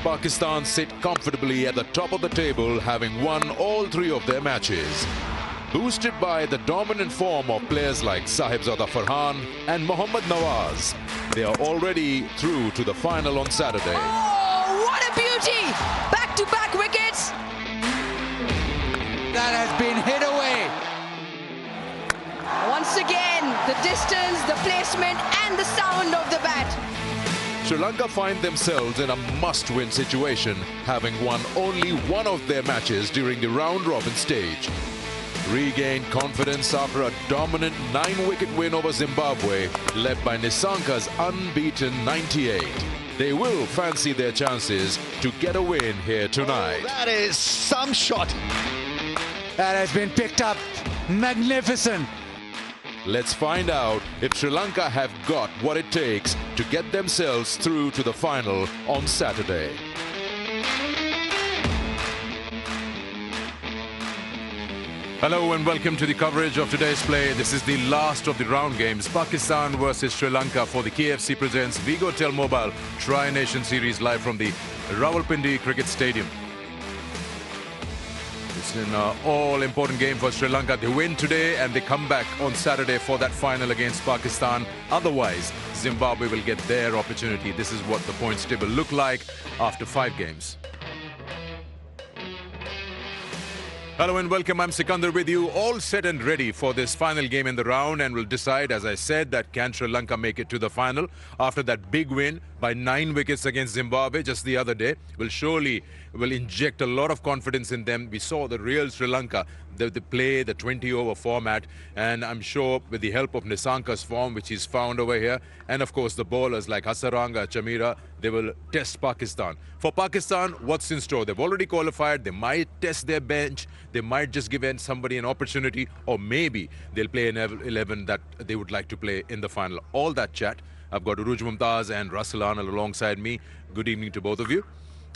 Pakistan sit comfortably at the top of the table, having won all three of their matches. Boosted by the dominant form of players like Sahibzada Farhan and Mohammad Nawaz, they are already through to the final on Saturday. Oh, what a beauty! Back-to-back wickets! That has been hit away. Once again, the distance, the placement and the sound of the bat. Sri Lanka find themselves in a must-win situation, having won only one of their matches during the round-robin stage. Regained confidence after a dominant 9-wicket win over Zimbabwe, led by Nisanka's unbeaten 98. They will fancy their chances to get a win here tonight. Oh, that is some shot. That has been picked up. Magnificent. Let's find out if Sri Lanka have got what it takes to get themselves through to the final on Saturday. Hello and welcome to the coverage of today's play. This is the last of the round games. Pakistan versus Sri Lanka for the KFC presents Vigo Telmobile Tri-Nation Series live from the Rawalpindi Cricket Stadium. It's an all-important game for Sri Lanka. They win today and they come back on Saturday for that final against Pakistan. Otherwise, Zimbabwe will get their opportunity. This is what the points table look like after 5 games. Hello and welcome, I'm Sikandar with you, all set and ready for this final game in the round, and we'll decide, as I said, that can Sri Lanka make it to the final after that big win by 9 wickets against Zimbabwe just the other day. Will inject a lot of confidence in them. We saw the real Sri Lanka, the play, the 20-over format, and I'm sure with the help of Nisanka's form, which he's found over here, and of course the bowlers like Hasaranga, Chamira, they will test Pakistan. For Pakistan, what's in store? They've already qualified. They might test their bench. They might just give somebody an opportunity, or maybe they'll play an 11 that they would like to play in the final. All that chat. I've got Uruj Mumtaz and Russell Arnold alongside me. Good evening to both of you.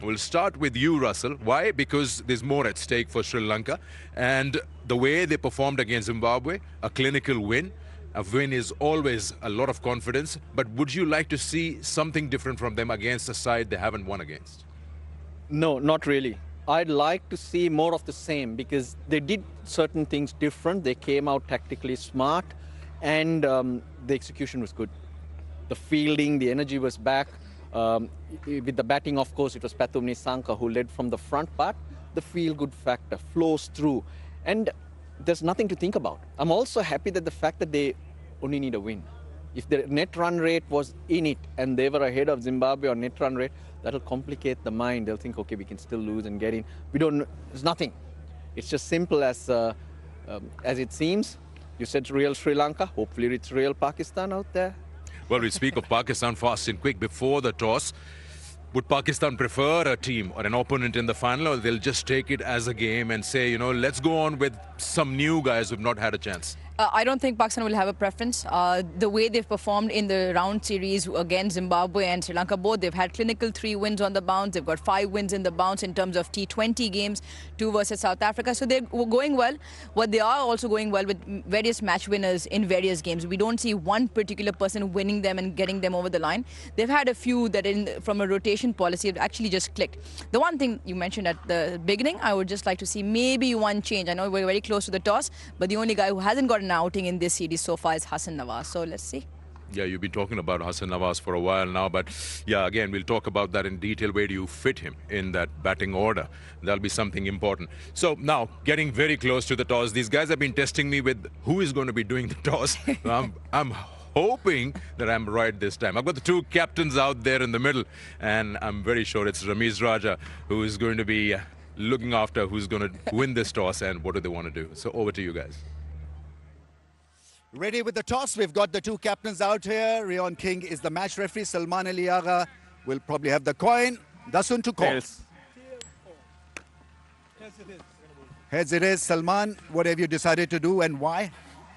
We'll start with you, Russell. Why? Because there's more at stake for Sri Lanka. And the way they performed against Zimbabwe, a clinical win. A win is always a lot of confidence. But would you like to see something different from them against a side they haven't won against? No, not really. I'd like to see more of the same because they did certain things different. They came out tactically smart and the execution was good. The fielding, the energy was back. With the batting, of course, it was Pathum Nisanka who led from the front, but the feel-good factor flows through. And there's nothing to think about. I'm also happy that the fact that they only need a win. If the net run rate was in it and they were ahead of Zimbabwe on net run rate, that'll complicate the mind. They'll think, okay, we can still lose and get in. There's nothing. It's just simple as it seems. You said real Sri Lanka. Hopefully it's real Pakistan out there. Well, we speak of Pakistan fast and quick before the toss. Would Pakistan prefer a team or an opponent in the final, or they'll just take it as a game and say, you know, let's go on with some new guys who've not had a chance? I don't think Pakistan will have a preference. The way they've performed in the round series against Zimbabwe and Sri Lanka both, they've had clinical 3 wins on the bounce. They've got 5 wins in the bounce in terms of T20 games, 2 versus South Africa. So they're going well. But they are also going well with various match winners in various games. We don't see one particular person winning them and getting them over the line. They've had a few that from a rotation policy have actually just clicked. The one thing you mentioned at the beginning, I would just like to see maybe one change. I know we're very close to the toss, but the only guy who hasn't got an outing in this series so far is Hassan Nawaz. So let's see. Yeah, you've been talking about Hassan Nawaz for a while now, but yeah, again, we'll talk about that in detail. Where do you fit him in that batting order? That'll be something important. So now, getting very close to the toss, these guys have been testing me with who is going to be doing the toss. I'm hoping that I'm right this time. I've got the 2 captains out there in the middle, and I'm very sure it's Ramiz Raja who is going to be looking after who's going to win this toss and what do they want to do. So over to you guys. Ready with the toss. We've got the 2 captains out here. Rion King is the match referee. Salman Ali Agha will probably have the coin. Dasun to call. Heads. Heads it is. Salman, what have you decided to do and why?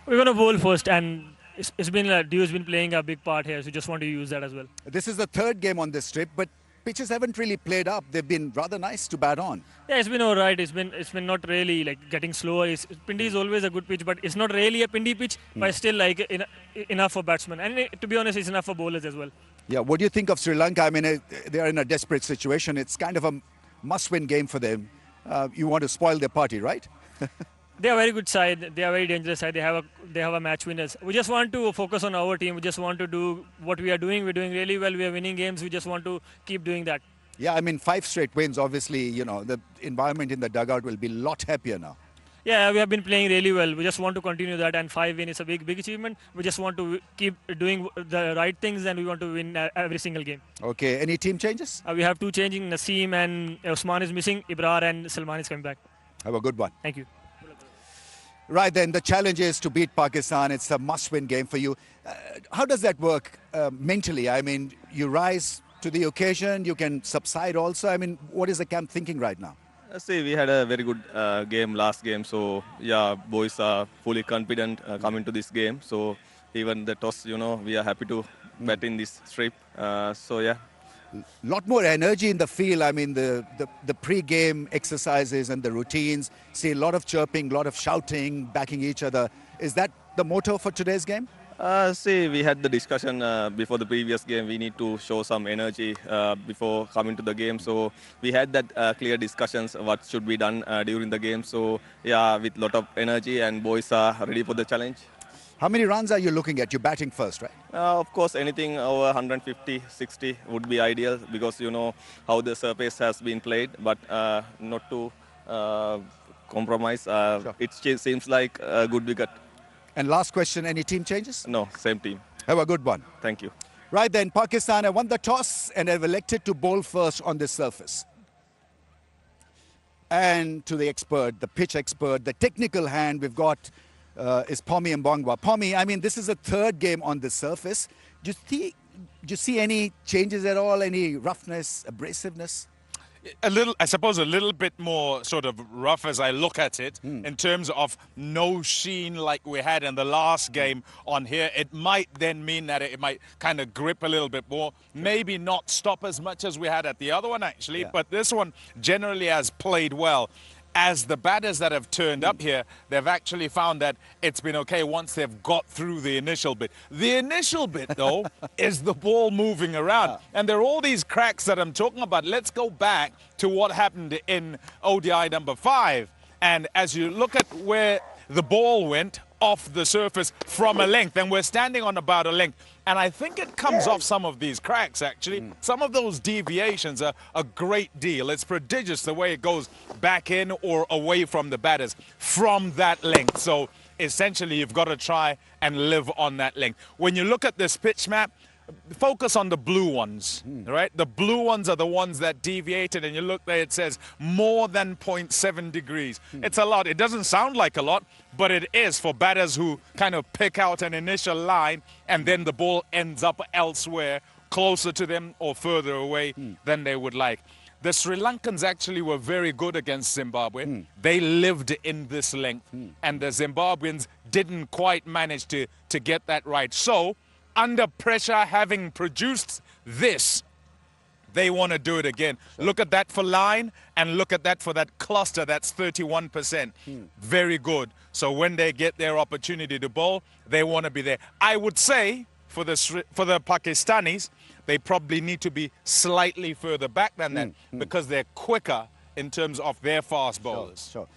We're going to bowl first, and it's been Dio's been playing a big part here, so just want to use that as well. This is the 3rd game on this trip, but pitches haven't really played up. They've been rather nice to bat on. Yeah, it's been all right. It's been not really like getting slower. Pindi is always a good pitch, but it's not really a Pindi pitch, but it's still like enough for batsmen. And to be honest, it's enough for bowlers as well. Yeah, what do you think of Sri Lanka? I mean, they are in a desperate situation. It's kind of a must-win game for them. You want to spoil their party, right? They are a very good side. They are a very dangerous side. They have a match winners. We just want to focus on our team. We just want to do what we are doing. We're doing really well. We are winning games. We just want to keep doing that. Yeah, I mean, 5 straight wins. Obviously, you know, the environment in the dugout will be a lot happier now. Yeah, we have been playing really well. We just want to continue that, and 5 win is a big achievement. We just want to keep doing the right things, and we want to win every single game. Okay, any team changes? We have 2 changing. Naseem and Usman is missing. Ibrar and Salman is coming back. Have a good one. Thank you. Right then, the challenge is to beat Pakistan. It's a must-win game for you. How does that work mentally? I mean, you rise to the occasion, you can subside also. I mean, what is the camp thinking right now? See, we had a very good game last game. So, yeah, boys are fully confident coming to this game. So, even the toss, you know, we are happy to bet in this strip. So, yeah. Lot more energy in the field. I mean, the pre-game exercises and the routines. See a lot of chirping, a lot of shouting, backing each other. Is that the motto for today's game? See, we had the discussion before the previous game. We need to show some energy before coming to the game. So we had that clear discussions what should be done during the game. So yeah, with a lot of energy, and boys are ready for the challenge. How many runs are you looking at? You're batting first, right? Of course, anything over 150, 60 would be ideal, because you know how the surface has been played, but not to compromise. Sure. It seems like a good wicket. And last question, any team changes? No, same team. Have a good one. Thank you. Right then, Pakistan have won the toss and have elected to bowl first on this surface. And to the expert, the pitch expert, the technical hand we've got is Pommy Mbongwa. Pommy, I mean, this is the 3rd game on this surface. Do you see any changes at all? Any roughness, abrasiveness? A little, I suppose, a little bit more sort of rough as I look at it in terms of no sheen like we had in the last game on here. It might then mean that it might kind of grip a little bit more, maybe not stop as much as we had at the other one actually, but this one generally has played well. As the batters that have turned up here, they've actually found that it's been okay once they've got through the initial bit. The initial bit, though, is the ball moving around. And there are all these cracks that I'm talking about. Let's go back to what happened in ODI number 5. And as you look at where the ball went off the surface from a length, and we're standing on about a length, and I think it comes off some of these cracks, actually. Some of those deviations are a great deal. It's prodigious the way it goes back in or away from the batters from that length. So essentially, you've got to try and live on that length. When you look at this pitch map, focus on the blue ones, right? The blue ones are the ones that deviated, and you look there, it says more than 0.7 degrees. It's a lot. It doesn't sound like a lot, but it is for batters who kind of pick out an initial line, and then the ball ends up elsewhere, closer to them or further away than they would like. The Sri Lankans actually were very good against Zimbabwe. They lived in this length, and the Zimbabweans didn't quite manage to get that right. So, under pressure, having produced this, they want to do it again. Look at that for line, and look at that for that cluster. That's 31%. Very good. So when they get their opportunity to bowl, they want to be there. I would say for the Pakistanis, they probably need to be slightly further back than that, because they're quicker in terms of their fast bowlers. Sure.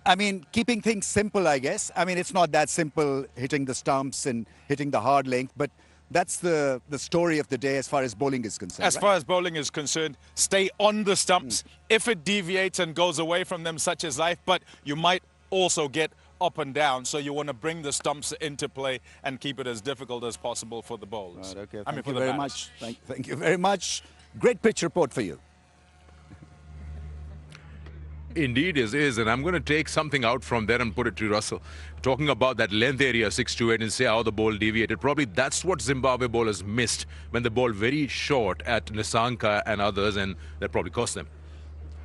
I mean, keeping things simple, I guess. I mean, it's not that simple, hitting the stumps and hitting the hard length, but that's the story of the day as far as bowling is concerned. As far as bowling is concerned, stay on the stumps. If it deviates and goes away from them, such as life, but you might also get up and down, so you want to bring the stumps into play and keep it as difficult as possible for the bowlers. Right, okay. Thank you very much. Thank you very much. Great pitch report for you. Indeed is, and I'm going to take something out from there and put it to Russell. Talking about that length area, 6 to 8, and say how the ball deviated. Probably that's what Zimbabwe bowlers missed when they bowled very short at Nisanka and others, and that probably cost them.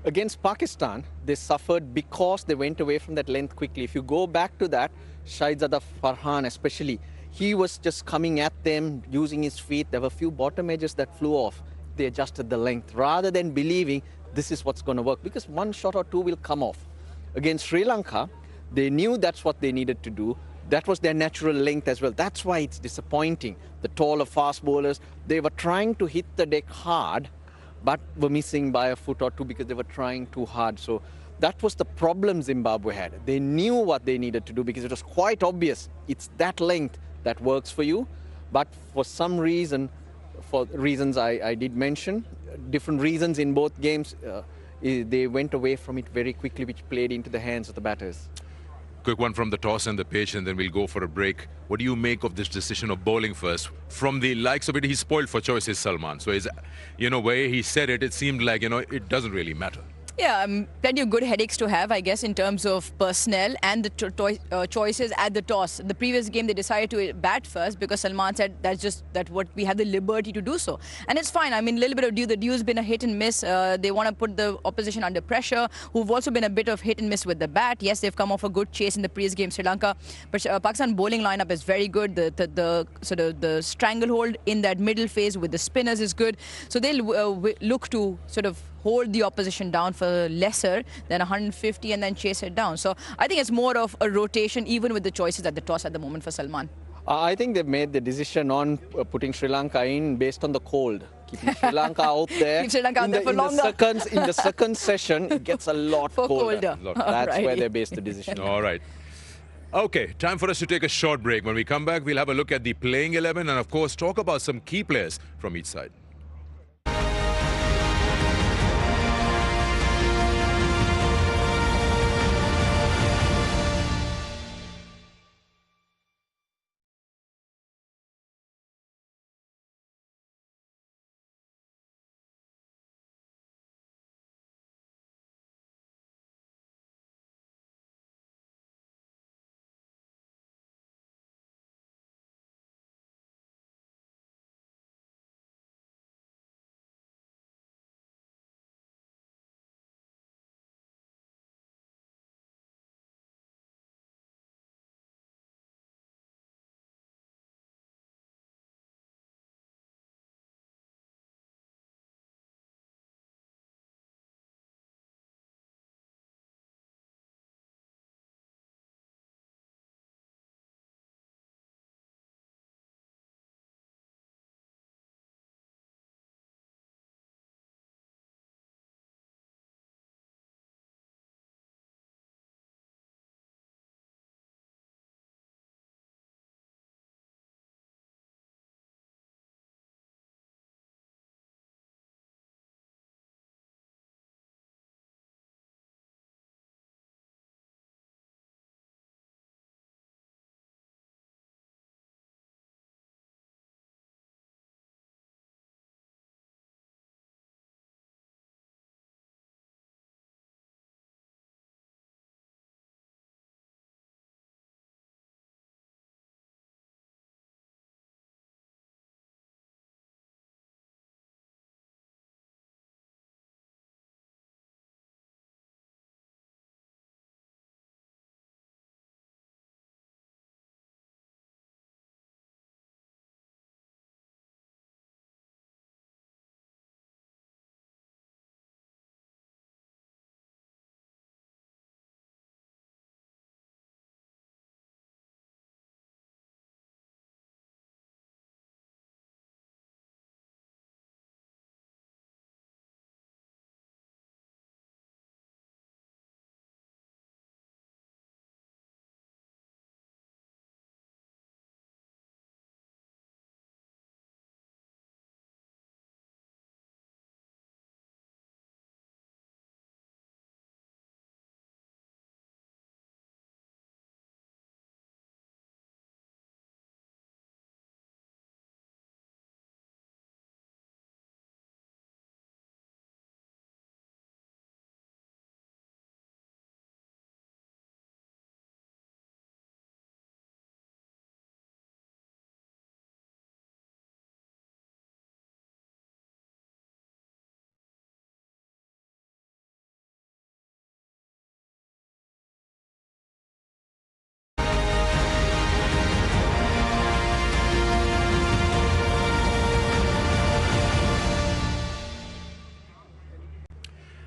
Against Pakistan, they suffered because they went away from that length quickly. If you go back to that, Shahzada Farhan especially, he was just coming at them using his feet. There were a few bottom edges that flew off. They adjusted the length rather than believing this is what's going to work, because one shot or two will come off. Against Sri Lanka, they knew that's what they needed to do. That was their natural length as well. That's why it's disappointing. The taller fast bowlers, they were trying to hit the deck hard, but were missing by a foot or two because they were trying too hard. So that was the problem Zimbabwe had. They knew what they needed to do because it was quite obvious. It's that length that works for you. But for some reason, for reasons I did mention, different reasons in both games, they went away from it very quickly, which played into the hands of the batters. Quick one from the toss and the pitch, and then we'll go for a break. What do you make of this decision of bowling first? From the likes of it, he's spoiled for choices, Salman. So, where he said it, it seemed like, it doesn't really matter. Yeah, plenty of good headaches to have, I guess, in terms of personnel and the choices at the toss. The previous game, they decided to bat first because Salman said that's what we have the liberty to do so. And it's fine. I mean, a little bit of the dew's been a hit and miss. They want to put the opposition under pressure, who've also been a bit of hit and miss with the bat. Yes, they've come off a good chase in the previous game, Sri Lanka. But Pakistan bowling lineup is very good. The sort of the stranglehold in that middle phase with the spinners is good. So they'll look to sort of hold the opposition down for lesser than 150 and then chase it down. So I think it's more of a rotation, even with the choices at the toss at the moment for Salman. I think they've made the decision on putting Sri Lanka in based on the cold. Keeping Sri Lanka out there. Keep Sri Lanka out there for longer. In the second session, it gets a lot colder. That's where they based the decision. All right. Okay, time for us to take a short break. When we come back, we'll have a look at the playing 11 and, of course, talk about some key players from each side.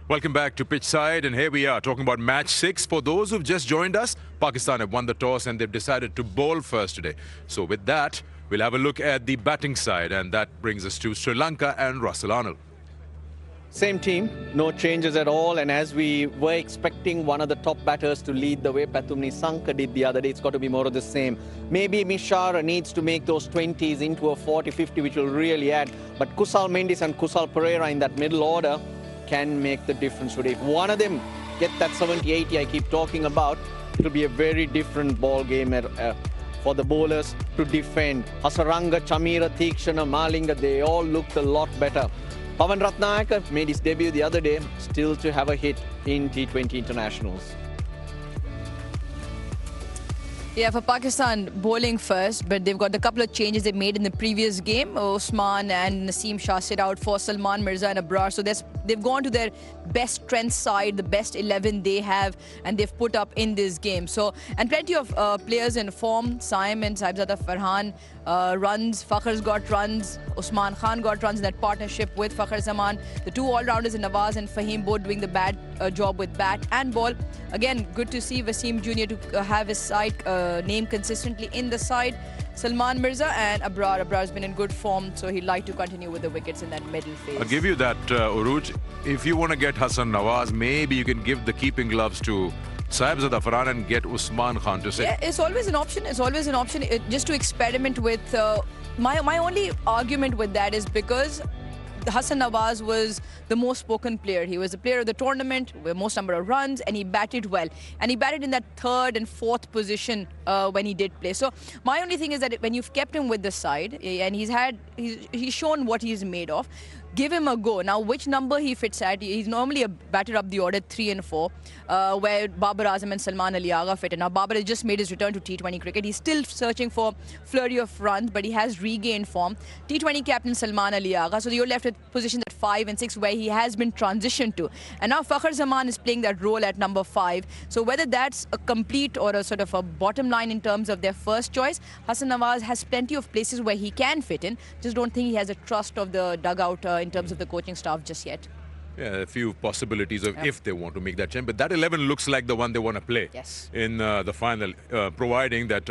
Welcome back to Pitch Side, and here we are talking about match 6. For those who've just joined us, Pakistan have won the toss and they've decided to bowl first today. So with that, we'll have a look at the batting side, and that brings us to Sri Lanka and Russell Arnold. Same team, no changes at all, and as we were expecting one of the top batters to lead the way Pathumni Sanka did the other day, it's got to be more of the same. Maybe Mishara needs to make those 20s into a 40-50, which will really add, but Kusal Mendis and Kusal Pereira in that middle order can make the difference today. If one of them get that 70-80 I keep talking about, it will be a very different ball game for the bowlers to defend. Hasaranga, Chamira, Theekshana, Malinga, they all looked a lot better. Pawan Ratnayaka made his debut the other day, still to have a hit in T20 internationals. Yeah, for Pakistan, bowling first, but they've got a couple of changes they made in the previous game. Osman and Naseem Shah sit out for Salman Mirza and Abrar. So they've gone to their best strength side, the best 11 they have, and they've put up in this game. So, and plenty of players in form. Saim and Saibzada Farhan runs. Fakhr's got runs. Usman Khan got runs in that partnership with Fakhr Zaman. The two all-rounders in Nawaz and Fahim both doing the bad job with bat and ball. Again, good to see Wasim Jr. to have his side name consistently in the side. Salman Mirza and Abrar. Abrar's been in good form, so he'd like to continue with the wickets in that middle phase. I'll give you that, Uruj. If you want to get Hassan Nawaz, maybe you can give the keeping gloves to Saibzada Farhan and get Usman Khan to sit. Yeah, it's always an option. It's always an option just to experiment with. My only argument with that is because Hassan Nawaz was the most spoken player. He was the player of the tournament with most number of runs, and he batted well. And he batted in that third and fourth position when he did play. So my only thing is that when you've kept him with the side, and he's shown what he's made of, give him a go. Now, which number he fits at? He's normally a batter up the order 3 and 4, where Babar Azam and Salman Ali Agha fit. And now Babar has just made his return to T20 cricket. He's still searching for flurry of runs, but he has regained form. T20 captain Salman Ali Agha. So you're left with positions at 5 and 6, where he has been transitioned to. And now Fakhr Zaman is playing that role at number 5. So whether that's a complete or a sort of a bottom line in terms of their first choice, Hassan Nawaz has plenty of places where he can fit in. Just don't think he has a trust of the dugout in terms of the coaching staff just yet. Yeah, a few possibilities of if they want to make that change. But that 11 looks like the one they want to play in the final, providing that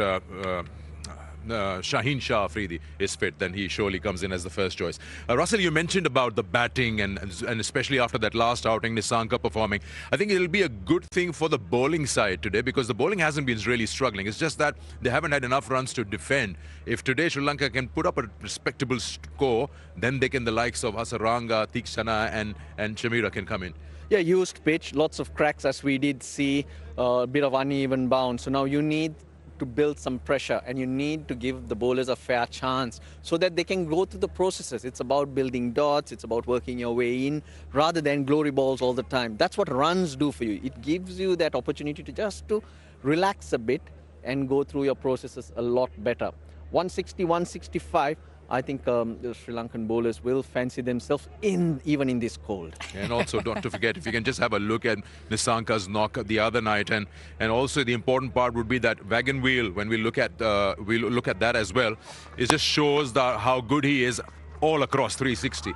Shaheen Shah Afridi is fit, then he surely comes in as the first choice. Russell, you mentioned about the batting and especially after that last outing, Nissanka performing. I think it'll be a good thing for the bowling side today, because the bowling hasn't been really struggling. It's just that they haven't had enough runs to defend. If today Sri Lanka can put up a respectable score, then they can, the likes of Hasaranga, Theekshana and Chamira can come in. Yeah, used pitch, lots of cracks as we did see, a bit of uneven bounce. So now you need to build some pressure, and you need to give the bowlers a fair chance so that they can go through the processes. It's about building dots, it's about working your way in rather than glory balls all the time. That's what runs do for you. It gives you that opportunity to just to relax a bit and go through your processes a lot better. 160, 165, I think the Sri Lankan bowlers will fancy themselves even in this cold. And also, not to forget, if you can just have a look at Nissanka's knock the other night, and also the important part would be that wagon wheel. When we look at that as well, it just shows how good he is all across 360.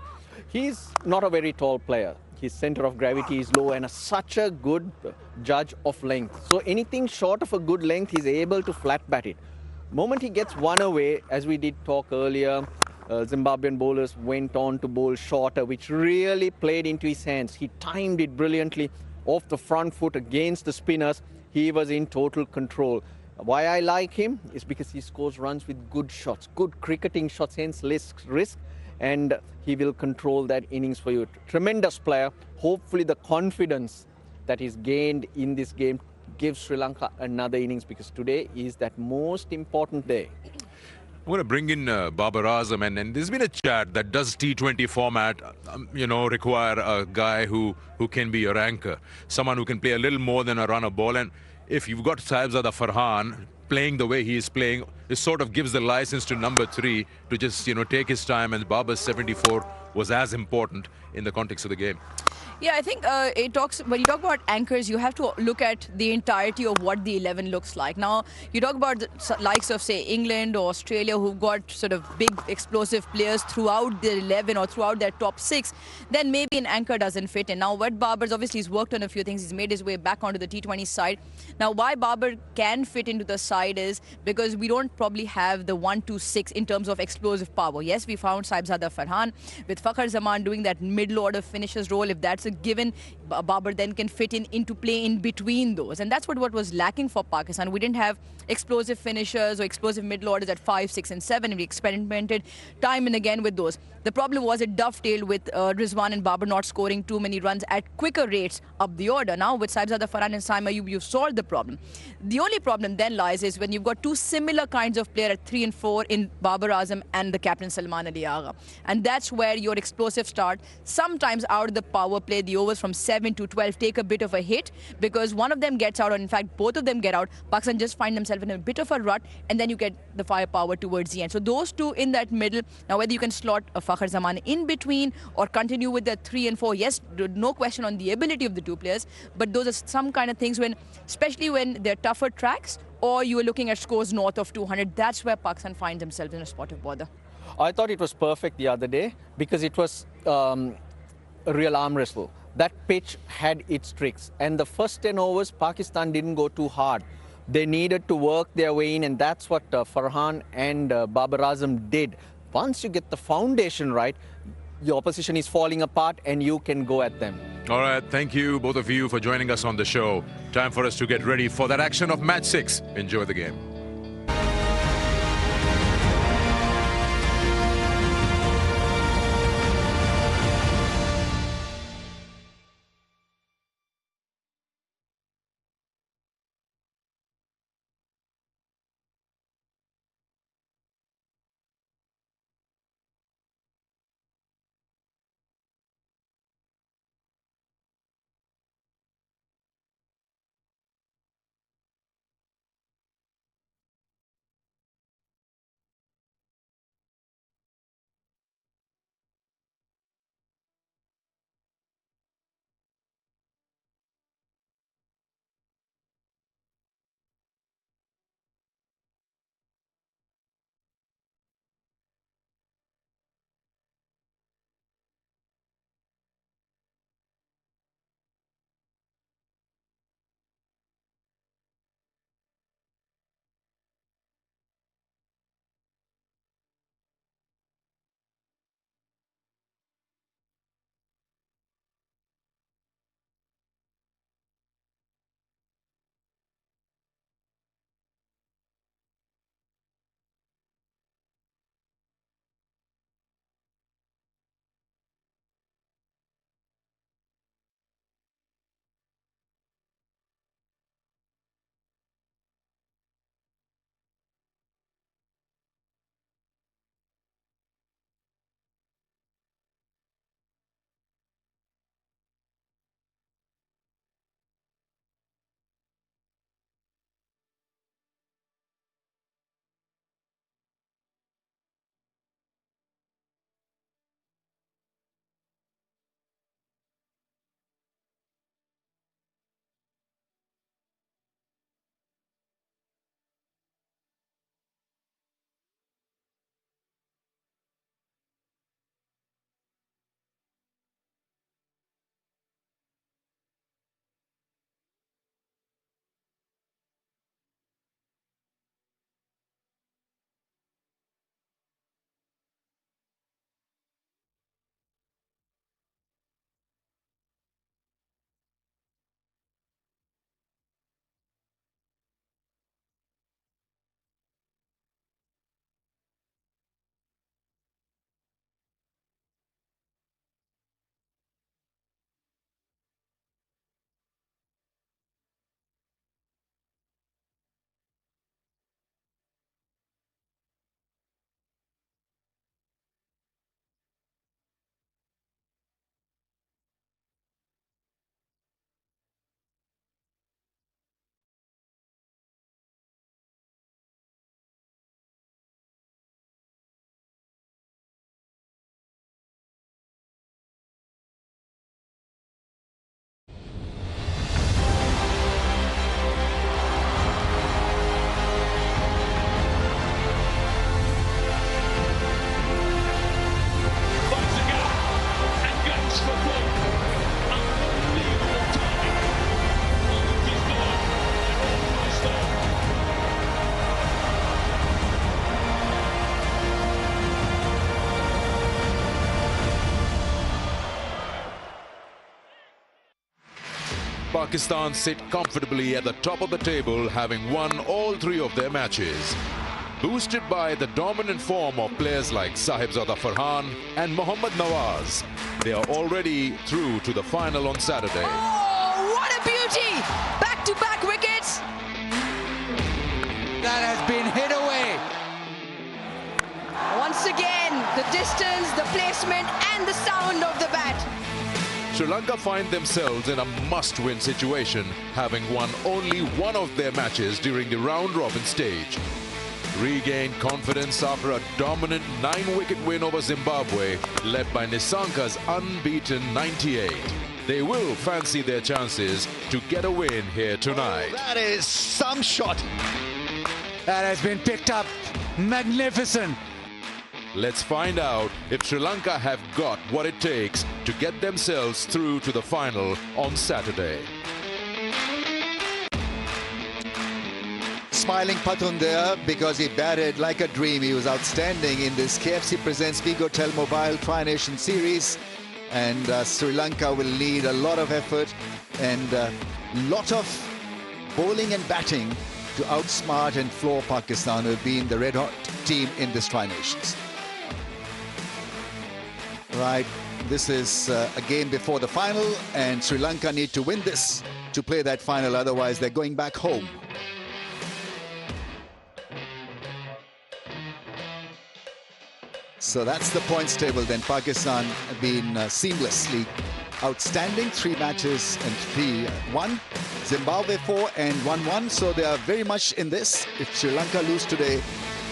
He's not a very tall player. His center of gravity is low and such a good judge of length. So anything short of a good length, he's able to flat bat it. Moment he gets one away, as we did talk earlier, Zimbabwean bowlers went on to bowl shorter, which really played into his hands. He timed it brilliantly off the front foot against the spinners. He was in total control. Why I like him is because he scores runs with good shots, good cricketing shots, hence less risk, and he will control that innings for you. Tremendous player. Hopefully the confidence that he's gained in this game gives Sri Lanka another innings, because today is that most important day. I'm going to bring in Babar Azam, and there's been a chat that does T20 format, require a guy who can be your anchor, someone who can play a little more than a run of ball. And if you've got Saibzada Farhan playing the way he is playing, it sort of gives the license to number 3 to just take his time. And Babar's 74 was as important in the context of the game. Yeah, I think when you talk about anchors, you have to look at the entirety of what the 11 looks like. Now, you talk about the likes of, say, England or Australia, who've got sort of big explosive players throughout their 11 or throughout their top 6, then maybe an anchor doesn't fit in. Now, what Babar's obviously he's worked on a few things. He's made his way back onto the T20 side. Now, why Babar can fit into the side is because we don't probably have the 1-2-6 in terms of explosive power. Yes, we found Saibzada Farhan with Fakhar Zaman doing that middle order finisher's role. If that's a given, Babar then can fit into play in between those, and that's what was lacking for Pakistan. We didn't have explosive finishers or explosive middle orders at 5, 6 and 7, and we experimented time and again with those. The problem was it dovetailed with Rizwan and Babar not scoring too many runs at quicker rates up the order. Now with Saibzada Farhan and Saim Ayub, you've solved the problem. The only problem then lies is when you've got two similar kinds of players at 3 and 4 in Babar Azam and the captain Salman Ali Agha, and that's where your explosive start sometimes out of the power play, the overs from 7 to 12 take a bit of a hit because one of them gets out, or in fact both of them get out. Pakistan just find themselves in a bit of a rut, and then you get the firepower towards the end. So those two in that middle. Now whether you can slot a Fakhar Zaman in between or continue with the 3 and 4, yes, no question on the ability of the two players, but those are some kind of things when, especially when they're tougher tracks or you are looking at scores north of 200, that's where Pakistan finds themselves in a spot of bother. I thought it was perfect the other day because it was a real arm wrestle. That pitch had its tricks, and the first 10 overs Pakistan didn't go too hard. They needed to work their way in, and that's what Farhan and Babar Azam did. Once you get the foundation right, your opposition is falling apart and you can go at them. All right, thank you both of you for joining us on the show. Time for us to get ready for that action of match 6. Enjoy the game. Pakistan sit comfortably at the top of the table, having won all 3 of their matches. Boosted by the dominant form of players like Sahibzada Farhan and Mohammad Nawaz, they are already through to the final on Saturday. Oh, what a beauty! Back-to-back wickets. That has been hit away. Once again, the distance, the placement and the sound of the bat. Sri Lanka find themselves in a must-win situation, having won only 1 of their matches during the round-robin stage. Regained confidence after a dominant 9-wicket win over Zimbabwe, led by Nisanka's unbeaten 98. They will fancy their chances to get a win here tonight. That is some shot. That has been picked up. Magnificent. Let's find out if Sri Lanka have got what it takes to get themselves through to the final on Saturday. Smiling Pathun there because he batted like a dream. He was outstanding in this KFC Presents Bigotel Mobile Tri-Nation Series. And Sri Lanka will need a lot of effort and a lot of bowling and batting to outsmart and floor Pakistan, who have been the red-hot team in this Tri-Nations. Right, this is a game before the final, and Sri Lanka need to win this to play that final, otherwise they're going back home. So that's the points table then. Pakistan have been seamlessly outstanding. 3 matches and 3-1. Zimbabwe 4 and 1-1. So they are very much in this. If Sri Lanka lose today,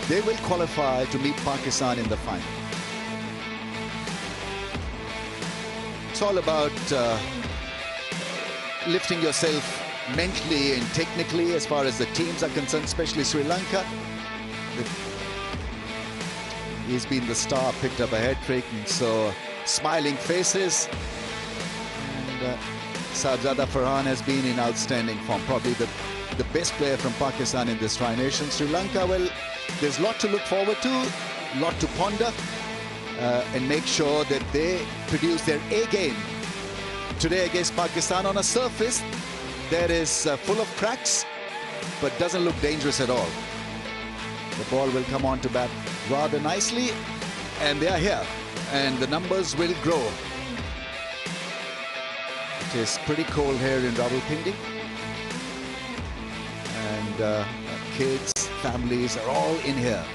they will qualify to meet Pakistan in the final. It's all about lifting yourself mentally and technically as far as the teams are concerned, especially Sri Lanka. He's been the star, picked up a hat-trick, and so smiling faces. And Sahibzada Farhan has been in outstanding form, probably the best player from Pakistan in this Tri-Nation. Sri Lanka, well, there's a lot to look forward to, a lot to ponder, and make sure that they produce their A game today against Pakistan on a surface that is full of cracks, but doesn't look dangerous at all. The ball will come on to bat rather nicely, and they are here, and the numbers will grow. It is pretty cold here in Rawalpindi, and kids, families are all in here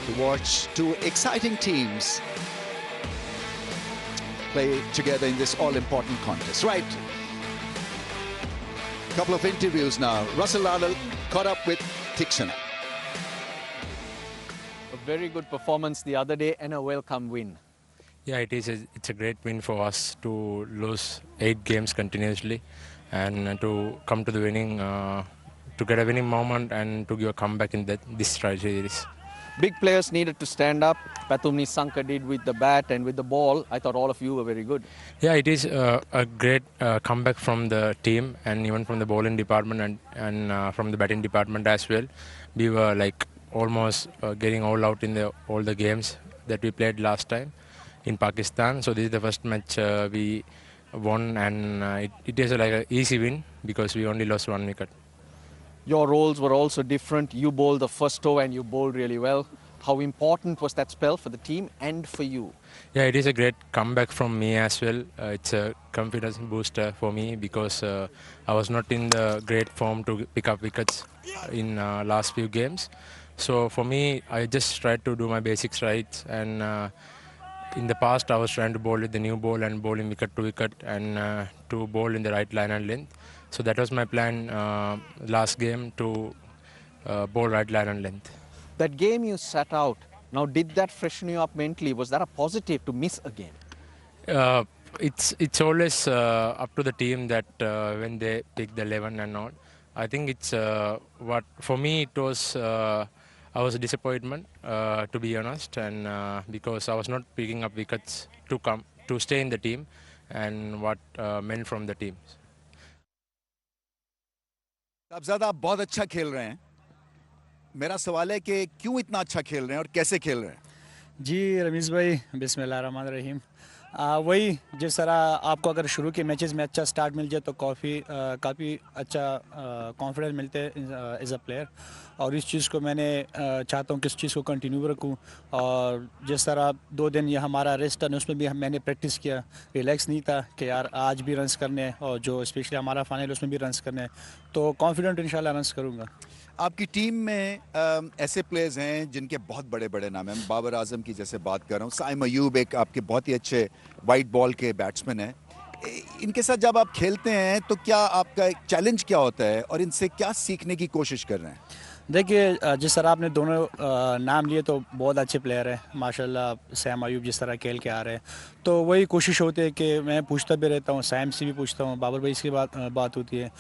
to watch 2 exciting teams play together in this all-important contest. Right, couple of interviews now. Russell Lardle caught up with Tikshana. A very good performance the other day and a welcome win. Yeah, it's a great win for us to lose 8 games continuously and to come to the winning, to get a winning moment and to give a comeback in this Tri series. Big players needed to stand up. Pathum Nisanka did with the bat and with the ball. I thought all of you were very good. Yeah, it is a great comeback from the team and even from the bowling department and from the batting department as well. We were like almost getting all out in all the games that we played last time in Pakistan. So this is the first match we won, and it is like an easy win because we only lost 1 wicket. Your roles were also different. You bowled the first over and you bowled really well. How important was that spell for the team and for you? Yeah, it is a great comeback from me as well. It's a confidence booster for me because I was not in the great form to pick up wickets in last few games. So for me, I just tried to do my basics right, and in the past I was trying to bowl with the new ball and bowling wicket to wicket and to bowl in the right line and length. So that was my plan last game, to bowl right line and length. That game you sat out, now did that freshen you up mentally? Was that a positive to miss a game? It's always up to the team that when they pick the 11 and all. I think it's what for me it was. I was a disappointment, to be honest, and because I was not picking up wickets to stay in the team, and what meant from the team. साहबजादा आप बहुत अच्छा खेल रहे हैं. मेरा सवाल है कि क्यों इतना अच्छा खेल रहे हैं और कैसे खेल रहे हैं? जी रमीज़ भाई, बिस्मिल्लाहिर्रहमानिर्रहीम. वही जिस तरह आपको अगर शुरू के मैचेस में अच्छा स्टार्ट मिल जाए तो काफ़ी अच्छा कॉन्फिडेंस मिलते हैं एज अ प्लेयर, और इस चीज़ को मैंने चाहता हूँ कि इस चीज़ को कंटिन्यू रखूँ। और जिस तरह 2 दिन ये हमारा रेस्ट है उसमें भी मैंने प्रैक्टिस किया, रिलैक्स नहीं था कि यार आज भी रन्स करने हैं, और जो स्पेशली हमारा फाइनल उसमें भी रन्स करने हैं, तो कॉन्फिडेंट इंशाल्लाह रन्स करूँगा। आपकी टीम में ऐसे प्लेयर्स हैं जिनके बहुत बड़े बड़े नाम हैं। बाबर आजम की जैसे बात कर रहा हूँ, साइम अयूब एक आपके बहुत ही अच्छे वाइट बॉल के बैट्समैन हैं। इनके साथ जब आप खेलते हैं तो क्या आपका एक चैलेंज क्या होता है और इनसे क्या सीखने की कोशिश कर रहे हैं? देखिए, जिस तरह आपने दोनों नाम लिए तो बहुत अच्छे प्लेयर हैं माशाल्लाह। सैम अयूब जिस तरह खेल के आ रहे हैं, तो वही कोशिश होती है कि मैं पूछता भी रहता हूँ, सैम से भी पूछता हूँ, बाबर भाई से बात होती है।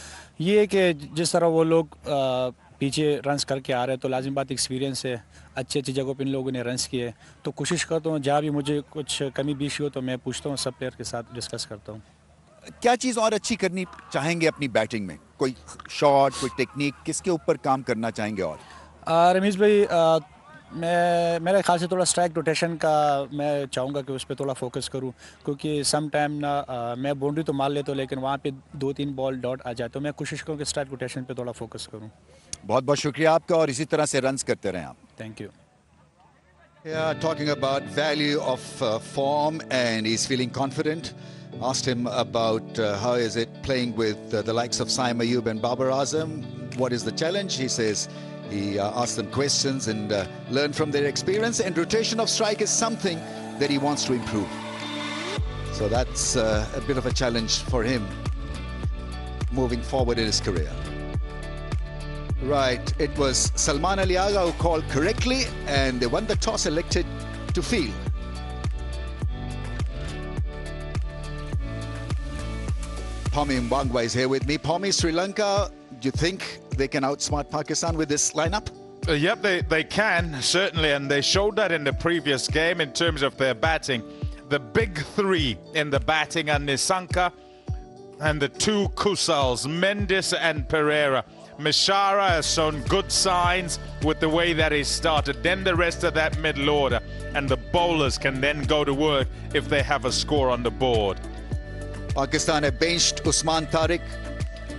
ये है कि जिस तरह वो लोग पीछे रन्स करके आ रहे हैं तो लाजिम बात एक्सपीरियंस है, अच्छी अच्छी जगहों पर इन लोगों ने रन्स किए, तो कोशिश करता हूँ जहाँ भी मुझे कुछ कमी बेशी हो तो मैं पूछता हूँ, सब प्लेयर के साथ डिस्कस करता हूँ। क्या चीज़ और अच्छी करनी चाहेंगे अपनी बैटिंग में? कोई शॉट, कोई टेक्निक, किसके ऊपर काम करना चाहेंगे? और रमीज़ भाई, मैं मेरे ख्याल से थोड़ा स्ट्राइक रोटेशन का मैं चाहूँगा कि उस पर थोड़ा फोकस करूँ, क्योंकि सम टाइम ना मैं बाउंड्री तो मार लेता हूँ लेकिन वहाँ पे 2-3 बॉल डॉट आ जाए, तो मैं कोशिश करूँ कि स्ट्राइक रोटेशन पे थोड़ा फोकस करूँ। बहुत बहुत शुक्रिया आपका, और इसी तरह से रन्स करते रहें आप। Thank you. Yeah, talking about value of form, and he's feeling confident. Asked him about how is it playing with the likes of Saim Ayoub and Babar Azam. What is the challenge? He says he asked them questions and learned from their experience. And rotation of strike is something that he wants to improve. So that's a bit of a challenge for him moving forward in his career. Right, it was Salman Aliaga who called correctly, and they won the toss, elected to field. Pommy Mbangwa is here with me. Pommy, Sri Lanka, do you think they can outsmart Pakistan with this lineup? Yep, they can, certainly, and they showed that in the previous game in terms of their batting. The big three in the batting are Nissanka and the two Kusals, Mendes and Pereira. Mishara has shown good signs with the way that he started. Then the rest of that middle order, and the bowlers can then go to work if they have a score on the board. Pakistan have benched Usman Tariq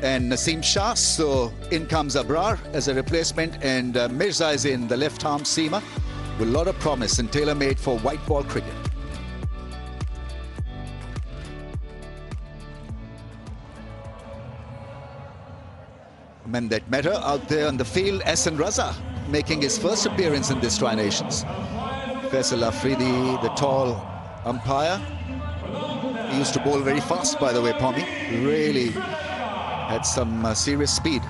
and Naseem Shah, so in comes Abrar as a replacement, and Mirza is in the left-arm seamer with a lot of promise and tailor-made for white ball cricket. Men that matter out there on the field, Ahsan Raza making his first appearance in this Tri-Nations. Faisal Afridi, the tall umpire. He used to bowl very fast, by the way, Pommy. Really had some serious speed.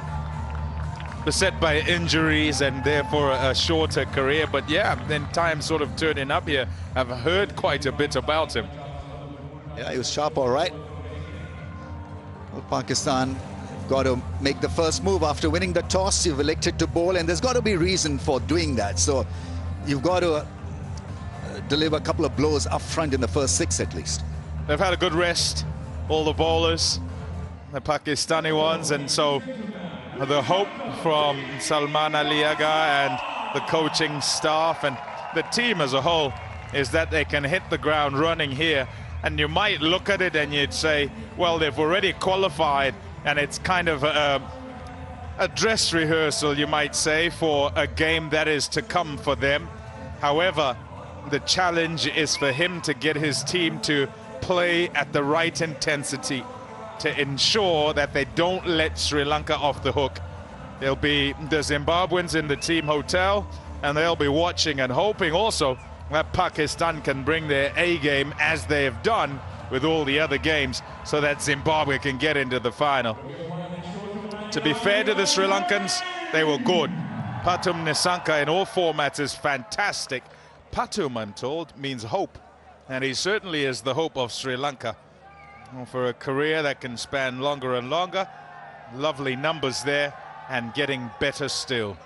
Beset by injuries and therefore a shorter career, but yeah, then time sort of turning up here. I've heard quite a bit about him. Yeah, he was sharp, all right. Well, Pakistan got to make the first move after winning the toss. You've elected to bowl, and there's got to be reason for doing that. So you've got to deliver a couple of blows up front in the first 6 at least. They've had a good rest, all the bowlers, the Pakistani ones, and so the hope from Salman Aliaga and the coaching staff and the team as a whole is that they can hit the ground running here. And you might look at it and you'd say, well, they've already qualified, and it's kind of a dress rehearsal, you might say, for a game that is to come for them. However, the challenge is for him to get his team to play at the right intensity to ensure that they don't let Sri Lanka off the hook. There'll be the Zimbabweans in the team hotel, and they'll be watching and hoping also that Pakistan can bring their A game as they have done with all the other games, so that Zimbabwe can get into the final. To be fair to the Sri Lankans, they were good. Patum Nissanka in all formats is fantastic. Patum, I'm told, means hope, and he certainly is the hope of Sri Lanka. For a career that can span longer and longer, lovely numbers there, and getting better still.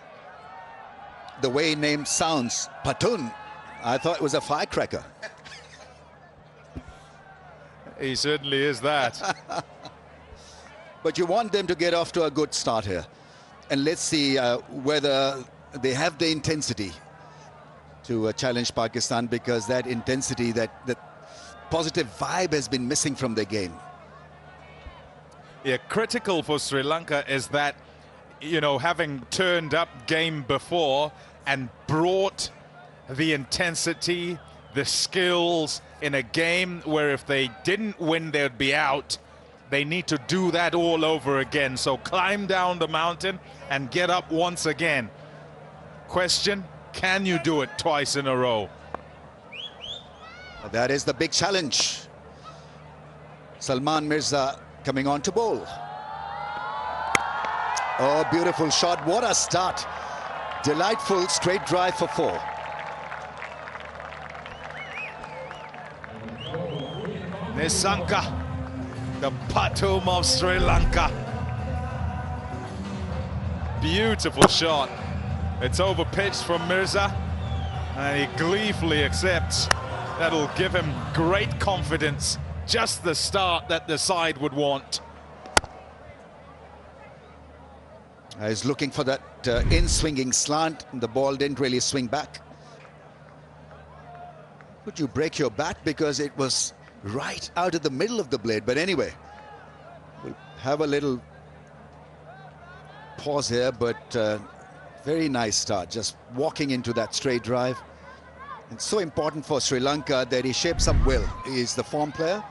The way name sounds, Patun, I thought it was a firecracker. He certainly is that. But you want them to get off to a good start here. And let's see whether they have the intensity to challenge Pakistan, because that intensity, that positive vibe has been missing from their game. Yeah, critical for Sri Lanka is that, you know, having turned up game before and brought the intensity, the skills in a game where if they didn't win, they'd be out. They need to do that all over again. So climb down the mountain and get up once again. Question, can you do it twice in a row? That is the big challenge. Salman Mirza coming on to bowl. Oh, beautiful shot. What a start. Delightful straight drive for 4. Nisanka, the Patum of Sri Lanka. Beautiful shot. It's over pitched from Mirza, and he gleefully accepts. That'll give him great confidence. Just the start that the side would want. He's looking for that in-swinging slant. The ball didn't really swing back. Could you break your bat? Because it was right out of the middle of the blade. But anyway, we'll have a little pause here, but very nice start. Just walking into that straight drive. It's so important for Sri Lanka that he shapes up well. He's the form player,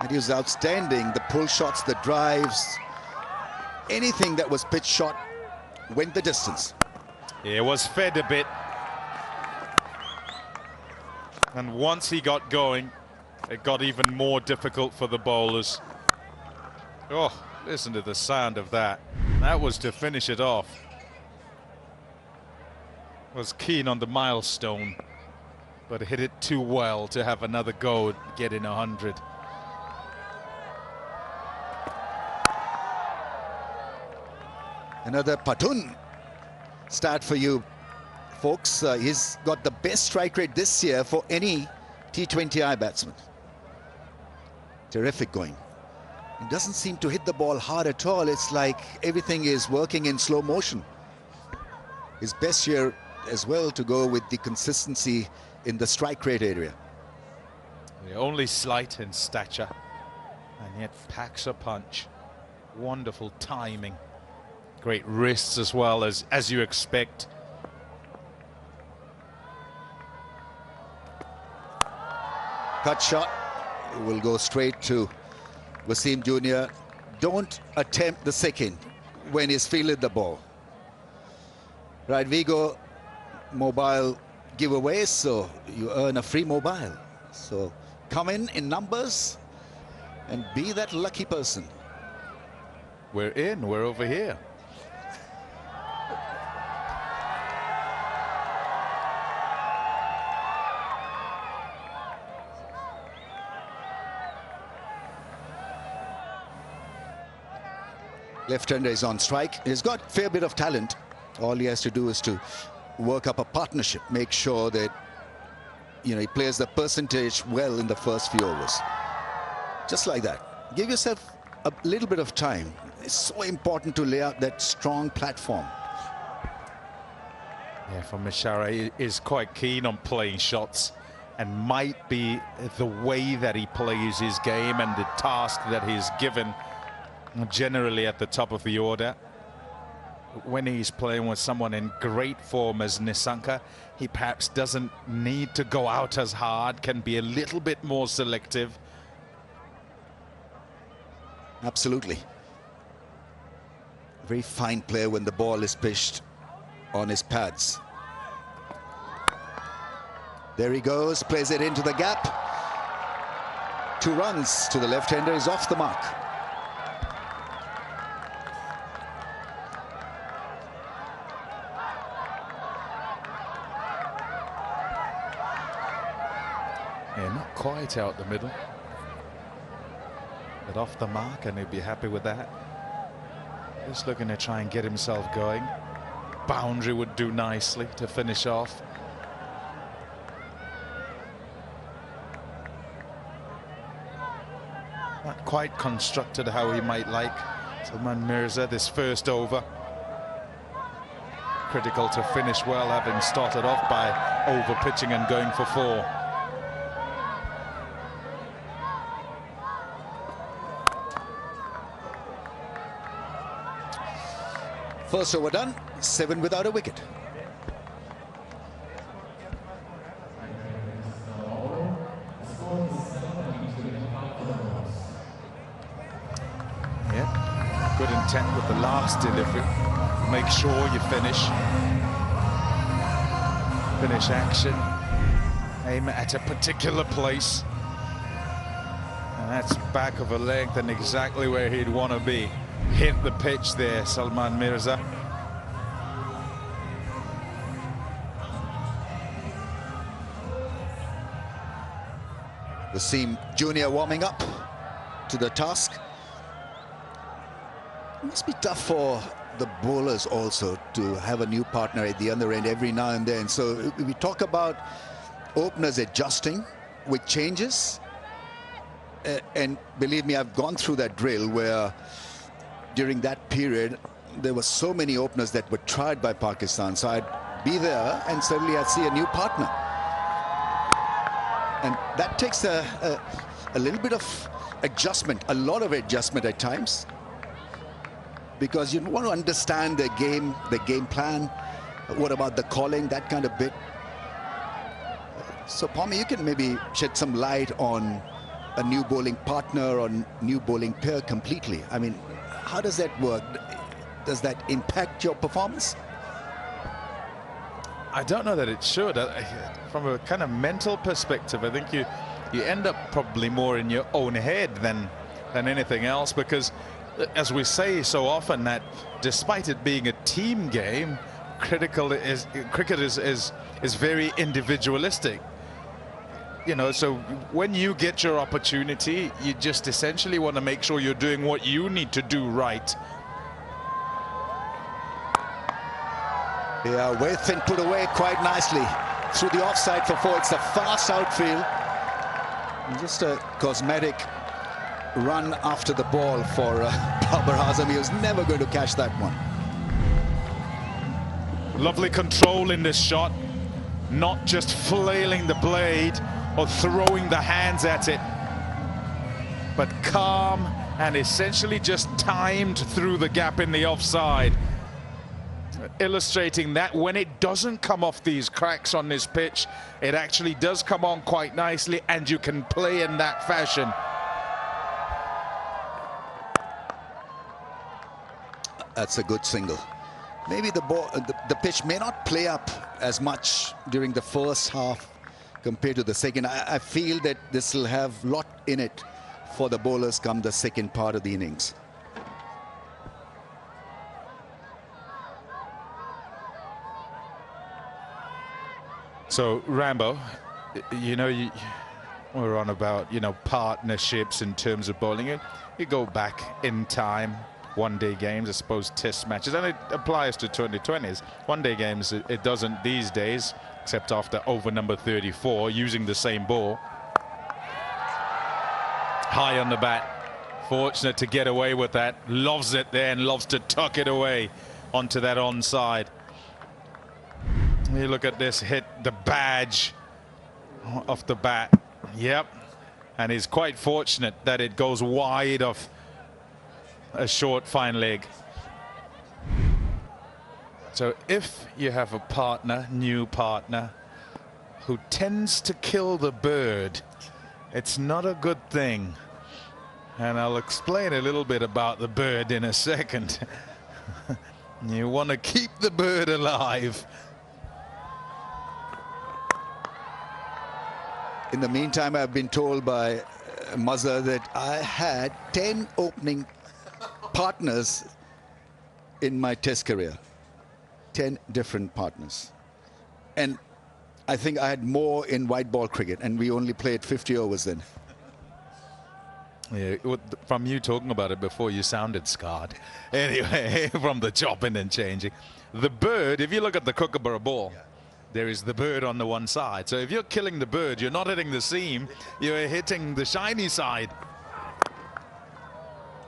and he was outstanding. The pull shots, the drives, anything that was pitch shot went the distance. It was fed a bit. And once he got going, it got even more difficult for the bowlers. Oh, listen to the sound of that. That was to finish it off. Was keen on the milestone, but hit it too well to have another go at getting 100. Another Patun start for you, folks. He's got the best strike rate this year for any T20I batsman. Terrific going. He doesn't seem to hit the ball hard at all. It's like everything is working in slow motion. His best year as well to go with the consistency in the strike rate area. Yeah, only slight in stature, and yet packs a punch. Wonderful timing. Great wrists as well, as you expect. Cut shot will go straight to Wasim Jr. Don't attempt the second when he's fielded the ball. Right, Vigo mobile giveaway, so you earn a free mobile. So come in numbers and be that lucky person. We're in, we're over here. Left-hander is on strike. He's got a fair bit of talent. All he has to do is to work up a partnership, make sure that, you know, he plays the percentage well in the first few overs. Just like that. Give yourself a little bit of time. It's so important to lay out that strong platform. Yeah, for Mishara, he is quite keen on playing shots, and might be the way that he plays his game and the task that he's given generally at the top of the order. When he's playing with someone in great form as Nisanka, he perhaps doesn't need to go out as hard, can be a little bit more selective. Absolutely. Very fine player when the ball is pitched on his pads. There he goes, plays it into the gap. 2 runs to the left-hander, is off the mark. Yeah, not quite out the middle, but off the mark, and he'd be happy with that. Just looking to try and get himself going. Boundary would do nicely to finish off. Not quite constructed how he might like. Salman Mirza, this first over. Critical to finish well, having started off by over pitching and going for 4. First over done, 7 without a wicket. Yeah, good intent with the last delivery. Make sure you finish action. Aim at a particular place. And that's back of a length and exactly where he'd want to be. Hit the pitch there, Salman Mirza. Wasim Junior warming up to the task. It must be tough for the bowlers also to have a new partner at the other end every now and then. So we talk about openers adjusting with changes. And believe me, I've gone through that drill where during that period, there were so many openers that were tried by Pakistan. So I'd be there and suddenly I'd see a new partner. And that takes a little bit of adjustment, a lot of adjustment at times, because you want to understand the game plan. What about the calling, that kind of bit. So, Pommy, you can maybe shed some light on a new bowling partner or new bowling pair completely. I mean, how does that work? Does that impact your performance? I don't know that it should. From a kind of mental perspective, I think you end up probably more in your own head than anything else, because as we say so often, that despite it being a team game, cricket is very individualistic. You know, so when you get your opportunity, you just essentially want to make sure you're doing what you need to do right. Yeah, Wathan put away quite nicely through the offside for 4. It's a fast outfield. Just a cosmetic run after the ball for Babar Azam. He was never going to catch that one. Lovely control in this shot, not just flailing the blade or throwing the hands at it, but calm and essentially just timed through the gap in the offside, illustrating that when it doesn't come off these cracks on this pitch, it actually does come on quite nicely, and you can play in that fashion. That's a good single. Maybe the pitch may not play up as much during the first half compared to the second. I feel that this will have a lot in it for the bowlers come the second part of the innings. So, Rambo, you know, we're on about, you know, partnerships in terms of bowling. You go back in time, one-day games, I suppose test matches, and it applies to 2020s. One-day games, it doesn't these days, except after over number 34, using the same ball. High on the bat, fortunate to get away with that. Loves it there and loves to tuck it away onto that onside. You look at this hit, the badge off the bat. Yep, and he's quite fortunate that it goes wide of a short fine leg. So if you have a partner, new partner, who tends to kill the bird, it's not a good thing. And I'll explain a little bit about the bird in a second. You want to keep the bird alive. In the meantime, I've been told by Mazhar that I had 10 opening partners in my test career. 10 different partners. And I think I had more in white ball cricket, and we only played 50 overs then. Yeah, from you talking about it before, you sounded scarred. Anyway, from the chopping and changing. The bird, if you look at the Kookaburra ball, there is the bird on the one side. So if you're killing the bird, you're not hitting the seam, you're hitting the shiny side.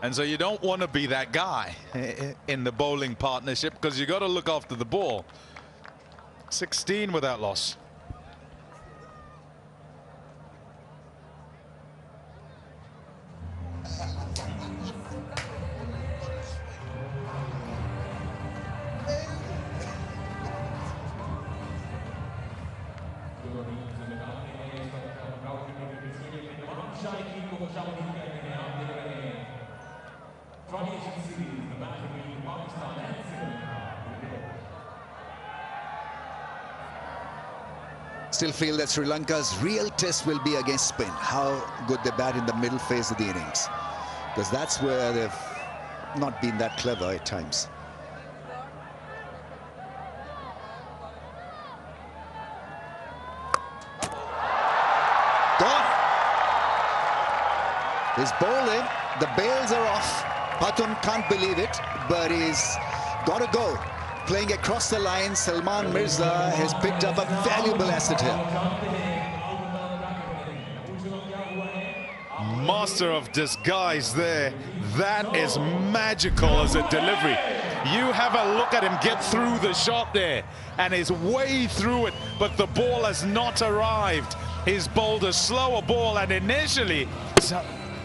And so you don't want to be that guy in the bowling partnership, because you got to look after the ball. 16 without loss. Still feel that Sri Lanka's real test will be against spin. How good they bat in the middle phase of the innings. Because that's where they've not been that clever at times. Gone. He's bowling. The bails are off. Pathum can't believe it, but he's got to go. Playing across the line, Salman Mirza has picked up a valuable asset here. Master of disguise there. That is magical as a delivery. You have a look at him get through the shot there and his way through it, but the ball has not arrived. He's bowled a slower ball, and initially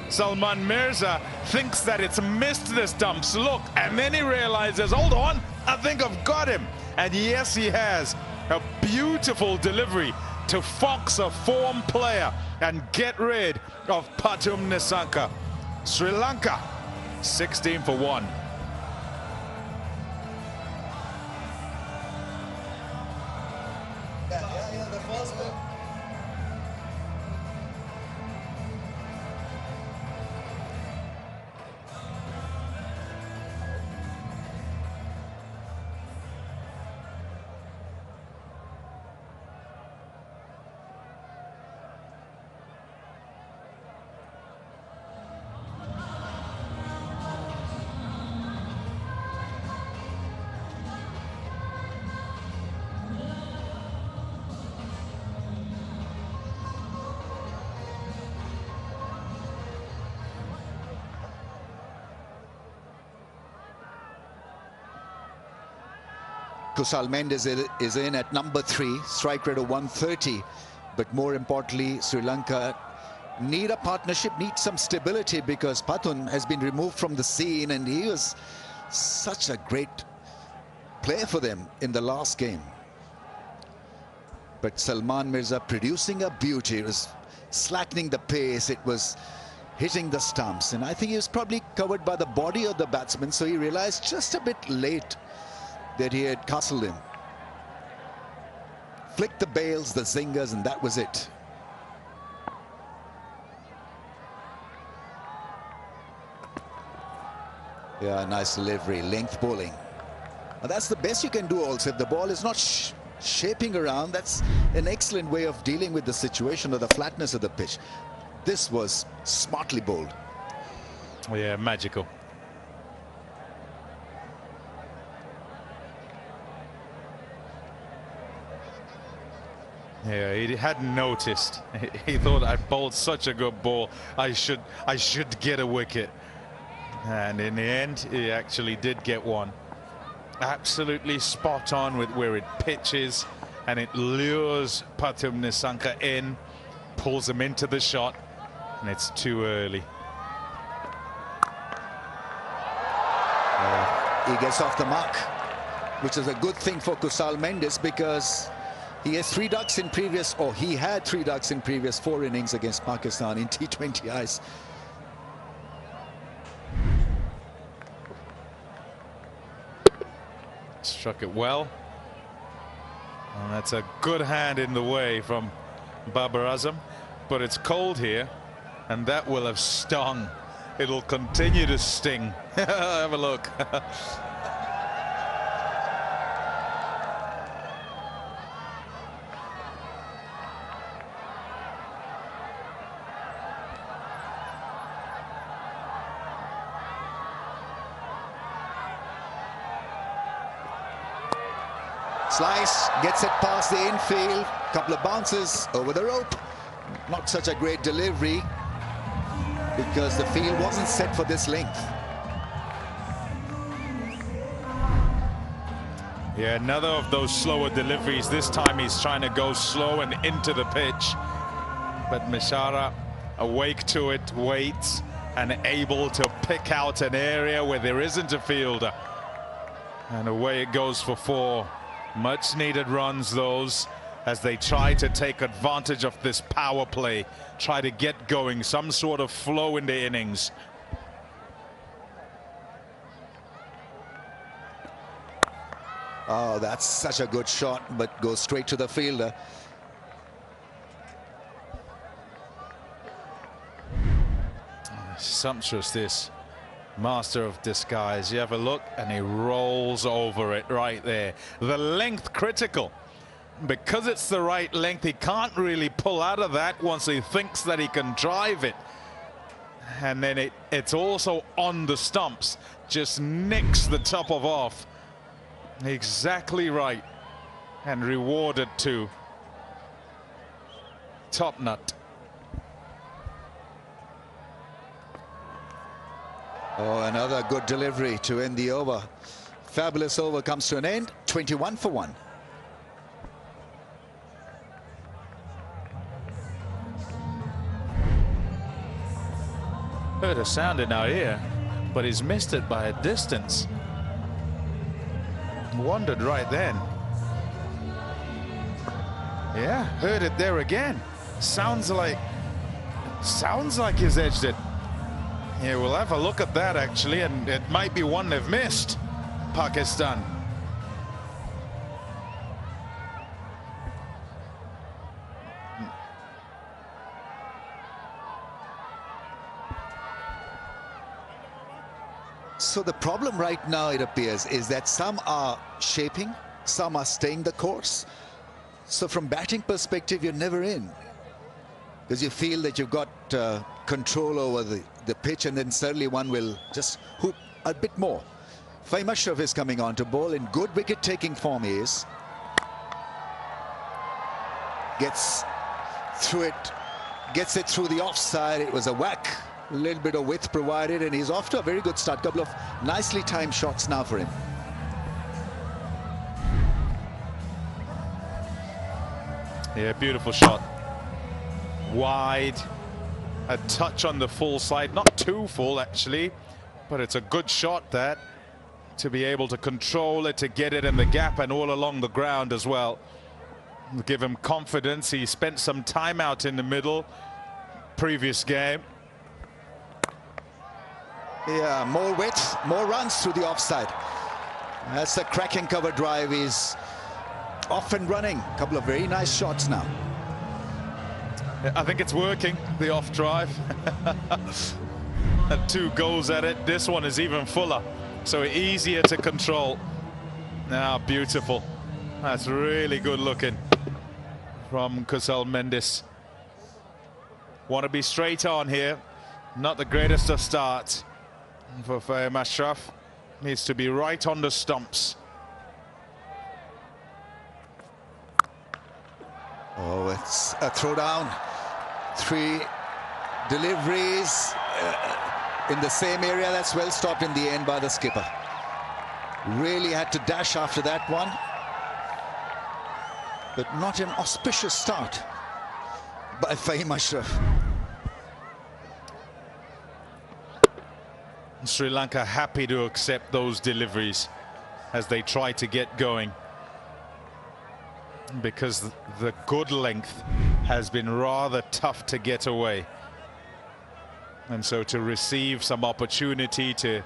Salman Mirza thinks that it's missed the stumps. Look, and then he realizes, hold on, I think I've got him. And yes, he has. A beautiful delivery to fox a form player and get rid of Pathum Nissanka. Sri Lanka, 16 for 1. Kusal Mendes is in at number 3, strike rate of 130. But more importantly, Sri Lanka need a partnership, need some stability, because Pathum has been removed from the scene and he was such a great player for them in the last game. But Salman Mirza producing a beauty. It was slackening the pace, it was hitting the stumps, and I think he was probably covered by the body of the batsman, so he realized just a bit late that he had castled him. Flicked the bails, the zingers, and that was it. Yeah, nice delivery, length bowling. Now that's the best you can do also. If the ball is not shaping around, that's an excellent way of dealing with the situation or the flatness of the pitch. This was smartly bowled. Yeah, magical. Yeah, he hadn't noticed. He thought, I bowled such a good ball, I should get a wicket. And in the end, he actually did get one. Absolutely spot on with where it pitches, and it lures Pathum Nissanka in, pulls him into the shot, and it's too early. He gets off the mark, which is a good thing for Kusal Mendes, because he has 3 ducks in previous, or he had 3 ducks in previous 4 innings against Pakistan in T20 ice. Struck it well. And that's a good hand in the way from Babar Azam. But it's cold here, and that will have stung. It'll continue to sting. Have a look. Slice, gets it past the infield, couple of bounces over the rope. Not such a great delivery, because the field wasn't set for this length. Yeah, another of those slower deliveries. This time he's trying to go slow and into the pitch. But Mishara, awake to it, waits, and able to pick out an area where there isn't a fielder. And away it goes for 4. Much needed runs, those. as they try to take advantage of this power play, try to get going, some sort of flow in the innings. Oh, that's such a good shot, but goes straight to the fielder. Sumptuous, this master of disguise. You have a look and he rolls over it right there. The length critical. Because it's the right length, he can't really pull out of that once he thinks that he can drive it. And then it's also on the stumps, just nicks the top of off. Exactly right, and rewarded too. Top nut. Oh, another good delivery to end the over. Fabulous over comes to an end. 21 for 1. Heard a sound in our ear, but he's missed it by a distance. Wondered right then. Yeah, heard it there again. Sounds like he's edged it. Yeah, we'll have a look at that actually, and it might be one they've missed, Pakistan. So the problem right now, it appears, is that some are shaping, some are staying the course. So from batting perspective, you're never in, because you feel that you've got control over the pitch, and then suddenly one will just hoop a bit more. Fahim Ashraf is coming on to bowl in good wicket-taking form. He is. Gets through it, gets it through the offside. It was a whack. A little bit of width provided, and he's off to a very good start. Couple of nicely timed shots now for him. Yeah, beautiful shot. Wide, a touch on the full side, not too full actually, but it's a good shot that to be able to control it, to get it in the gap and all along the ground as well. Give him confidence. He spent some time out in the middle previous game. Yeah, more width, more runs through the offside. That's a cracking cover drive. He's off and running. A couple of very nice shots now. I think it's working, the off drive. 2 goals at it. This one is even fuller, so easier to control. Now, beautiful. That's really good looking from Kusal Mendes. Want to be straight on here. Not the greatest of starts for Fahim Ashraf. Needs to be right on the stumps. Oh, it's a throw down. 3 deliveries in the same area. That's well stopped in the end by the skipper. Really had to dash after that one, but not an auspicious start by Fahim Ashraf. Sri Lanka happy to accept those deliveries as they try to get going, because the good length has been rather tough to get away, and so to receive some opportunity to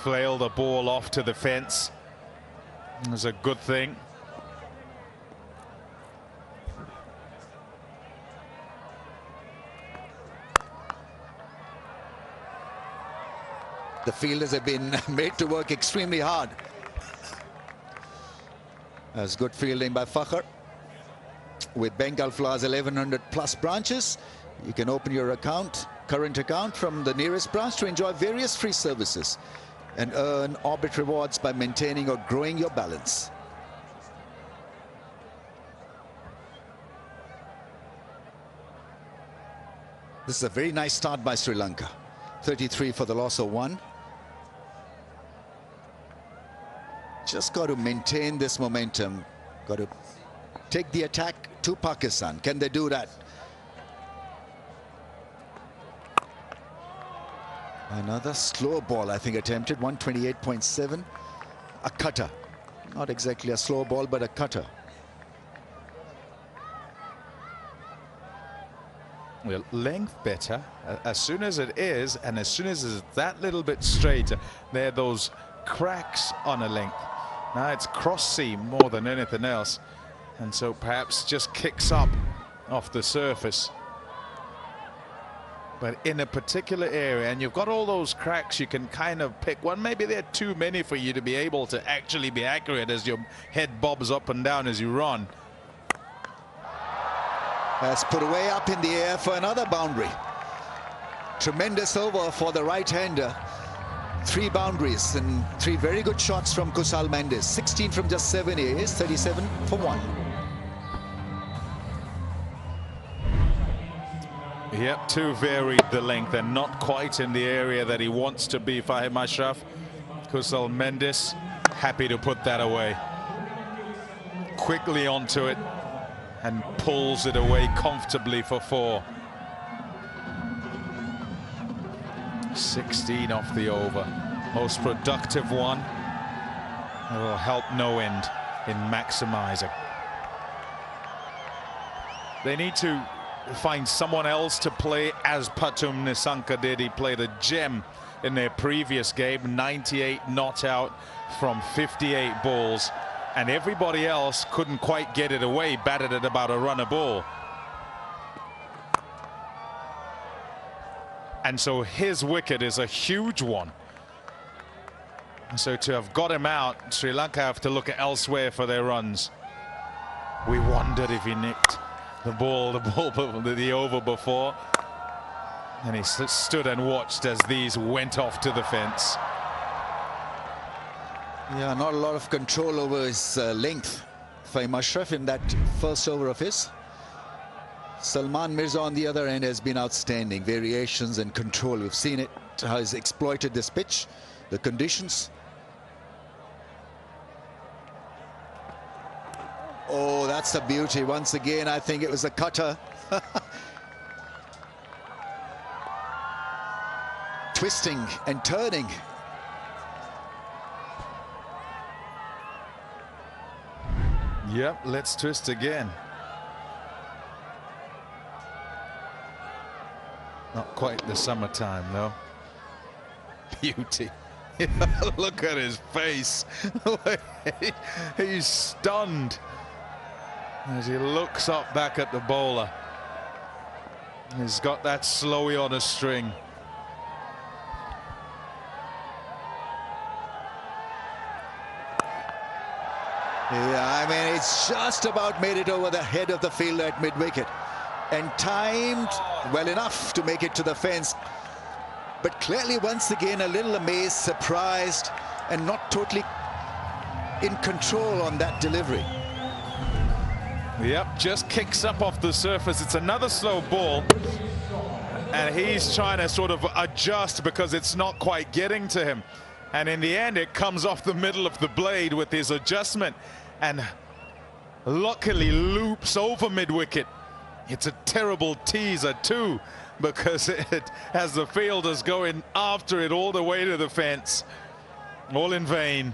flail the ball off to the fence is a good thing. The fielders have been made to work extremely hard. That's good fielding by Fakhr. With Bengal Flowers 1100 plus branches, you can open your current account from the nearest branch to enjoy various free services and earn Orbit rewards by maintaining or growing your balance. This is a very nice start by Sri Lanka. 33 for the loss of 1. Just got to maintain this momentum. Got to take the attack to Pakistan. Can they do that? Another slow ball, I think, attempted. 128.7. A cutter. Not exactly a slow ball, but a cutter. Well, length better. As soon as it is, and as soon as it's that little bit straighter, there are those cracks on a length. Now it's cross seam more than anything else, and so perhaps just kicks up off the surface. But in a particular area, and you've got all those cracks, you can kind of pick one. Maybe they're too many for you to be able to actually be accurate as your head bobs up and down as you run. That's put away up in the air for another boundary. Tremendous over for the right-hander. 3 boundaries and 3 very good shots from Kusal Mendes. 16 from just 7 areas, 37 for 1. Yep, too varied the length and not quite in the area that he wants to be. Fahim Ashraf. Kusal Mendes happy to put that away. Quickly onto it and pulls it away comfortably for 4. 16 off the over. Most productive one. It will help no end in maximizing. They need to find someone else to play as Pathum Nissanka did. He played a gem in their previous game. 98 not out from 58 balls. And everybody else couldn't quite get it away, batted at about a run a ball. And so his wicket is a huge one. And so to have got him out, Sri Lanka have to look elsewhere for their runs. We wondered if he nicked the over before. And he stood and watched as these went off to the fence. Yeah, not a lot of control over his length. Fahim Ashraf in that first over of his. Salman Mirza on the other end has been outstanding. Variations and control. We've seen it, how he's exploited this pitch, the conditions. Oh, that's a beauty. Once again, I think it was a cutter. Twisting and turning. Yep, let's twist again. Not quite the summertime, though. Beauty. Look at his face. He's stunned as he looks up back at the bowler. He's got that slowy on a string. Yeah, I mean, it's just about made it over the head of the fielder at mid-wicket. And timed well enough to make it to the fence. But clearly, once again, a little amazed, surprised, and not totally in control on that delivery. Yep, just kicks up off the surface. It's another slow ball. And he's trying to sort of adjust because it's not quite getting to him. And in the end, it comes off the middle of the blade with his adjustment. And luckily loops over mid-wicket. It's a terrible teaser too, because it has the fielders going after it all the way to the fence. All in vain.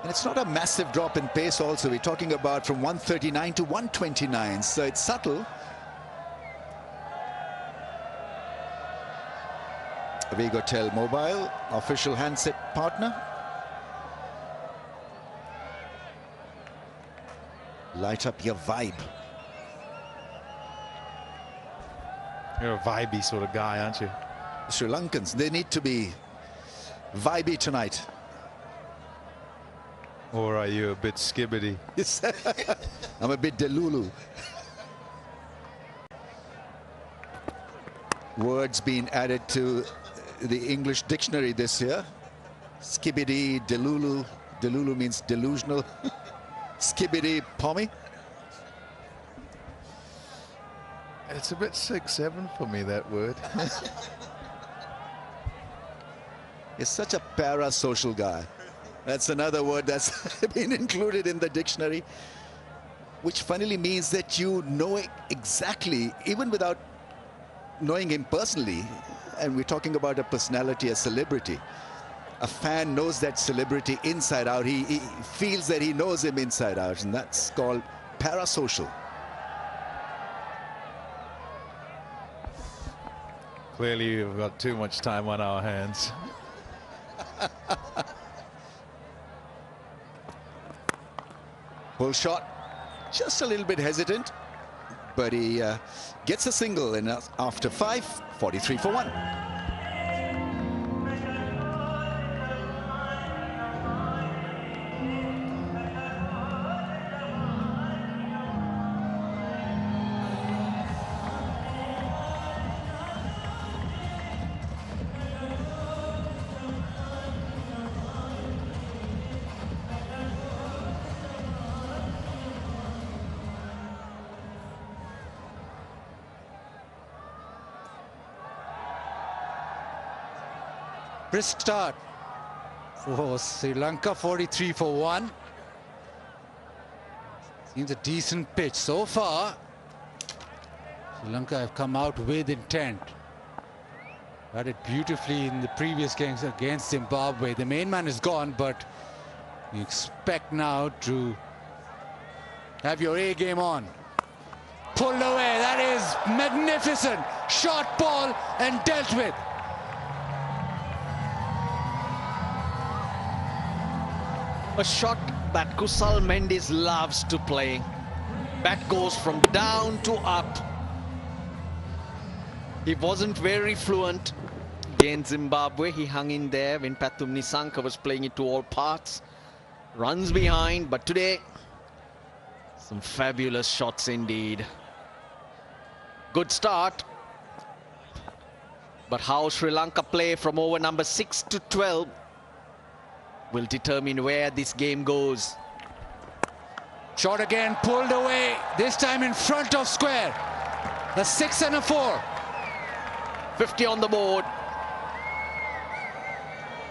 And it's not a massive drop in pace also. We're talking about from 139 to 129. So it's subtle. Vigotel Mobile, official handset partner. Light up your vibe. You're a vibey sort of guy, aren't you? Sri Lankans, they need to be vibey tonight. Or are you a bit skibbity? I'm a bit delulu. Words being added to the English dictionary this year. Skibbity, delulu. Delulu means delusional. Skibbity, pommy. It's a bit 6'7" for me, that word. He's such a parasocial guy. That's another word that's been included in the dictionary, which funnily means that you know exactly, even without knowing him personally, and we're talking about a personality, a celebrity, a fan knows that celebrity inside out. He feels that he knows him inside out, and that's called parasocial. Clearly, we've got too much time on our hands. Full shot, just a little bit hesitant, but he gets a single, and after 5, 43 for 1. Brisk start for Sri Lanka, 43 for 1. Seems a decent pitch so far. Sri Lanka have come out with intent. Had it beautifully in the previous games against Zimbabwe. The main man is gone, but you expect now to have your A game on. Pulled away, that is magnificent. Short ball and dealt with. A shot that Kusal Mendes loves to play. Bat goes from down to up. He wasn't very fluent against Zimbabwe. He hung in there when Pathum Nissanka was playing it to all parts. Runs behind, but today, some fabulous shots indeed. Good start. But how Sri Lanka play from over number 6 to 12 will determine where this game goes. Shot again, pulled away, this time in front of square. A 6 and a 4. 50 on the board.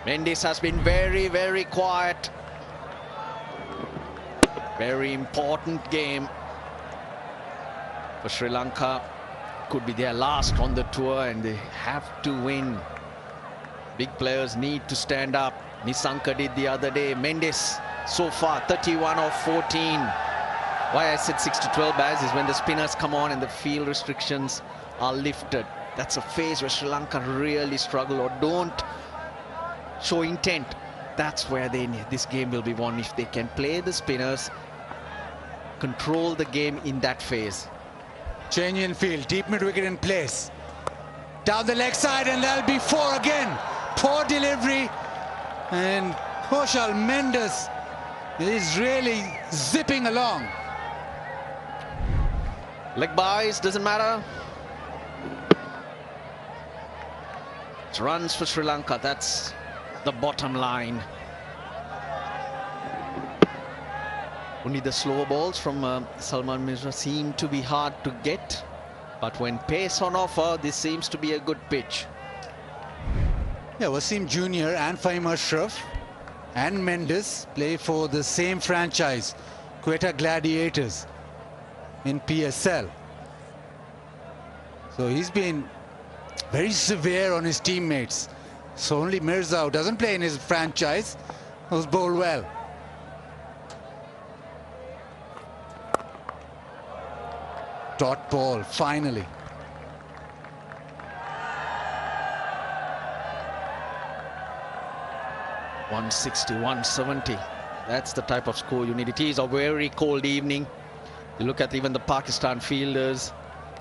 Mendes has been very, very quiet. Very important game for Sri Lanka. Could be their last on the tour, and they have to win. Big players need to stand up. Nissanka did the other day. Mendes so far 31 of 14. Why I said 6 to 12, Baz, is when the spinners come on and the field restrictions are lifted. That's a phase where Sri Lanka really struggle or don't show intent. That's where this game will be won if they can play the spinners, control the game in that phase. Change in field, deep mid wicket in place. Down the leg side, and that'll be 4 again. Poor delivery. And Kusal Mendes is really zipping along. Leg byes, doesn't matter. It's runs for Sri Lanka, that's the bottom line. Only the slower balls from Salman Mirza seem to be hard to get. But when pace on offer, this seems to be a good pitch. Yeah, Wasim Jr. and Fahim Ashraf and Mendes play for the same franchise, Quetta Gladiators, in PSL. So he's been very severe on his teammates. So only Mirza, who doesn't play in his franchise, was bowled well. Dot ball, finally. .160, 170. That's the type of score you need. It is a very cold evening. You look at even the Pakistan fielders,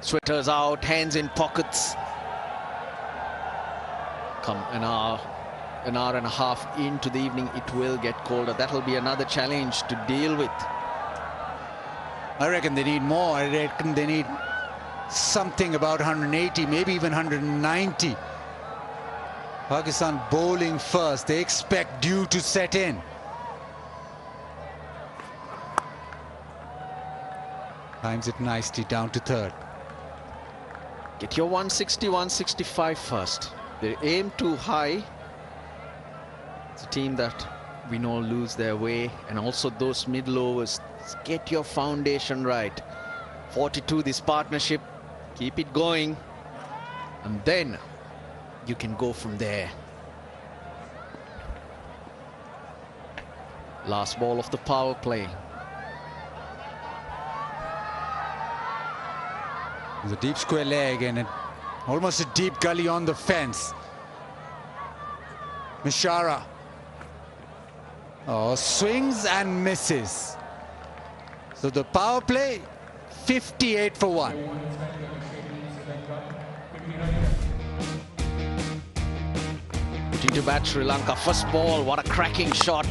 sweaters out, hands in pockets. Come an hour and a half into the evening, it will get colder. That'll be another challenge to deal with. I reckon they need more. I reckon they need something about 180, maybe even 190. Pakistan bowling first. They expect dew to set in. Times it nicely down to third. Get your 160, 165 first. They aim too high. It's a team that we know lose their way, and also those middle overs. Get your foundation right. 42, this partnership, keep it going, and then you can go from there. Last ball of the power play. The deep square leg and almost a deep gully on the fence. Mishara. Oh, swings and misses. So the power play, 58 for 1. Putting to bat Sri Lanka. First ball, what a cracking shot.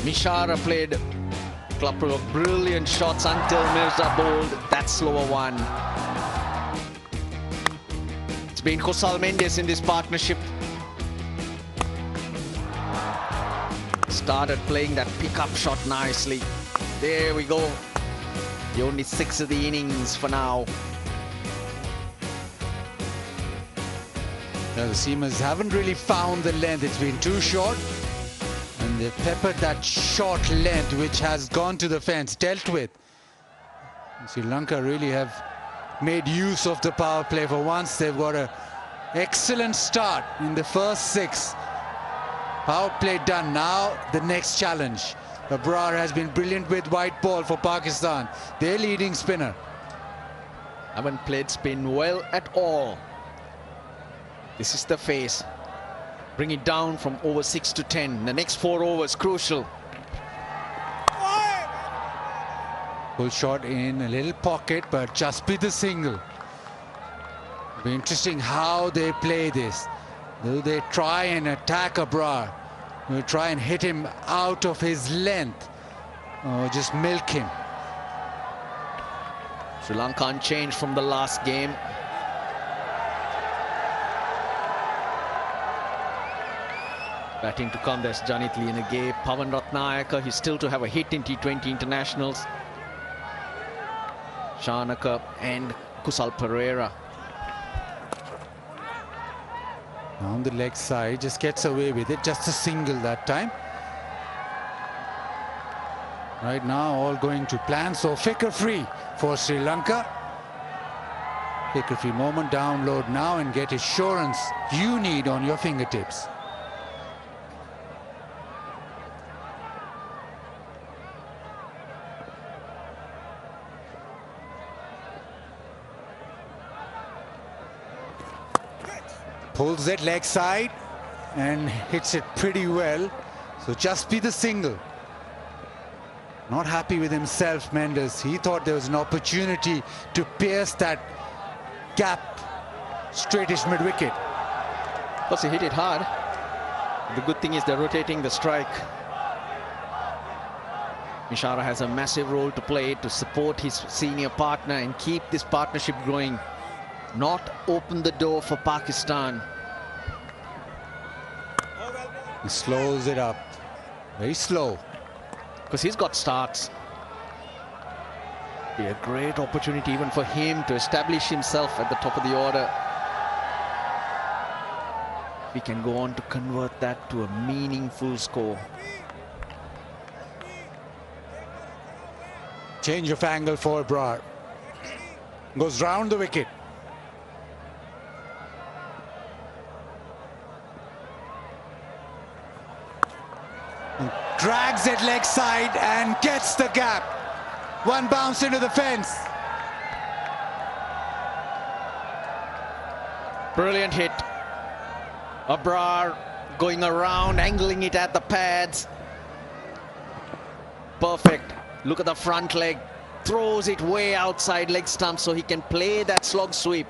Mishara played a couple of brilliant shots until Mirza bowled that slower one. It's been Kusal Mendes in this partnership. Started playing that pickup shot nicely. There we go. The only 6 of the innings for now. The seamers haven't really found the length. It's been too short. And they've peppered that short length, which has gone to the fence, dealt with. Sri Lanka really have made use of the power play for once. They've got an excellent start in the first 6. Power play done. Now the next challenge. Abrar has been brilliant with white ball for Pakistan. Their leading spinner. Haven't played spin well at all. This is the phase. Bring it down from over 6 to 10. The next 4 overs crucial. Full shot in a little pocket, but just be the single. It'll be interesting how they play this. Will they try and attack Abrar? Will they try and hit him out of his length? Or just milk him? Sri Lanka unchanged from the last game. Batting to come, there's Janit Lienage, Pawan Ratnayaka. He's still to have a hit in T20 internationals. Shanaka and Kusal Pereira. On the leg side, just gets away with it. Just a single that time. Right now, all going to plan. So, Fikr free for Sri Lanka. Fikr free moment. Download now and get assurance you need on your fingertips. Pulls it leg side and hits it pretty well. So just be the single. Not happy with himself, Mendes. He thought there was an opportunity to pierce that gap straightish mid-wicket. Plus he hit it hard. The good thing is they're rotating the strike. Mishara has a massive role to play to support his senior partner and keep this partnership growing. Not open the door for Pakistan. He slows it up. Very slow. Because he's got starts. Be a great opportunity even for him to establish himself at the top of the order. We can go on to convert that to a meaningful score. Change of angle for Abrar. Goes round the wicket. Drags it leg side and gets the gap. One bounce into the fence. Brilliant hit. Abrar going around, angling it at the pads. Perfect. Look at the front leg. Throws it way outside leg stump so he can play that slog sweep.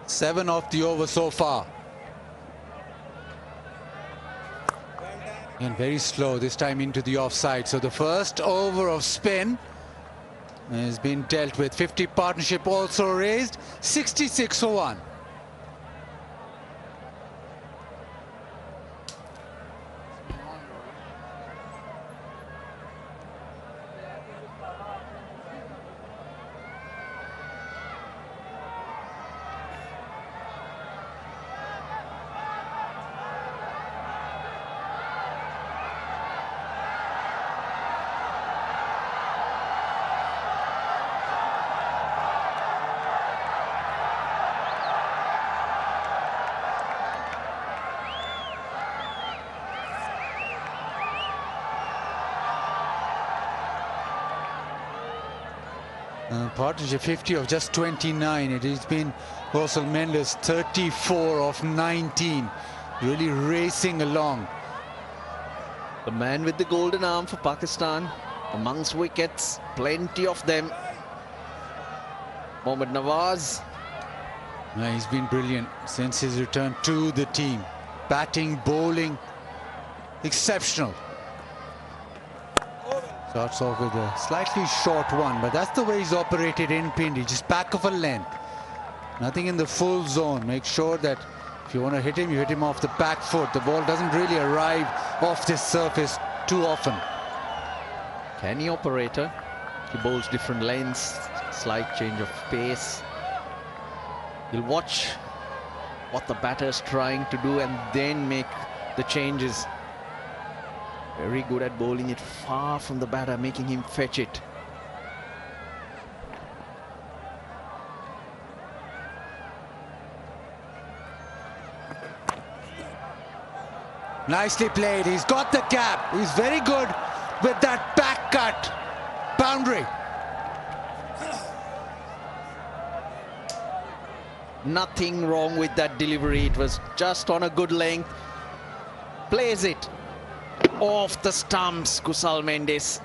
Seven off the over so far. And very slow this time into the offside. So the first over of spin has been dealt with. 50 partnership also raised. 66 for 1. Partnership 50 of just 29. It has been Kusal Mendes 34 of 19. Really racing along. The man with the golden arm for Pakistan. Amongst wickets, plenty of them. Mohammad Nawaz. He's been brilliant since his return to the team. Batting, bowling, exceptional. Starts off with a slightly short one, but that's the way he's operated in Pindi, just back of a length. Nothing in the full zone. Make sure that if you want to hit him, you hit him off the back foot. The ball doesn't really arrive off this surface too often. Canny operator. He bowls different lengths, slight change of pace. He'll watch what the batter's trying to do and then make the changes. Very good at bowling it far from the batter, making him fetch it. Nicely played. He's got the gap. He's very good with that back cut. Boundary. Nothing wrong with that delivery. It was just on a good length. Plays it off the stumps, Kusal Mendes.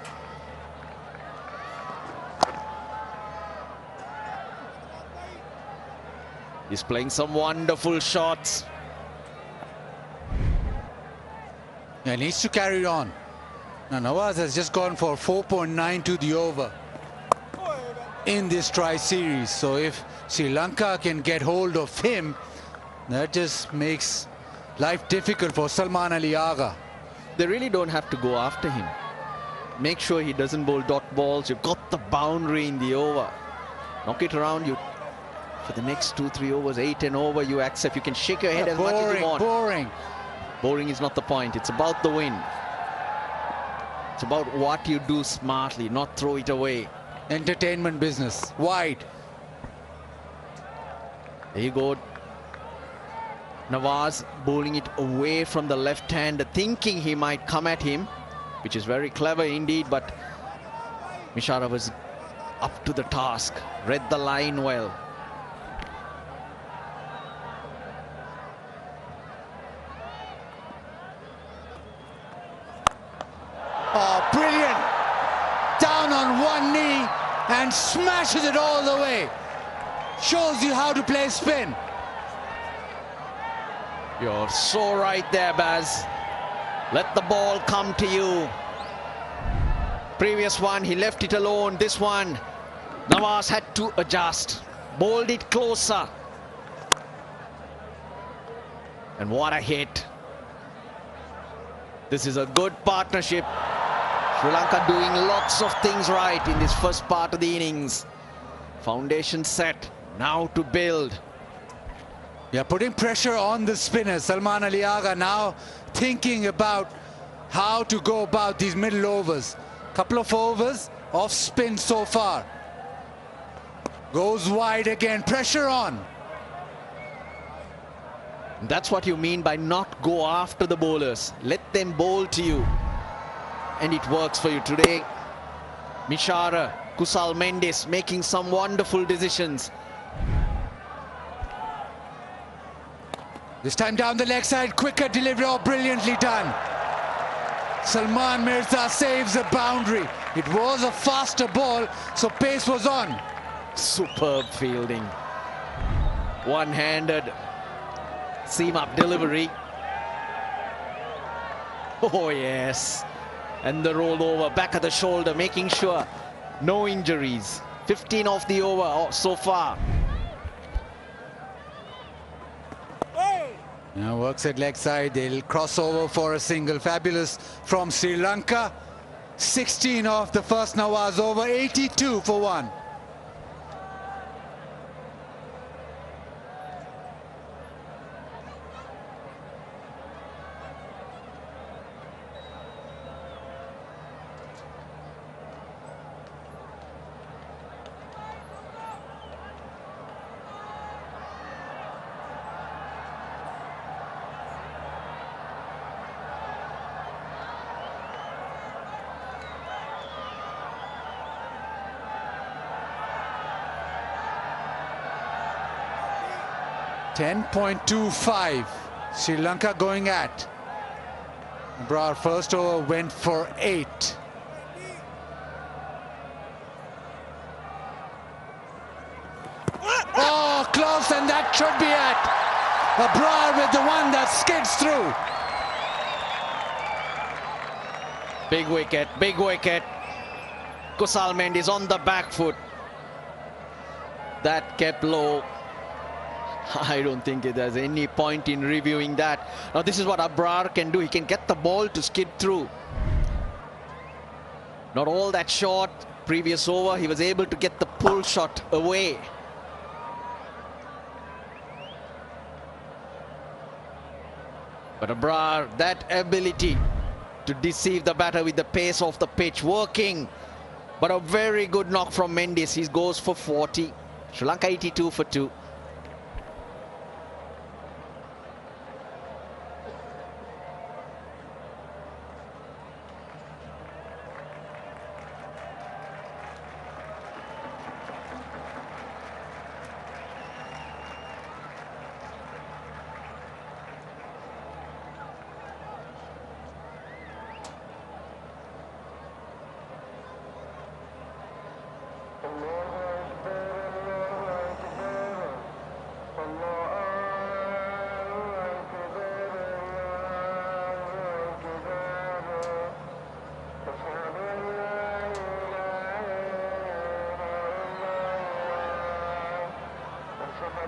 He's playing some wonderful shots. Yeah, needs to carry on. Now Nawaz has just gone for 4.92 the over in this tri-series. So if Sri Lanka can get hold of him, that just makes life difficult for Salman Ali Agha. They really don't have to go after him. Make sure he doesn't bowl dot balls. You've got the boundary in the over. Knock it around. You for the next 2-3 overs, 8 and over, you accept. You can shake your head as much as you want. Boring. Boring is not the point. It's about the win. It's about what you do smartly, not throw it away. Entertainment business. Wide. There you go. Nawaz bowling it away from the left hand, thinking he might come at him, which is very clever indeed, but Mishara was up to the task, read the line well. Oh, brilliant. Down on one knee and smashes it all the way. Shows you how to play spin. You're so right there, Baz. Let the ball come to you. Previous one, he left it alone. This one, Nawaz had to adjust. Bowled it closer. And what a hit. This is a good partnership. Sri Lanka doing lots of things right in this first part of the innings. Foundation set, now to build. Yeah, putting pressure on the spinner. Salman Ali Agha now thinking about how to go about these middle overs. Couple of overs off spin so far. Goes wide again, pressure on. That's what you mean by not go after the bowlers. Let them bowl to you. And it works for you today. Mishara, Kusal Mendes making some wonderful decisions. This time down the leg side, quicker delivery, oh, brilliantly done. Salman Mirza saves a boundary. It was a faster ball, so pace was on. Superb fielding. One-handed seam-up delivery. Oh, yes. And the roll over, back at the shoulder, making sure no injuries. 15 off the over so far. Now works at leg side, they'll cross over for a single. Fabulous from Sri Lanka. 16 off the first Nawaz over, 82 for one. 10.25. Sri Lanka going at. Brar first over went for 8. Oh, close, and that should be it. Brar with the one that skids through. Big wicket, big wicket. Kusal Mendes on the back foot. That kept low. I don't think there's any point in reviewing that. Now this is what Abrar can do. He can get the ball to skid through. Not all that short. Previous over, he was able to get the pull shot away. But Abrar, that ability to deceive the batter with the pace of the pitch, working. But a very good knock from Mendes. He goes for 40. Sri Lanka 82 for 2.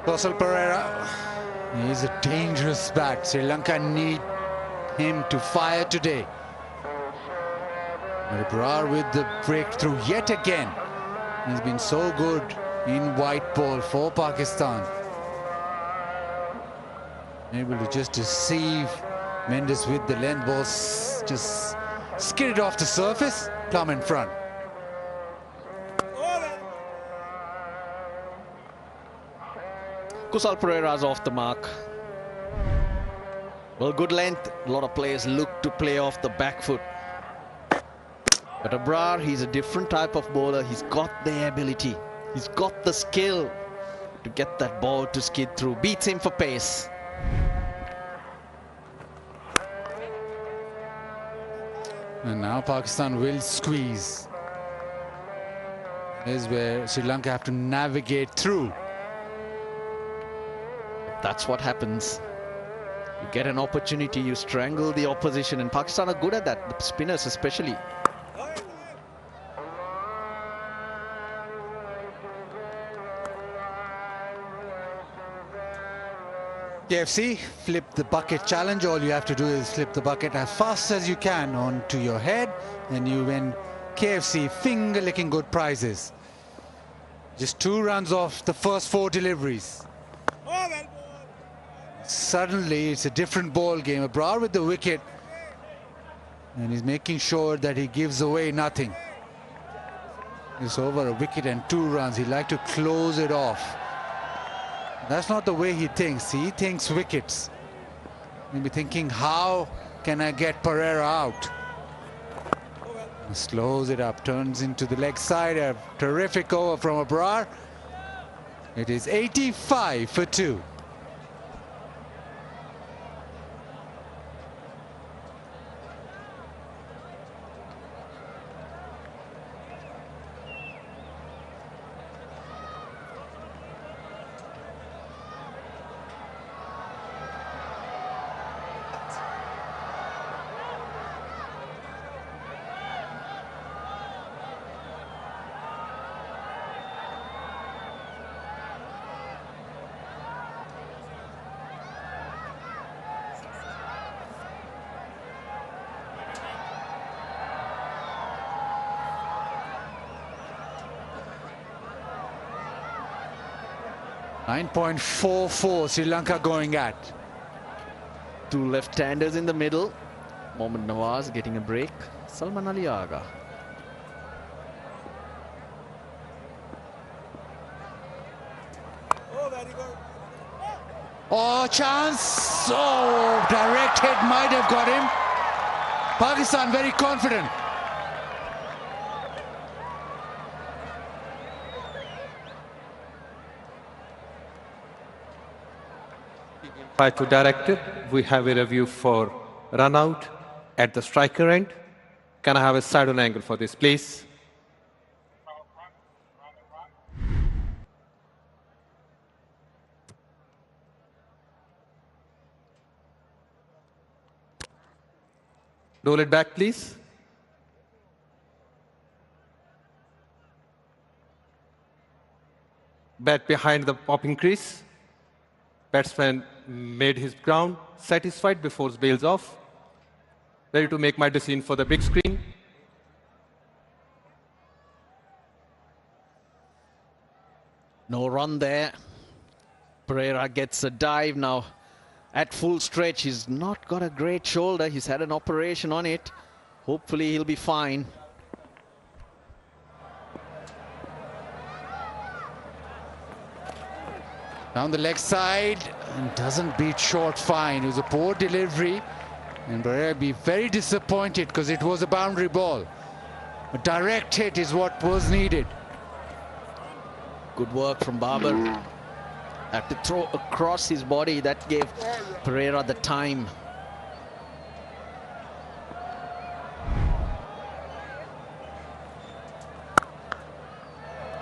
Kusal Perera, he's a dangerous bat. Sri Lanka need him to fire today. Brar with the breakthrough yet again. He's been so good in white ball for Pakistan. Able to just deceive Mendes with the length balls, just skidded off the surface, plumb in front. Kusal Perera's off the mark. Well, good length. A lot of players look to play off the back foot. But Abrar, he's a different type of bowler. He's got the ability. He's got the skill to get that ball to skid through. Beats him for pace. And now Pakistan will squeeze. This is where Sri Lanka have to navigate through. That's what happens. You get an opportunity, you strangle the opposition, and Pakistan are good at that, the spinners especially. KFC, flip the bucket challenge. All you have to do is flip the bucket as fast as you can onto your head, and you win KFC finger-licking good prizes. Just 2 runs off the first 4 deliveries. Suddenly, it's a different ball game. Abrar with the wicket, and he's making sure that he gives away nothing. It's over a wicket and 2 runs. He'd like to close it off. That's not the way he thinks. He thinks wickets. Maybe thinking, how can I get Perera out? Slows it up, turns into the leg side. A terrific over from Abrar. It is 85 for 2. .44 Sri Lanka going at. 2 left-handers in the middle. Mohammad Nawaz getting a break. Salman Ali Aga. Oh, chance! Oh, direct hit might have got him. Pakistan very confident. Try to direct it. We have a review for run out at the striker end. Can I have a side on angle for this, please? Roll it back, please. Bat behind the popping crease. Batsman made his ground, satisfied before bails off. Ready to make my decision for the big screen. No run there. Pereira gets a dive now. At full stretch, he's not got a great shoulder. He's had an operation on it. Hopefully he'll be fine. Down the leg side and doesn't beat short fine. It was a poor delivery and Pereira be very disappointed because it was a boundary ball. A direct hit is what was needed. Good work from Babar. Had to throw across his body. That gave Pereira the time.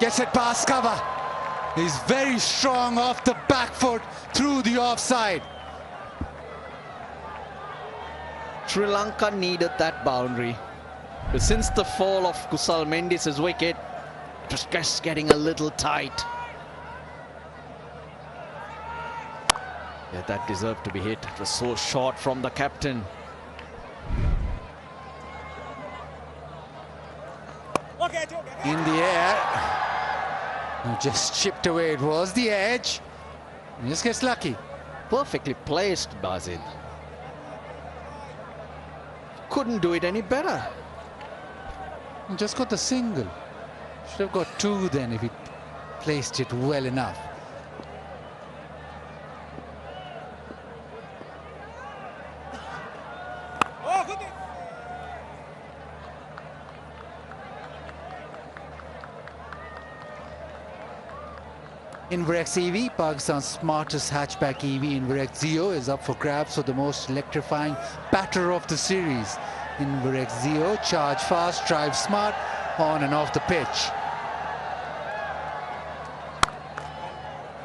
Gets it past cover. He's very strong off the back foot through the offside. Sri Lanka needed that boundary. But since the fall of Kusal Mendis' wicket, it was just getting a little tight. Yeah, that deserved to be hit. It was so short from the captain. In the air. Just chipped away. It was the edge. He just gets lucky. Perfectly placed, Bazid. Couldn't do it any better. He just got the single. Should have got two then if he placed it well enough. Inverx EV, Pakistan's smartest hatchback EV, Inverx Zeo, is up for grabs for the most electrifying batter of the series. Inverx Zeo, charge fast, drive smart, on and off the pitch.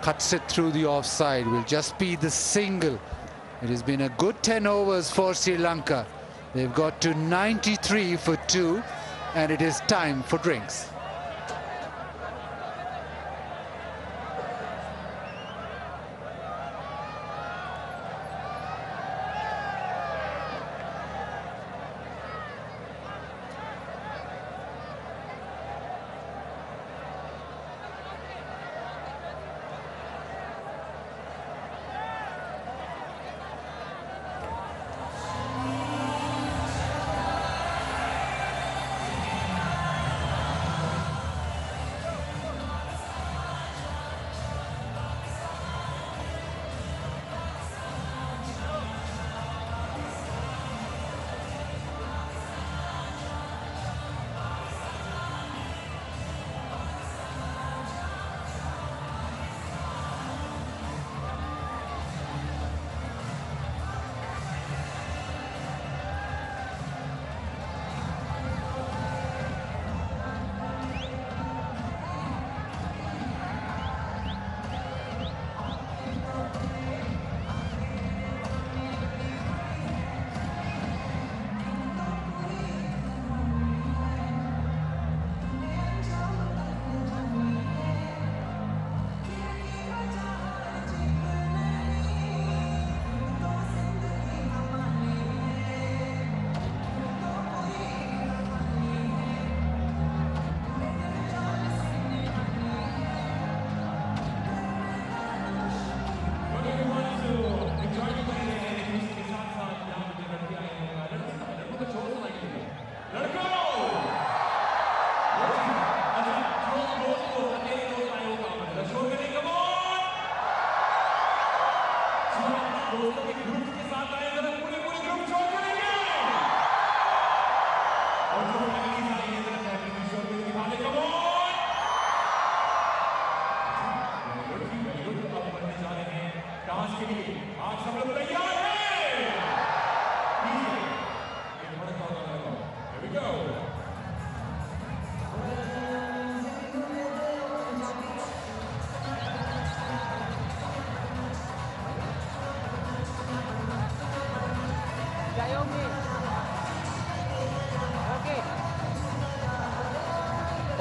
Cuts it through the offside, will just be the single. It has been a good 10 overs for Sri Lanka. They've got to 93 for 2, and it is time for drinks.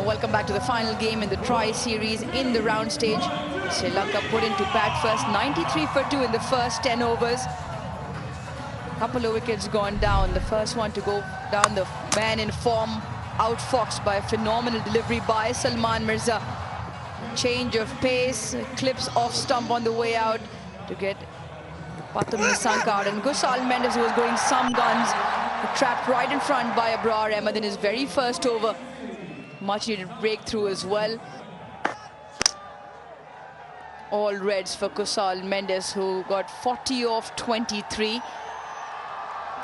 Welcome back to the final game in the tri-series in the round stage. Sri Lanka put into bat first, 93 for 2 in the first 10 overs. Couple of wickets gone down. The first one to go down, the man in form, outfoxed by a phenomenal delivery by Salman Mirza. Change of pace, clips off stump on the way out to get Pathum Nisank out. And Kusal Mendes, who was going some guns, trapped right in front by Abrar Ahmed in his very first over. Much needed breakthrough as well. All reds for Kusal Mendes, who got 40 off 23.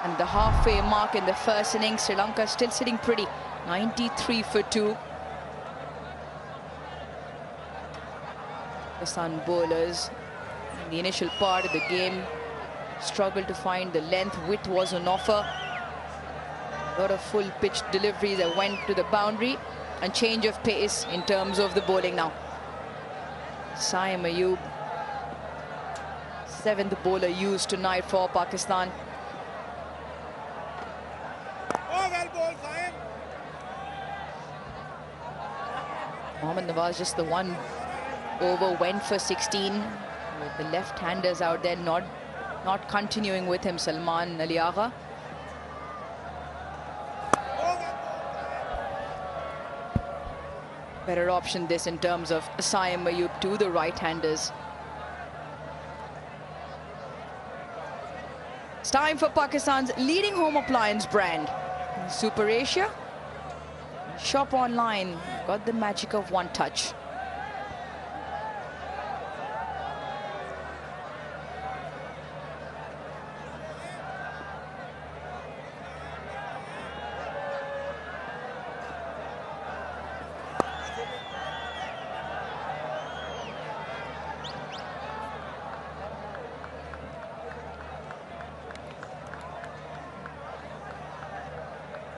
And the halfway mark in the first innings, Sri Lanka still sitting pretty, 93 for 2. Pakistan bowlers in the initial part of the game struggled to find the length. Width was on offer. A lot of full pitch deliveries that went to the boundary. And change of pace in terms of the bowling now. Saim Ayub, 7th bowler used tonight for Pakistan. Mohammad Nawaz, just the one over, went for 16 with the left-handers out there, not continuing with him. Salman Ali Agha. Better option this in terms of Saim Ayub to the right-handers. It's time for Pakistan's leading home appliance brand, Super Asia. Shop online, got the magic of one touch.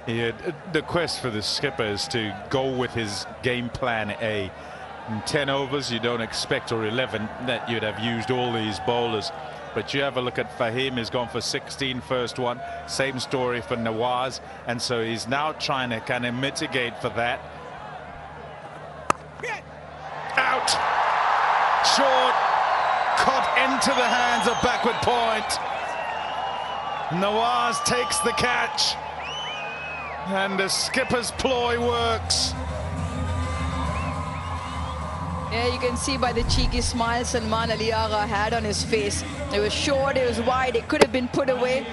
Yeah, the quest for the skipper is to go with his game plan A. In 10 overs, you don't expect, or 11, that you'd have used all these bowlers. But you have a look at Fahim, he's gone for 16 first one. Same story for Nawaz. And so he's now trying to kind of mitigate for that. Out! Short! Caught into the hands of backward point. Nawaz takes the catch. And the skipper's ploy works. Yeah, you can see by the cheeky smile Salman Ali Agha had on his face. It was short, it was wide, it could have been put away.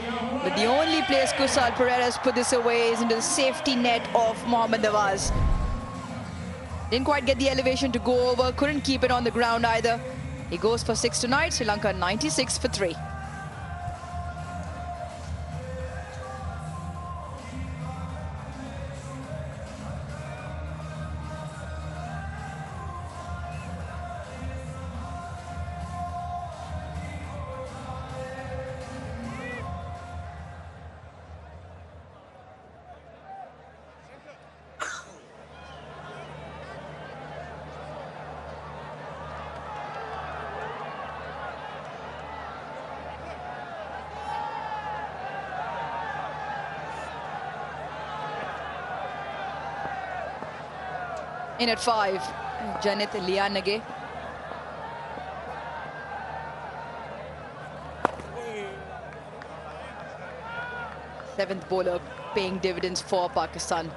But the only place Kusal Perera has put this away is into the safety net of Mohammad Nawaz. Didn't quite get the elevation to go over, couldn't keep it on the ground either. He goes for 6 tonight, Sri Lanka 96 for 3. In at 5, Janit Lianage. Seventh bowler paying dividends for Pakistan.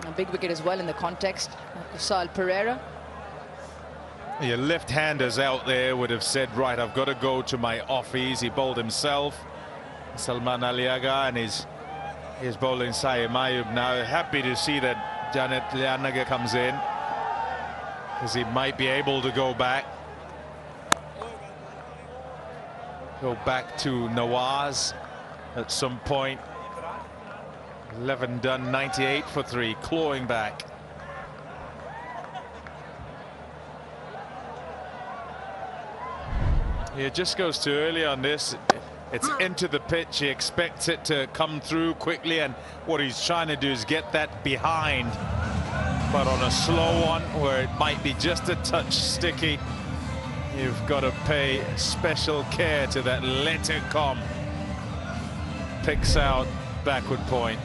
A big wicket as well in the context. Kusal Perera. Your left-handers out there would have said, right, I've got to go to my offies. He bowled himself. Salman Ali Agha, and he's bowling Saim Ayub now. Happy to see that Janit Lianage comes in, because he might be able to go back to Nawaz at some point. 11 done, 98 for 3, clawing back. He just goes too early on this. It's into the pitch. He expects it to come through quickly, and what he's trying to do is get that behind. But on a slow one where it might be just a touch sticky, you've got to pay special care to that let it come. Picks out backward point.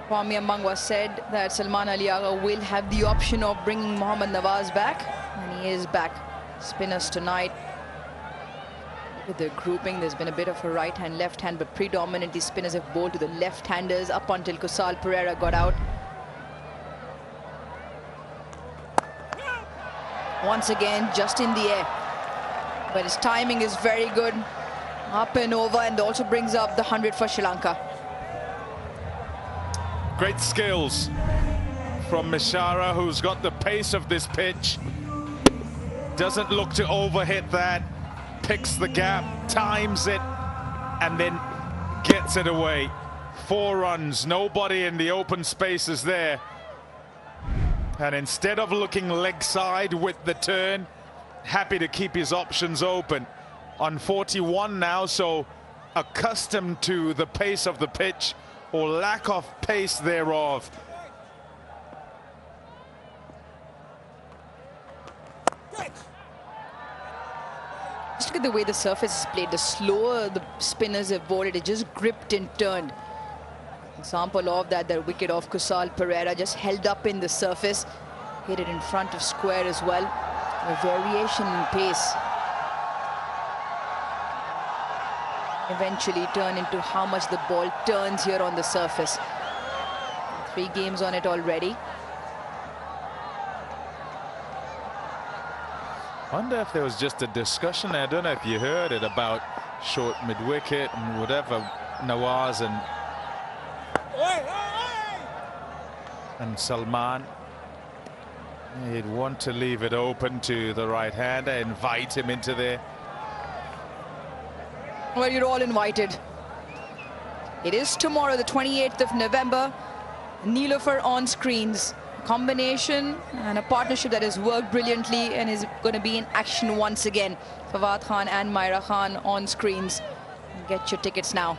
Kwame Mbangwa said that Salman Ali Agha will have the option of bringing Mohammad Nawaz back, and he is back. Spinners tonight. Look at the grouping. There's been a bit of a right hand, left hand, but predominantly spinners have bowled to the left-handers up until Kusal Pereira got out. Once again, just in the air, but his timing is very good. Up and over, and also brings up the 100 for Sri Lanka. Great skills from Mishara, who's got the pace of this pitch. Doesn't look to overhit that. Picks the gap, times it, and then gets it away. 4 runs, nobody in the open spaces there. And instead of looking leg side with the turn, happy to keep his options open. On 41 now, so accustomed to the pace of the pitch, or lack of pace thereof. Just look at the way the surface is played. The slower the spinners have bowled it, just gripped and turned. Example of that, the wicket of Kusal Pereira just held up in the surface, hit it in front of square as well. A variation in pace. Eventually turn into how much the ball turns here on the surface. 3 games on it already. Wonder if there was just a discussion, I don't know if you heard it, about short mid-wicket and whatever, Nawaz and Salman. He'd want to leave it open to the right-hander, invite him into there. Well, you're all invited. It is tomorrow, the 28th of November. Nilofer on screens. Combination and a partnership that has worked brilliantly and is going to be in action once again. Fawad Khan and Myra Khan on screens. Get your tickets now.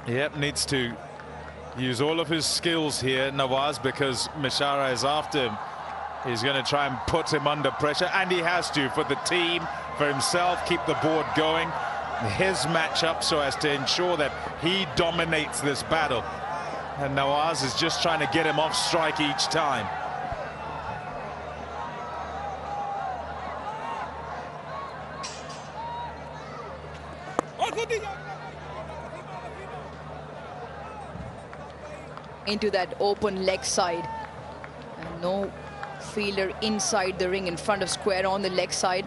Yep, needs to use all of his skills here, Nawaz, because Mishara is after him. He's going to try and put him under pressure, and he has to, for the team, for himself, keep the board going. His matchup so as to ensure that he dominates this battle. And Nawaz is just trying to get him off strike each time. Into that open leg side, and no fielder inside the ring in front of square on the leg side.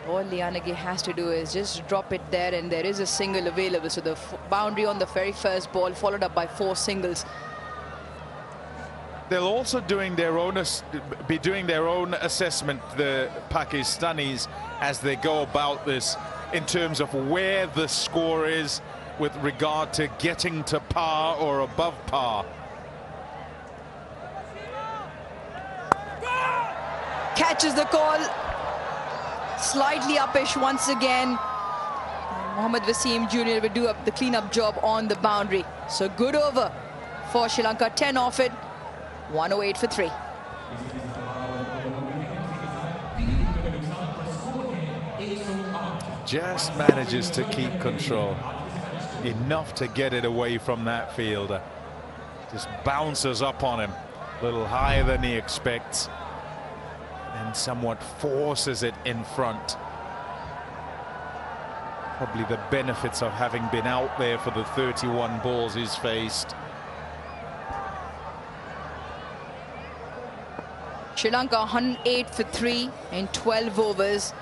All Lianagi has to do is just drop it there, and there is a single available. So the boundary on the very first ball, followed up by 4 singles. They'll also be doing their own assessment, the Pakistanis, as they go about this, in terms of where the score is with regard to getting to par or above par. Catches the call. Slightly uppish once again. Mohammad Wasim Jr. will do up the cleanup job on the boundary. So good over for Sri Lanka. 10 off it. 108 for 3. Just manages to keep control. Enough to get it away from that fielder. Just bounces up on him. A little higher than he expects. And somewhat forces it in front. Probably the benefits of having been out there for the 31 balls he's faced. Sri Lanka 108 for 3 in 12 overs.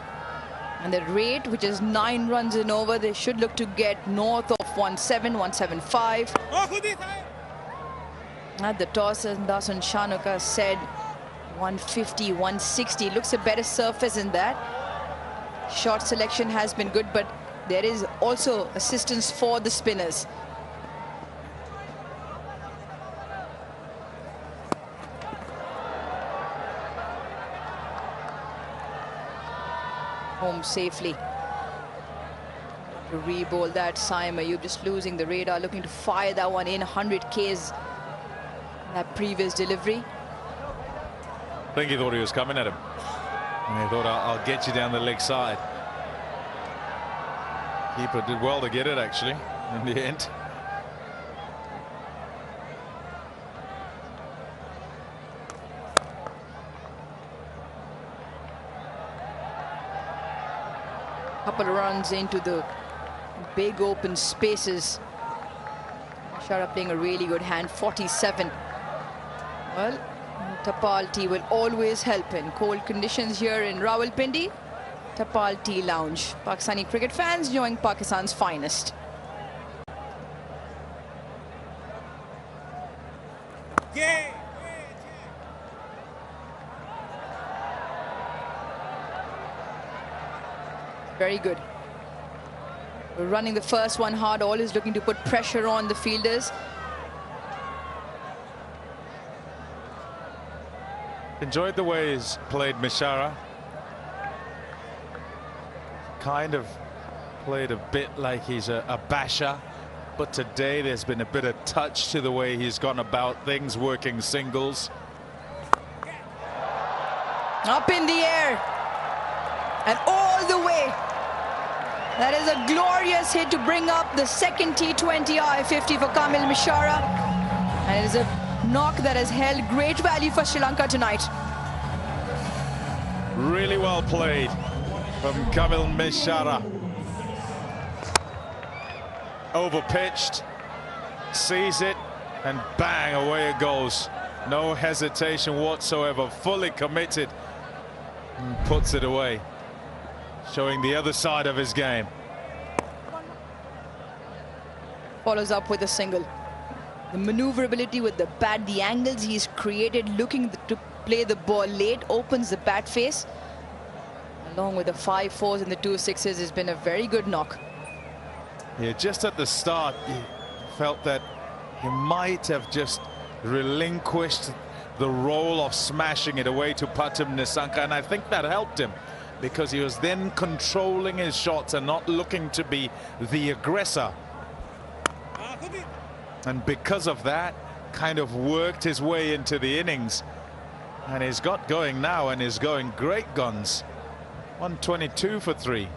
And the rate, which is 9 runs in over, they should look to get north of 107, 175. At the toss, as Dasun Shanuka said, 150, 160. Looks a better surface in that. Shot selection has been good, but there is also assistance for the spinners. Home safely. To re-bowl that, Saim Ayub just losing the radar, looking to fire that one in. 100 Ks, that previous delivery. I think he thought he was coming at him. And he thought, I'll get you down the leg side. Keeper did well to get it, actually, in the end. Couple of runs into the big open spaces. Mishara playing a really good hand, 47. Well, Tapal tea will always help in cold conditions here in Rawalpindi. Tapal Tea Lounge. Pakistani cricket fans enjoying Pakistan's finest. Very good. We're running the first one hard. All is looking to put pressure on the fielders. Enjoyed the way he's played Mishara. Kind of played a bit like he's a basher, but today there's been a bit of touch to the way he's gone about things, working singles. Up in the air and all the way. That is a glorious hit to bring up the second T20 I-50 for Kamil Mishara. And it is a knock that has held great value for Sri Lanka tonight. Really well played from Kamil Mishara. Overpitched, sees it, and bang, away it goes. No hesitation whatsoever, fully committed, and puts it away, showing the other side of his game. Follows up with a single. The maneuverability with the bat, the angles he's created, looking to play the ball late, opens the bat face. Along with the 5 4s and the 2 6s, has been a very good knock. Yeah, just at the start, he felt that he might have just relinquished the role of smashing it away to Pathum Nissanka, and I think that helped him, because he was then controlling his shots and not looking to be the aggressor. And because of that, kind of worked his way into the innings. And he's got going now, and is going great guns. 122 for 3.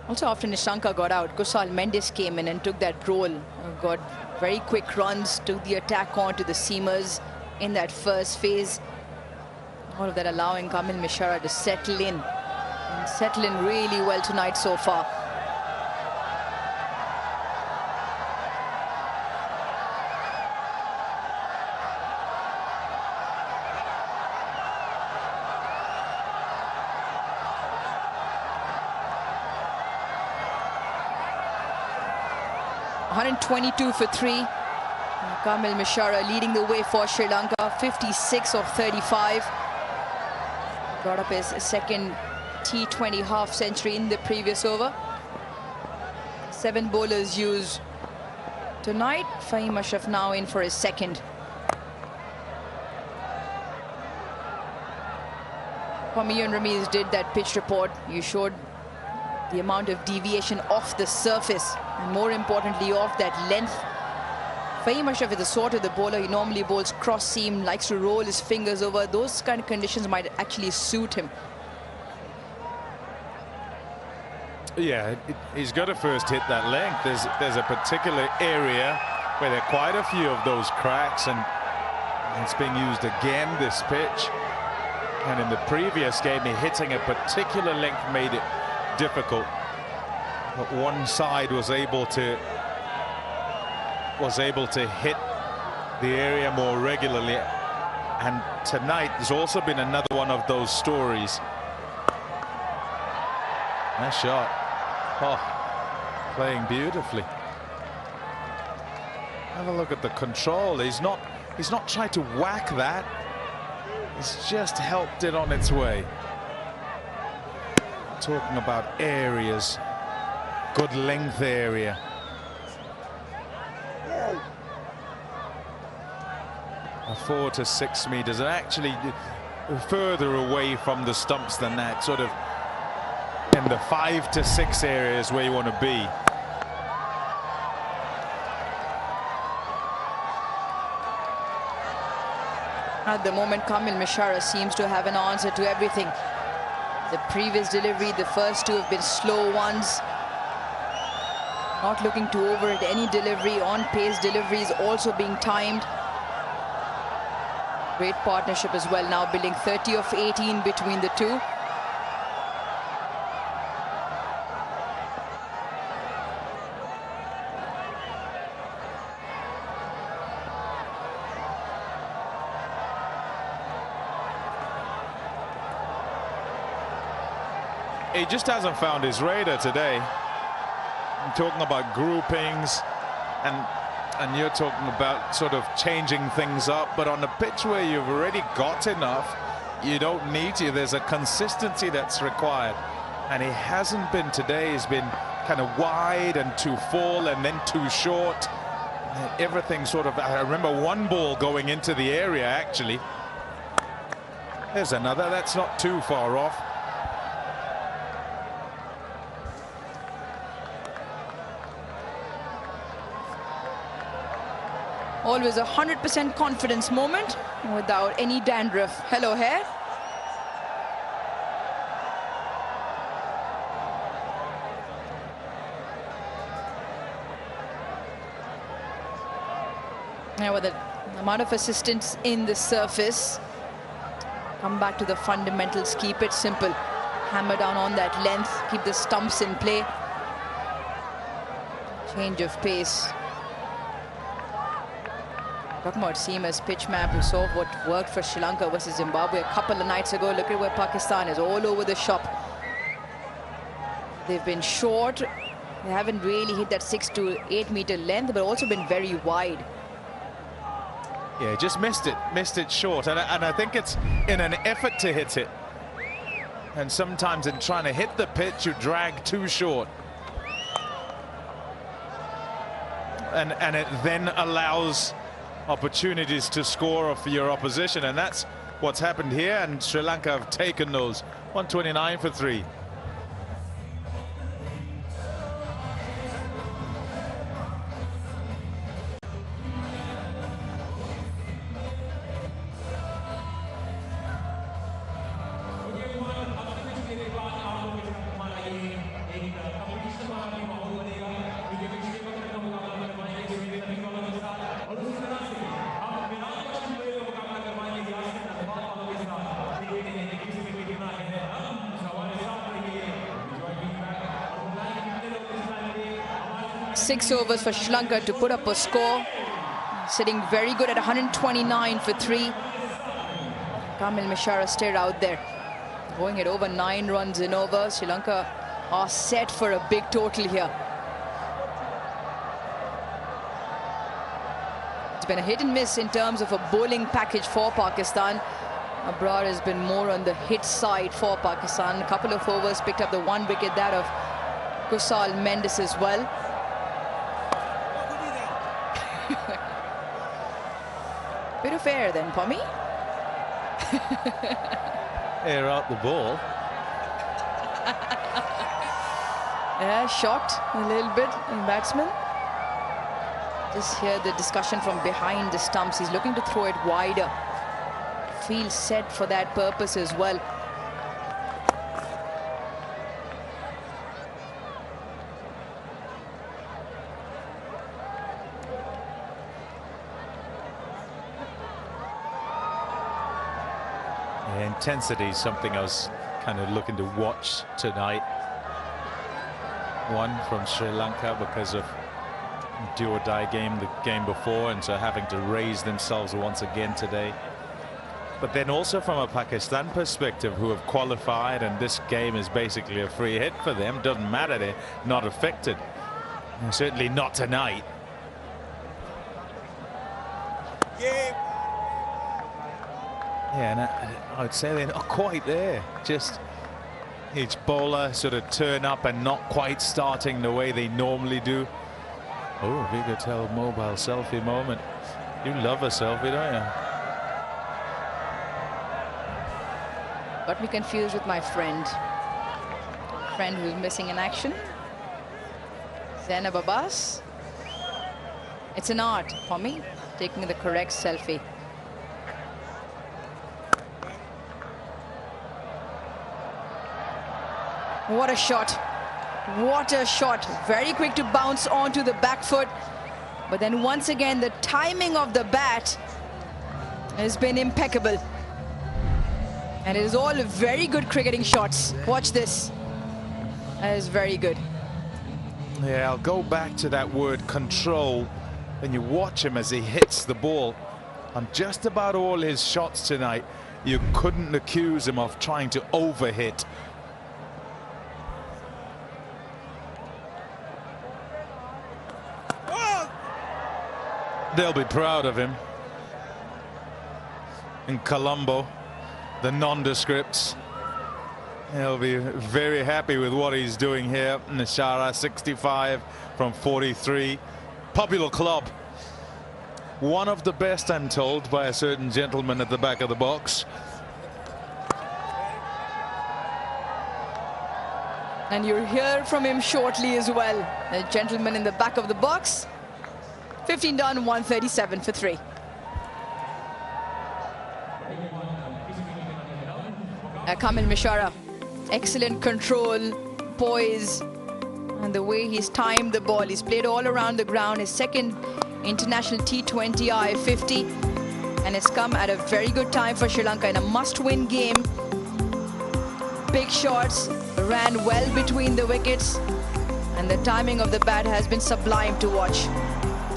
Also, after Nissanka got out, Kusal Mendes came in and took that role. Got very quick runs, took the attack on to the seamers in that first phase. All of that allowing Kamil Mishara to settle in. And settle in really well tonight so far. .122 for 3. Kamil Mishara leading the way for Sri Lanka. 56 of 35. Brought up his second T20 half century in the previous over. 7 bowlers used tonight. Fahim Ashraf now in for his second. Kwame and Ramiz did that pitch report. You showed the amount of deviation off the surface, and more importantly off that length. Fahim Ashraf is the sort of the bowler, he normally bowls cross seam, likes to roll his fingers over. Those kind of conditions might actually suit him. Yeah, he's got to first hit that length. There's a particular area where there are quite a few of those cracks, and it's being used again this pitch. And in the previous game, hitting a particular length made it difficult, but one side was able to hit the area more regularly, and tonight there's also been another one of those stories. Nice shot. Oh, playing beautifully. Have a look at the control. He's not He's not tried to whack that. He's just helped it on its way. Talking about areas, good length area. A 4 to 6 meters, and actually further away from the stumps than that, sort of in the 5 to 6 areas where you want to be. At the moment, Kamil Mishara seems to have an answer to everything. The previous delivery, the first two have been slow ones. Not looking to overhit any delivery. On-pace deliveries also being timed. Great partnership as well, now building 30 of 18 between the two. He just hasn't found his radar today. I'm talking about groupings, and you're talking about sort of changing things up, but on a pitch where you've already got enough, you don't need to. There's a consistency that's required, and he hasn't been today. He's been kind of wide and too full and then too short. Everything sort of, I remember one ball going into the area actually. There's another, that's not too far off. Always a 100% confidence moment without any dandruff. Hello, hair. Now with the amount of assistance in the surface, come back to the fundamentals, keep it simple. Hammer down on that length, keep the stumps in play. Change of pace. Talking about seamless pitch map, we saw what worked for Sri Lanka versus Zimbabwe a couple of nights ago. Look at where Pakistan is, all over the shop. They've been short. They haven't really hit that 6 to 8 meter length, but also been very wide. Yeah, just missed it short. And I think it's in an effort to hit it. And sometimes in trying to hit the pitch, you drag too short. And it then allows opportunities to score for your opposition, and that's what's happened here, and Sri Lanka have taken those. 129 for 3. Six overs for Sri Lanka to put up a score. Sitting very good at 129 for 3. Kamil Mishara stayed out there. Going at over 9 runs in over. Sri Lanka are set for a big total here. It's been a hit and miss in terms of a bowling package for Pakistan. Abrar has been more on the hit side for Pakistan. A couple of overs, picked up the 1 wicket, that of Kusal Mendes as well. Bit of air then, Pommy. Air out the ball. Yeah, shocked a little bit, the batsman. Just hear the discussion from behind the stumps. He's looking to throw it wider. Feels set for that purpose as well. Intensity is something I was kind of looking to watch tonight. One from Sri Lanka because of do-or-die game the game before, and so having to raise themselves once again today. But then also from a Pakistan perspective, who have qualified, and this game is basically a free hit for them. Doesn't matter, they're not affected. And certainly not tonight. Game Yeah, and I would say they're not quite there. Just each bowler sort of turn up and not quite starting the way they normally do. Oh, Vigotel mobile selfie moment. You love a selfie, don't you? Got me confused with my friend. Friend who's missing in action. Zainab Abbas. It's an art, Pommy, taking the correct selfie. What a shot. What a shot. Very quick to bounce onto the back foot. But then once again, the timing of the bat has been impeccable. And it is all very good cricketing shots. Watch this. That is very good. Yeah, I'll go back to that word control. When you watch him as he hits the ball on just about all his shots tonight, you couldn't accuse him of trying to overhit. They'll be proud of him. In Colombo, the nondescripts. He'll be very happy with what he's doing here. Nishara, 65 from 43. Popular club. One of the best, I'm told, by a certain gentleman at the back of the box. And you'll hear from him shortly as well. The gentleman in the back of the box. 15 done, 137 for 3. Kamil Mishara. Excellent control, poise, and the way he's timed the ball. He's played all around the ground. His second international T20 I-50, and it's come at a very good time for Sri Lanka in a must-win game. Big shots, ran well between the wickets, and the timing of the bat has been sublime to watch.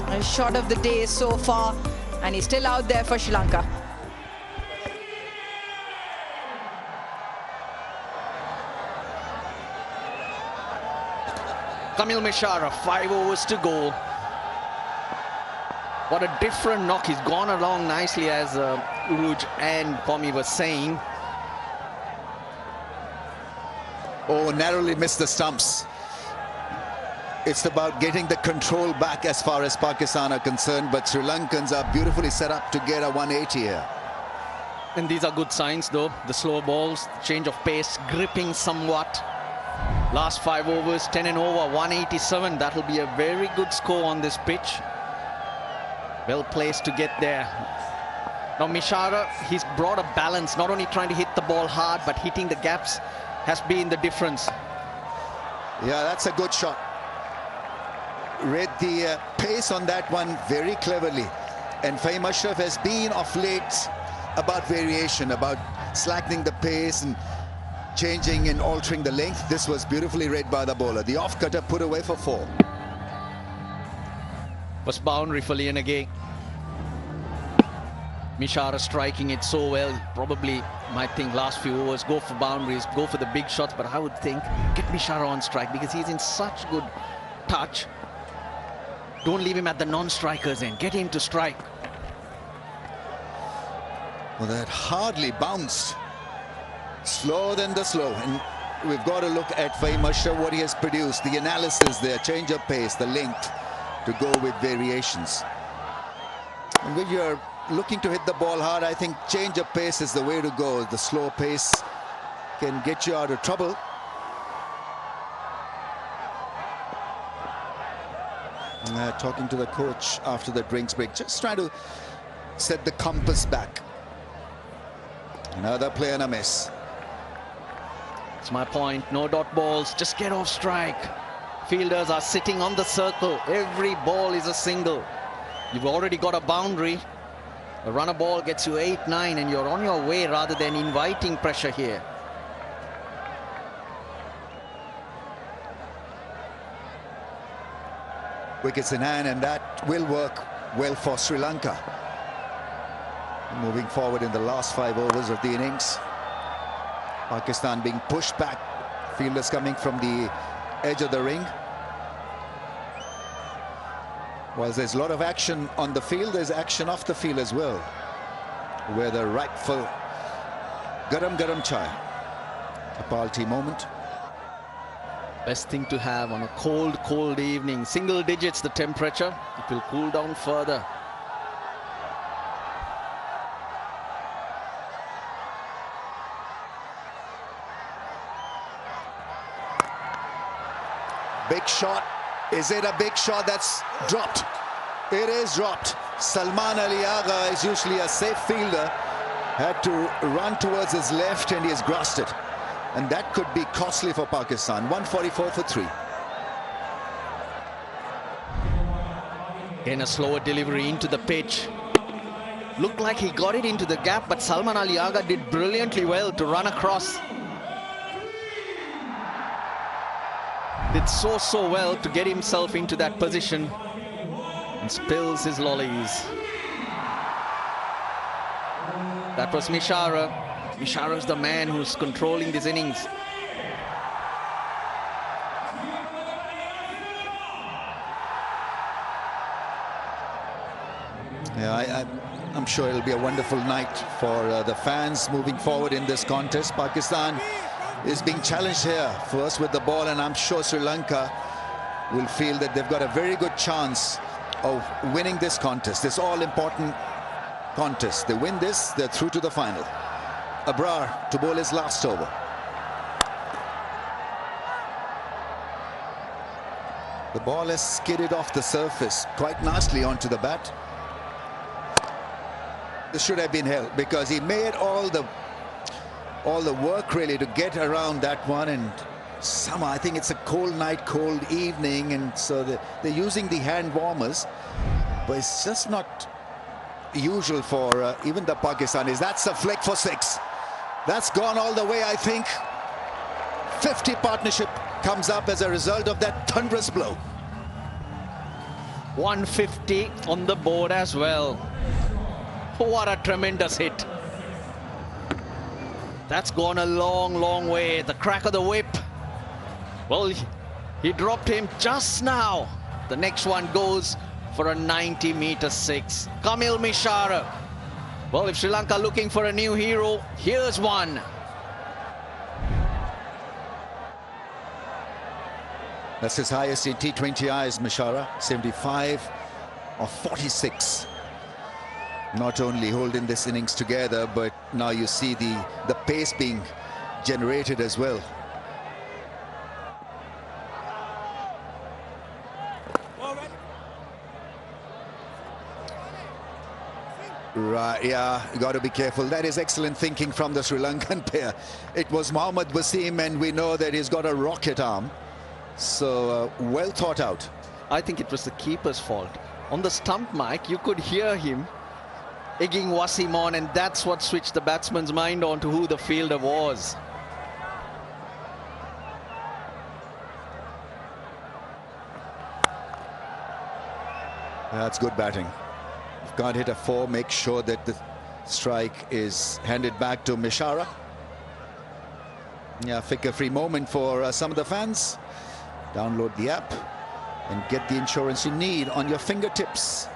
A shot of the day so far, and he's still out there for Sri Lanka. Kamil Mishara, 5 overs to go. What a different knock. He's gone along nicely, as Uruj and Pommy were saying. Oh, narrowly missed the stumps. It's about getting the control back as far as Pakistan are concerned, but Sri Lankans are beautifully set up to get a 180 here. And these are good signs, though. The slow balls, change of pace, gripping somewhat. Last 5 overs, 10 and over, 187. That'll be a very good score on this pitch. Well placed to get there. Now Mishara, he's brought a balance, not only trying to hit the ball hard, but hitting the gaps has been the difference. Yeah, that's a good shot. Read the pace on that one very cleverly. And Fahim Ashraf has been of late about variation, about slackening the pace and changing and altering the length. This was beautifully read by the bowler. The off-cutter put away for 4. Was boundary for Lian again. Mishara striking it so well. Probably might think last few overs, go for boundaries, go for the big shots. But I would think, get Mishara on strike because he's in such good touch. Don't leave him at the non-strikers end. Get him to strike. Well, that hardly bounced. Slower than the slow, and we've got to look at Fahim Ashraf, what he has produced, the analysis there, change of pace, the length to go with variations. And when you're looking to hit the ball hard, I think change of pace is the way to go. The slow pace can get you out of trouble. Talking to the coach after the drinks break, just trying to set the compass back. Another play and a miss. It's my point, no dot balls, just get off strike. Fielders are sitting on the circle. Every ball is a single. You've already got a boundary. A runner ball gets you 8, 9, and you're on your way rather than inviting pressure here. Wickets in hand, and that will work well for Sri Lanka. Moving forward in the last 5 overs of the innings. Pakistan being pushed back. Fielders coming from the edge of the ring. Whilst there's a lot of action on the field, there's action off the field as well, where the rightful Garam garam chai. A party moment. Best thing to have on a cold evening. Single digits the temperature. It will cool down further. Big shot. Is it a big shot? That's dropped. It is dropped. Salman Ali Agha is usually a safe fielder. Had to run towards his left and he has grasped it. And that could be costly for Pakistan. 144 for 3. Again, a slower delivery into the pitch. Looked like he got it into the gap, but Salman Ali Agha did brilliantly well to run across. Did so well to get himself into that position and spills his lollies. That was Mishara. Mishara is the man who's controlling this innings. Yeah, I'm sure it'll be a wonderful night for the fans moving forward in this contest. Pakistan is being challenged here first with the ball, and I'm sure Sri Lanka will feel that they've got a very good chance of winning this contest, this all-important contest. They win this, they're through to the final. Abrar to bowl his last over. The ball has skidded off the surface quite nicely onto the bat. This should have been held because he made all the work really to get around that one, and somehow I think it's a cold night, cold evening, and so they're using the hand warmers, but it's just not usual for even the Pakistanis. That's a flick for 6. That's gone all the way, I think. 50 partnership comes up as a result of that thunderous blow. 150 on the board as well. What a tremendous hit. That's gone a long way. The crack of the whip. Well, he dropped him just now. The next one goes for a 90-meter 6. Kamil Mishara. Well, if Sri Lanka looking for a new hero, here's one. That's his highest in T20Is, Mishara. 75 of 46. Not only holding this innings together, but now you see the pace being generated as well. Right, yeah, you got to be careful. That is excellent thinking from the Sri Lankan player. It was Mohammad Wasim, and we know that he's got a rocket arm. So, well thought out. I think it was the keeper's fault. On the stump mic, you could hear him egging Wasim on, and that's what switched the batsman's mind on to who the fielder was. That's good batting. If can't hit a 4, make sure that the strike is handed back to Mishara. Yeah, flicker-free moment for some of the fans. Download the app and get the insurance you need on your fingertips.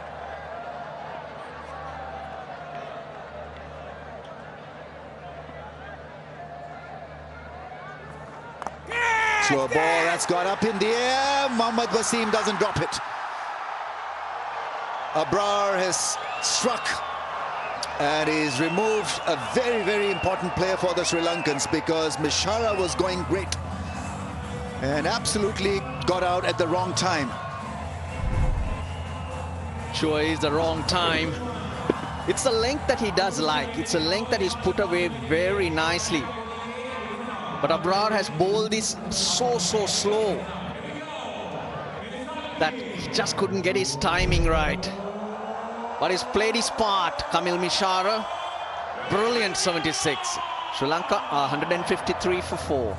Slow ball, that's got up in the air. Mohammad Wasim doesn't drop it. Abrar has struck and he's removed a very important player for the Sri Lankans, because Mishara was going great and absolutely got out at the wrong time. Sure is the wrong time. It's the length that he does like. It's a length that he's put away very nicely. But Abrar has bowled this so slow that he just couldn't get his timing right. But he's played his part. Kamil Mishara, brilliant 76. Sri Lanka 153 for 4.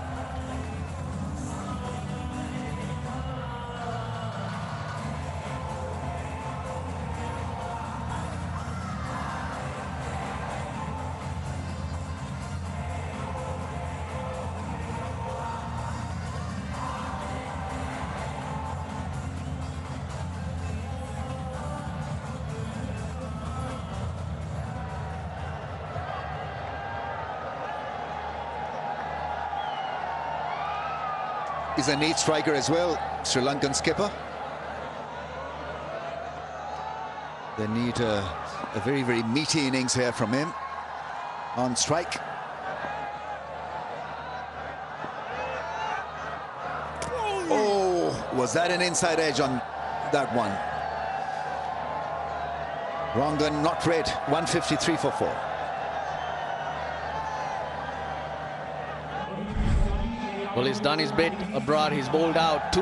is a neat striker as well, Sri Lankan skipper. They need a very, very meaty innings here from him on strike. Oh, was that an inside edge on that one? Wrong gun, not read. 153 for 4. Well, he's done his bit. Abrar, he's bowled out 2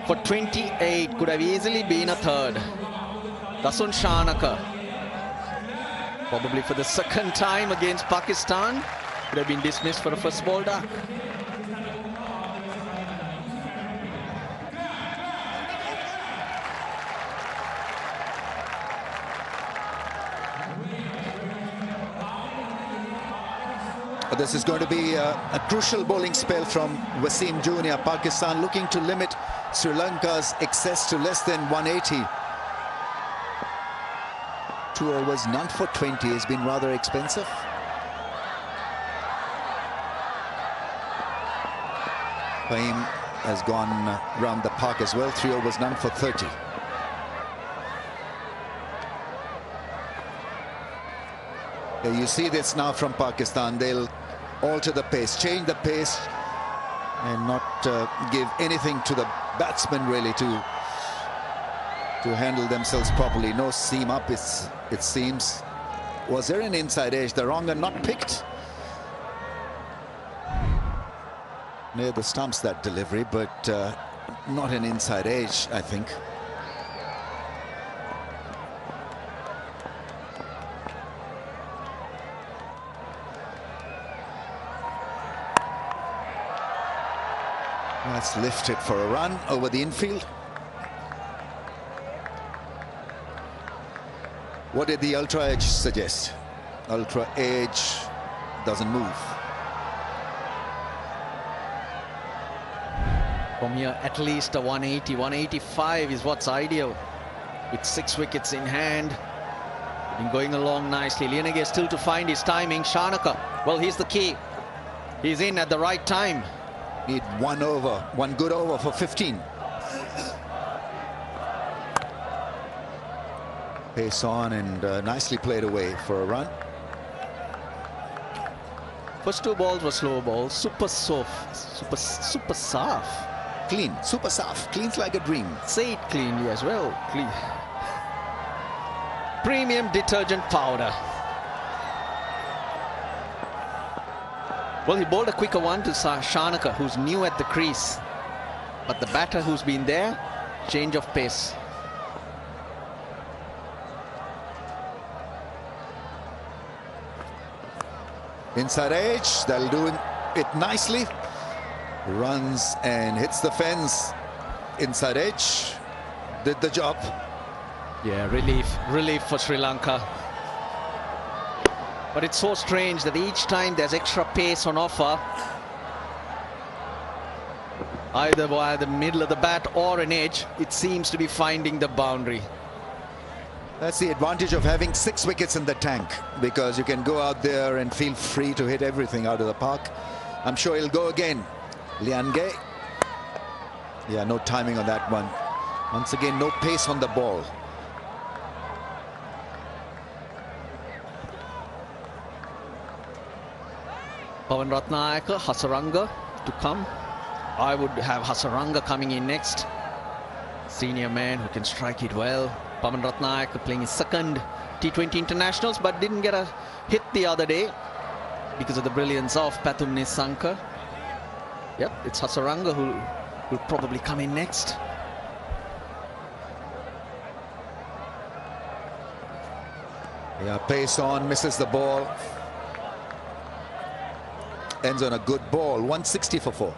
for 28. Could have easily been a third. Dasun Shanaka, probably for the second time against Pakistan, could have been dismissed for a first ball duck. This is going to be a crucial bowling spell from Wasim Jr. Pakistan looking to limit Sri Lanka's excess to less than 180. 2 overs, none for 20 has been rather expensive. Fahim has gone round the park as well. 3 overs, none for 30. You see this now from Pakistan. They'll alter the pace, change the pace, and not give anything to the batsmen really to handle themselves properly. No seam up, it seems. Was there an inside edge? The wrong and not picked. Near the stumps, that delivery, but not an inside edge, I think. That's lifted for a run over the infield. What did the ultra edge suggest? Ultra edge doesn't move. From here, at least a 180, 185 is what's ideal. With 6 wickets in hand. Been going along nicely. Lianage still to find his timing. Shanaka, well, he's the key. He's in at the right time. Need 1 over, 1 good over for 15. Pace on and nicely played away for a run. First 2 balls were slow balls. Super soft, super soft. Clean, super soft, cleans like a dream. Say it cleanly as well. Clean. Premium detergent powder. Well, he bowled a quicker one to Shanaka, who's new at the crease. But the batter who's been there, change of pace. Inside edge, that'll do it nicely. Runs and hits the fence. Inside edge, did the job. Yeah, relief for Sri Lanka. But it's so strange that each time there's extra pace on offer, either via the middle of the bat or an edge, it seems to be finding the boundary. That's the advantage of having 6 wickets in the tank, because you can go out there and feel free to hit everything out of the park. I'm sure he'll go again. Lianage. Yeah, no timing on that one. Once again, no pace on the ball. Pawan Ratnayaka, Hasaranga to come. I would have Hasaranga coming in next. Senior man who can strike it well. Pawan Ratnayaka playing his second T20 internationals, but didn't get a hit the other day because of the brilliance of Pathum Nissanka. Yep, it's Hasaranga who will probably come in next. Yeah, pace on, misses the ball. Ends on a good ball, 160 for 4.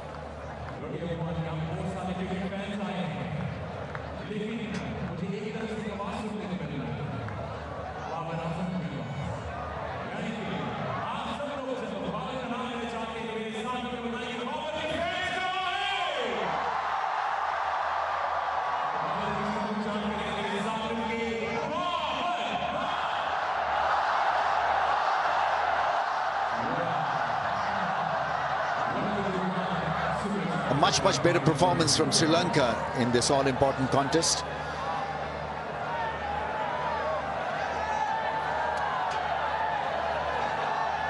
A much better performance from Sri Lanka in this all-important contest.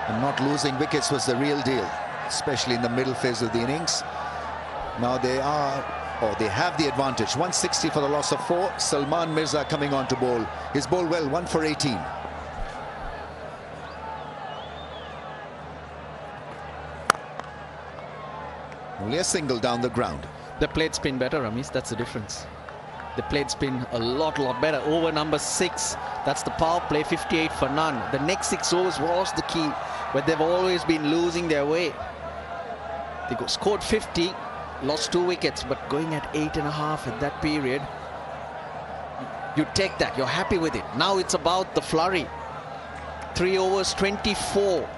And not losing wickets was the real deal, especially in the middle phase of the innings. Now they have the advantage. 160 for the loss of 4. Salman Mirza coming on to bowl. He's bowled well, 1 for 18. Only a single down the ground. They played spin better, Ramesh. That's the difference. They played spin a lot better. Over number 6, that's the power play, 58 for none. The next 6 overs was the key, but they've always been losing their way. They scored 50, lost 2 wickets, but going at 8.5 at that period, you take that. You're happy with it. Now it's about the flurry. 3 overs, 24.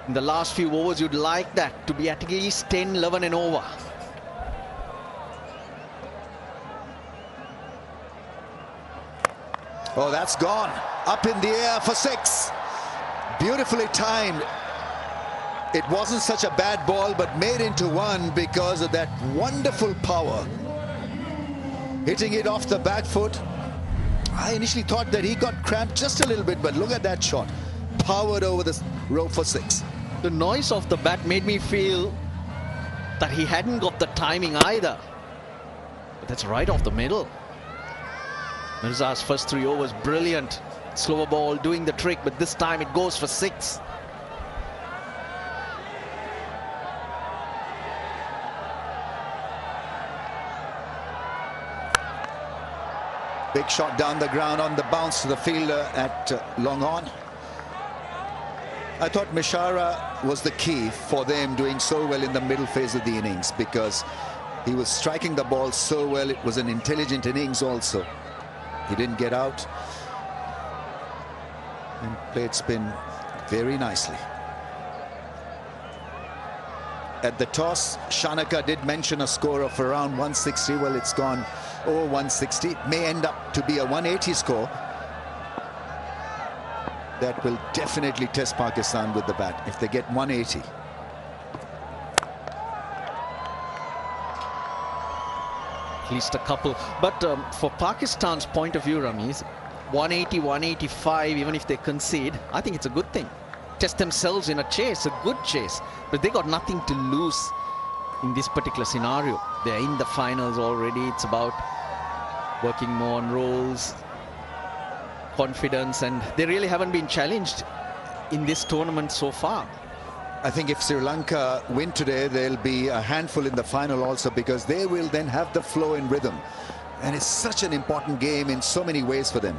In the last few overs, you'd like that to be at least 10, 11 and over. Oh, that's gone. Up in the air for 6. Beautifully timed. It wasn't such a bad ball, but made into 1 because of that wonderful power. Hitting it off the back foot. I initially thought that he got cramped just a little bit, but look at that shot. Powered over the rope for 6. The noise of the bat made me feel that he hadn't got the timing either. But that's right off the middle. Mirza's first 3 overs, brilliant. Slower ball doing the trick, but this time it goes for 6. Big shot down the ground on the bounce to the fielder at long on. I thought Mishara was the key for them doing so well in the middle phase of the innings, because he was striking the ball so well. It was an intelligent innings also. He didn't get out and played spin very nicely. At the toss, Shanaka did mention a score of around 160. Well, it's gone over 160. It may end up to be a 180 score. That will definitely test Pakistan with the bat if they get 180. At least a couple. But for Pakistan's point of view, Ramesh, 180, 185, even if they concede, I think it's a good thing. Test themselves in a chase, a good chase. But they got nothing to lose in this particular scenario. They're in the finals already. It's about working more on roles, confidence, and they really haven't been challenged in this tournament so far. I think if Sri Lanka win today, there'll be a handful in the final also, because they will then have the flow and rhythm. And it's such an important game in so many ways for them.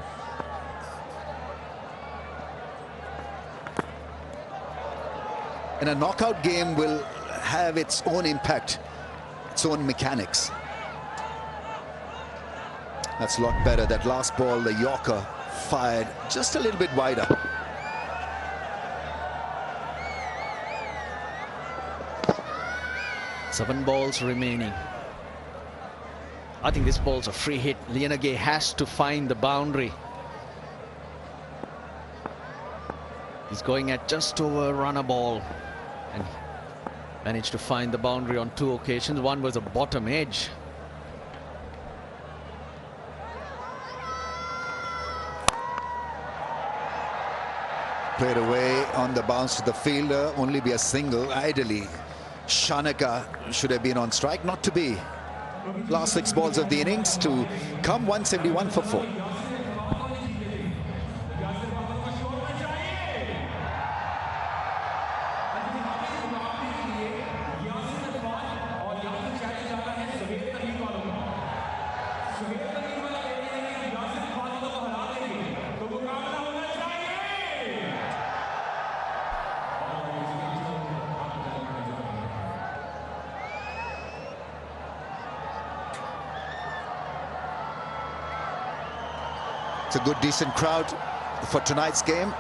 And a knockout game will have its own impact, its own mechanics. That's a lot better. That last ball, the Yorker, fired just a little bit wider. Seven balls remaining. I think this ball's a free hit. Lianage has to find the boundary. He's going at just over a runner ball and managed to find the boundary on 2 occasions. One was a bottom edge. Played away on the bounce to the fielder, only be a single. Ideally, Shanaka should have been on strike, not to be. Last 6 balls of the innings to come 171 for 4. It's a good, decent crowd for tonight's game.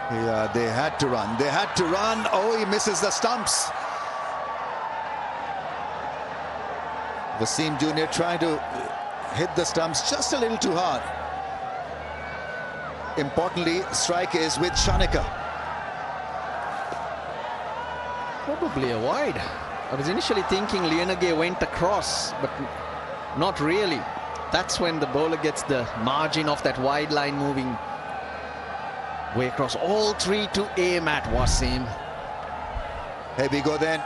Yeah, they had to run. They had to run. Oh, he misses the stumps. Wasim Jr. trying to hit the stumps just a little too hard. Importantly, strike is with Shanaka. Probably a wide. I was initially thinking Lianage went across, but not really. That's when the bowler gets the margin of that wide line moving way across. All three to aim at Wasim. Here we go then.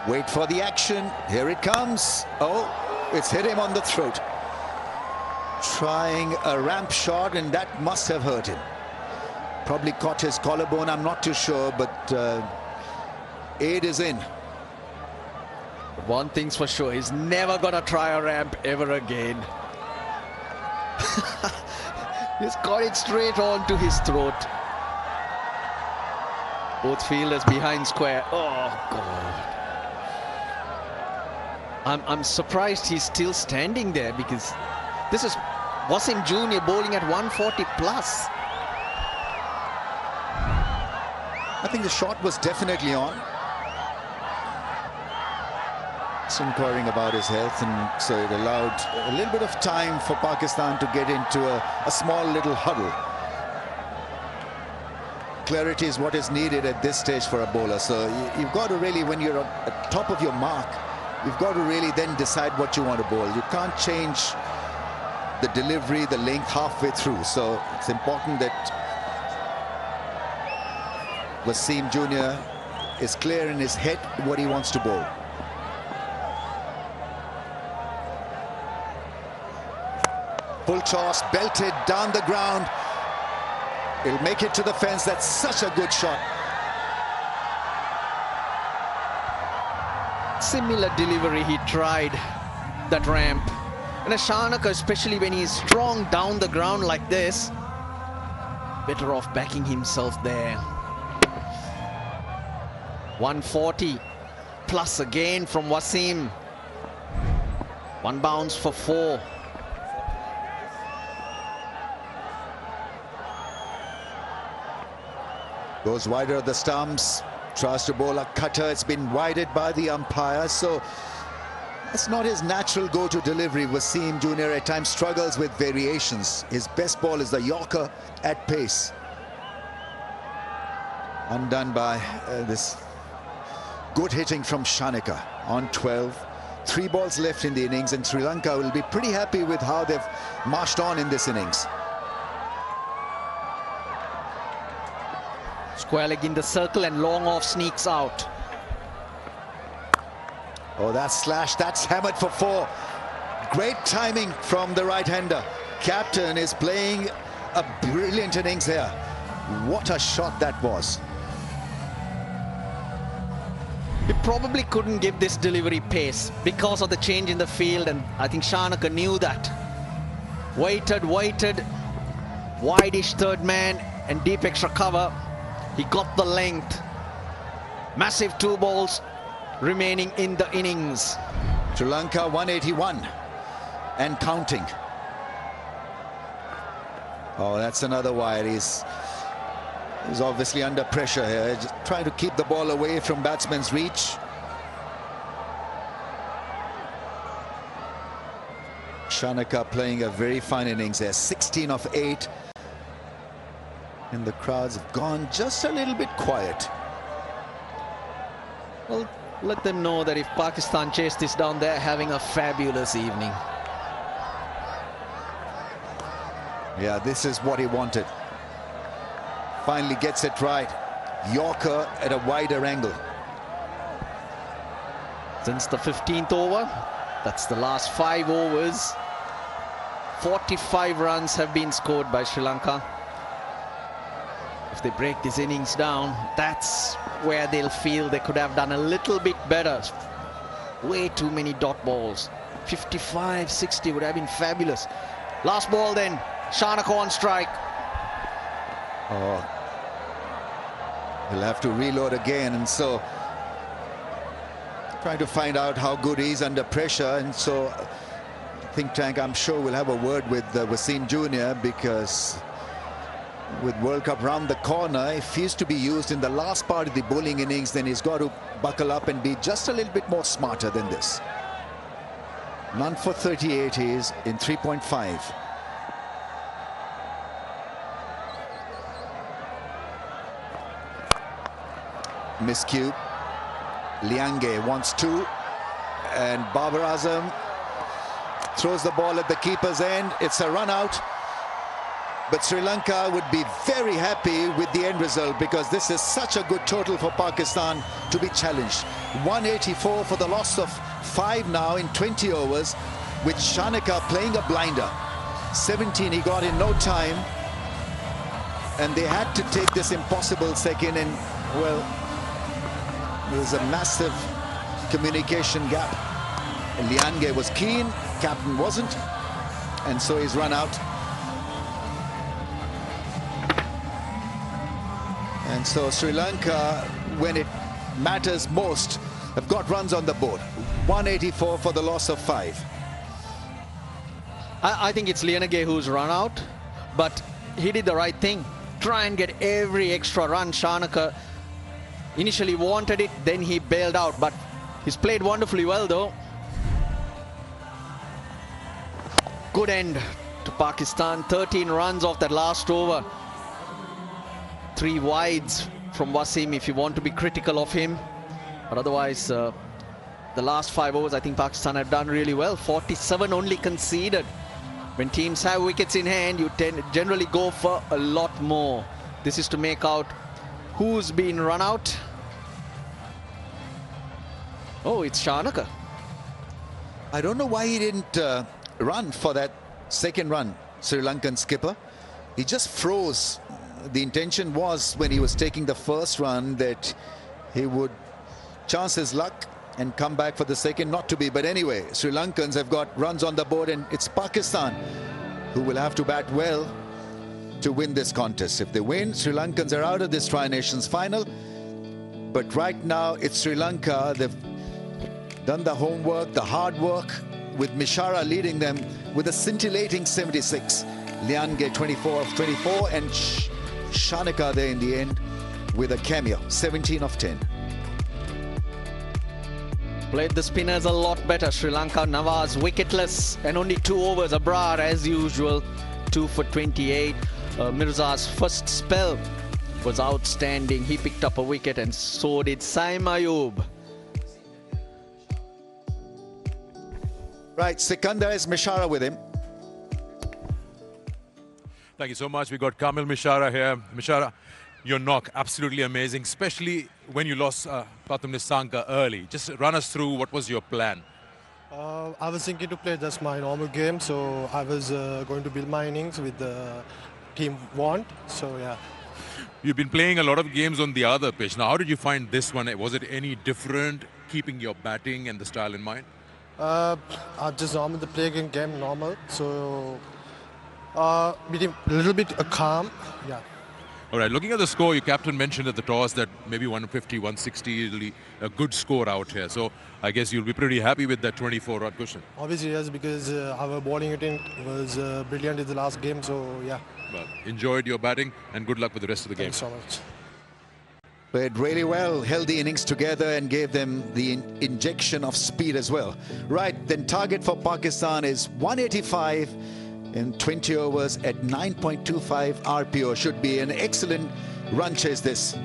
Wait for the action. Here it comes. Oh, it's hit him on the throat. Trying a ramp shot, and that must have hurt him. Probably caught his collarbone, I'm not too sure, but aid is in. One thing's for sure, he's never gonna try a ramp ever again. He's got it straight on to his throat. Both fielders behind square. Oh, God. I'm surprised he's still standing there, because this is Wasim Jr. bowling at 140 plus. I think the shot was definitely on. He's inquiring about his health, and so it allowed a little bit of time for Pakistan to get into a small little huddle. Clarity is what is needed at this stage for a bowler. So you've got to really, when you're at top of your mark, you've got to really then decide what you want to bowl. You can't change the delivery, the length halfway through. So it's important that Wasim Jr. is clear in his head what he wants to bowl. Full toss, belted down the ground. He'll make it to the fence. That's such a good shot. Similar delivery he tried, that ramp. And a Shanaka, especially when he's strong down the ground like this, better off backing himself there. 140 plus again from Wasim. One bounce for 4. Goes wider of the stumps, tries to bowl a cutter. It's been wided by the umpire, so it's not his natural go-to delivery. Wasim Jr. at times struggles with variations. His best ball is the Yorker at pace. Undone by this good hitting from Shanaka on 12. 3 balls left in the innings, and Sri Lanka will be pretty happy with how they've marched on in this innings. Square leg in the circle and long off sneaks out. Oh, that's slashed. That's hammered for 4. Great timing from the right-hander. Captain is playing a brilliant innings here. What a shot that was. He probably couldn't give this delivery pace because of the change in the field, and I think Shanaka knew that. Waited, wide-ish third man and deep extra cover. He got the length. Massive 2 balls remaining in the innings. Sri Lanka 181 and counting. Oh, that's another wide. He's obviously under pressure here, just trying to keep the ball away from batsman's reach. Shanaka playing a very fine innings there, 16 of 8. And the crowds have gone just a little bit quiet. Well, let them know that if Pakistan chase this down, they're having a fabulous evening. Yeah, this is what he wanted. Finally gets it right. Yorker at a wider angle. Since the 15th over, that's the last 5 overs. 45 runs have been scored by Sri Lanka. If they break this innings down, that's where they'll feel they could have done a little bit better. Way too many dot balls. 55, 60 would have been fabulous. Last ball then, Shanaka on strike. Oh, he'll have to reload again, and so trying to find out how good he is under pressure. And so think tank, I'm sure, will have a word with Wasim Jr. because with World Cup round the corner, if he's to be used in the last part of the bowling innings, then he's got to buckle up and be just a little bit more smarter than this. None for 38 is in 3.5. Miscue. Liange wants two, and Babar Azam throws the ball at the keeper's end. It's a run out, but Sri Lanka would be very happy with the end result because this is such a good total for Pakistan to be challenged. 184 for the loss of 5 now in 20 overs, with Shanaka playing a blinder. 17 he got in no time, and they had to take this impossible second, and well, there was a massive communication gap. Liange was keen, captain wasn't, and so he's run out. And so Sri Lanka, when it matters most, have got runs on the board. 184 for the loss of 5. I think it's Liange who's run out, but he did the right thing. Try and get every extra run. Shanaka initially wanted it, then he bailed out, but he's played wonderfully well though. Good end to Pakistan. 13 runs off that last over. 3 wides from Wasim if you want to be critical of him. But otherwise, the last 5 overs, I think Pakistan have done really well. 47 only conceded. When teams have wickets in hand, you generally go for a lot more. This is to make out who's been run out. Oh, it's Shanaka. I don't know why he didn't run for that second run, Sri Lankan skipper. He just froze. The intention was, when he was taking the first run, that he would chance his luck and come back for the second. Not to be, but anyway, Sri Lankans have got runs on the board, and it's Pakistan who will have to bat well to win this contest. If they win, Sri Lankans are out of this Tri-Nations final. But right now, it's Sri Lanka. They've done the homework, the hard work, with Mishara leading them with a scintillating 76. Liange 24 of 24, and Shanaka there in the end with a cameo, 17 of 10. Played the spinners a lot better. Sri Lanka, Nawaz wicketless, and only 2 overs. Abrar as usual, 2 for 28. Mirza's first spell was outstanding. He picked up a wicket, and so did Saim Ayub. Right, Sikandar is Mishara with him. Thank you so much. We got Kamil Mishara here. Mishara, your knock, absolutely amazing, especially when you lost Pratham Nissanka early. Just run us through what was your plan. I was thinking to play just my normal game, so I was going to build my innings with the team want. So yeah. You've been playing a lot of games on the other pitch. Now, how did you find this one? Was it any different, keeping your batting and the style in mind? I just normally play game normal, so a little bit calm. Yeah. All right, looking at the score, your captain mentioned at the toss that maybe 150, 160 is really a good score out here. So I guess you'll be pretty happy with that 24-run cushion. Obviously, yes, because our bowling unit was brilliant in the last game. So yeah. Well, enjoyed your batting and good luck with the rest of the game. Thanks so much. Played really well, held the innings together and gave them the injection of speed as well. Right, then target for Pakistan is 185 in 20 overs at 9.25 RPO. Should be an excellent run chase this.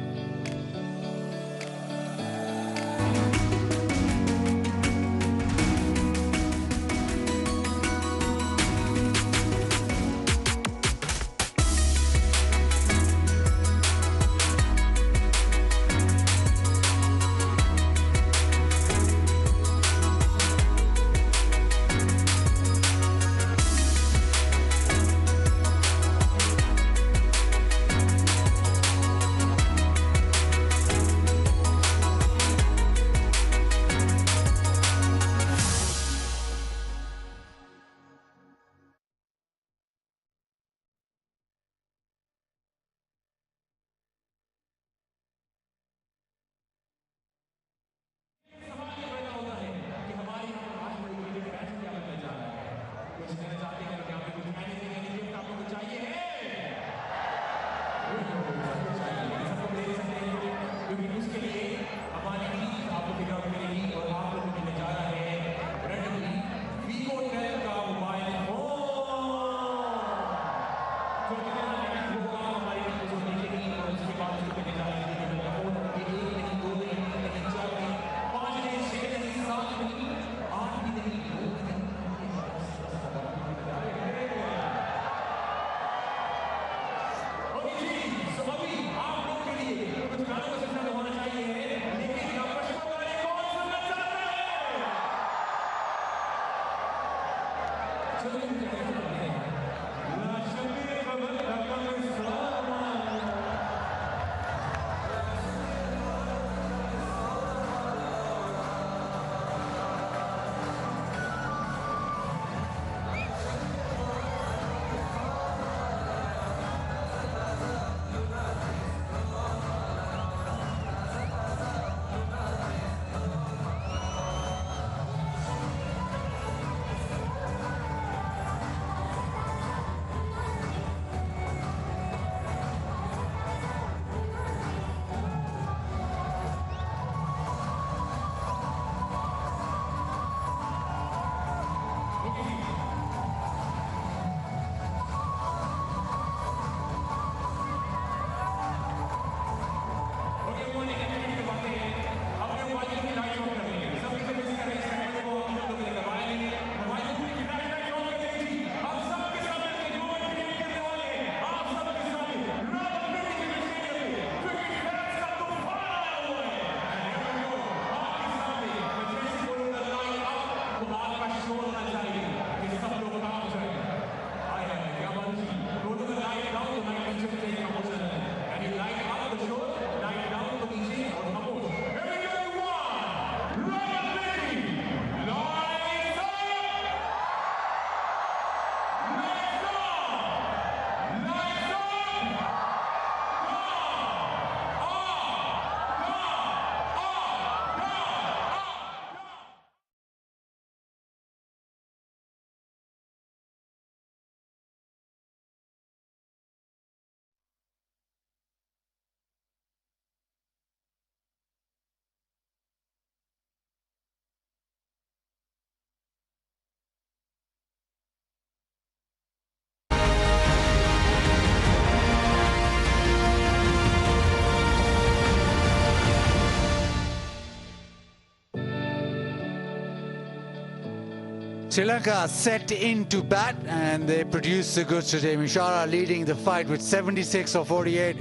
Sri Lanka set into bat and they produced the goods today. Mishara leading the fight with 76 of 48.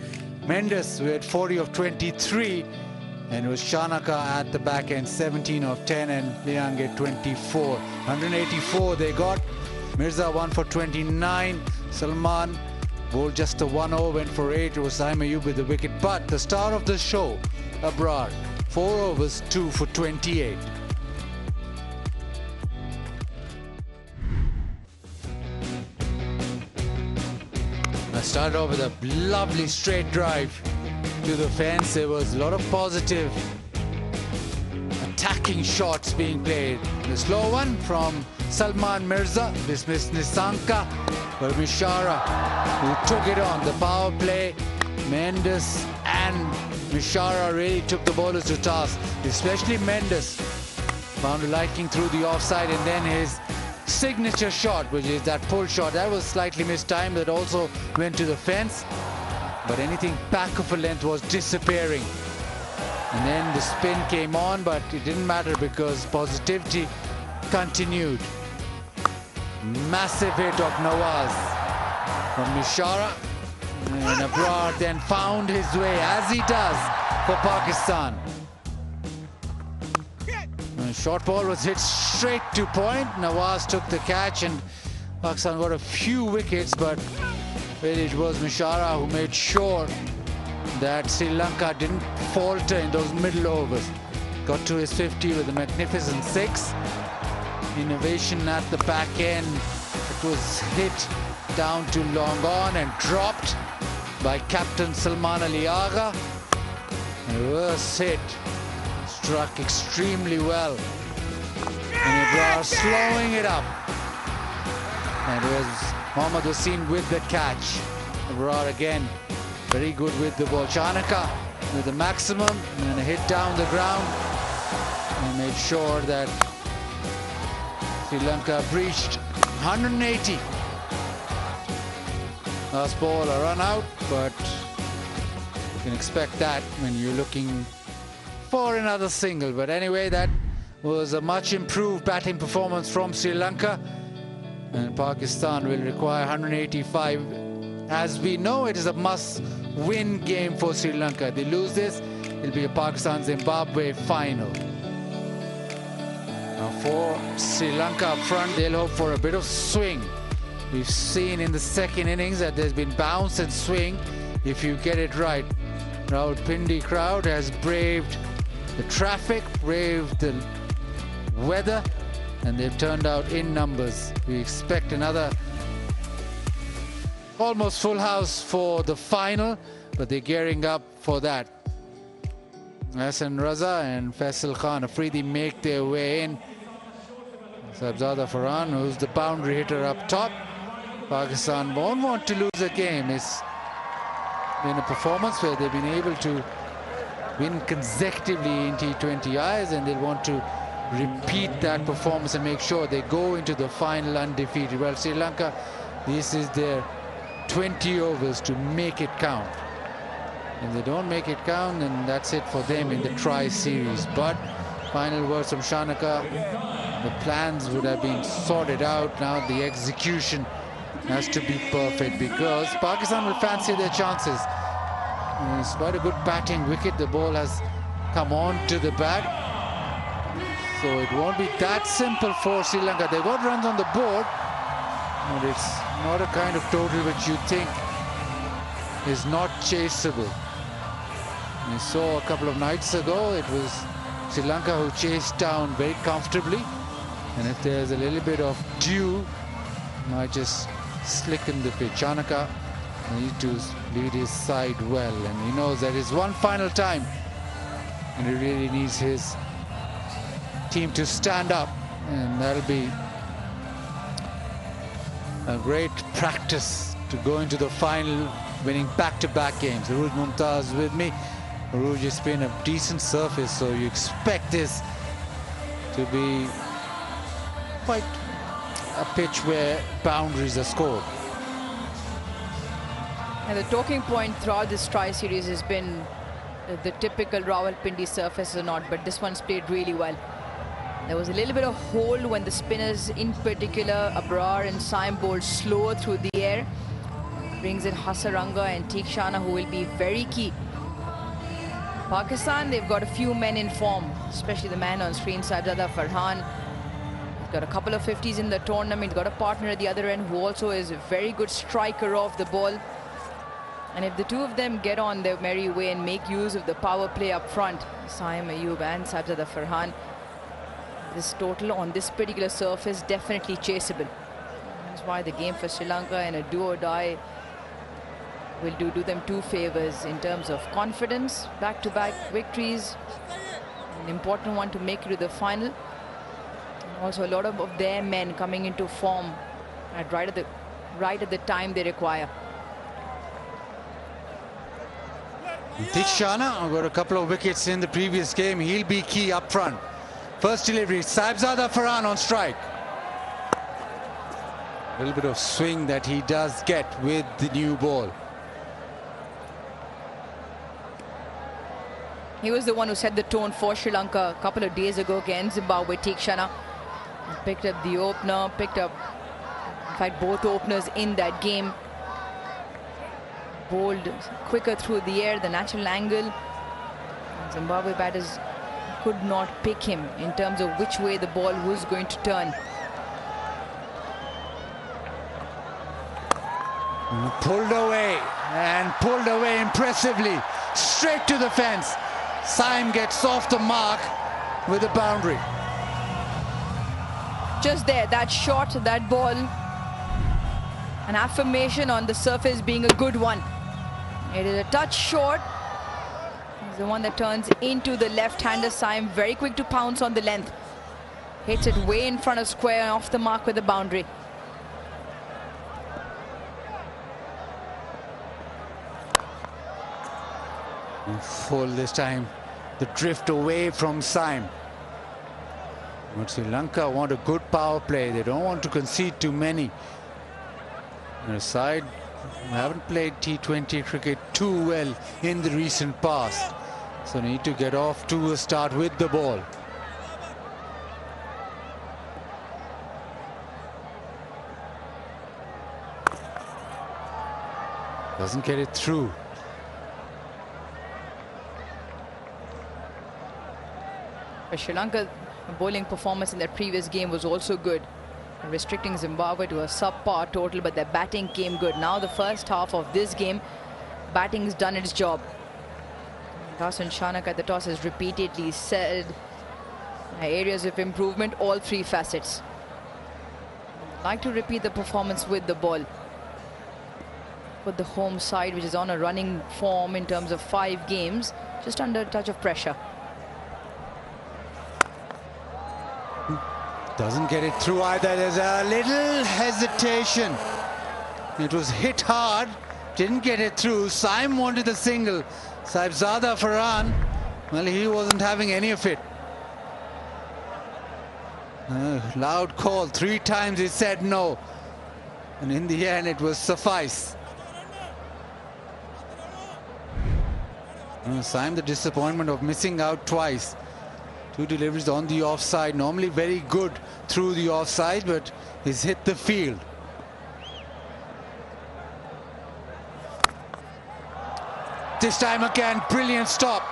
Mendes with 40 of 23. And it was Shanaka at the back end, 17 of 10, and Liang 24. 184 they got. Mirza 1 for 29. Salman bowled just a 1-0, went for 8. It was Ayub with the wicket. But the star of the show, Abrar, 4 overs, 2 for 28. Started off with a lovely straight drive to the fence. There was a lot of positive attacking shots being played. The slow one from Salman Mirza, dismissed Nisanka, but Mishara who took it on. The power play, Mendes and Mishara really took the bowlers to task, especially Mendes. Found a liking through the offside, and then his signature shot, which is that pull shot, that was slightly mistimed, that also went to the fence, but anything back of a length was disappearing. And then the spin came on, but it didn't matter because positivity continued. Massive hit of Nawaz from Mishara, and Abrar then found his way, as he does for Pakistan. Short ball was hit straight to point. Nawaz took the catch and Pakistan got a few wickets, but really it was Mishara who made sure that Sri Lanka didn't falter in those middle overs. Got to his 50 with a magnificent 6. Innovation at the back end. It was hit down to long on and dropped by Captain Salman Ali Agha. Reverse hit. Struck extremely well. And Abrar slowing it up. And it was Mohammad Wasim with the catch. Abrar again, very good with the ball. Chanaka with the maximum and a hit down the ground. And made sure that Sri Lanka breached 180. Last ball, a run out, but you can expect that when you're looking for another single. But anyway, that was a much improved batting performance from Sri Lanka, and Pakistan will require 185. As we know, it is a must-win game for Sri Lanka. If they lose this, it'll be a Pakistan-Zimbabwe final. Now for Sri Lanka up front. They'll hope for a bit of swing. We've seen in the second innings that there's been bounce and swing if you get it right. Rawalpindi crowd has braved the traffic, braved the weather, and they've turned out in numbers. We expect another almost full house for the final, but they're gearing up for that. Hassan Raza and Faisal Khan Afridi make their way in. Sabzada Farhan, who's the boundary hitter up top. Pakistan won't want to lose a game. It's been a performance where they've been able to win consecutively in T20Is, and they'll want to repeat that performance and make sure they go into the final undefeated. Well, Sri Lanka, this is their 20 overs to make it count. If they don't make it count, then that's it for them in the tri-series. But final words from Shanaka, the plans would have been sorted out. Now the execution has to be perfect, because Pakistan will fancy their chances. It's quite a good batting wicket. The ball has come on to the bat, so it won't be that simple for Sri Lanka. They got runs on the board, but it's not a kind of total which you think is not chaseable. We saw a couple of nights ago, it was Sri Lanka who chased down very comfortably, and if there's a little bit of dew, might just slicken the pitch. Chanaka needs to lead his side well, and he knows that it's one final time, and he really needs his team to stand up, and that'll be a great practice to go into the final, winning back-to-back games. Arooj Mumtaz with me. Arooj, has been a decent surface, so you expect this to be quite a pitch where boundaries are scored. And the talking point throughout this tri-series has been the typical Rawalpindi surface or not, but this one's played really well. There was a little bit of hole when the spinners, in particular Abrar and Saim, bowled slower through the air. Brings in Hasaranga and Tikshana, who will be very key. Pakistan, they've got a few men in form, especially the man on screen, Saibzada Farhan. He's got a couple of 50s in the tournament. He's got a partner at the other end who also is a very good striker of the ball. And if the two of them get on their merry way and make use of the power play up front, Saim Ayub and Saibzada Farhan, this total on this particular surface definitely chaseable. That's why the game for Sri Lanka and a do or die will do them two favors in terms of confidence, back-to-back victories, an important one to make it to the final. And also a lot of their men coming into form right at the time they require. Tikshana got a couple of wickets in the previous game. He'll be key up front. First delivery, Saibzada Farhan on strike. A little bit of swing that he does get with the new ball. He was the one who set the tone for Sri Lanka a couple of days ago against Zimbabwe. Tikshana picked up the opener, picked up, in fact, both openers in that game. Bowled quicker through the air, the natural angle. Zimbabwe batters could not pick him in terms of which way the ball was going to turn. Pulled away impressively, straight to the fence. Saim gets off the mark with a boundary. Just there, that shot, that ball, an affirmation on the surface being a good one. It is a touch short. It's the one that turns into the left-hander. Saim very quick to pounce on the length. Hits it way in front of square and off the mark with the boundary. Full this time, the drift away from Saim. But Sri Lanka want a good power play. They don't want to concede too many. Their side haven't played T20 cricket too well in the recent past, so need to get off to a start with the ball. Doesn't get it through. For Sri Lanka, The bowling performance in their previous game was also good, restricting Zimbabwe to a subpar total, but their batting came good. Now the first half of this game, batting's done its job. Dasan Shanaka at the toss has repeatedly said areas of improvement, all three facets. I'd like to repeat the performance with the ball. Put the home side, which is on a running form in terms of 5 games, just under a touch of pressure. Doesn't get it through either. There's a little hesitation. It was hit hard, didn't get it through. Saim wanted the single. Saibzada Farhan, well, he wasn't having any of it. Loud call, 3 times he said no, and in the end it was suffice. Saim, the disappointment of missing out twice. 2 deliveries on the offside, normally very good through the offside, but he's hit the field. This time again, brilliant stop.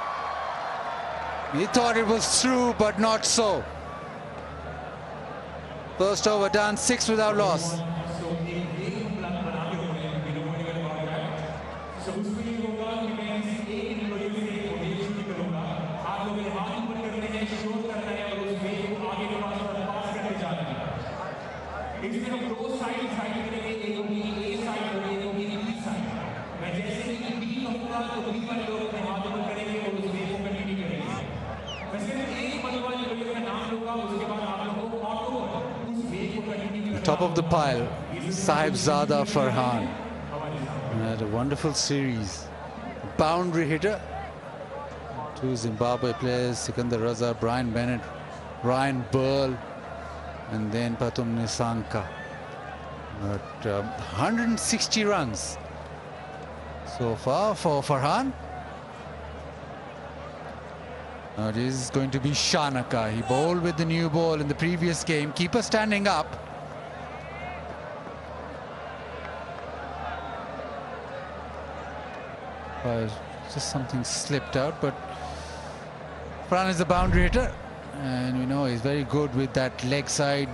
He thought it was through, but not so. First over done, 6 without loss. Top of the pile, Saibzada Farhan. Had a wonderful series. Boundary hitter. 2 Zimbabwe players, Sikandar Raza, Brian Bennett, Ryan Burl, and then Patum Nisanka. But 160 runs so far for Farhan. Now it is going to be Shanaka. He bowled with the new ball in the previous game. Keeper standing up. Just something slipped out, but Farhan is a boundary hitter, and we know he's very good with that leg side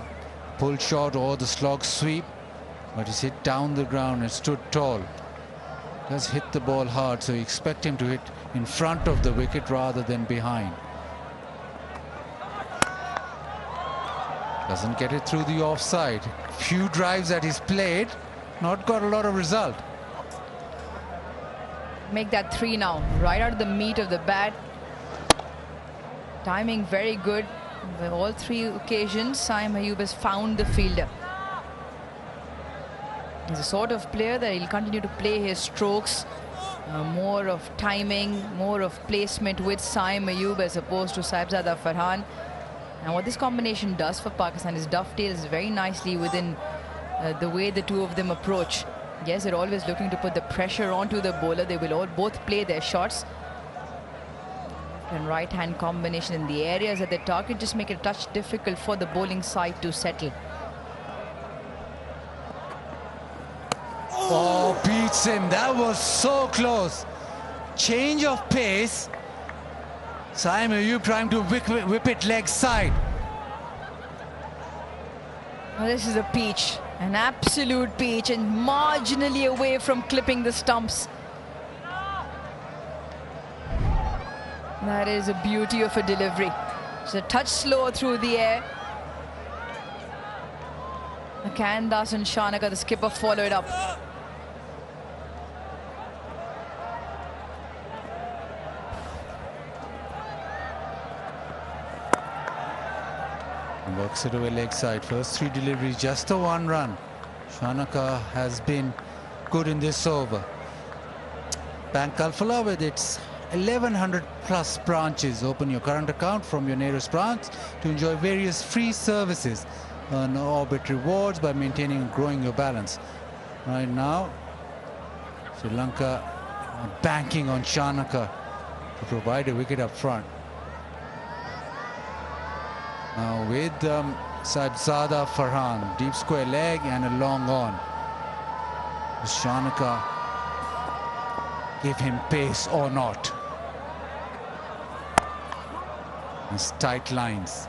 pull shot or the slog sweep, but he's hit down the ground and stood tall. Does hit the ball hard, so you expect him to hit in front of the wicket rather than behind. Doesn't get it through the offside. Few drives that he's played, not got a lot of result. Make that 3 now, right out of the meat of the bat. Timing very good. On all 3 occasions, Saim Ayub has found the fielder. He's the sort of player that he'll continue to play his strokes. More of timing, more of placement with Saim Ayub as opposed to Saibzada Farhan. And what this combination does for Pakistan is dovetails very nicely within the way the 2 of them approach. Yes, they're always looking to put the pressure onto the bowler. They will all both play their shots. And right-hand combination in the areas that they target just make it a touch difficult for the bowling side to settle. Oh, beats him. That was so close. Change of pace. Saim Ayub trying to whip it leg side. Well, this is a peach. An absolute peach, and marginally away from clipping the stumps. That is a beauty of a delivery. It's a touch slower through the air. Dasan Shanaka, the skipper, followed up. Works it away leg side. First 3 deliveries, just a 1 run. Shanaka has been good in this over. Bank Alphala, with its 1100 plus branches. Open your current account from your nearest branch to enjoy various free services. Earn Orbit rewards by maintaining and growing your balance. Right now, Sri Lanka banking on Shanaka to provide a wicket up front. Now with Saibzada Farhan, deep square leg and a long on. Does Shanaka give him pace or not? These tight lines.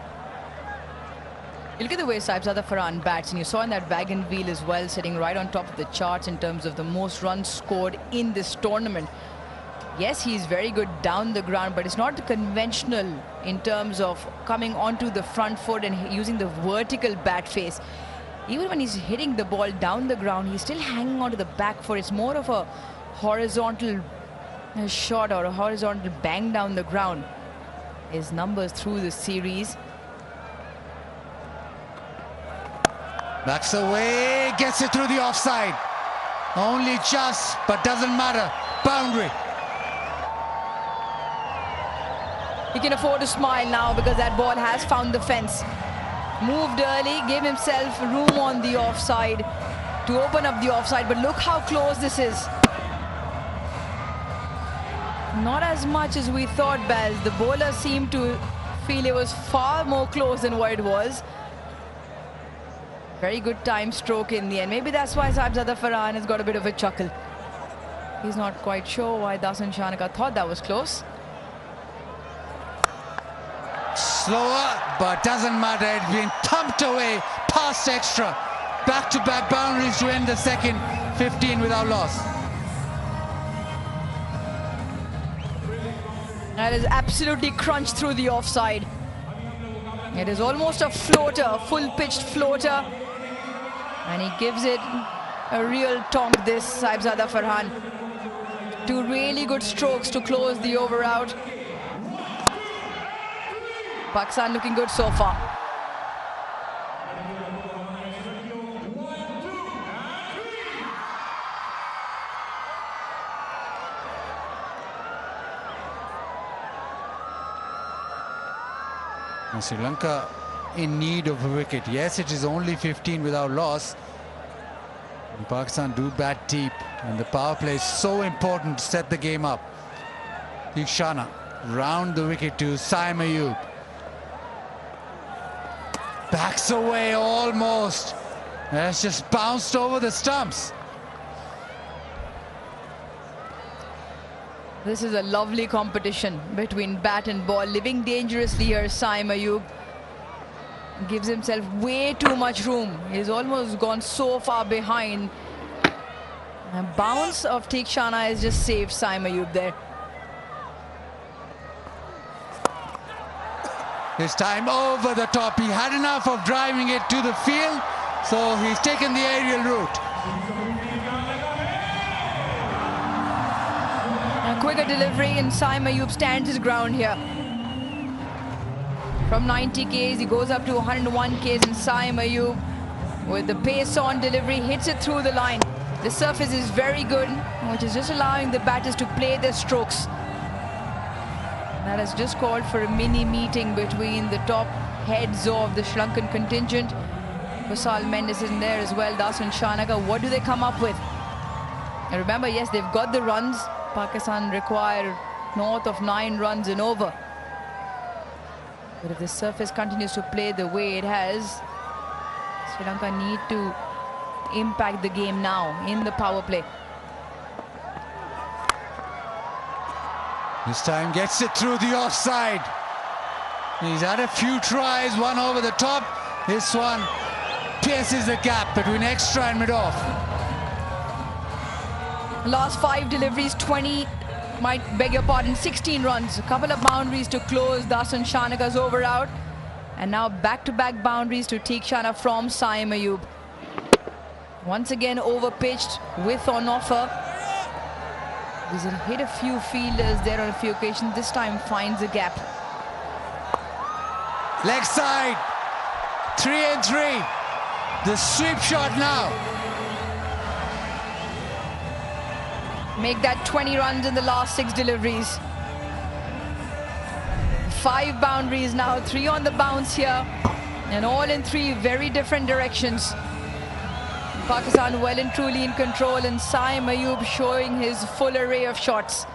You look at the way Saibzada Farhan bats, and you saw in that wagon wheel as well, sitting right on top of the charts in terms of the most runs scored in this tournament. Yes, he's very good down the ground, but it's not conventional in terms of coming onto the front foot and using the vertical bat face. Even when he's hitting the ball down the ground, he's still hanging onto the back foot. It's more of a horizontal shot or a horizontal bang down the ground. His numbers through the series. Backs away, gets it through the offside. Only just, but doesn't matter. Boundary. He can afford to smile now because that ball has found the fence. Moved early, gave himself room on the offside to open up the offside, but look how close this is. Not as much as we thought, Baz. The bowler seemed to feel it was far more close than what it was. Very good time stroke in the end. Maybe that's why Saibzada Farhan has got a bit of a chuckle. He's not quite sure why Dasan Shanaka thought that was close. Slower, but doesn't matter. It's been thumped away past extra. Back-to-back boundaries to end the second 15 without loss. That is absolutely crunched through the offside. It is almost a floater, a full-pitched floater. And he gives it a real tonk, this Saibzada Farhan. Two really good strokes to close the over out. Pakistan looking good so far. And Sri Lanka in need of a wicket. Yes, it is only 15 without loss. And Pakistan do bat deep, and the power play is so important to set the game up. Tikshana round the wicket to Saim Ayub. Backs away almost. That's just bounced over the stumps. This is a lovely competition between bat and ball. Living dangerously here, Saim Ayub. Gives himself way too much room. He's almost gone so far behind. A bounce of Tikshana has just saved Saim Ayub there. This time over the top. He had enough of driving it to the field, so he's taken the aerial route. A quicker delivery, and Saim Ayub stands his ground here. From 90 Ks, he goes up to 101 Ks, and Saim Ayub, with the pace on delivery, hits it through the line. The surface is very good, which is just allowing the batters to play their strokes. That has just called for a mini meeting between the top heads of the Sri Lankan contingent. Kusal Mendes is in there as well, Dasan Shanaka. What do they come up with? And remember, yes, they've got the runs. Pakistan require north of 9 runs and over. But if the surface continues to play the way it has, Sri Lanka need to impact the game now in the power play. This time gets it through the offside. He's had a few tries, one over the top. This one pierces the gap between extra and mid-off. Last 5 deliveries, 16 runs. A couple of boundaries to close Dasan Shanaka's over out. And now back-to-back boundaries to Tikshana from Saim Ayub. Once again over-pitched, width on offer. He's hit a few fielders there on a few occasions. This time finds a gap. Leg side. 3 and 3. The sweep shot now. Make that 20 runs in the last 6 deliveries. 5 boundaries now, 3 on the bounce here. And all in 3 very different directions. Pakistan well and truly in control, and Saim Ayub showing his full array of shots.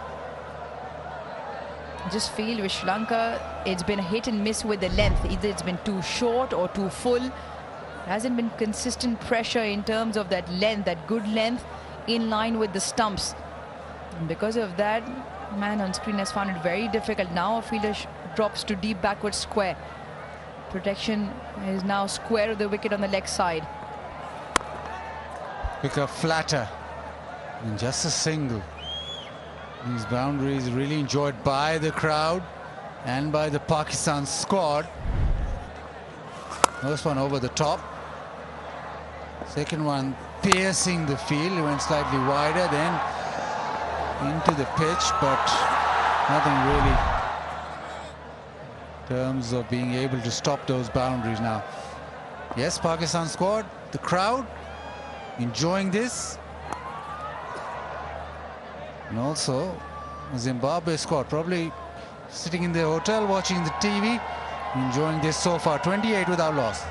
I just feel with Sri Lanka, it's been a hit and miss with the length. Either it's been too short or too full. There hasn't been consistent pressure in terms of that length, that good length in line with the stumps. And because of that, man on screen has found it very difficult. Now a fielder drops to deep backward square. Protection is now square of the wicket on the leg side. Pick up flatter. And just a single. These boundaries really enjoyed by the crowd and by the Pakistan squad. First one over the top. Second one piercing the field. It went slightly wider, then into the pitch, but nothing really in terms of being able to stop those boundaries now. Yes, Pakistan squad, the crowd enjoying this. And also Zimbabwe squad probably sitting in their hotel watching the TV, enjoying this so far. 28 without loss.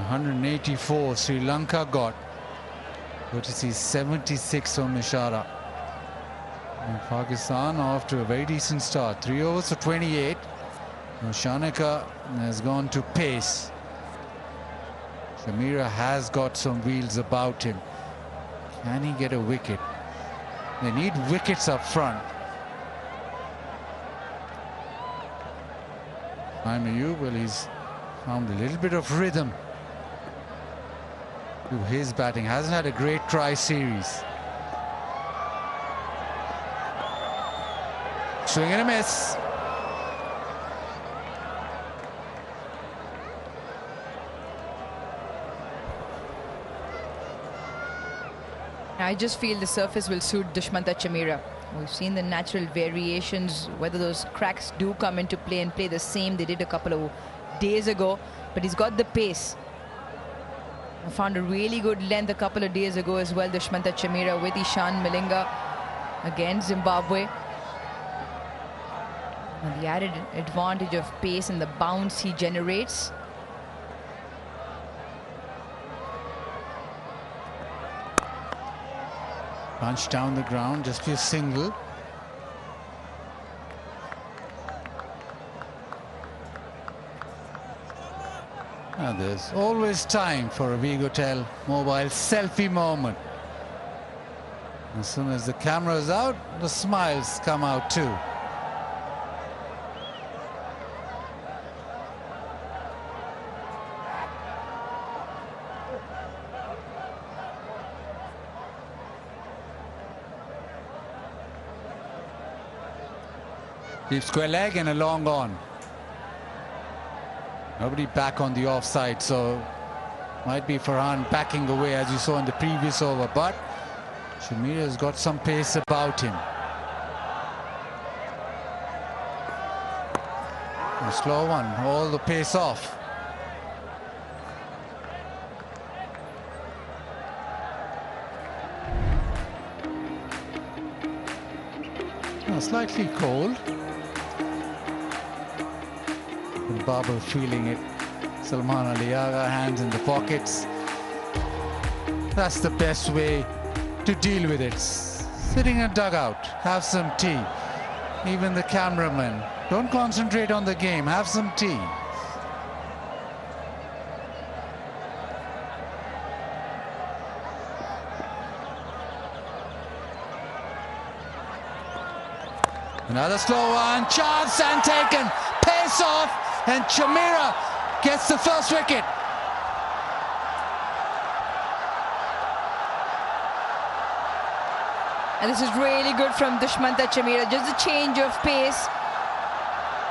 .184 Sri Lanka got, courtesy 76 from Mishara. And Pakistan off to a very decent start. 3 overs for 28. Now Shanaka has gone to pace. Shamira has got some wheels about him. Can he get a wicket? They need wickets up front. Ayub, well, he's found a little bit of rhythm to his batting. Hasn't had a great try series. Swing and a miss. I just feel the surface will suit Dushmanta Chamira. We've seen the natural variations, whether those cracks do come into play and play the same they did a couple of days ago, but he's got the pace. I found a really good length a couple of days ago as well, Dushmanta Chamira with Ishan Malinga against Zimbabwe. And the added advantage of pace and the bounce he generates. Punch down the ground, just for a single. Now there's always time for a Vigotel mobile selfie moment. As soon as the camera's out, the smiles come out too. Deep square leg and a long on. Nobody back on the offside, so might be Farhan backing away as you saw in the previous over, but Chamira's got some pace about him. A slow one, all the pace off. Slightly cold. Babar feeling it. Salman Ali Agha, hands in the pockets. That's the best way to deal with it. Sitting in a dugout, have some tea. Even the cameraman, don't concentrate on the game, have some tea. Another slow one, chance and taken, pace off, and Chamira gets the first wicket. And this is really good from Dushmanta Chamira, just a change of pace.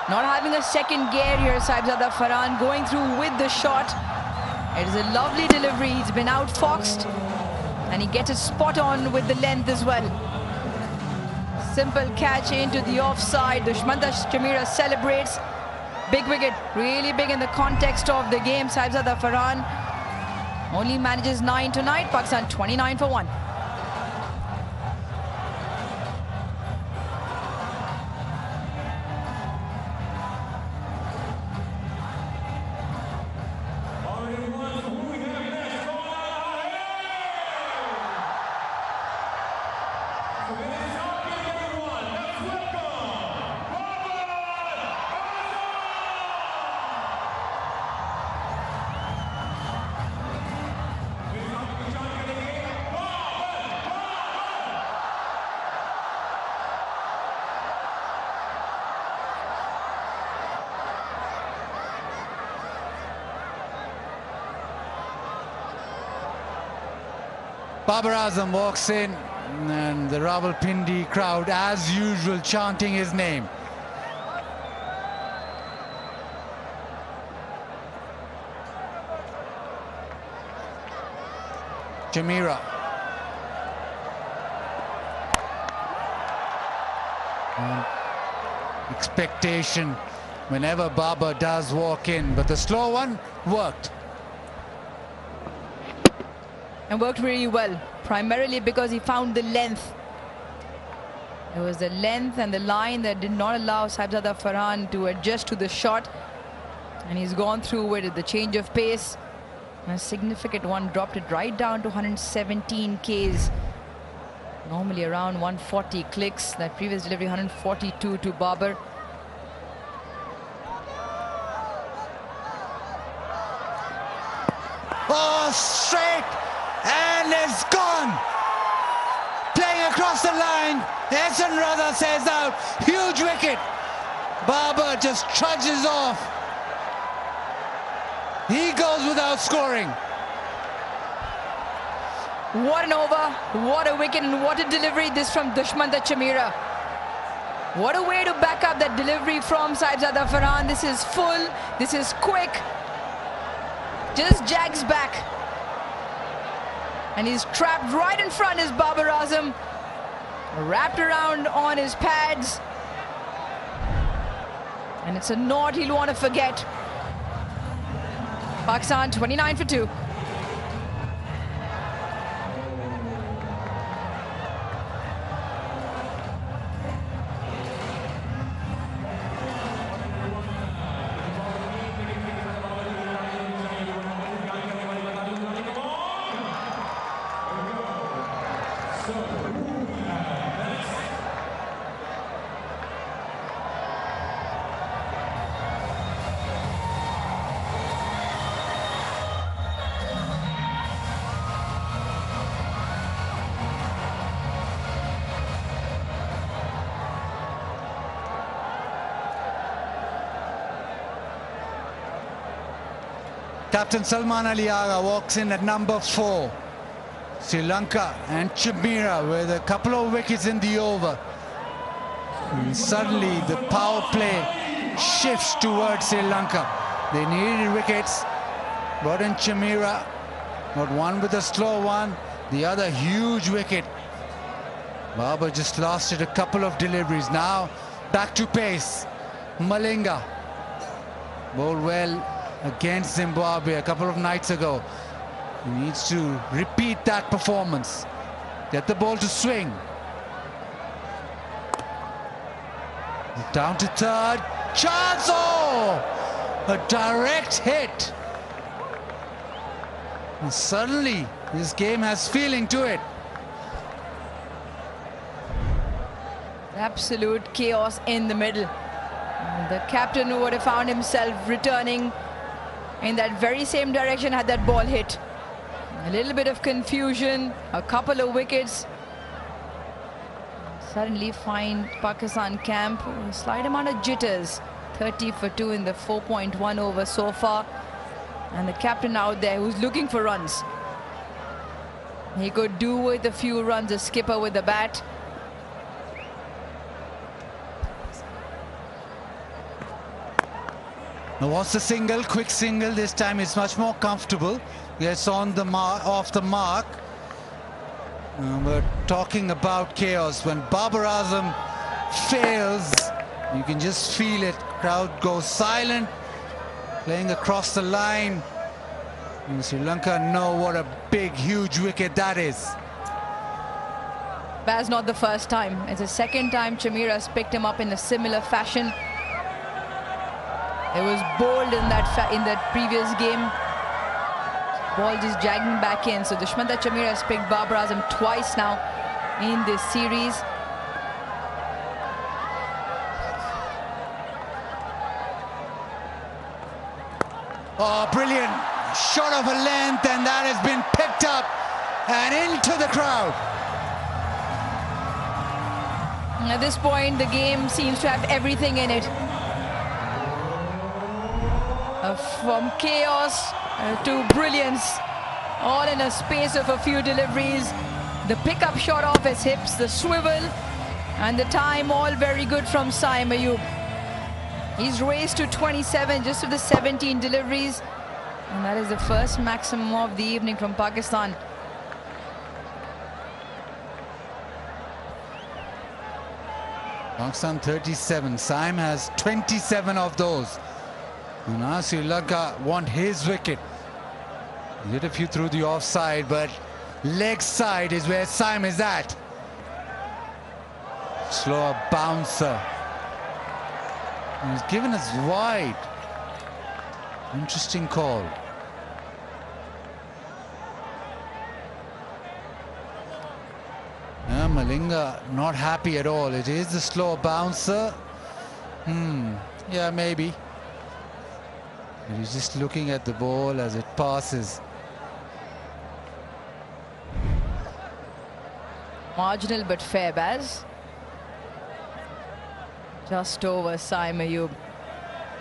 Not having a second gear here, Saibzada Farhan going through with the shot. It is a lovely delivery, he's been outfoxed and he gets it spot on with the length as well. Simple catch into the offside. Dushmanta Chamira celebrates. Big wicket, really big in the context of the game. Saibzada Farhan only manages 9 tonight. Pakistan 29 for 1. Babar Azam walks in, and the Rawalpindi crowd, as usual, chanting his name. Chamira. Expectation whenever Babar does walk in, but the slow one worked. And worked really well, primarily because he found the length. It was the length and the line that did not allow Saibzada Farhan to adjust to the shot. And he's gone through with the change of pace. A significant one, dropped it right down to 117 Ks. Normally around 140 clicks. That previous delivery 142 to Babar. Oh, straight, and it's gone. Playing across the line, Ehsan Raza says out, huge wicket. Babar just trudges off. He goes without scoring. What an over, what a wicket, and what a delivery this from Dushmanta Chamira. What a way to back up that delivery from Saibzada Farhan. This is full, this is quick. Just jags back. And he's trapped right in front is Babar Azam. Wrapped around on his pads. And it's a knot he'll want to forget. Pakistan 29 for 2. Captain Salman Ali Agha walks in at number 4. Sri Lanka and Chamira with a couple of wickets in the over. And suddenly the power play shifts towards Sri Lanka. They needed wickets. Brought in Chamira. Got one with a slow one. The other huge wicket. Babar just lasted a couple of deliveries. Now back to pace. Malinga bowled well against Zimbabwe a couple of nights ago. He needs to repeat that performance. Get the ball to swing. Down to third. Chance! Oh! A direct hit. And suddenly this game has feeling to it. Absolute chaos in the middle. And the captain would have found himself returning in that very same direction had that ball hit. A little bit of confusion, a couple of wickets. Suddenly find Pakistan camp, a slight amount of jitters. 30 for 2 in the 4.1 over so far. And the captain out there who's looking for runs. He could do with a few runs, a skipper with the bat. Now what's the single? Quick single. This time it's much more comfortable. Gets on the mark, off the mark. We're talking about chaos. When Babar Azam fails, you can just feel it. Crowd goes silent. Playing across the line. And Sri Lanka know what a big, huge wicket that is. That's not the first time. It's the second time Chamira has picked him up in a similar fashion. It was bowled in that previous game. Ball just jagging back in. So Dushmanta Chamira has picked Babar Azam twice now in this series. Oh, brilliant. Shot of a length, and that has been picked up and into the crowd. At this point, the game seems to have everything in it. From chaos to brilliance. all in a space of a few deliveries. The pickup shot off his hips, the swivel, and the time all very good from Saim Ayub. He's raced to 27 just with the 17 deliveries, and that is the first maximum of the evening from Pakistan. Pakistan 37, Saim has 27 of those. And now Sri Lanka want his wicket. He hit a few through the offside, but leg side is where Saim is at. Slower bouncer. He's given us wide. Interesting call. Yeah, Malinga not happy at all. It is the slow bouncer. Yeah, maybe. But he's just looking at the ball as it passes. Marginal but fair, Baz. Just over Saim Ayub.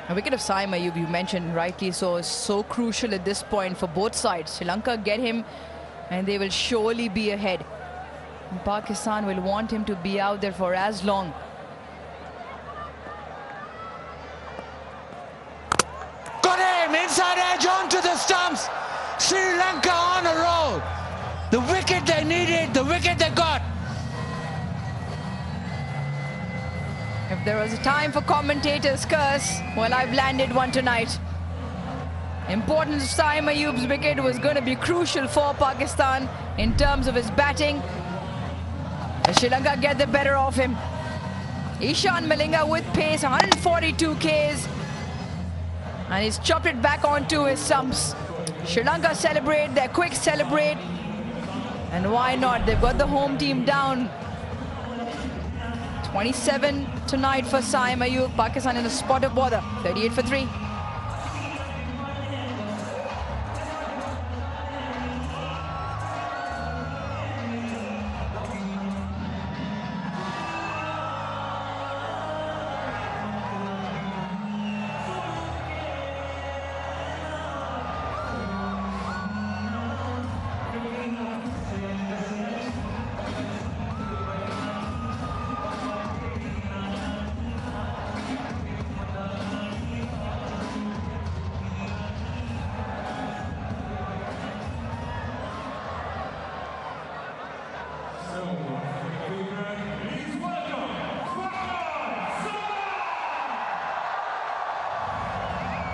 A wicket of Saim Ayub, you mentioned rightly so, is so crucial at this point for both sides. Sri Lanka get him and they will surely be ahead. And Pakistan will want him to be out there for as long. Got him! Inside edge onto the stumps! Sri Lanka on a roll! The wicket they needed, the wicket they got! If there was a time for commentators' curse, well, I've landed one tonight. Importance of Saim Ayub's wicket was going to be crucial for Pakistan in terms of his batting. Sri Lanka get the better of him. Ishan Malinga with pace, 142 Ks. And he's chopped it back onto his stumps. Sri Lanka celebrate, they're quick celebrate. And why not? They've got the home team down. 27 tonight for Saim Ayub. Pakistan in a spot of bother. 38 for 3.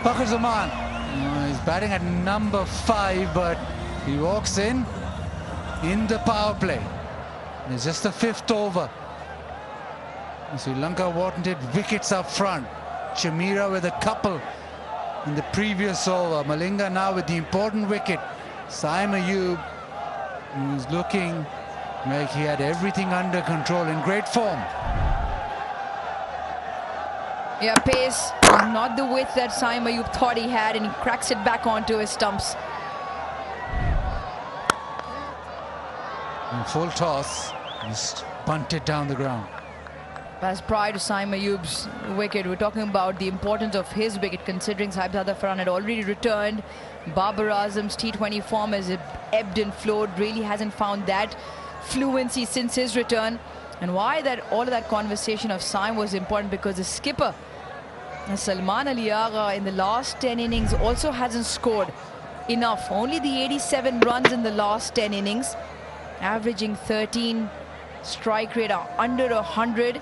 Fakhar Zaman, he's batting at number 5, but he walks in the power play. It's just the 5th over. Sri Lanka wanted wickets up front. Chamira with a couple in the previous over. Malinga now with the important wicket. Saim Ayub, who's looking like he had everything under control, in great form. Yeah, pace, not the width that Saim Ayub thought he had, and he cracks it back onto his stumps. And full toss, just bunted down the ground. As prior to Saim Ayub's wicket, we're talking about the importance of his wicket, considering Saibzada Farhan had already returned. Babar Azam's T20 form has ebbed and flowed, really hasn't found that fluency since his return. And why that all of that conversation of Saim was important, because the skipper Salman Ali Agha in the last 10 innings also hasn't scored enough. Only the 87 runs in the last 10 innings, averaging 13, strike rate under 100.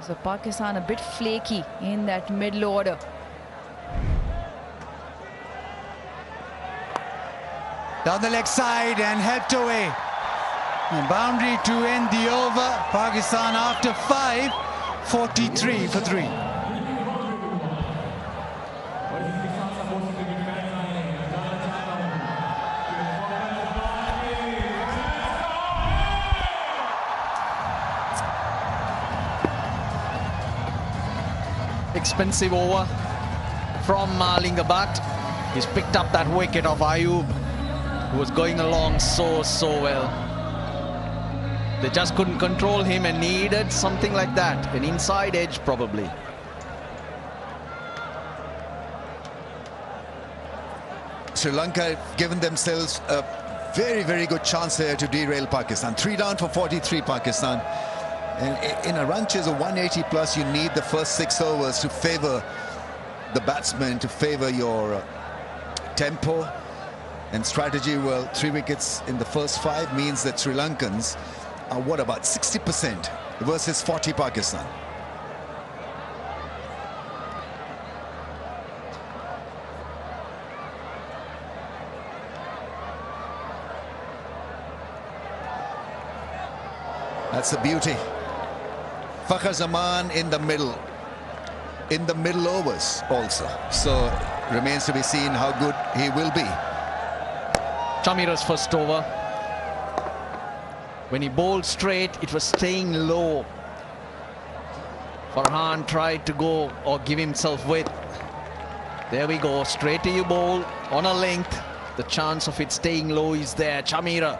So Pakistan a bit flaky in that middle order. Down the leg side and helped away. A boundary to end the over. Pakistan after 5, 43 for 3. Expensive over from Malinga, but he's picked up that wicket of Ayub, who was going along so well. They just couldn't control him and needed something like that, an inside edge probably. Sri Lanka have given themselves a very, very good chance here to derail Pakistan. 3 down for 43 Pakistan. And in a run chase of 180 plus, you need the first 6 overs to favor the batsman, to favor your tempo and strategy. Well, 3 wickets in the first 5 means that Sri Lankans are what, about 60% versus 40 Pakistan. That's the beauty. Fakhar Zaman in the middle overs also. So remains to be seen how good he will be. Chamira's first over. When he bowled straight, it was staying low. Farhan tried to go or give himself width. There we go, straight to you bowl on a length. The chance of it staying low is there. Chamira,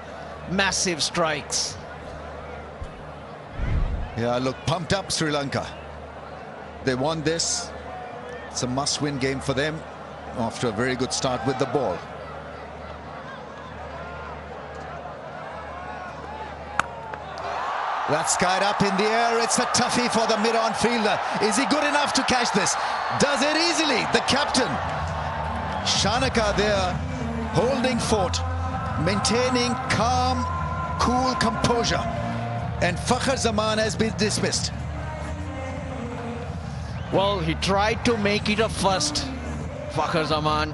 massive strikes. Yeah, look, pumped up Sri Lanka. They won this. It's a must-win game for them after a very good start with the ball. That's skied up in the air. It's a toughie for the mid-on fielder. Is he good enough to catch this? Does it easily. The captain, Shanaka there, holding fort, maintaining calm, cool composure. And Fakhar Zaman has been dismissed. Well, he tried to make it a first. Fakhar Zaman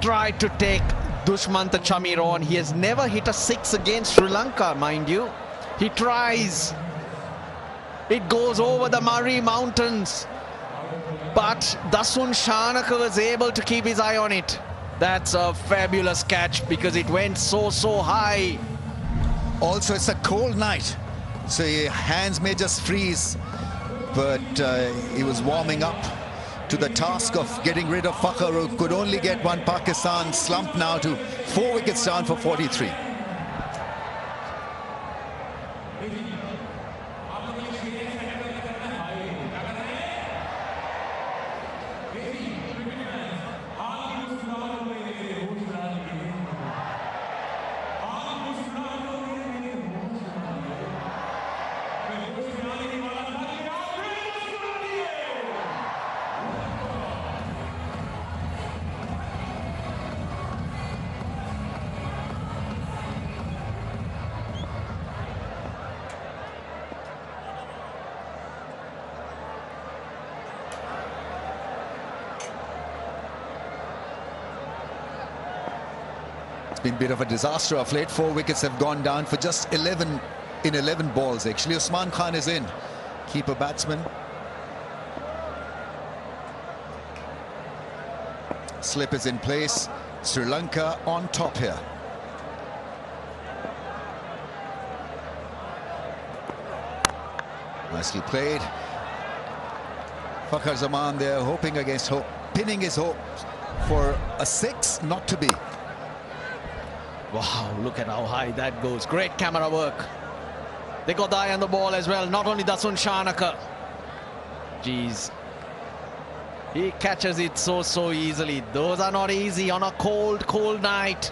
tried to take Dushmantha Chamira on. He has never hit a 6 against Sri Lanka, mind you. He tries. It goes over the Murray Mountains. But Dasun Shanaka was able to keep his eye on it. That's a fabulous catch because it went so high. Also, it's a cold night, so your hands may just freeze. But he was warming up to the task of getting rid of Fakhar, who could only get one. Pakistan slumped now to 4 wickets down for 43. Been a bit of a disaster of late. 4 wickets have gone down for just 11 in 11 balls. Actually, Usman Khan is in, keeper batsman. Slip is in place. Sri Lanka on top here. Nicely played. Fakhar Zaman there, hoping against hope, pinning his hope for a 6, not to be. Wow, look at how high that goes. Great camera work. They got the eye on the ball as well. Not only Dasun Shanaka. Jeez. He catches it so easily. Those are not easy on a cold night.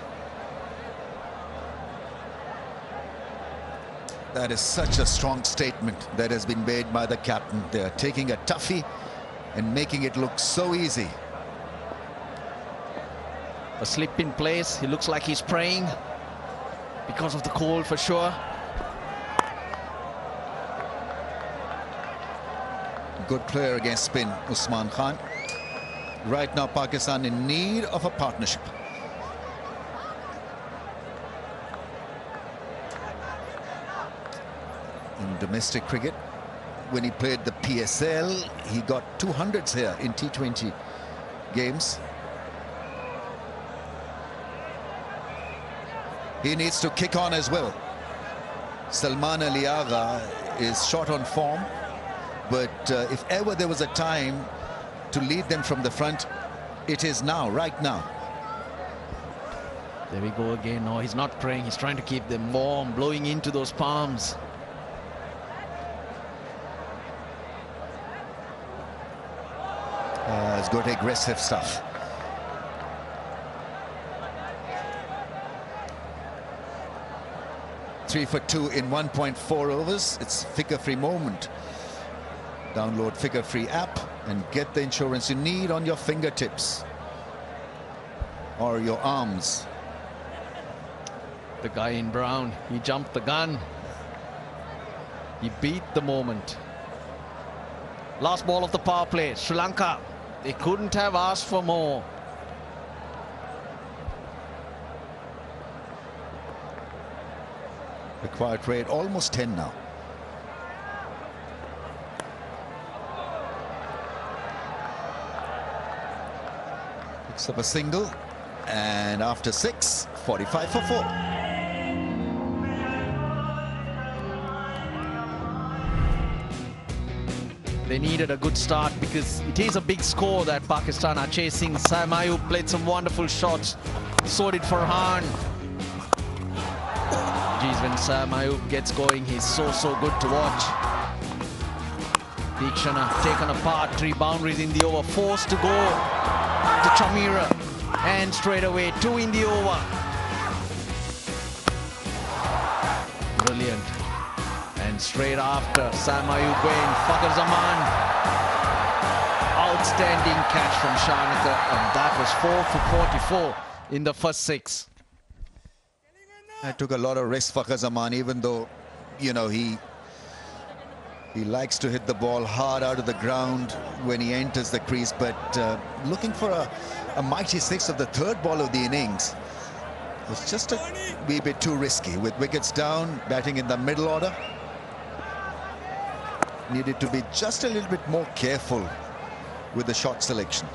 That is such a strong statement that has been made by the captain. They are taking a toughie and making it look so easy. A slip in place. He looks like he's praying because of the cold for sure. Good player against spin, Usman Khan. Right now, Pakistan in need of a partnership. In domestic cricket, when he played the PSL, he got 200s here in T20 games. He needs to kick on as well. Salman Ali Agha is short on form, but if ever there was a time to lead them from the front, it is now, right now. There we go again. No, he's not praying. He's trying to keep them warm, blowing into those palms. It's good aggressive stuff. 3 for 2 in 1.4 overs. It's figure-free moment. Download figure-free app and get the insurance you need on your fingertips or your arms. The guy in brown, he jumped the gun. He beat the moment. Last ball of the power play. Sri Lanka, they couldn't have asked for more. Required rate almost 10 now. Picks up a single, and after 6, 45 for 4. They needed a good start because it is a big score that Pakistan are chasing. Sam Ayub played some wonderful shots. So did Farhan. Geez, when Sam Ayub gets going, he's so good to watch. Deekshana taken apart, 3 boundaries in the over, forced to go to Chamira, and straight away 2 in the over. Brilliant. And straight after, Sam Ayub going, Fakhar Zaman. Outstanding catch from Shanaka, and that was 4 for 44 in the first 6. I took a lot of risk for Fakhar Zaman, even though, you know, he likes to hit the ball hard out of the ground when he enters the crease, but looking for a mighty 6 of the 3rd ball of the innings was just a wee bit too risky. With wickets down, batting in the middle order, needed to be just a little bit more careful with the shot selection.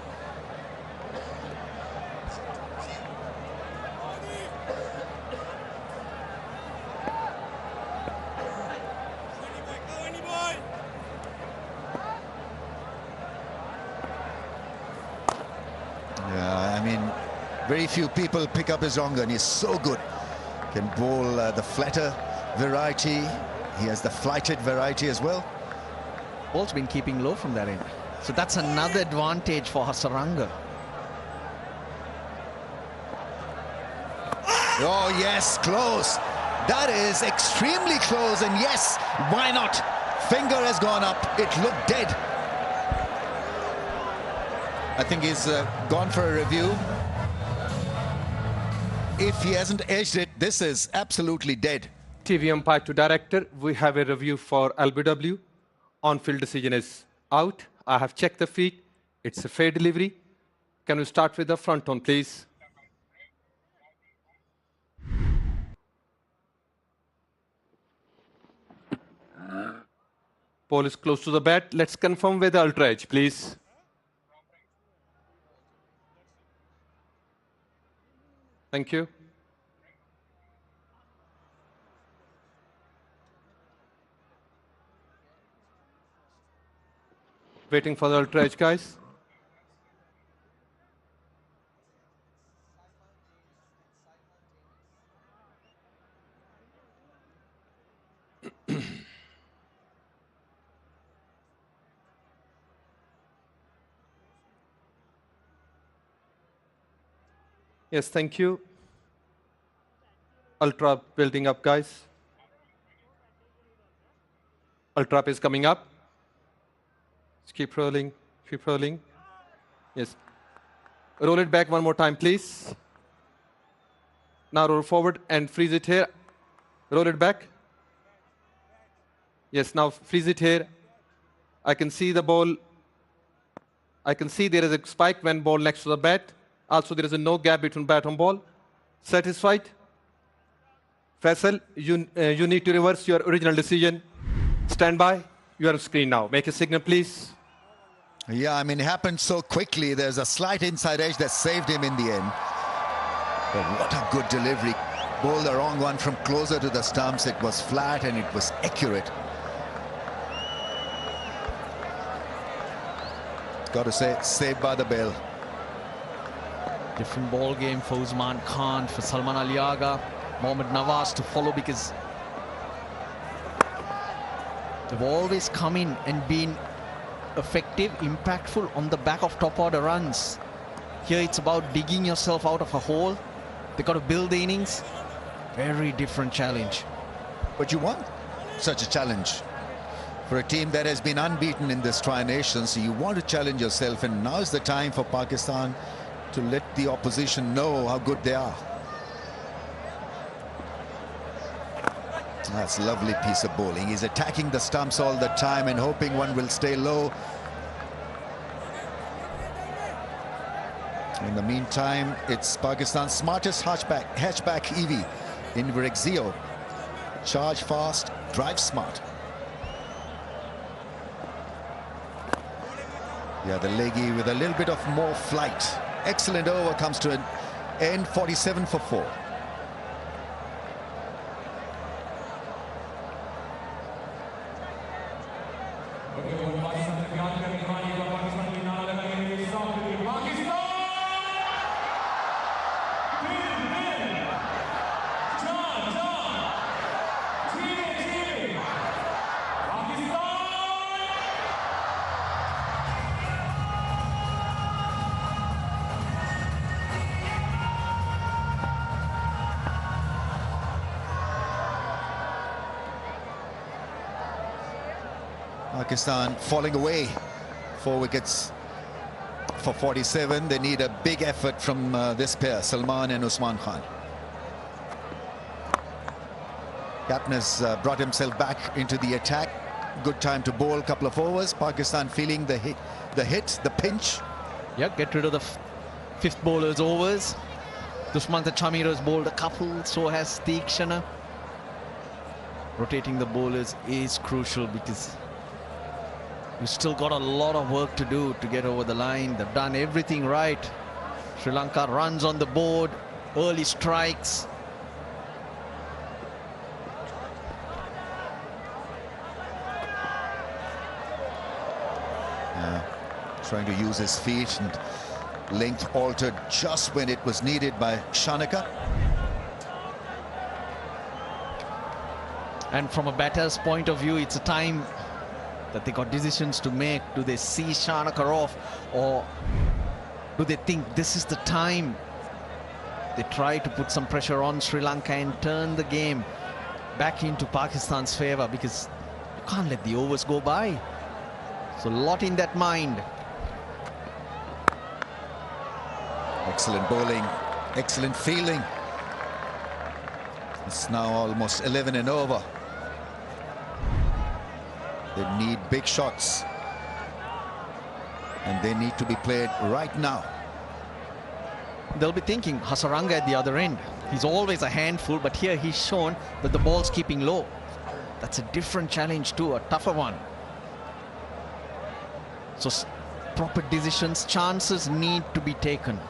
Very few people pick up his wronger, and he's so good. Can bowl the flatter variety. He has the flighted variety as well. Ball's been keeping low from that end. So that's another advantage for Hasaranga. Oh, yes, close. That is extremely close, and yes, why not? Finger has gone up. It looked dead. I think he's gone for a review. If he hasn't edged it, this is absolutely dead. TV umpire to director, we have a review for LBW. On-field decision is out. I have checked the feet. It's a fair delivery. Can we start with the front on, please? Ball is close to the bat. Let's confirm with the ultra edge, please. Thank you. Waiting for the ultra edge, guys. Yes, thank you. Ultra building up, guys. Ultra is coming up. Just keep rolling, keep rolling. Yes. Roll it back one more time, please. Now roll forward and freeze it here. Roll it back. Yes, now freeze it here. I can see the ball. I can see there is a spike when ball next to the bat. Also, there is a no gap between bat and ball. Satisfied? Faisal, you need to reverse your original decision. Stand by. You are on screen now. Make a signal, please. Yeah, I mean, it happened so quickly. There's a slight inside edge that saved him in the end. But what a good delivery. Bowled the wrong one from closer to the stumps. It was flat and it was accurate. Got to say, saved by the bell. Different ball game for Usman Khan, for Salman Ali Agha, Mohammad Nawaz to follow, because they've always come in and been effective, impactful on the back of top order runs. Here it's about digging yourself out of a hole. They've got to build the innings. Very different challenge. But you want such a challenge for a team that has been unbeaten in this Tri-Nations. So you want to challenge yourself, and now is the time for Pakistan to let the opposition know how good they are. That's a lovely piece of bowling. He's attacking the stumps all the time and hoping one will stay low. In the meantime, it's Pakistan's smartest hatchback Evie in Rexio. Charge fast, drive smart. Yeah, the leggy with a little bit of more flight. Excellent over, comes to an end, 47 for 4. Pakistan falling away, 4 wickets for 47. They need a big effort from this pair, Salman and Usman Khan. Captain has brought himself back into the attack. Good time to bowl, couple of overs. Pakistan feeling the hit, the pinch. Yeah, get rid of the fifth bowler's overs. Dushmantha Chamira has bowled a couple, so has Teekshana. Rotating the bowlers is crucial because you've still got a lot of work to do to get over the line. They've done everything right. Sri Lanka runs on the board, early strikes. Trying to use his feet, and length altered just when it was needed by Shanaka. And from a batter's point of view, it's a time that they got decisions to make. Do they see Shanaka off, or do they think this is the time they try to put some pressure on Sri Lanka and turn the game back into Pakistan's favor, because you can't let the overs go by. So a lot in that mind. Excellent bowling, excellent fielding. It's now almost 11 and over. They need big shots, and they need to be played right now. They'll be thinking Hasaranga at the other end. He's always a handful, but here he's shown that the ball's keeping low. That's a different challenge too, a tougher one. So proper decisions, chances need to be taken.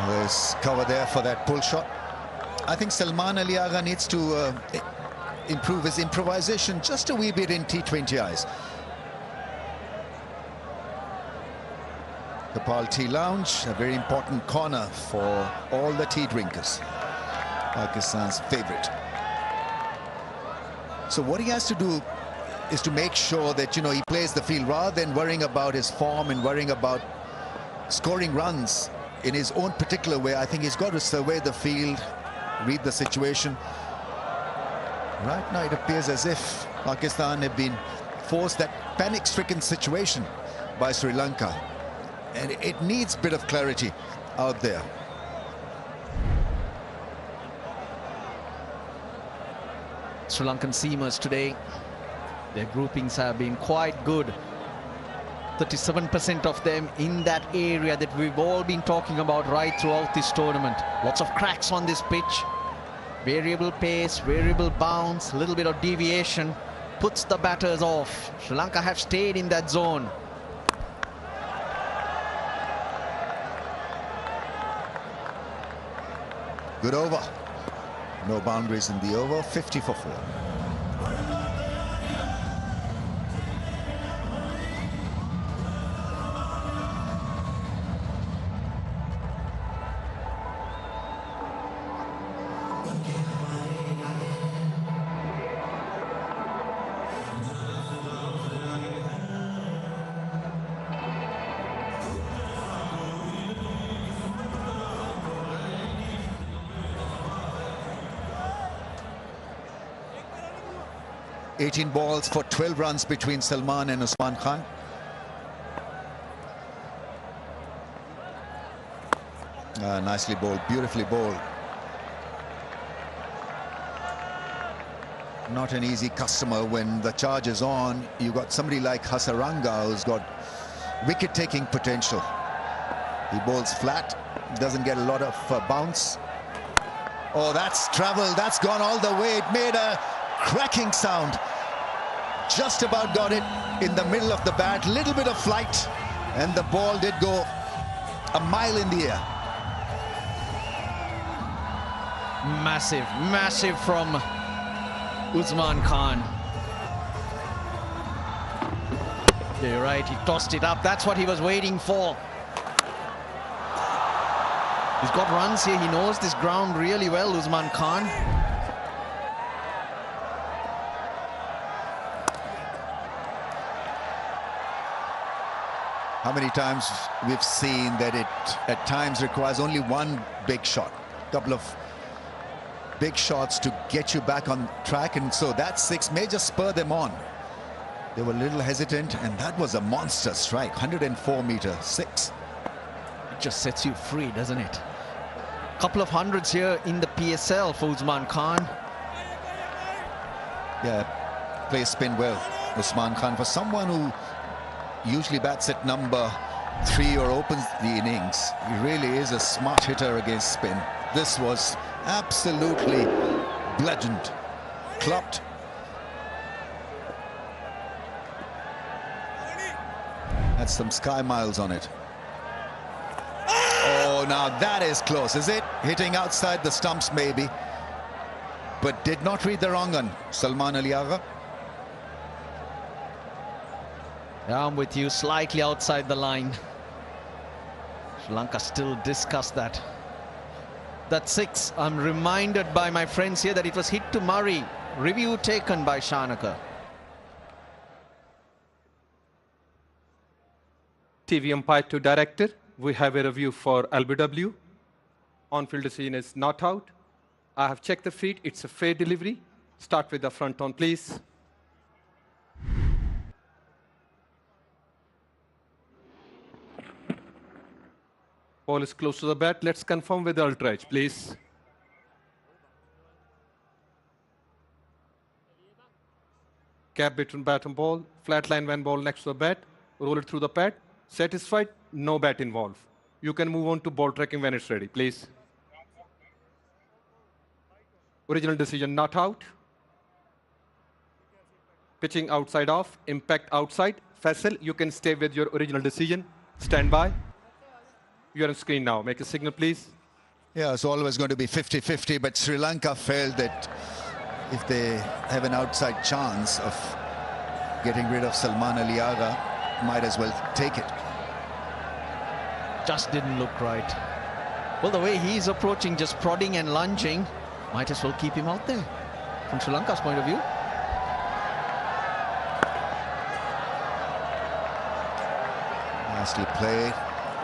There's cover there for that pull shot. I think Salman Ali Agha needs to improve his improvisation just a wee bit in T20 eyes. The Pal Tea Lounge, a very important corner for all the tea drinkers. Pakistan's favorite. So what he has to do is to make sure that, you know, he plays the field rather than worrying about his form and worrying about scoring runs in his own particular way. I think he's got to survey the field, read the situation. Right now it appears as if Pakistan have been forced that panic-stricken situation by Sri Lanka, and it needs a bit of clarity out there. Sri Lankan seamers today, their groupings have been quite good. 37% of them in that area that we've all been talking about right throughout this tournament. Lots of cracks on this pitch. Variable pace, variable bounce, a little bit of deviation puts the batters off. Sri Lanka have stayed in that zone. Good over. No boundaries in the over, 50 for 4. 18 balls for 12 runs between Salman and Usman Khan. Nicely bowled, beautifully bowled. Not an easy customer when the charge is on. You got somebody like Hasaranga who's got wicket-taking potential. He bowls flat, doesn't get a lot of bounce. Oh, that's travelled, that's gone all the way. It made a cracking sound. Just about got it in the middle of the bat. Little bit of flight, and the ball did go a mile in the air. Massive, massive from Usman Khan. You're right, he tossed it up. That's what he was waiting for. He's got runs here. He knows this ground really well, Usman Khan. How many times we've seen that it at times requires only one big shot, couple of big shots to get you back on track, and so that 6 may just spur them on. They were a little hesitant, and that was a monster strike. 104 meter 6. It just sets you free, doesn't it? Couple of hundreds here in the PSL for Usman Khan. Yeah, plays spin well, Usman Khan. For someone who usually bats at number 3 or opens the innings, he really is a smart hitter against spin. This was absolutely bludgeoned, clubbed. That's some sky miles on it. Oh, now that is close, is it? Hitting outside the stumps maybe, but did not read the wrong one, Salman Ali Agha. Yeah, I'm with you, slightly outside the line. Sri Lanka still discussed that. That 6, I'm reminded by my friends here that it was hit to Murray. Review taken by Shanaka. TV umpire to director. We have a review for LBW. On-field decision is not out. I have checked the feed. It's a fair delivery. Start with the front on, please. Ball is close to the bat. Let's confirm with the ultra edge, please. Gap between bat and ball. Flat line when ball next to the bat. Roll it through the pad. Satisfied? No bat involved. You can move on to ball tracking when it's ready, please. Original decision not out. Pitching outside off. Impact outside. Faisal, you can stay with your original decision. Stand by. You're on screen now. Make a signal, please. Yeah, it's always going to be 50-50, but Sri Lanka felt that if they have an outside chance of getting rid of Salman Ali Agha, might as well take it. Just didn't look right. Well, the way he's approaching, just prodding and lunging, might as well keep him out there from Sri Lanka's point of view. Nicely played,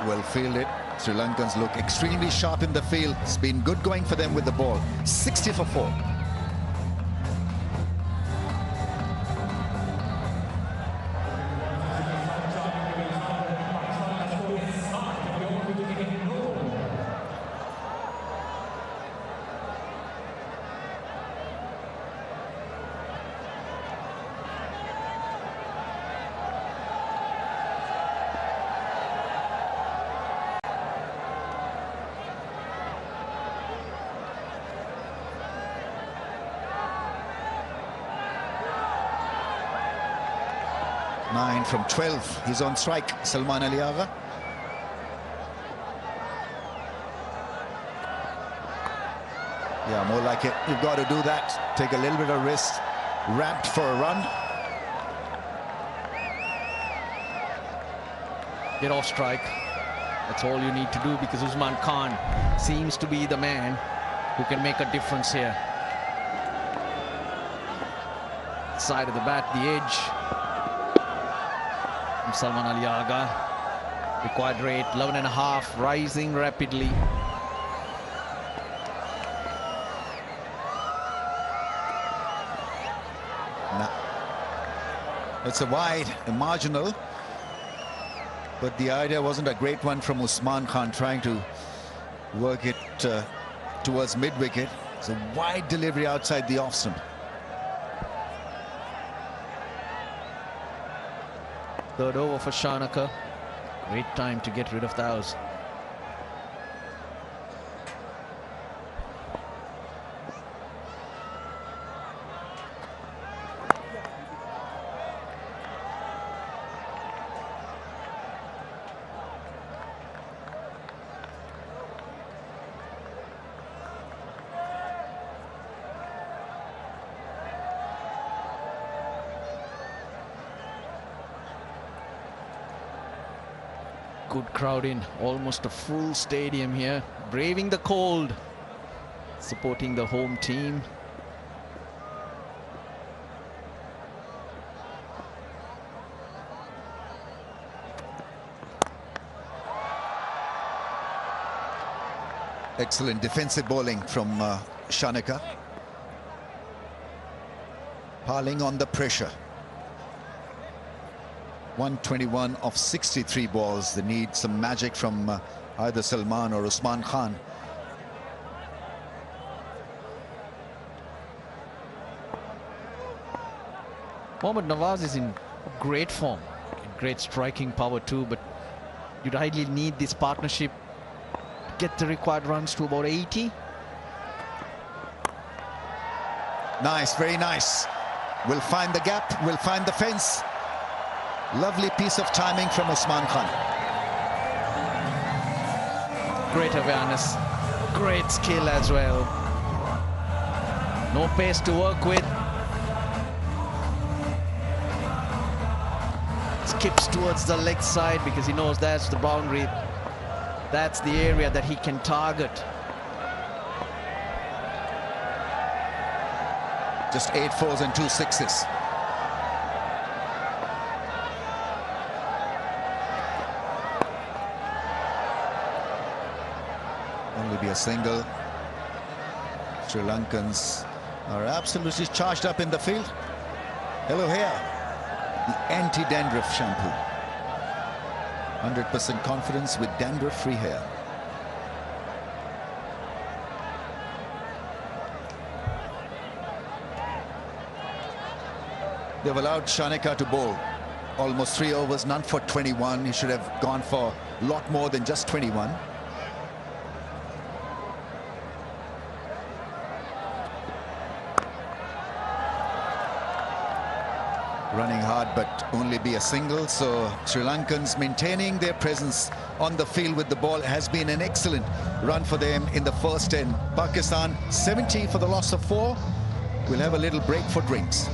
well fielded. Sri Lankans look extremely sharp in the field. It's been good going for them with the ball. 60 for 4. From 12, he's on strike, Salman Ali Agha. Yeah, more like it. You've got to do that. Take a little bit of risk. Ramped for a run. Get off strike. That's all you need to do, because Usman Khan seems to be the man who can make a difference here. Side of the bat, the edge. Salman Ali Agha. Required rate 11.5, rising rapidly. It's a wide, a marginal. But the idea wasn't a great one from Usman Khan, trying to work it towards mid-wicket. It's a wide delivery outside the off-stump. Third over for Shanaka. Great time to get rid of those. Good crowd in, almost a full stadium here, braving the cold, supporting the home team. Excellent defensive bowling from Shanaka. Piling on the pressure. 121 of 63 balls. They need some magic from either Salman or Usman Khan. Mohammad Nawaz is in great form, great striking power too, but you'd ideally need this partnership to get the required runs to about 80. Nice, very nice. We'll find the gap, we'll find the fence. Lovely piece of timing from Usman Khan. Great awareness, great skill as well. No pace to work with. Skips towards the leg side because he knows that's the boundary. That's the area that he can target. Just 8 fours and 2 sixes. Only be a single. Sri Lankans are absolutely charged up in the field. Hello here. The anti-dandruff shampoo. 100% confidence with dandruff-free hair. They've allowed Shanaka to bowl almost 3 overs, none for 21. He should have gone for a lot more than just 21. Running hard, but only be a single. So Sri Lankans maintaining their presence on the field with the ball. Has been an excellent run for them in the first 10. Pakistan 70 for the loss of 4. We'll have a little break for drinks.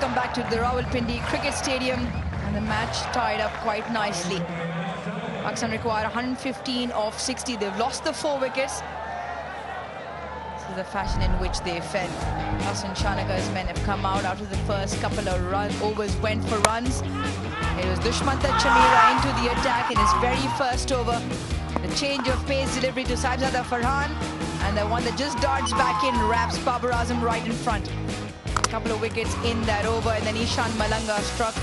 Welcome back to the Rawalpindi Cricket Stadium, and the match tied up quite nicely. Pakistan required 115 off 60. They've lost the 4 wickets. This is the fashion in which they fell. Hassan Shanaga's men have come out after the first couple of overs went for runs. It was Dushmantha Chamira into the attack in his very first over. The change of pace delivery to Saibzada Farhan, and the one that just darts back in wraps Babar Azam right in front. A couple of wickets in that over, and then Ishan Malanga struck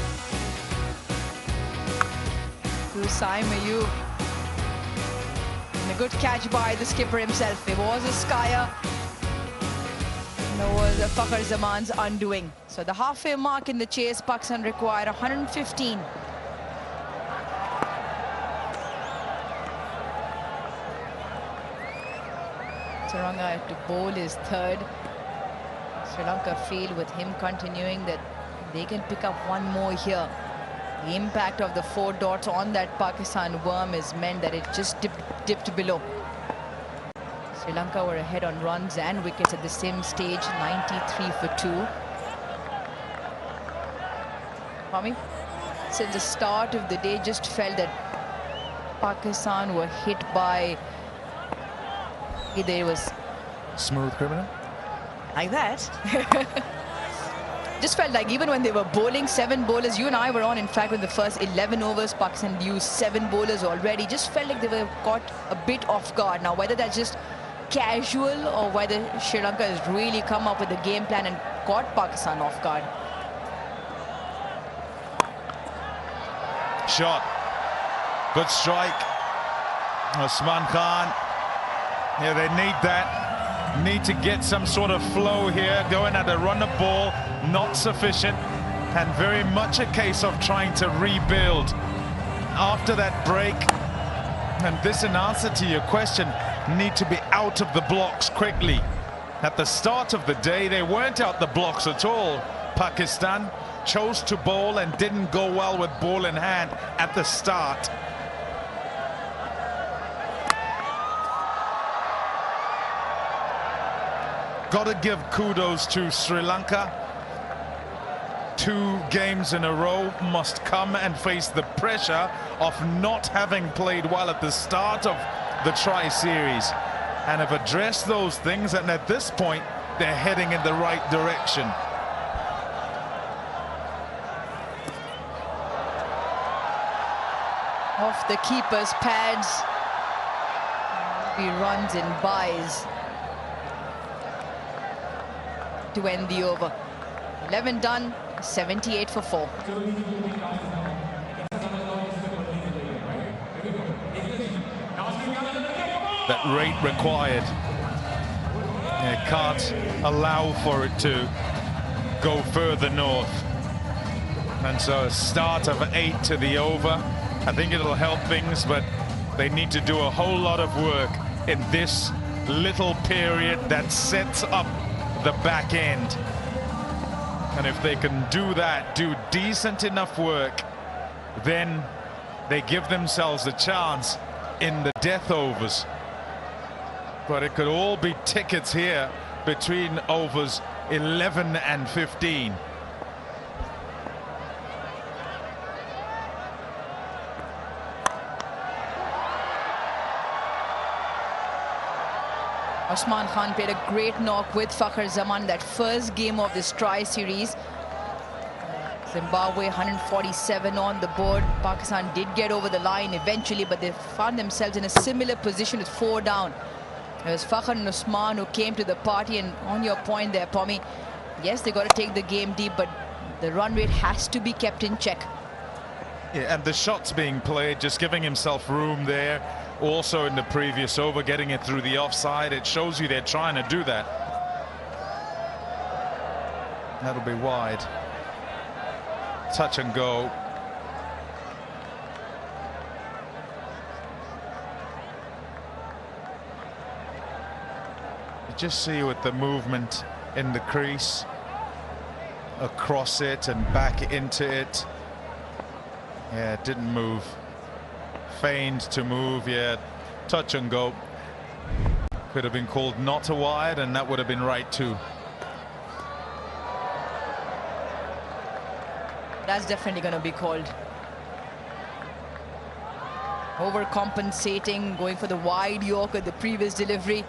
to Saim Ayub. And a good catch by the skipper himself. It was a skyer. And it was a Fakhar Zaman's undoing. So the halfway mark in the chase, Pakistan required 115. Saranga had to bowl his third. Sri Lanka feel with him continuing that they can pick up one more here. The impact of the 4 dots on that Pakistan worm has meant that it just dipped below. Sri Lanka were ahead on runs and wickets at the same stage, 93 for 2. Kwame, since the start of the day, just felt that Pakistan were hit by either it was smooth criminal like that. Just felt like even when they were bowling 7 bowlers, you and I were on, in fact, in the first 11 overs, Pakistan used 7 bowlers already. Just felt like they were caught a bit off guard. Now, whether that's just casual or whether Sri Lanka has really come up with a game plan and caught Pakistan off guard. Shot. Good strike. Osman Khan. Yeah, they need that. Need to get some sort of flow here. Going at a run of ball, not sufficient. And very much a case of trying to rebuild after that break. And this, in answer to your question, need to be out of the blocks quickly. At the start of the day, they weren't out the blocks at all. Pakistan chose to bowl and didn't go well with ball in hand at the start. Got to give kudos to Sri Lanka. 2 games in a row must come and face the pressure of not having played well at the start of the tri-series, and have addressed those things, and at this point they're heading in the right direction. Off the keeper's pads, he runs in buys to end the over. 11 done, 78 for 4. That rate required. Can't allow for it to go further north. And so a start of 8 to the over. I think it'll help things, but they need to do a whole lot of work in this little period that sets up the back end. And if they can do that, do decent enough work, then they give themselves a chance in the death overs. But it could all be tickets here between overs 11 and 15. Osman Khan played a great knock with Fakhar Zaman, that first game of this tri-series. Zimbabwe 147 on the board. Pakistan did get over the line eventually, but they found themselves in a similar position with 4 down. It was Fakhar and Usman who came to the party, and on your point there, Pommy, yes, they got to take the game deep, but the run rate has to be kept in check. Yeah, and the shots being played, just giving himself room there. Also in the previous over, getting it through the offside. It shows you they're trying to do that. That'll be wide. Touch and go. You just see with the movement in the crease, across it and back into it. Yeah, it didn't move. Feigned to move, yeah, touch and go. Could have been called not a wide, and that would have been right too. That's definitely going to be called. Overcompensating, going for the wide Yorker, the previous delivery.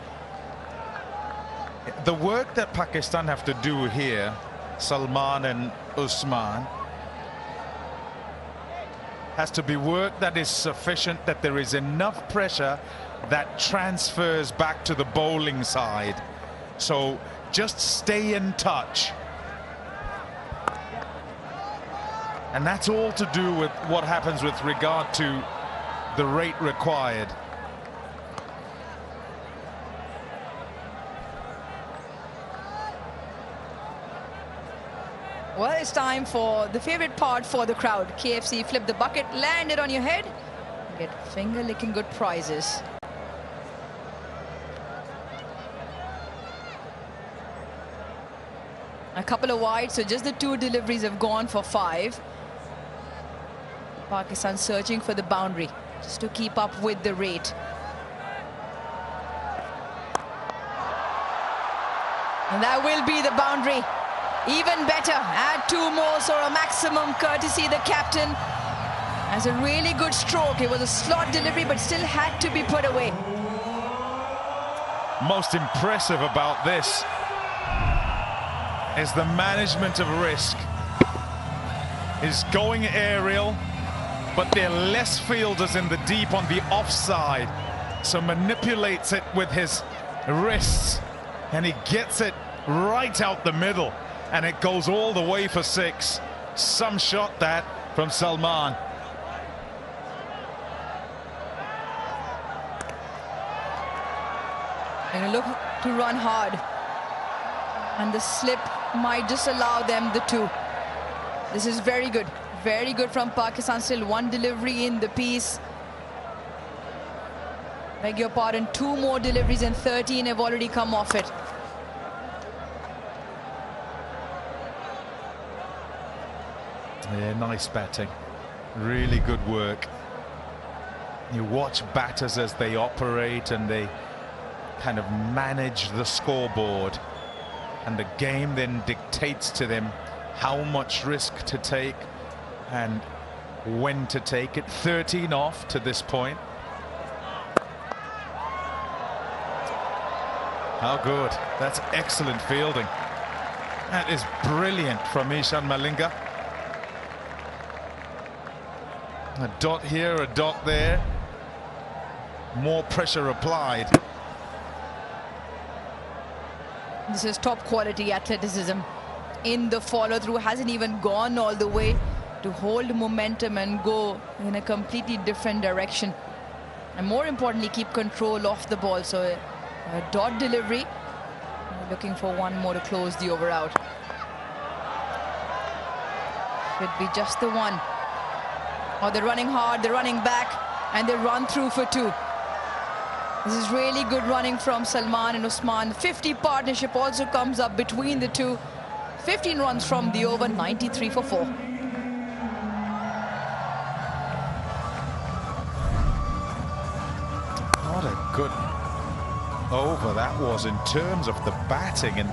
The work that Pakistan have to do here, Salman and Usman, has to be work that is sufficient, that there is enough pressure that transfers back to the bowling side. So just stay in touch. And that's all to do with what happens with regard to the rate required. Well, it's time for the favorite part for the crowd. KFC, flip the bucket, land it on your head, get finger-licking good prizes. A couple of wide, so just the 2 deliveries have gone for 5. Pakistan searching for the boundary just to keep up with the rate. And that will be the boundary. Even better, add 2 more, so a maximum courtesy the captain. Has a really good stroke. It was a slot delivery, but still had to be put away. Most impressive about this is the management of risk. Is going aerial, but there are less fielders in the deep on the offside, so manipulates it with his wrists, and he gets it right out the middle, and it goes all the way for 6. Some shot that from Salman. And look to run hard, and the slip might just allow them the 2. This is very good from Pakistan. Still 1 delivery in the piece. Beg your pardon, 2 more deliveries and 13 have already come off it. Yeah, nice batting, really good work. You watch batters as they operate and they kind of manage the scoreboard, and the game then dictates to them how much risk to take and when to take it. 13 off to this point. How good. That's excellent fielding. That is brilliant from Ishan Malinga. A dot here, a dot there. More pressure applied. This is top quality athleticism in the follow-through. Hasn't even gone all the way to hold momentum and go in a completely different direction. And more importantly, keep control of the ball. So a dot delivery. We're looking for 1 more to close the over out. Should be just the 1. Oh, they're running hard, they're running back, and they run through for 2. This is really good running from Salman and Usman. 50 partnership also comes up between the 2. 15 runs from the over, 93 for 4. What a good over that was in terms of the batting. And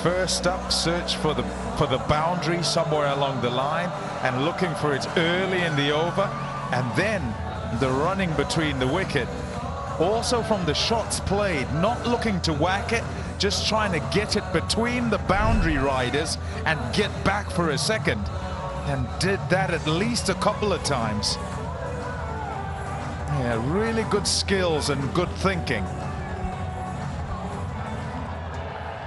first up, search for the boundary somewhere along the line and looking for it early in the over, and then the running between the wicket. Also from the shots played, not looking to whack it, just trying to get it between the boundary riders and get back for a second, and did that at least a couple of times. Yeah, really good skills and good thinking.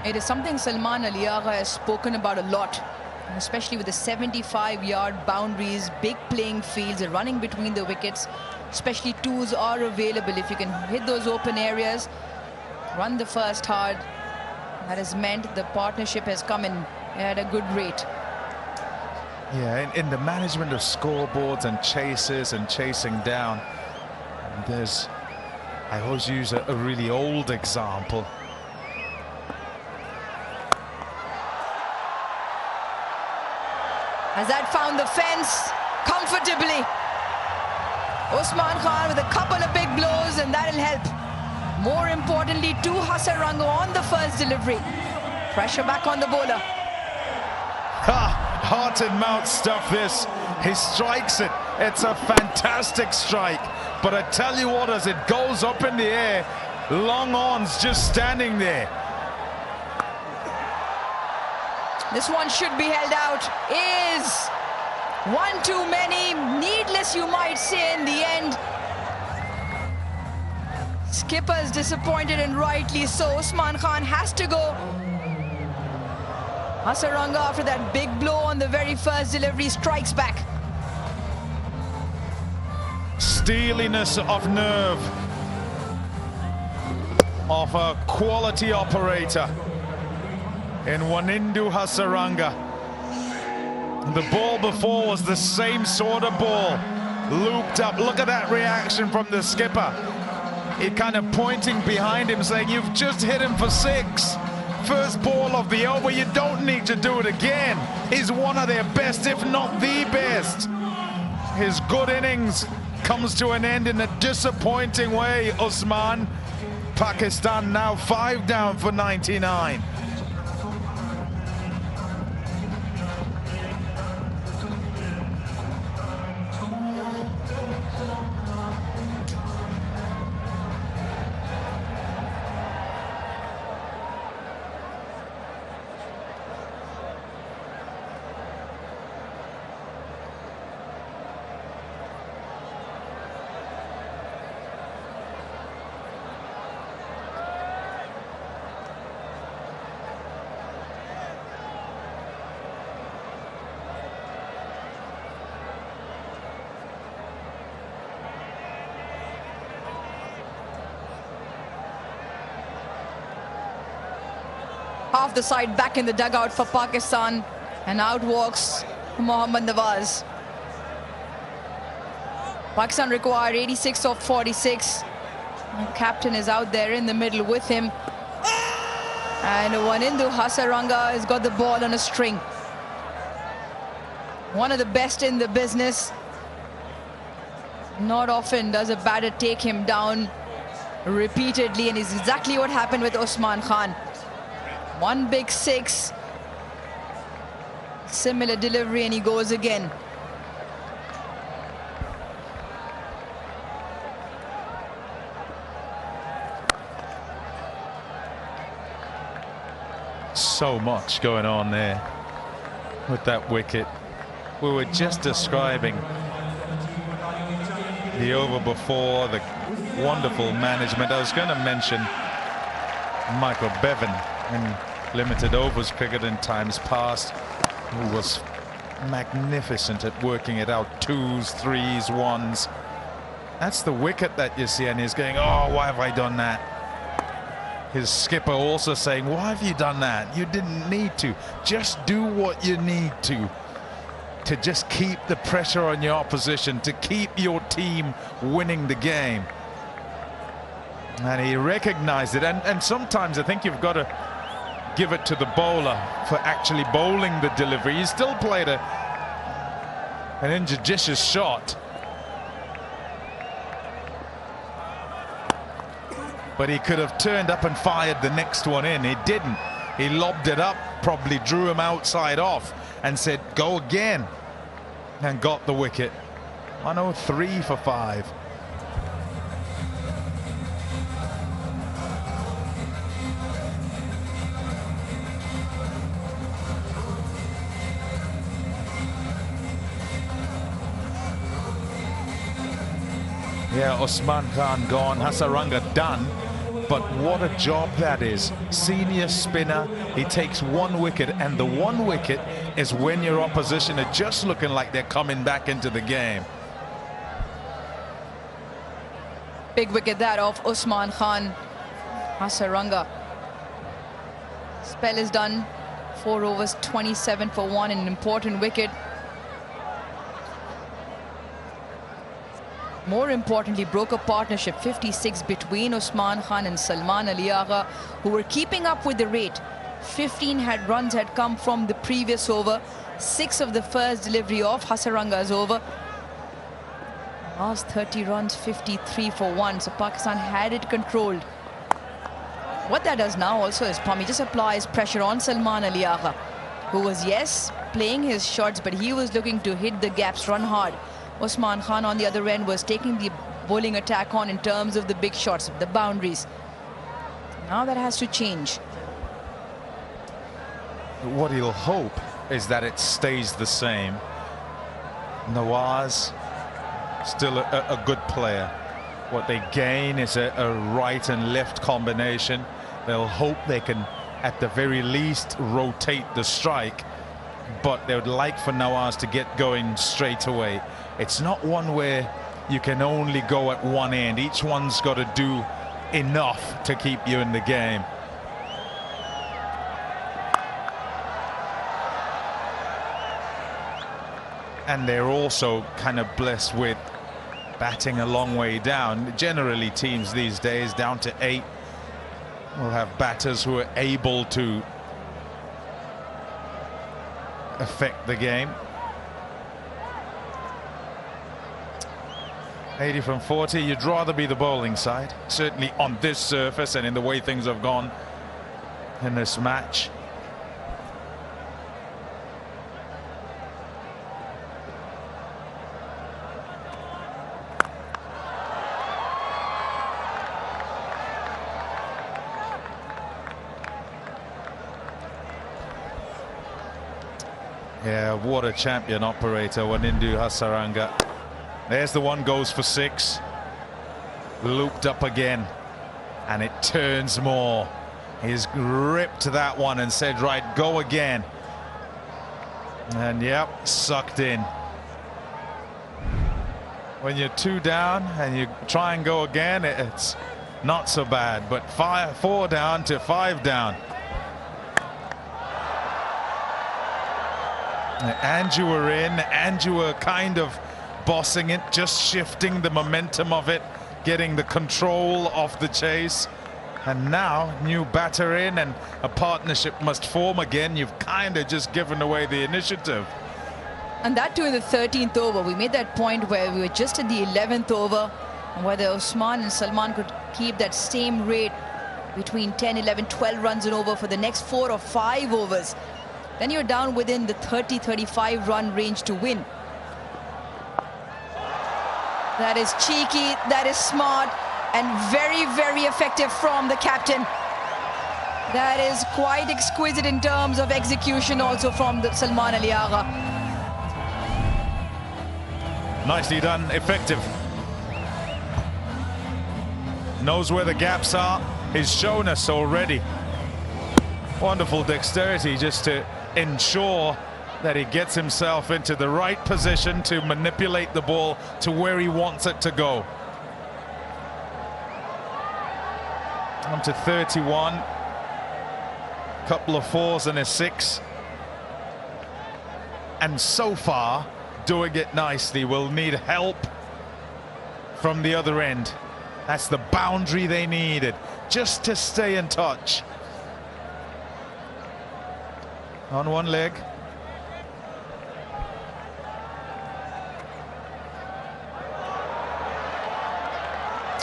It is something Salman Ali Agha has spoken about a lot, especially with the 75-yard boundaries, big playing fields, running between the wickets. Especially 2s are available. If you can hit those open areas, run the first hard. That has meant the partnership has come in at a good rate. Yeah, in the management of scoreboards and chases and chasing down, there's, I always use a really old example. Has that found the fence comfortably? Usman Khan with a couple of big blows, and that'll help. More importantly, 2 Hasarango on the first delivery. Pressure back on the bowler. heart and mouth stuff, this. He strikes it. It's a fantastic strike. But I tell you what, as it goes up in the air, long on's just standing there. This one should be held out. Is one too many. Needless, you might say, in the end. Skipper's disappointed, and rightly so. Usman Khan has to go. Hasaranga, after that big blow on the very first delivery, strikes back. Steeliness of nerve of a quality operator in Wanindu Hasaranga. The ball before was the same sort of ball, looped up. Look at that reaction from the skipper. He kind of pointing behind him, saying, you've just hit him for 6. First ball of the over, you don't need to do it again. He's one of their best, if not the best. His good innings comes to an end in a disappointing way, Usman. Pakistan now 5 down for 99. Half the side back in the dugout for Pakistan, and out walks Mohammad Nawaz. Pakistan required 86 of 46. The captain is out there in the middle with him. And Wanindu Hasaranga has got the ball on a string. One of the best in the business. Not often does a batter take him down repeatedly, and it's exactly what happened with Usman Khan. One big 6. Similar delivery, and he goes again. So much going on there with that wicket. We were just describing the over before, the wonderful management. I was going to mention Michael Bevan in limited overs cricket in times past, who was magnificent at working it out. 2s, 3s, 1s. That's the wicket that you see, and he's going, oh, why have I done that? His skipper also saying, why have you done that? You didn't need to. Just do what you need to just keep the pressure on your opposition, to keep your team winning the game. And he recognized it, and sometimes I think you've got to give it to the bowler for actually bowling the delivery. He still played an injudicious shot, but he could have turned up and fired the next one in. He didn't. He lobbed it up, probably drew him outside off, and said, go again, and got the wicket. 103 for 5. Yeah, Usman Khan gone, Hasaranga done, but what a job that is. Senior spinner, he takes 1 wicket, and the 1 wicket is when your opposition are just looking like they're coming back into the game. Big wicket that of Usman Khan. Hasaranga. Spell is done. 4 overs, 27 for 1, an important wicket. More importantly, broke a partnership, 56, between Usman Khan and Salman Ali Agha, who were keeping up with the rate. 15 runs had come from the previous over. 6 of the first delivery of Hasaranga's over. Last 30 runs, 53 for 1. So Pakistan had it controlled. What that does now also is Pami just applies pressure on Salman Ali Agha, who was, yes, playing his shots, but he was looking to hit the gaps, run hard. Usman Khan on the other end was taking the bowling attack on in terms of the big shots, the boundaries. Now that has to change. What he'll hope is that it stays the same. Nawaz, still a good player. What they gain is a right and left combination. They'll hope they can, at the very least, rotate the strike, but they would like for Nawaz to get going straight away. It's not one where you can only go at one end. Each one's got to do enough to keep you in the game. And they're also kind of blessed with batting a long way down. Generally, teams these days down to 8 will have batters who are able to affect the game. 80 from 40, you'd rather be the bowling side, certainly on this surface and in the way things have gone in this match. Yeah, what a champion operator, Wanindu Hasaranga. There's the one, goes for 6. Looped up again, and it turns more. He's gripped that one and said, right, go again. And yep, sucked in. When you're 2 down and you try and go again, it's not so bad. But 4 down to 5 down. And you were in, and you were kind of bossing it, just shifting the momentum of it, getting the control of the chase. And now, new batter in, and a partnership must form again. You've kind of just given away the initiative. And that too in the 13th over. We made that point where we were just at the 11th over, and whether Usman and Salman could keep that same rate between 10, 11, 12 runs and over for the next 4 or 5 overs. Then you're down within the 30-35 run range to win. That is cheeky, that is smart, and very, very effective from the captain. That is quite exquisite in terms of execution also from the Salman Ali Agha. Nicely done, effective. Knows where the gaps are. He's shown us already. Wonderful dexterity just to ensure that he gets himself into the right position to manipulate the ball to where he wants it to go. On to 31. Couple of 4s and a 6. And so far, doing it nicely. Will need help from the other end. That's the boundary they needed, just to stay in touch. On one leg.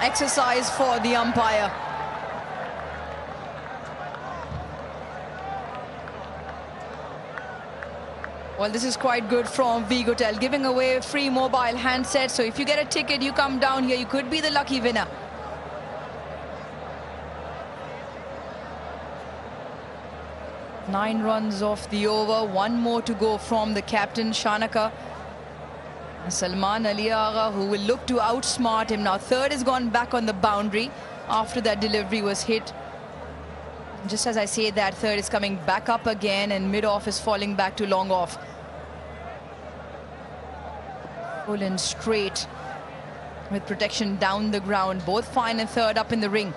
Exercise for the umpire. Well, this is quite good from Vigotel, giving away free mobile handset. So if you get a ticket, you come down here, you could be the lucky winner. Nine runs off the over, 1 more to go from the captain, Shanaka. Salman Ali Agha, who will look to outsmart him now. Third has gone back on the boundary after that delivery was hit. Just as I say that, third is coming back up again, and mid-off is falling back to long off. Full and straight with protection down the ground. Both fine and third up in the ring.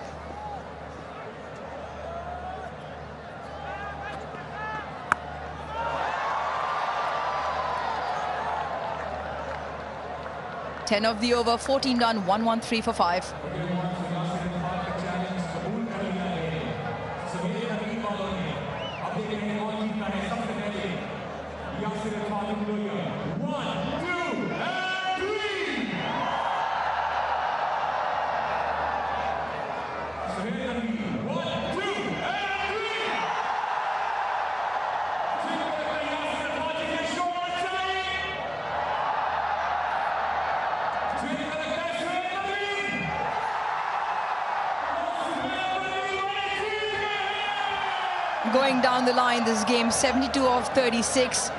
Ten of the over, 14 done, 1-1-3 for 5. going down the line this game, 72 of 36.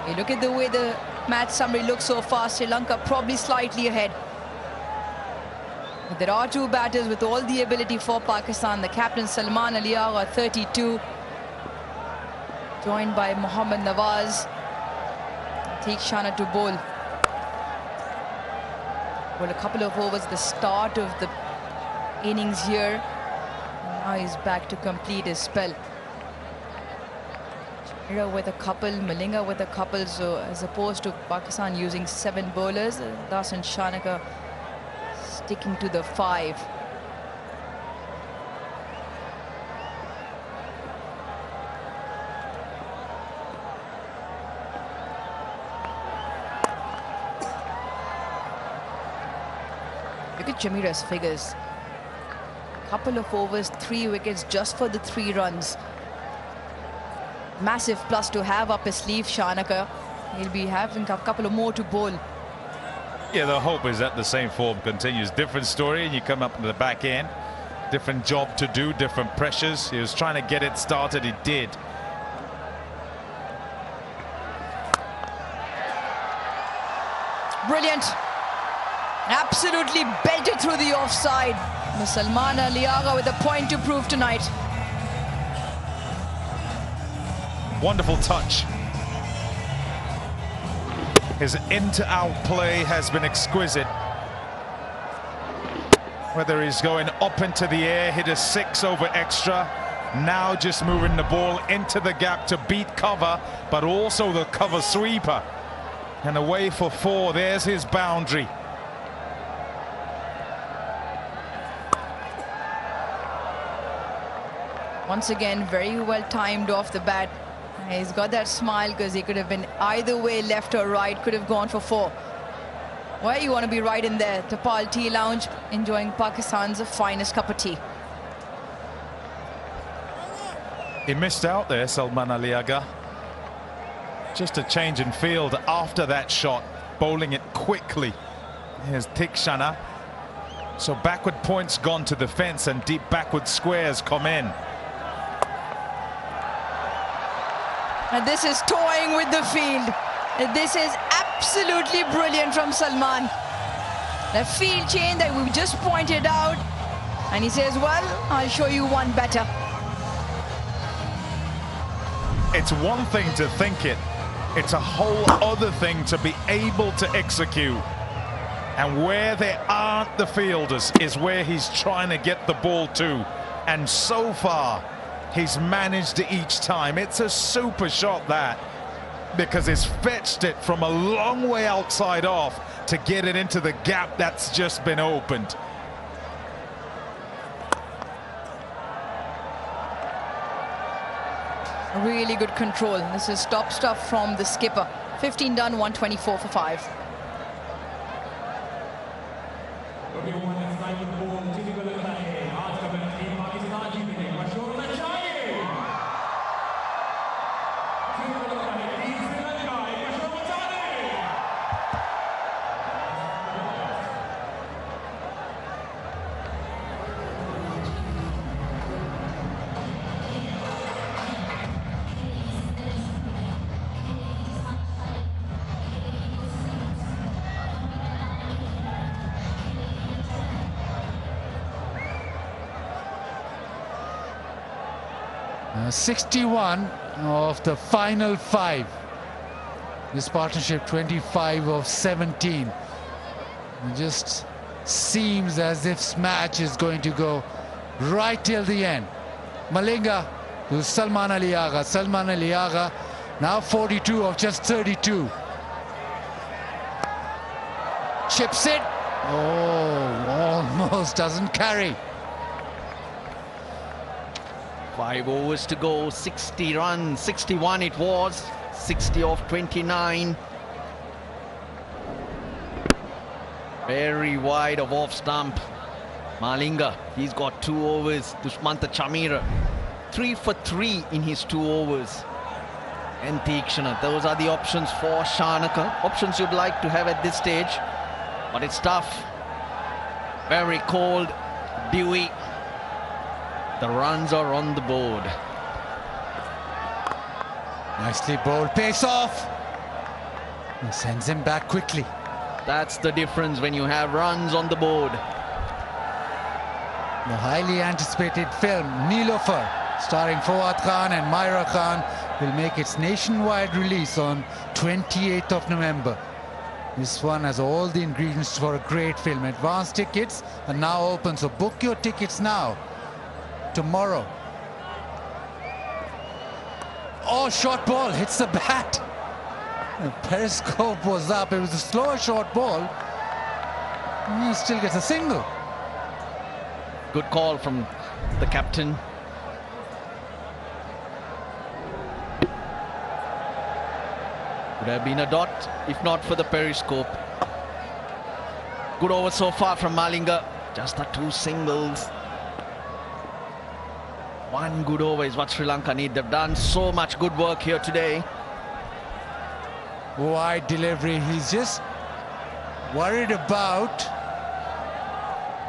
You look at the way the match summary looks so far, Sri Lanka probably slightly ahead. But there are two batters with all the ability for Pakistan. The captain Salman Ali Agha, 32, joined by Mohammad Nawaz. Tikshana to bowl. Well, a couple of overs at the start of the innings here. Now he's back to complete his spell. Chamira with a couple, Malinga with a couple. So as opposed to Pakistan using 7 bowlers, Das and Shanaka sticking to the 5. Look at Chamira's figures. Couple of overs, 3 wickets just for the 3 runs. Massive plus to have up his sleeve, Shanaka. He'll be having a couple of more to bowl. Yeah, the hope is that the same form continues. Different story, and you come up to the back end. Different job to do, different pressures. He was trying to get it started, he did. Brilliant. Absolutely belted through the offside. Salman Ali Agha with a point to prove tonight. Wonderful touch. His in-to-out play has been exquisite. Whether he's going up into the air, hit a 6 over extra. Now just moving the ball into the gap to beat cover, but also the cover sweeper. And away for 4, there's his boundary. Once again, very well timed off the bat. He's got that smile because he could have been either way, left or right, could have gone for 4. Well, you want to be right in there. Tapal Tea Lounge, enjoying Pakistan's finest cup of tea. He missed out there, Salman Ali Agha. Just a change in field after that shot, bowling it quickly. Here's Tikshana. So backward points gone to the fence and deep backward squares come in. And this is toying with the field. This is absolutely brilliant from Salman. The field change that we just pointed out. And he says, well, I'll show you one better. It's one thing to think it. It's a whole other thing to be able to execute. And where there aren't the fielders is where he's trying to get the ball to. And so far, he's managed it each time. It's a super shot, that, because he's fetched it from a long way outside off to get it into the gap that's just been opened. Really good control. This is top stuff from the skipper. 15 done, 124 for 5. Uh, 61 of the final 5. This partnership 25 of 17. It just seems as if this match is going to go right till the end. Malinga to Salman Ali Agha. Salman Ali Agha now 42 of just 32. Chips it. Oh, almost doesn't carry. 5 overs to go, 60 runs, 61 it was, 60 of 29. Very wide of off stump. Malinga, he's got 2 overs. Dushmantha Chamira, 3 for 3 in his 2 overs. And Tikshana, those are the options for Shanaka. Options you'd like to have at this stage, but it's tough. Very cold, dewy. The runs are on the board. Nicely bowled, pace off. He sends him back quickly. That's the difference when you have runs on the board. The highly anticipated film Nilofer, starring Fawad Khan and Myra Khan, will make its nationwide release on 28th of November. This one has all the ingredients for a great film. Advance tickets are now open, so book your tickets now. Tomorrow. Oh, short ball hits the bat. The periscope was up. It was a slower short ball. He still gets a single. Good call from the captain. Would have been a dot if not for the periscope. Good over so far from Malinga. Just the 2 singles. One good over is what Sri Lanka need. They've done so much good work here today. Wide delivery. He's just worried about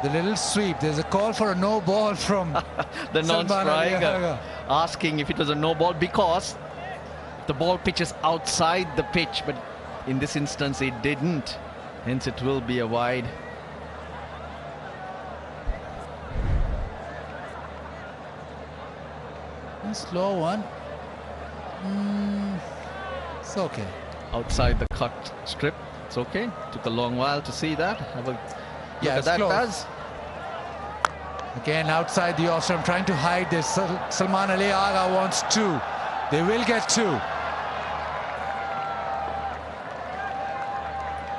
the little sweep. There's a call for a no ball from the Salman non-striker, asking if it was a no ball because the ball pitches outside the pitch, but in this instance it didn't. Hence it will be a wide. A slow one. It's okay. Outside the cut strip. It's okay. Took a long while to see that. Have a look at that. Does. Again, outside the off stump, trying to hide this. Salman Ali Agha wants 2. They will get 2.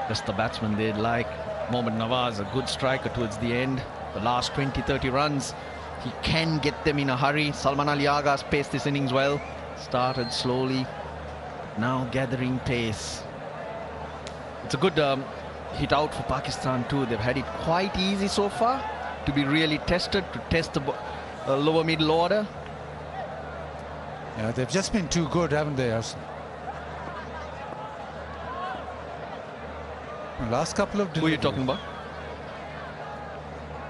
Just the batsman they'd like. Mohammad Nawaz, a good striker towards the end. The last 20-30 runs, he can get them in a hurry. Salman Ali Agha's paced this innings well. Started slowly, now gathering pace. It's a good hit out for Pakistan too. They've had it quite easy so far to be really tested, to test the lower middle order. Yeah, they've just been too good, haven't they, Arsenal? The last couple of Who are you talking about?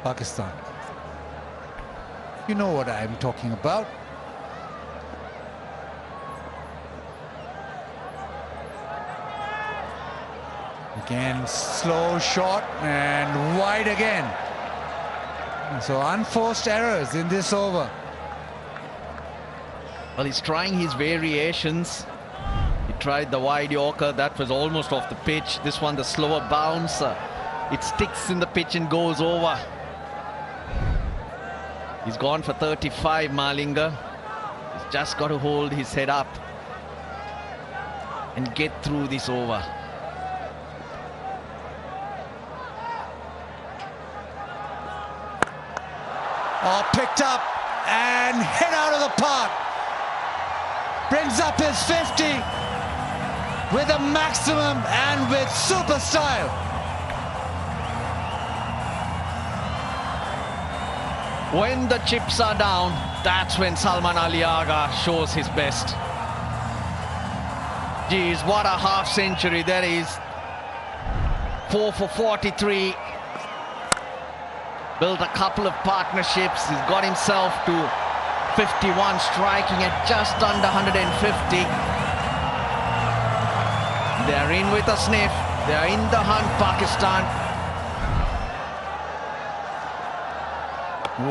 Pakistan. You know what I'm talking about. Again, slow shot and wide again. So unforced errors in this over. Well, he's trying his variations. He tried the wide Yorker, that was almost off the pitch. This one, the slower bounce, it sticks in the pitch and goes over. He's gone for 35, Malinga. He's just got to hold his head up and get through this over. Oh, picked up and hit out of the park. Brings up his 50 with a maximum and with super style. When the chips are down, that's when Salman Ali Agha shows his best. Geez, what a half century that is. 4 for 43. Built a couple of partnerships. He's got himself to 51, striking at just under 150. They're in with a sniff. They're in the hunt, Pakistan.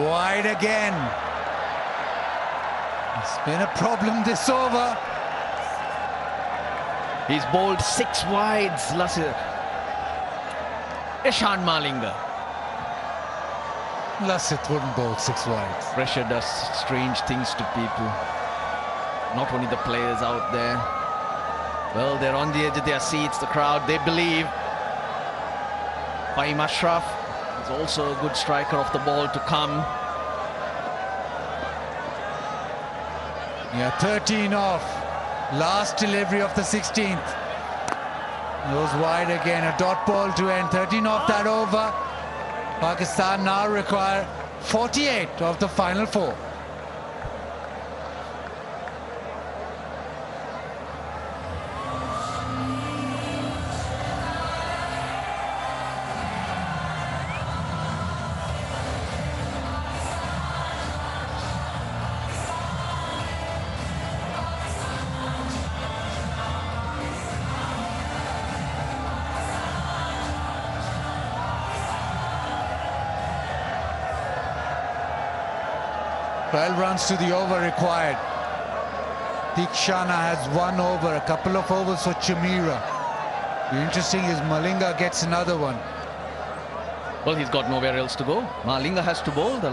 Wide again. It's been a problem this over. He's bowled 6 wides. Ishan Malinga. Lassit wouldn't bowl 6 wides. Pressure does strange things to people. Not only the players out there. Well, they're on the edge of their seats, the crowd, they believe. Fahim Ashraf is also a good striker off the ball to come. Yeah, 13 off. Last delivery of the 16th. Goes wide again, a dot ball to end. 13 off that over. Pakistan now require 48 of the final 4. 12 runs to the over required. Tikshana has 1 over, a couple of overs for Chamira. The interesting is Malinga gets another one. Well, he's got nowhere else to go. Malinga has to bowl the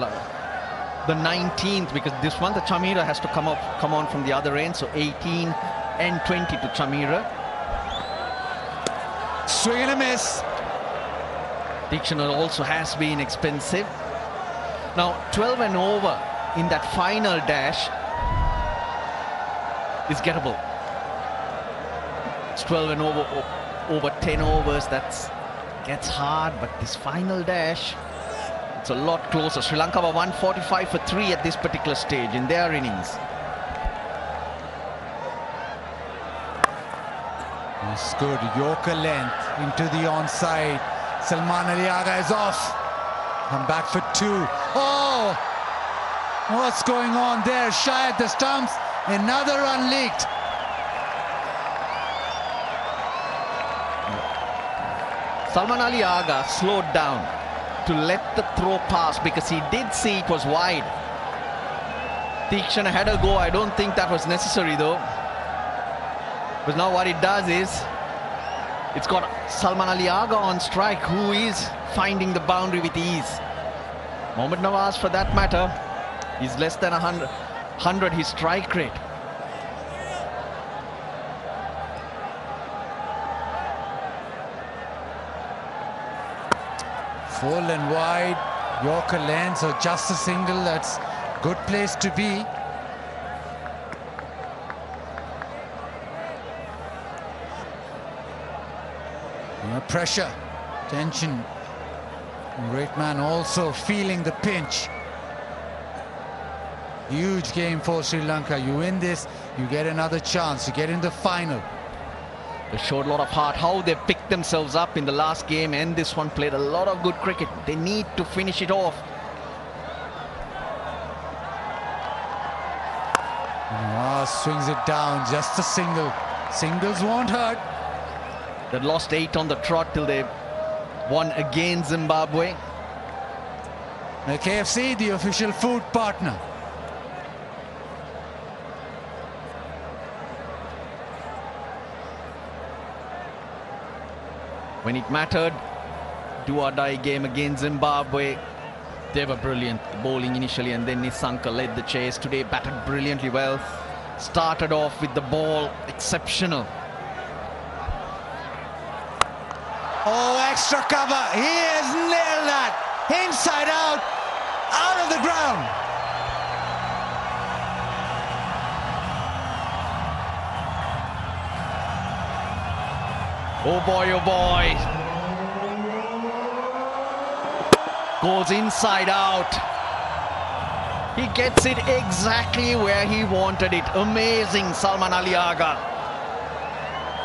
19th, because this one, the Chamira has to come on from the other end. So 18 and 20 to Chamira. Swing and a miss. Tikshana also has been expensive. Now 12 and over in that final dash is gettable. It's 12 and over 10 overs. Gets hard, but this final dash, it's a lot closer. Sri Lanka were 145 for 3 at this particular stage in their innings. That's good. Yorker length into the onside. Salman Aliaga is off. Come back for 2. Oh! What's going on there? Shy at the stumps. Another run leaked. Salman Aliaga slowed down to let the throw pass because he did see it was wide. Tikshana had a go. I don't think that was necessary though. But now what it does is, it's got Salman Aliaga on strike, who is finding the boundary with ease. Mohammad Nawaz, for that matter, is less than 100 his strike rate. Full and wide, Yorker lands, or just a single. That's good place to be. Pressure, tension. Great man also feeling the pinch. Huge game for Sri Lanka. You win this, you get another chance. You get in the final. They showed a lot of heart, how they picked themselves up in the last game, and this one played a lot of good cricket. They need to finish it off. Swings it down, just a single. Singles won't hurt. They lost 8 on the trot till they won against Zimbabwe. The KFC, the official food partner. When it mattered, do-or-die game against Zimbabwe, they were brilliant. Bowling initially, and then Nisanka led the chase. Today batted brilliantly well. Started off with the ball, exceptional. Oh, extra cover. He has nailed that. Inside out, out of the ground. Oh boy, oh boy. Goes inside out. He gets it exactly where he wanted it. Amazing, Salman Aliaga.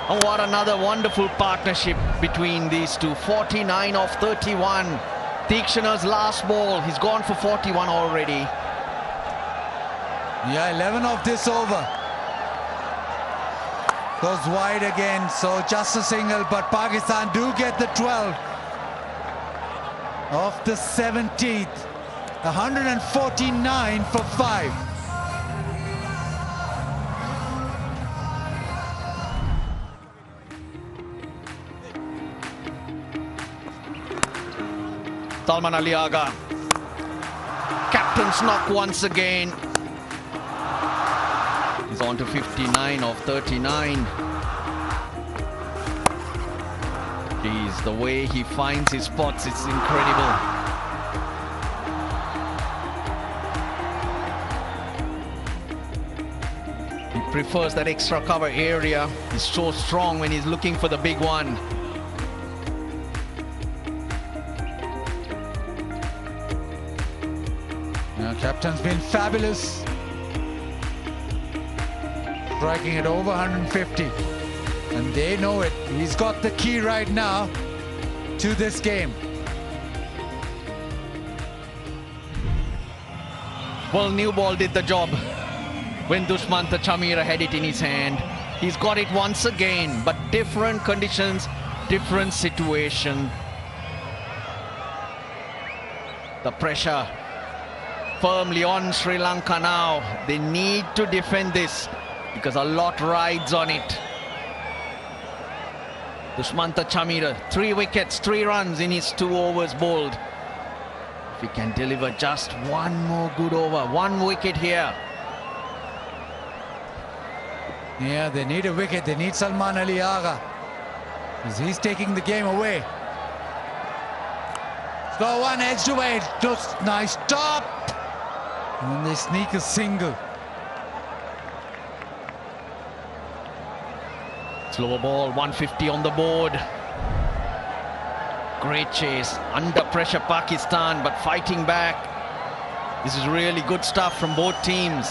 And what another wonderful partnership between these two. 49 of 31. Tikshana's last ball. He's gone for 41 already. Yeah, 11 of this over. Goes wide again, so just a single, but Pakistan do get the 12 of the 17th. 149 for 5. Salman Aliaga. Captain's knock once again. He's on to 59 of 39. Geez, the way he finds his spots, it's incredible. He prefers that extra cover area. He's so strong when he's looking for the big one. Captain's been fabulous. Striking at over 150. And they know it. He's got the key right now to this game. Well, new ball did the job when Dushmantha Chamira had it in his hand. He's got it once again, but different conditions, different situation. The pressure firmly on Sri Lanka now. They need to defend this because a lot rides on it. Dushmantha Chamira, 3 wickets, 3 runs in his 2 overs bowled. If he can deliver just one more good over, 1 wicket here. Yeah, they need a wicket. They need Salman Ali Agha. He's taking the game away. Got one edged away. Just nice stop. And they sneak a single. Slower ball, 150 on the board. Great chase. Under pressure Pakistan, but fighting back. This is really good stuff from both teams.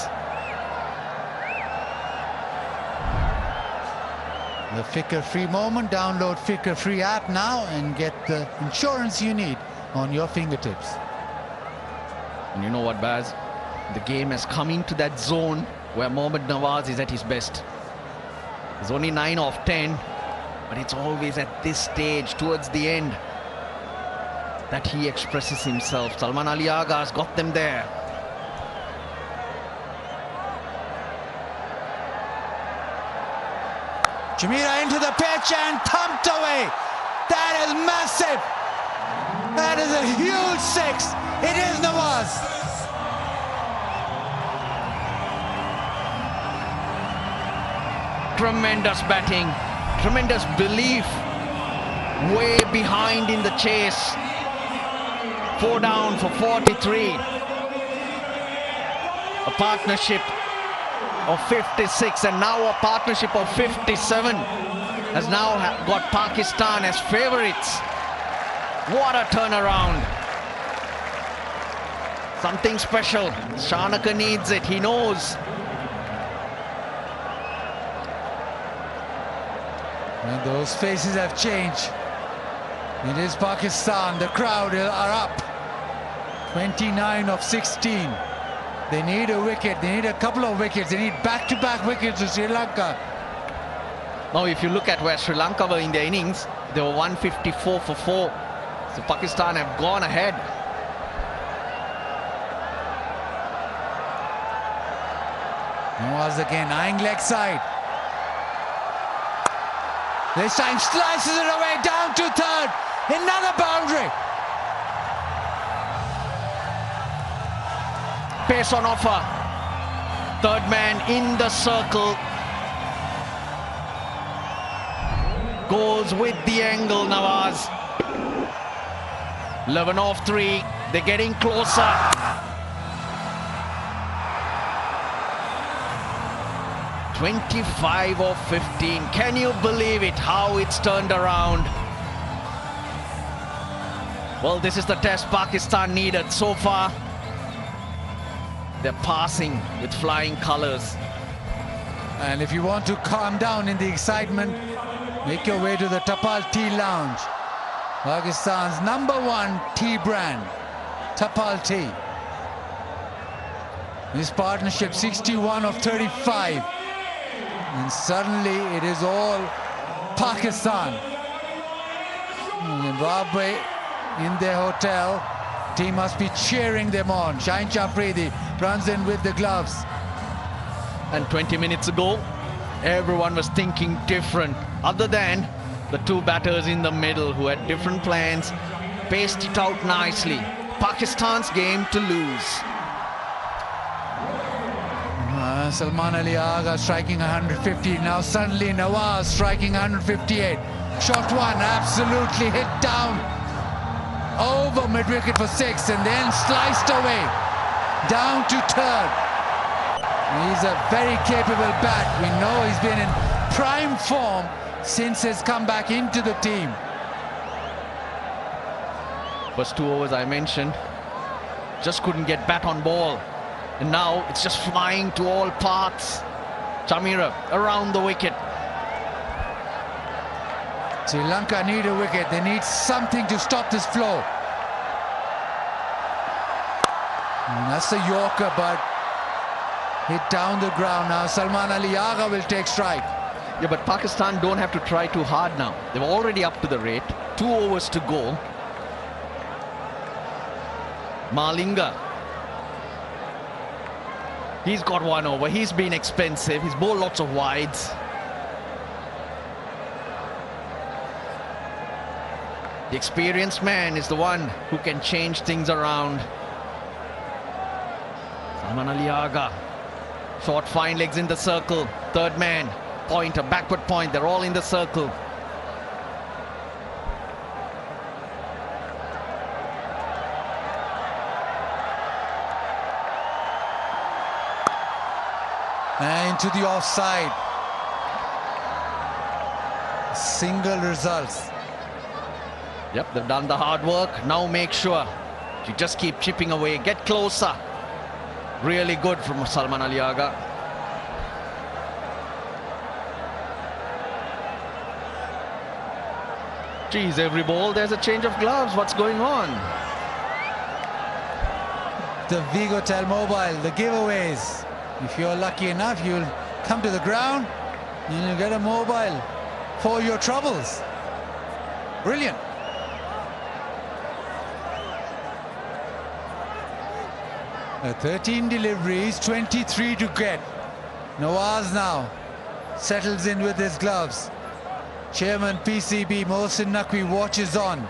The Fikr Free moment. Download Fikr Free app now and get the insurance you need on your fingertips. And you know what, Baz? The game has come into that zone where Mohammad Nawaz is at his best. He's only 9 off 10, but it's always at this stage, towards the end, that he expresses himself. Salman Ali Agha has got them there. Chamira into the pitch and thumped away. That is massive. That is a huge 6. It is Nawaz. Tremendous batting, tremendous belief, way behind in the chase. 4 down for 43. A partnership of 56 and now a partnership of 57 has now got Pakistan as favourites. What a turnaround. Something special. Shanaka needs it, he knows. And those faces have changed. It is Pakistan. The crowd are up. 29 of 16. They need a wicket. They need a couple of wickets. They need back-to-back wickets to Sri Lanka. Now, if you look at where Sri Lanka were in their innings, they were 154 for 4. So Pakistan have gone ahead. Nawaz again, eyeing leg side. This time slices it away down to 3rd. Another boundary. Pace on offer. 3rd man in the circle. Goes with the angle, Nawaz. 11 off 3. They're getting closer. $25 of 15. Can you believe it, how it's turned around? Well, this is the test Pakistan needed so far. They're passing with flying colors. And if you want to calm down in the excitement, make your way to the Tapal Tea Lounge. Pakistan's #1 tea brand, Tapal Tea. This partnership 61 of 35. And suddenly it is all Pakistan. Zimbabwe in their hotel. Team must be cheering them on. Shaheen Afridi runs in with the gloves. And 20 minutes ago, everyone was thinking different. Other than the 2 batters in the middle who had different plans, paced it out nicely. Pakistan's game to lose. Salman Ali Agha striking 150. Now suddenly Nawaz striking 158. Shot 1 absolutely hit down over mid-wicket for 6 and then sliced away down to 3rd. He's a very capable bat. We know he's been in prime form since he's come back into the team. First 2 overs I mentioned, just couldn't get bat on ball. And now it's just flying to all paths. Chamira around the wicket. Sri Lanka need a wicket. They need something to stop this flow. And that's a Yorker, but hit down the ground now. Salman Ali Agha will take strike. Yeah, but Pakistan don't have to try too hard now. They're already up to the rate. 2 overs to go. Malinga He's got one over. He's been expensive. He's bowled lots of wides. The experienced man is the one who can change things around. Salman Ali Agha. Short fine legs in the circle. Third man. Pointer, backward point. They're all in the circle. Into the offside. Single results. Yep, they've done the hard work. Now make sure you just keep chipping away. Get closer. Really good from Salman Ali Agha. Geez, every ball there's a change of gloves. What's going on? The Vigotel Mobile, the giveaways. If you're lucky enough, you'll come to the ground and you'll get a mobile for your troubles. Brilliant. Uh, 13 deliveries, 23 to get. Nawaz now settles in with his gloves. Chairman PCB Mohsin Naqvi watches on.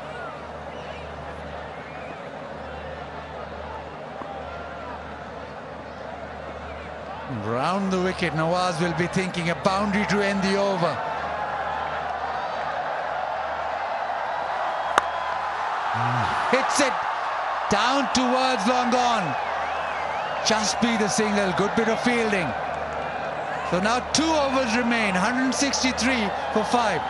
Round the wicket, Nawaz will be thinking a boundary to end the over. Hits it down towards long on. Just be the single, good bit of fielding. So now 2 overs remain, 163 for 5.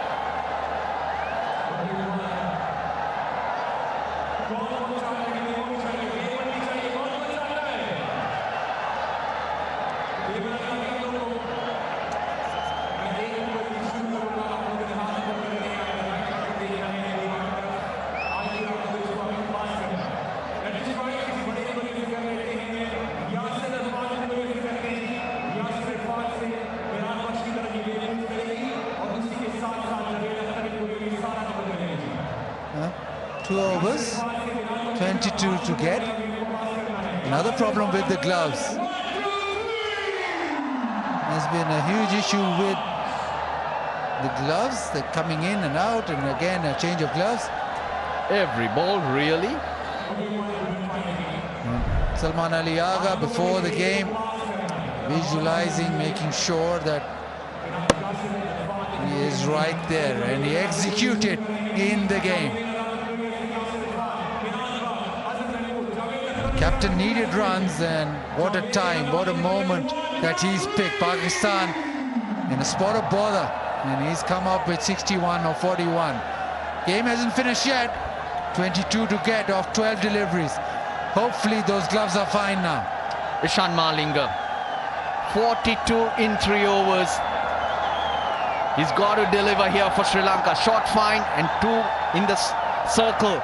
Overs, 22 to get. Another problem with the gloves. There's been a huge issue with the gloves. They're coming in and out, and again a change of gloves. Every ball, really? Salman Ali Agha before the game, visualizing, making sure that he is right there, and he executed in the game. Captain needed runs, and what a time, what a moment that he's picked. Pakistan in a spot of bother, and he's come up with 61 or 41. Game hasn't finished yet. 22 to get off 12 deliveries. Hopefully those gloves are fine now. Ishan Malinga, 42 in 3 overs. He's got to deliver here for Sri Lanka. Short fine and 2 in the circle.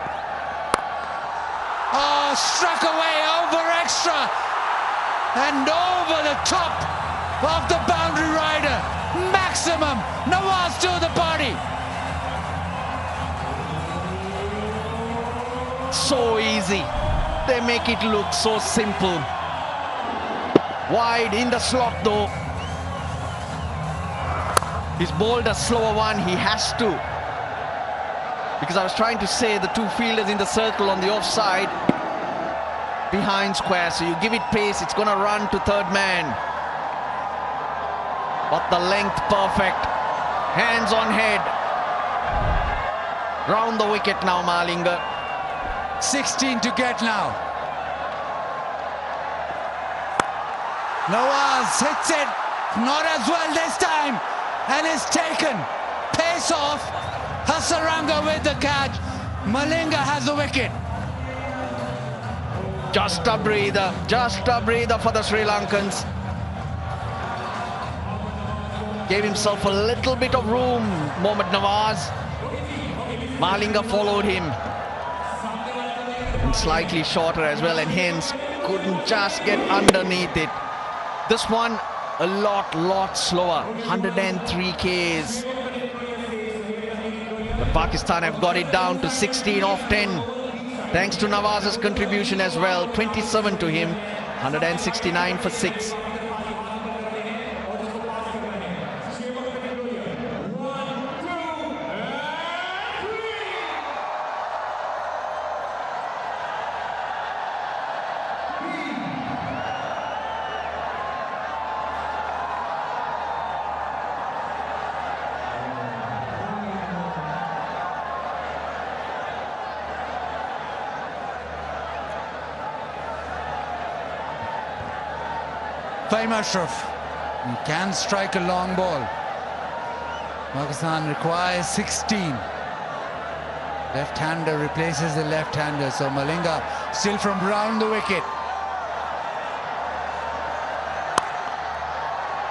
Oh, struck away over extra and over the top of the boundary rider. Maximum. Nawaz to the body. So easy. They make it look so simple. Wide in the slot though. He's bowled a slower one. He has to. Because I was trying to say the 2 fielders in the circle on the offside behind square. So you give it pace, it's going to run to third man. But the length perfect. Hands on head. Round the wicket now, Malinga. 16 to get now. Nawaz hits it. Not as well this time. And is taken. Pace off. Hasaranga with the catch. Malinga has the wicket. Just a breather for the Sri Lankans. Gave himself a little bit of room, Mohammad Nawaz. Malinga followed him. And slightly shorter as well, and hence couldn't just get underneath it. This one a lot slower, 103 Ks. But Pakistan have got it down to 16 off 10. Thanks to Nawaz's contribution as well. 27 to him, 169 for 6. Fahim Ashraf. He can strike a long ball. Pakistan requires 16. Left-hander replaces the left-hander. So Malinga still from round the wicket.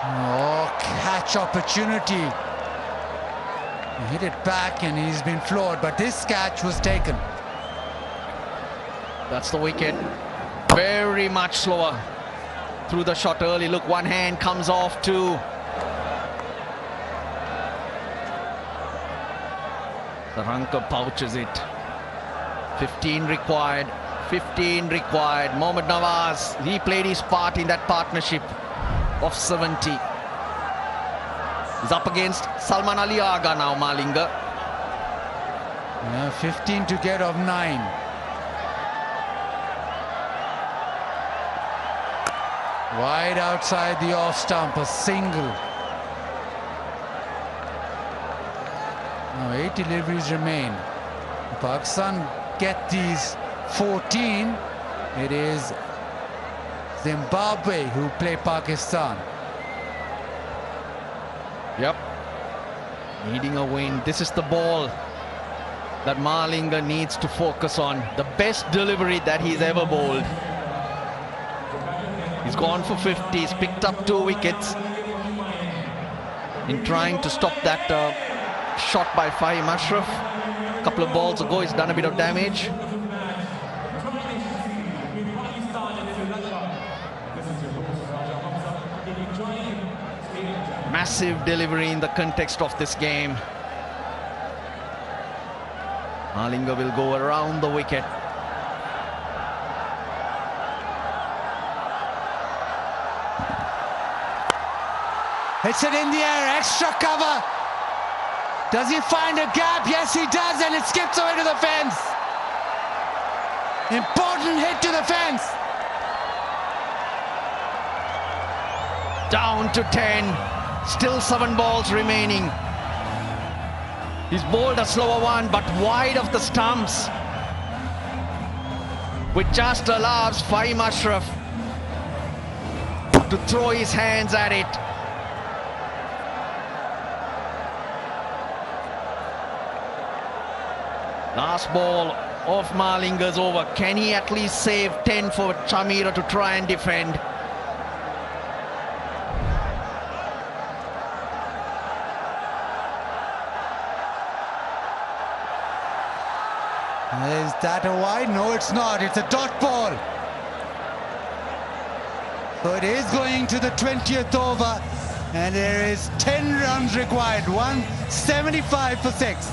Oh, catch opportunity. He hit it back and he's been floored, but this catch was taken. That's the wicket. Very much slower through the shot early. Look, one hand comes off too. Lanka pouches it. 15 required. 15 required. Mohammad Nawaz, he played his part in that partnership of 70. He's up against Salman Ali Agha now, Malinga. Yeah, 15 to get of 9. Wide outside the off stump, a single. Now 8 deliveries remain. If Pakistan get these 14, it is Zimbabwe who play Pakistan. Yep. Needing a win. This is the ball that Malinga needs to focus on. The best delivery that he's ever bowled. He's gone for 50. He's picked up 2 wickets in trying to stop that shot by Fahim Ashraf. A couple of balls ago, he's done a bit of damage. Massive delivery in the context of this game. Malinga will go around the wicket. Hits it in the air, extra cover. Does he find a gap? Yes, he does, and it skips away to the fence. Important hit to the fence. Down to 10. Still 7 balls remaining. He's bowled a slower one, but wide of the stumps, which just allows Fahim Ashraf to throw his hands at it. Last ball of Malinga's over. Can he at least save 10 for Chamira to try and defend? Is that a wide? No, it's not. It's a dot ball. So it is going to the 20th over, and there is 10 runs required. 175 for 6.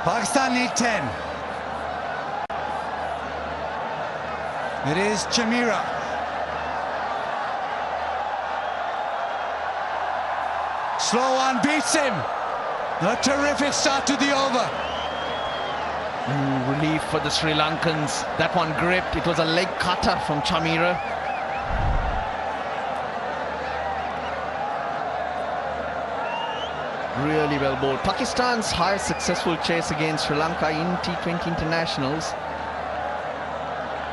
Pakistan need 10. It is Chamira. Slow one beats him. A terrific start to the over. Relief for the Sri Lankans. That one gripped. It was a leg cutter from Chamira. Really well bowled. Pakistan's highest successful chase against Sri Lanka in T20 internationals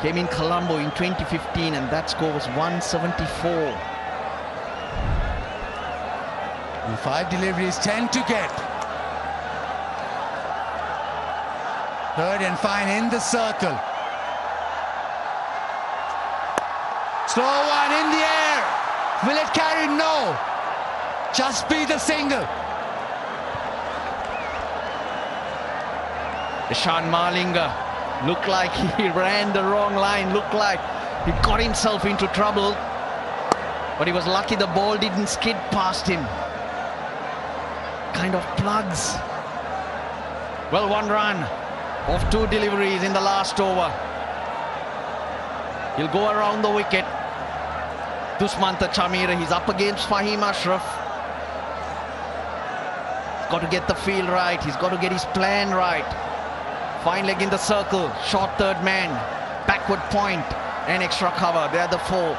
came in Colombo in 2015, and that score was 174. And 5 deliveries, 10 to get. Third and fine in the circle. Slow one in the air. Will it carry? No. Just be the single. Ishan Malinga looked like he ran the wrong line, looked like he got himself into trouble, but he was lucky the ball didn't skid past him. Kind of plugs. Well, 1 run off 2 deliveries in the last over. He'll go around the wicket. Dushmantha Chamira, he's up against Fahim Ashraf. He's got to get the feel right. He's got to get his plan right. Fine leg in the circle. Short third man. Backward point and extra cover. They're the four.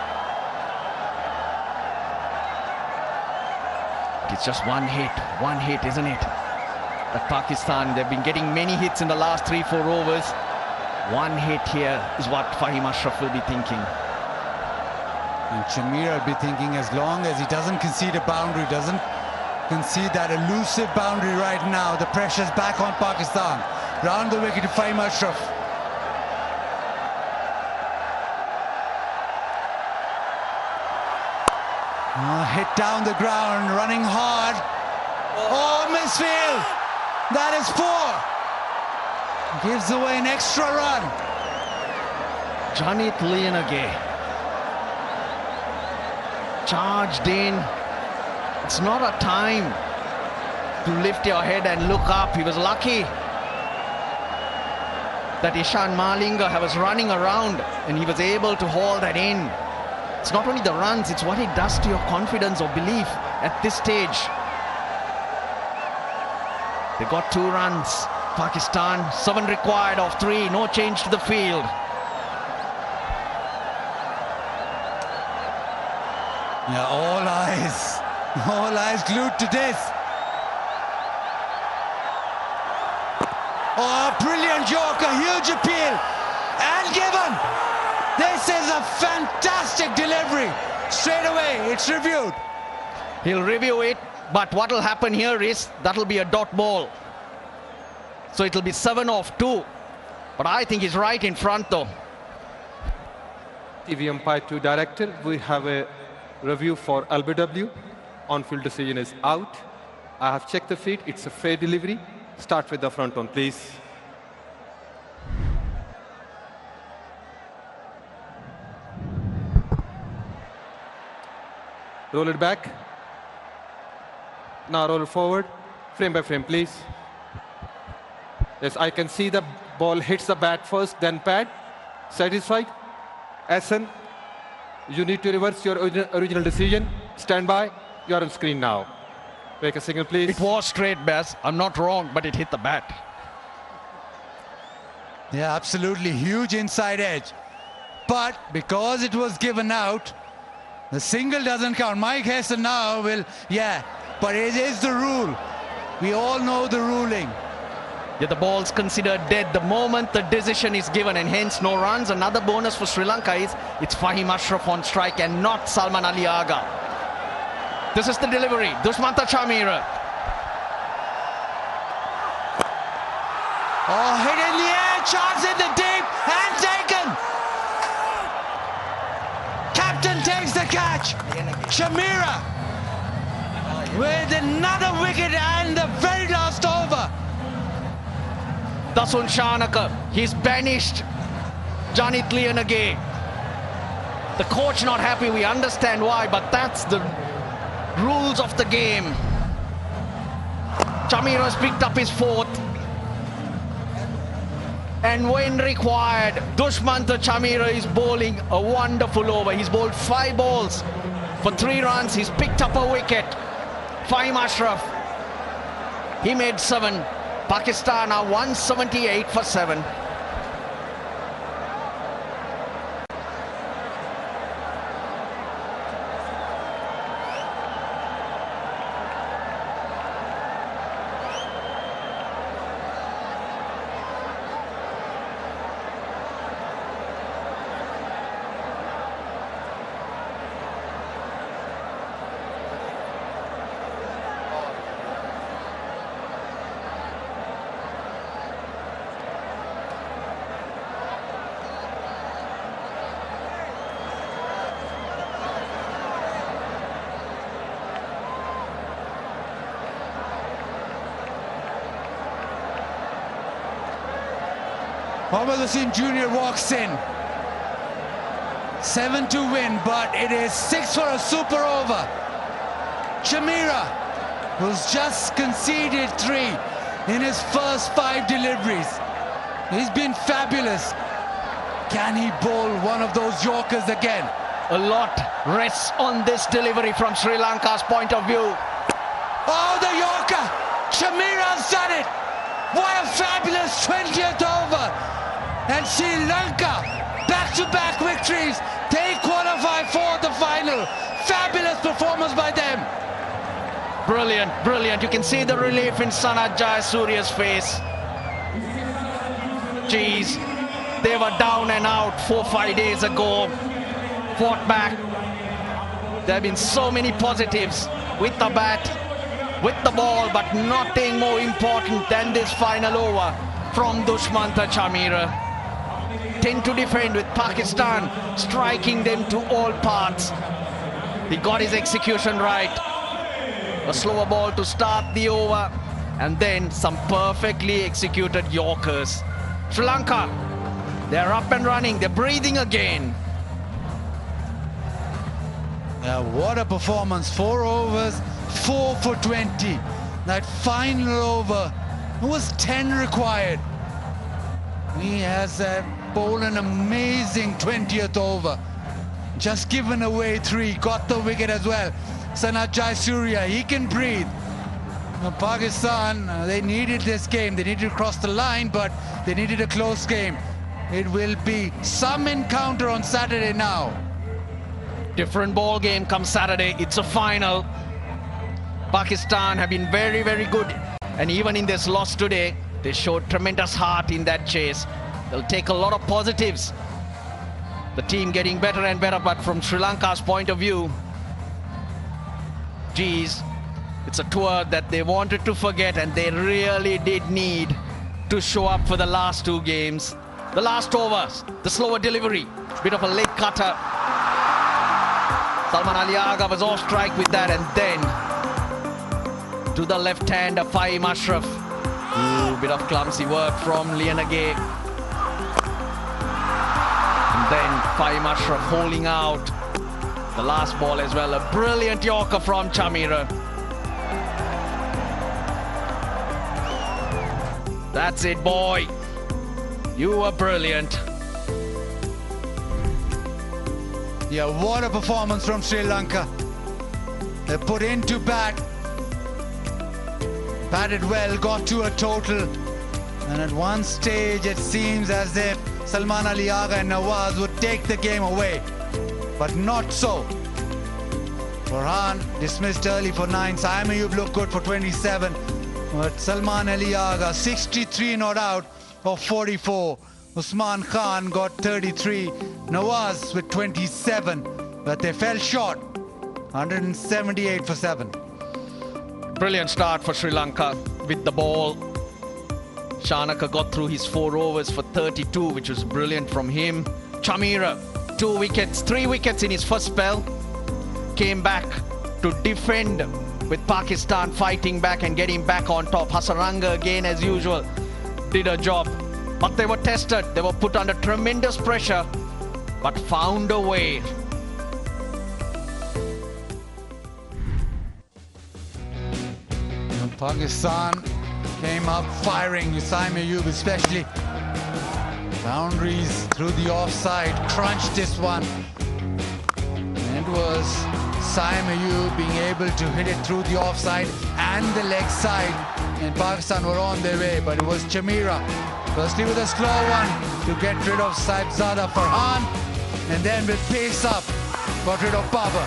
It's just one hit, isn't it? But Pakistan, they've been getting many hits in the last 3-4 overs. One hit here is what Fahim Ashraf will be thinking. And Chamira will be thinking, as long as he doesn't concede a boundary, doesn't concede that elusive boundary right now, the pressure's back on Pakistan. Round the wicket to Fahim Ashraf. Hit down the ground, running hard. Oh, misfield! That is 4. Gives away an extra run. Janit Lianage charged in. It's not a time to lift your head and look up. He was lucky that Ishan Malinga was running around and he was able to haul that in. It's not only the runs, it's what it does to your confidence or belief at this stage. They got 2 runs. Pakistan, 7 required of 3. No change to the field. Yeah, all eyes glued to this. Oh, brilliant Yorker, huge appeal. And given. This is a fantastic delivery. Straight away, it's reviewed. He'll review it, but what will happen here is that'll be a dot ball. So it'll be 7 off 2. But I think he's right in front though. TV umpire to director, we have a review for LBW. On-field decision is out. I have checked the feed. It's a fair delivery. Start with the front on, please. Roll it back. Now roll it forward. Frame by frame, please. Yes, I can see the ball hits the bat first, then pad. Satisfied? SN, you need to reverse your original decision. Stand by. You are on screen now. Make a signal, please. It was straight, Baz. I'm not wrong, but it hit the bat. Yeah, absolutely. Huge inside edge. But because it was given out, the single doesn't count. Mike Heston now will, yeah, but it is the rule. We all know the ruling. Yeah, the ball's considered dead the moment the decision is given, and hence no runs. Another bonus for Sri Lanka is it's Fahim Ashraf on strike and not Salman Ali Aga. This is the delivery. Dushmantha Chamira. Oh, hit in the air, chance in the deep, and taken. Captain takes the catch. Chamira with another wicket and the very last over. Dasun Shanaka, he's banished Janit Lianage. The coach not happy, we understand why, but that's the rules of the game. Chamira has picked up his 4th. And when required, Dushmantha Chamira is bowling a wonderful over. He's bowled 5 balls for 3 runs. He's picked up a wicket. Fahim Ashraf, he made 7. Pakistan are 178 for 7. Mohammad Hussain Jr. walks in. 7 to win, but it is 6 for a super over. Chamira, who's just conceded 3 in his first 5 deliveries. He's been fabulous. Can he bowl one of those Yorkers again? A lot rests on this delivery from Sri Lanka's point of view. Oh, the Yorker! Chamira's done it! What a fabulous 20th over! And Sri Lanka, back-to-back victories. They qualify for the final. Fabulous performance by them. Brilliant, brilliant. You can see the relief in Sanat Jayasuriya's face. Geez, they were down and out 4-5 days ago. Fought back. There have been so many positives with the bat, with the ball, but nothing more important than this final over from Dushmantha Chamira. 10 to defend with Pakistan striking them to all parts. He got his execution right. A slower ball to start the over, and then some perfectly executed Yorkers. Sri Lanka, they're up and running, they're breathing again. Yeah, what a performance. 4 overs, 4 for 20. That final over, it was 10 required. He has bowled an amazing 20th over. Just given away 3, got the wicket as well. Sanat Jayasuriya, he can breathe. Now, Pakistan, they needed this game. They needed to cross the line, but they needed a close game. It will be some encounter on Saturday now. Different ball game come Saturday. It's a final. Pakistan have been very, very good. And even in this loss today, they showed tremendous heart in that chase. They'll take a lot of positives. The team getting better and better, but from Sri Lanka's point of view, geez, it's a tour that they wanted to forget, and they really did need to show up for the last 2 games. The last overs, the slower delivery, bit of a late cutter. Salman Ali Agha was off strike with that, and then to the left hander, Fahim Ashraf. Bit of clumsy work from Lianage. And then Fahim Ashraf holding out the last ball as well. A brilliant Yorker from Chamira. That's it, boy. You were brilliant. Yeah, what a performance from Sri Lanka. They put into bat, batted well, got to a total, and at one stage it seems as if Salman Ali Agha and Nawaz would take the game away, but not so. Farhan dismissed early for 9. Saim Ayub looked good for 27, but Salman Ali Agha 63 not out of 44. Usman Khan got 33, Nawaz with 27, but they fell short, 178 for 7. Brilliant start for Sri Lanka with the ball. Shanaka got through his 4 overs for 32, which was brilliant from him. Chamira, 2 wickets, 3 wickets in his first spell. Came back to defend with Pakistan fighting back and getting back on top. Hasaranga again, as usual, did a job. But they were tested, they were put under tremendous pressure, but found a way. Pakistan came up firing, Saim Ayub especially. Boundaries through the offside, crunched this one. And it was Saim Ayub being able to hit it through the offside and the leg side. And Pakistan were on their way, but it was Chamira. Firstly with a slow one to get rid of Saibzada Farhan, and then with pace up, got rid of Babar.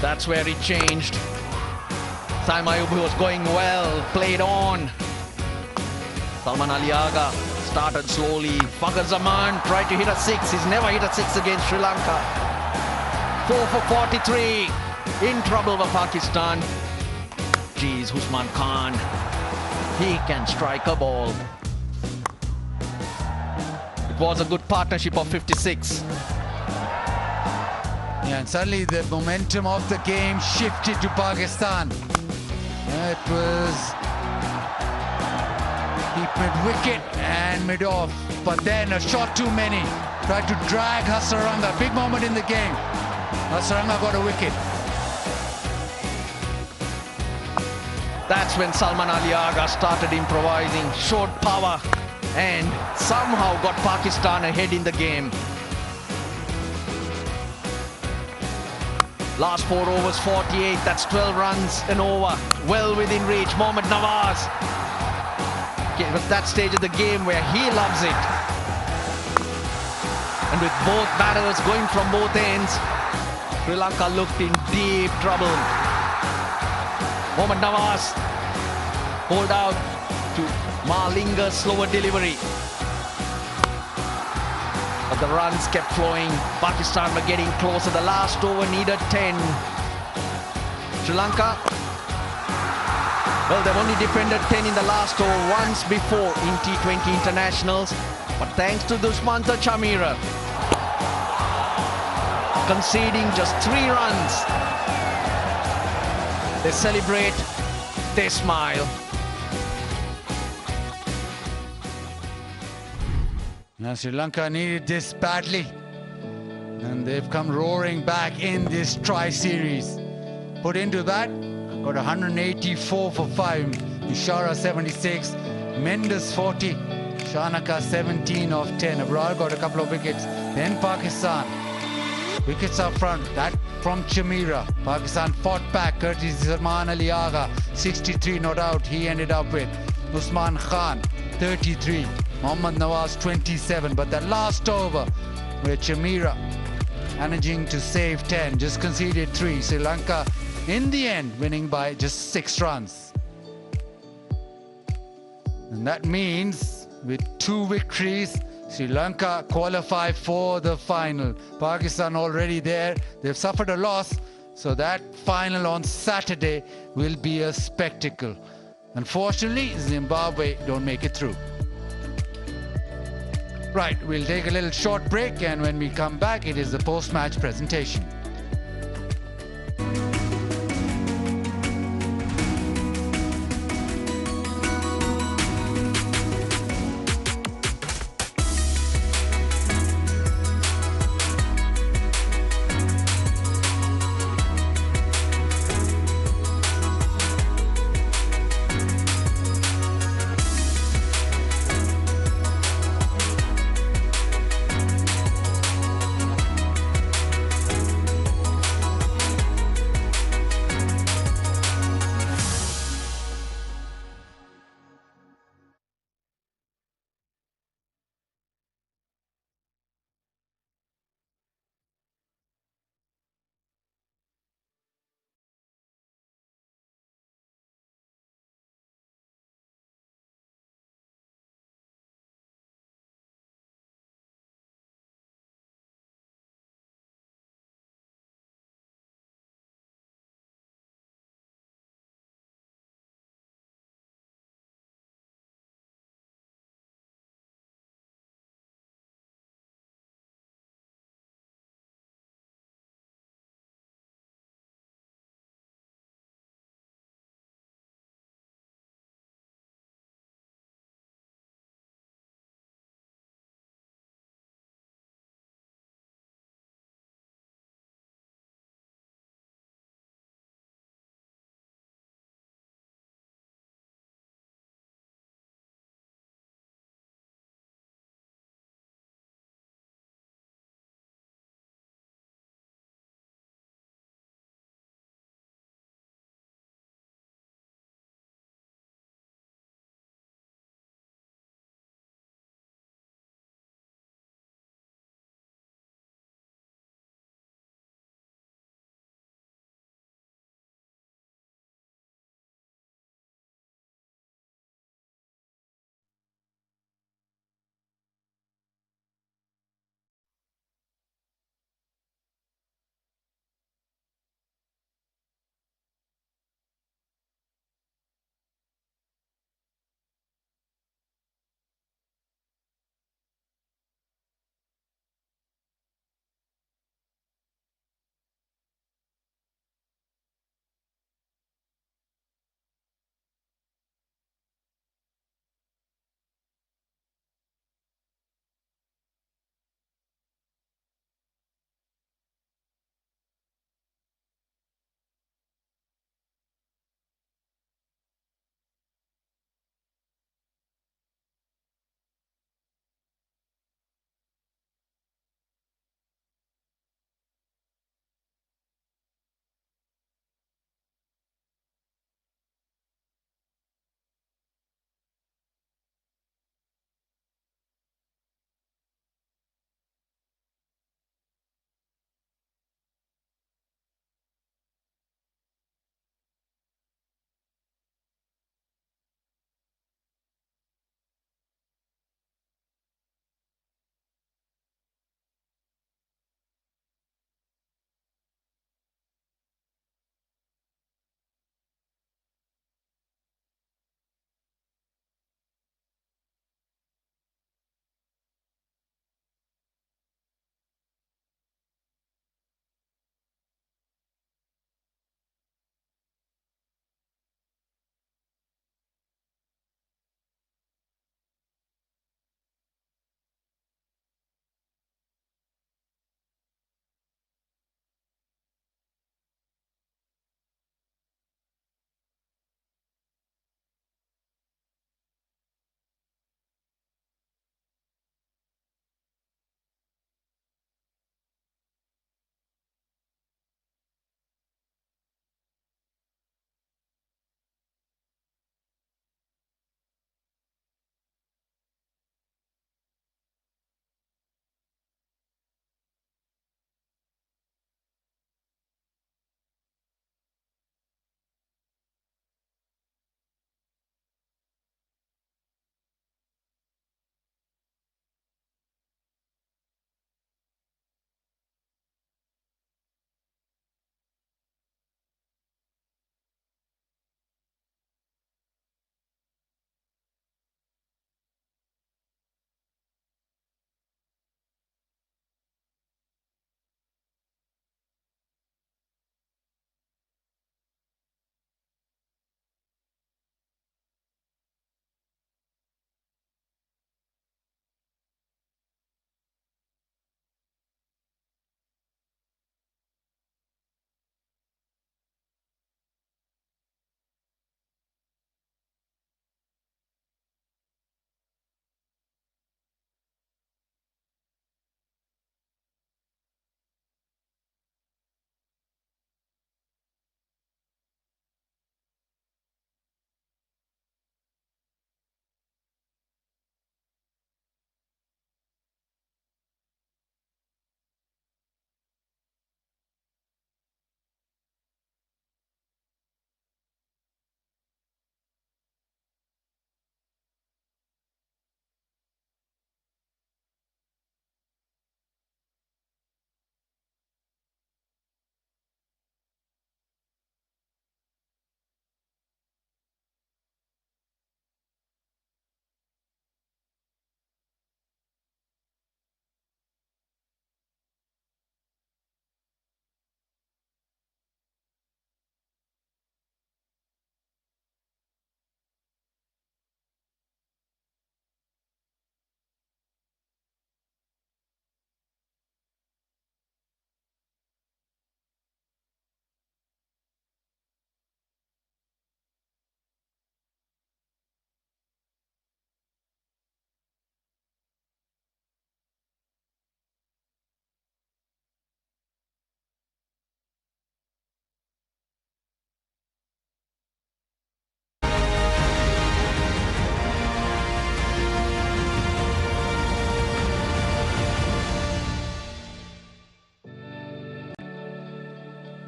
That's where it changed. Saim Ayub was going well, played on. Salman Ali Agha started slowly. Fakhar Zaman tried to hit a 6. He's never hit a 6 against Sri Lanka. 4 for 43. In trouble for Pakistan. Geez, Usman Khan. He can strike a ball. It was a good partnership of 56. Yeah, and suddenly the momentum of the game shifted to Pakistan. It was deep mid-wicket and mid-off, but then a shot too many. Tried to drag Hasaranga. Big moment in the game. Hasaranga got a wicket. That's when Salman Ali Agha started improvising, showed power. and somehow got Pakistan ahead in the game. Last 4 overs, 48. That's 12 runs an over. Well within reach. Mohammad Nawaz. It was that stage of the game where he loves it. And with both batters going from both ends, Sri Lanka looked in deep trouble. Mohammad Nawaz pulled out to Malinga's slower delivery. But the runs kept flowing. Pakistan were getting closer. The last over needed 10. Sri Lanka, well, they've only defended 10 in the last over once before in T20 internationals. But thanks to Dushmantha Chameera, conceding just 3 runs, they celebrate, they smile. Now Sri Lanka needed this badly, and they've come roaring back in this tri-series. Put into that, got 184 for 5, Ishara 76, Mendes 40, Shanaka 17 of 10. Abrar got a couple of wickets. Then Pakistan, wickets up front, that from Chameera. Pakistan fought back, courtesy Salman Ali Agha, 63 not out, he ended up with. Usman Khan, 33. Mohammad Nawaz, 27. But that last over, where Chameera, managing to save 10, just conceded 3. Sri Lanka, in the end, winning by just 6 runs. And that means, with 2 victories, Sri Lanka qualify for the final. Pakistan already there. They've suffered a loss, so that final on Saturday will be a spectacle. Unfortunately, Zimbabwe don't make it through. Right, we'll take a little short break, and when we come back, it is the post-match presentation.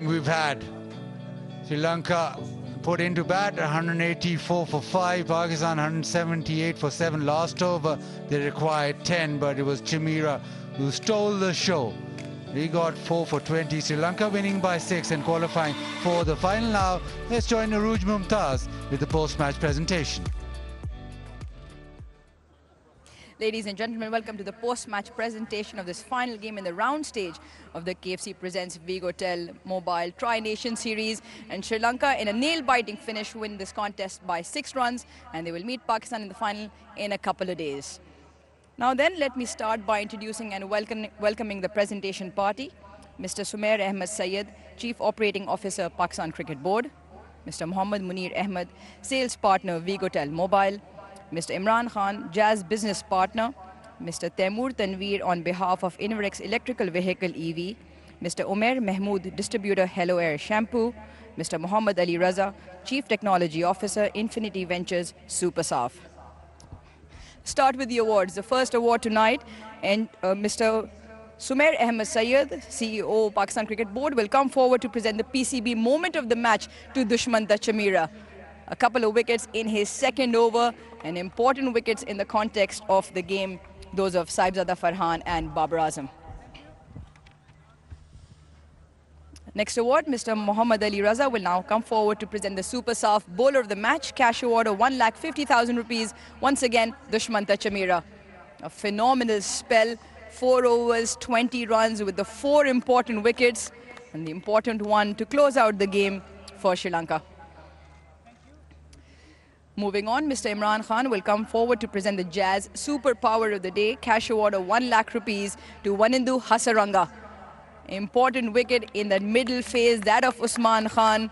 we've had. Sri Lanka put into bat 184 for 5, Pakistan 178 for 7. Last over they required 10, but it was Chamira who stole the show. He got 4 for 20. Sri Lanka winning by 6 and qualifying for the final. Now let's join Arooj Mumtaz with the post-match presentation. Ladies and gentlemen, welcome to the post-match presentation of this final game in the round stage of the KFC Presents Vigotel Mobile Tri-Nation Series. And Sri Lanka, in a nail-biting finish, win this contest by 6 runs, and they will meet Pakistan in the final in a couple of days. Now then, let me start by introducing and welcoming the presentation party. Mr. Sumair Ahmed Syed, Chief Operating Officer, Pakistan Cricket Board. Mr. Mohammad Munir Ahmed, Sales Partner, Vigotel Mobile. Mr. Imran Khan, Jazz Business Partner. Mr. Taimur Tanveer on behalf of Inverex Electrical Vehicle EV. Mr. Umair Mahmood, Distributor, Hello Air Shampoo. Mr. Muhammad Ali Raza, Chief Technology Officer, Infinity Ventures, Supersaf. Start with the awards. The first award tonight, and Mr. Sumair Ahmed Syed, CEO, Pakistan Cricket Board, will come forward to present the PCB moment of the match to Dushmanta Chamira. A couple of wickets in his second over, and important wickets in the context of the game, those of Saibzada Farhan and Babar Azam. Next award, Mr. Muhammad Ali Raza will now come forward to present the Supersaf bowler of the match, cash award of 1,50,000 rupees. Once again, Dushmanta Chamira. A phenomenal spell, 4 overs, 20 runs with the 4 important wickets, and the important one to close out the game for Sri Lanka. Moving on, Mr. Imran Khan will come forward to present the Jazz Superpower of the Day, cash award of 1 lakh rupees to Wanindu Hasaranga. Important wicket in that middle phase, that of Usman Khan,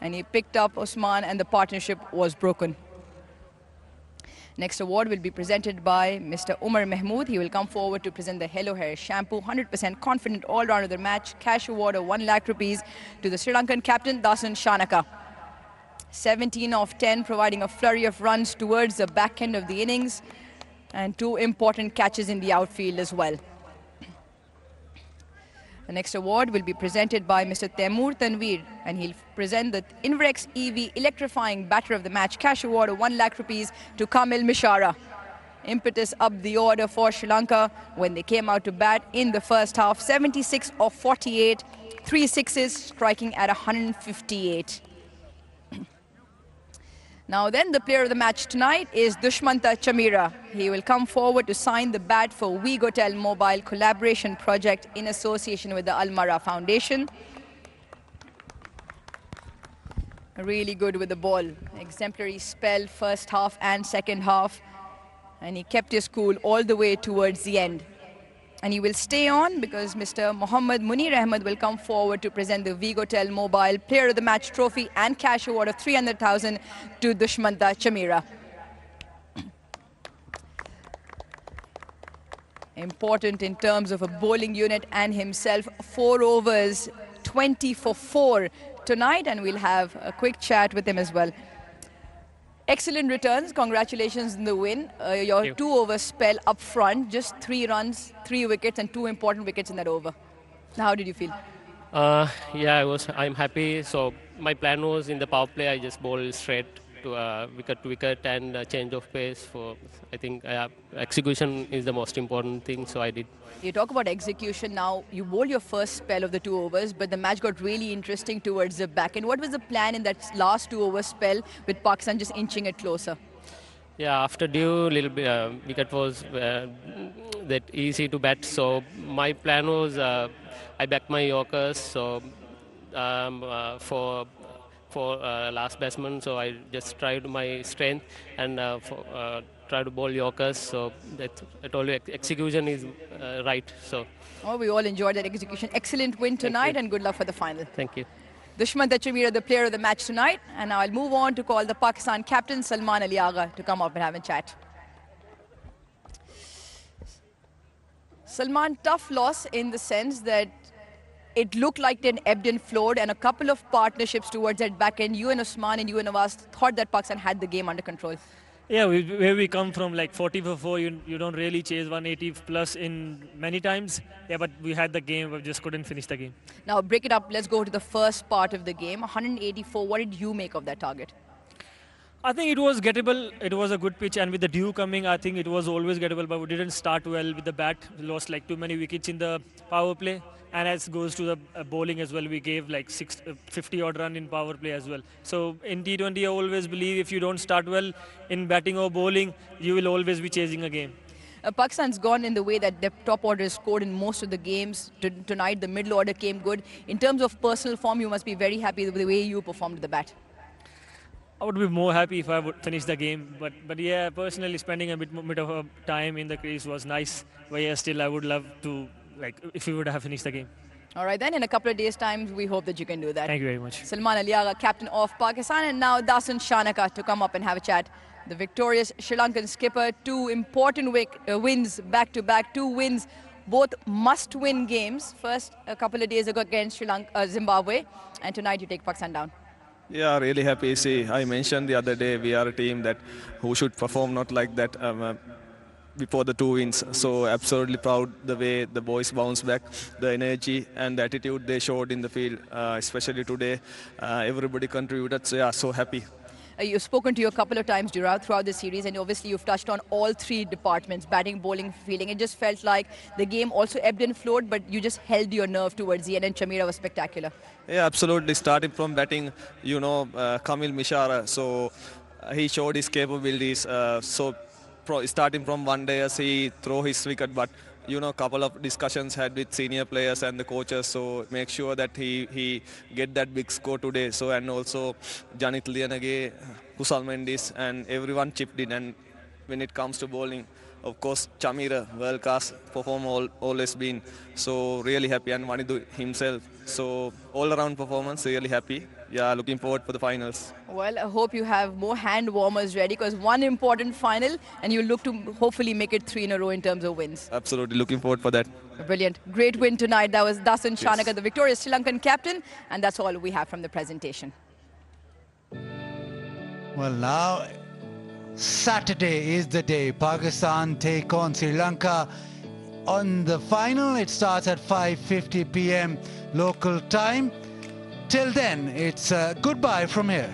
and he picked up Usman and the partnership was broken. Next award will be presented by Mr. Umar Mahmood. He will come forward to present the Hello Hair Shampoo, 100% confident all-round of the match, cash award of 1 lakh rupees to the Sri Lankan captain Dasan Shanaka. 17 of 10, providing a flurry of runs towards the back end of the innings, and 2 important catches in the outfield as well. The next award will be presented by Mr. Taimur Tanveer, and he'll present the Inverex EV Electrifying Batter of the Match, cash award of 1 lakh rupees to Kamil Mishara. Impetus up the order for Sri Lanka when they came out to bat in the first half. 76 of 48, 3 sixes, striking at 158. Now then, the player of the match tonight is Dushmanta Chamira. He will come forward to sign the bat for Vigotel Mobile Collaboration Project in association with the Almara Foundation. Really good with the ball. Exemplary spell, first half and second half. And he kept his cool all the way towards the end. And he will stay on because Mr. Mohammad Munir Ahmed will come forward to present the Vigotel Mobile Player of the Match trophy and cash award of 300,000 to Dushmanta Chamira. Important in terms of a bowling unit and himself, 4 overs, 20 for 4 tonight, and we'll have a quick chat with him as well. Excellent returns. Congratulations on the win. Your 2 over spell up front, just 3 runs, 3 wickets, and 2 important wickets in that over. How did you feel? Yeah, I'm happy. So my plan was in the power play, I just bowl straight to wicket and change of pace. For I think execution is the most important thing. So I did. You talk about execution now. You bowled your first spell of the 2 overs, but the match got really interesting towards the back. And what was the plan in that last 2 over spell with Pakistan just inching it closer? Yeah, after due, little bit wicket was that easy to bat. So my plan was I backed my Yorkers. So for last batsman, so I just tried my strength and try to bowl Yorkers. So that I told you execution is right. So. Oh, we all enjoyed that execution. Excellent win tonight, and good luck for the final. Thank you. Dushmanta Chamira, the player of the match tonight. And now I'll move on to call the Pakistan captain, Salman Ali Agha, to come up and have a chat. Salman, tough loss in the sense that it looked like it ebbed and flowed, and a couple of partnerships towards that back end. You and Usman and you and Nawaz thought that Pakistan had the game under control. Yeah, where we come from, like 40 for 4, you don't really chase 180 plus in many times. Yeah, but we had the game, we just couldn't finish the game. Now break it up. Let's go to the first part of the game. 184. What did you make of that target? I think it was gettable. It was a good pitch, and with the dew coming, I think it was always gettable. But we didn't start well with the bat. We lost like too many wickets in the power play. And as goes to the bowling as well, we gave like 50 odd run in power play as well. So in T20, I always believe if you don't start well in batting or bowling, you will always be chasing a game. Pakistan's gone in the way that the top order scored in most of the games. Tonight, the middle order came good. In terms of personal form, you must be very happy with the way you performed with the bat. I would be more happy if I would finish the game. But yeah, personally, spending a bit of time in the crease was nice. But yeah, still, I would love to, like, if we would have finished the game. All right, then in a couple of days' time, we hope that you can do that. Thank you very much. Salman Ali Agha, captain of Pakistan, and now Dasun Shanaka to come up and have a chat. The victorious Sri Lankan skipper, 2 important wins back-to-back, 2 wins, both must-win games. First, a couple of days ago against Zimbabwe, and tonight you take Pakistan down. Yeah, really happy. See, I mentioned the other day we are a team that who should perform not like that before the 2 wins. So absolutely proud the way the boys bounced back, the energy and the attitude they showed in the field, especially today. Everybody contributed. So yeah, so happy. You've spoken to you a couple of times throughout the series, and obviously you've touched on all 3 departments, batting, bowling, fielding. It just felt like the game also ebbed and flowed, but you just held your nerve towards the end, and Chamira was spectacular. Yeah, absolutely. Starting from batting, you know, Kamil Mishara, so he showed his capabilities. Starting from one day, he threw his wicket, but you know, couple of discussions had with senior players and the coaches, so make sure that he get that big score today. So, and also Janit Lianage, Kusal Mendis, and everyone chipped in. And when it comes to bowling, of course, Chamira, world class performer always been. So really happy, and Manidu himself. So all around performance, really happy. Yeah, looking forward for the finals. Well, I hope you have more hand warmers ready, because one important final, and you look to hopefully make it 3 in a row in terms of wins. Absolutely, looking forward for that. Brilliant. Great win tonight. That was Dasun Shanaka, the victorious Sri Lankan captain, and that's all we have from the presentation. Well, now Saturday is the day. Pakistan take on Sri Lanka. On the final, it starts at 5:50 p.m. local time. Till then, it's goodbye from here.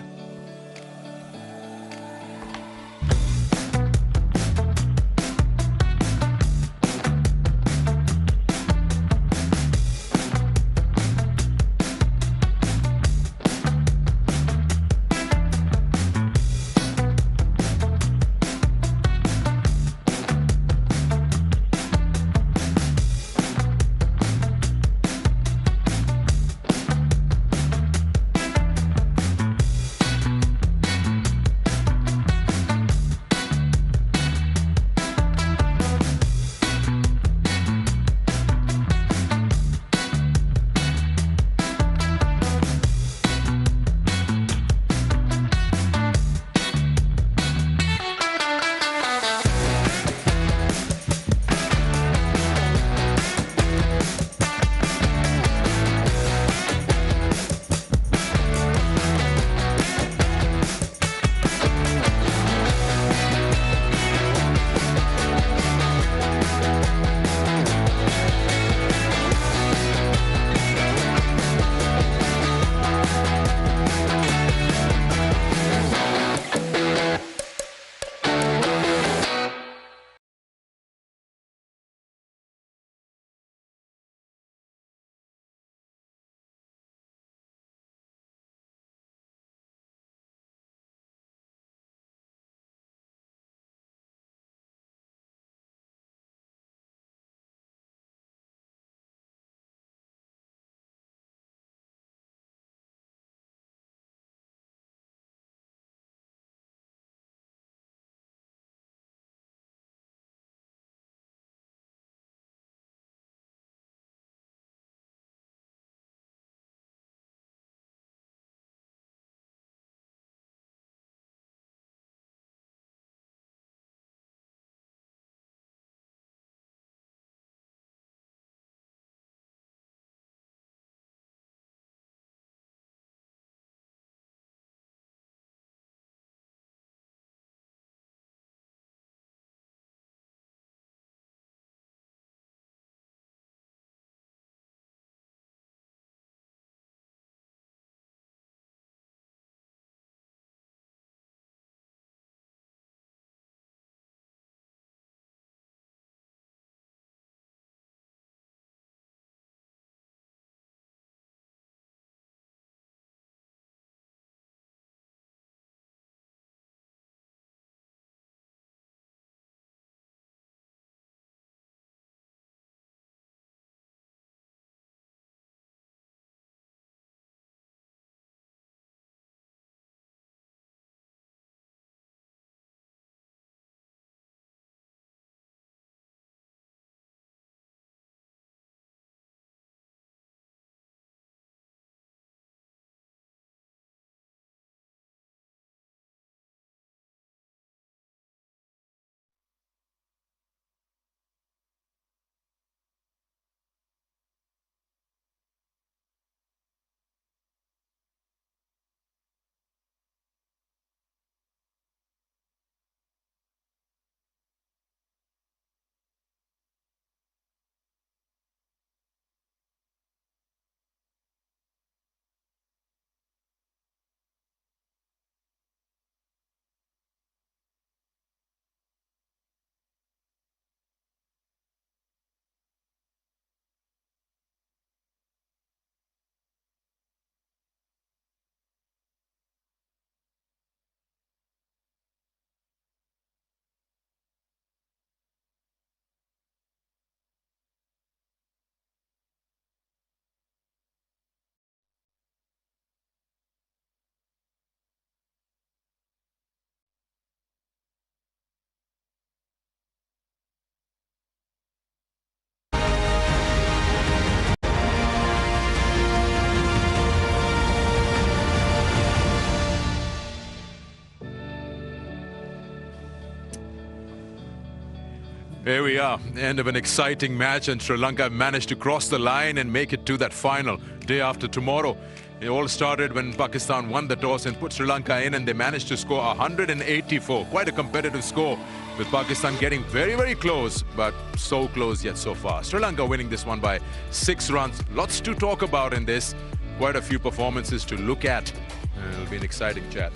Here we are, end of an exciting match, and Sri Lanka managed to cross the line and make it to that final day after tomorrow. It all started when Pakistan won the toss and put Sri Lanka in, and they managed to score 184. Quite a competitive score, with Pakistan getting very, very close, but so close yet so far. Sri Lanka winning this one by 6 runs. Lots to talk about in this. Quite a few performances to look at. And it'll be an exciting chat.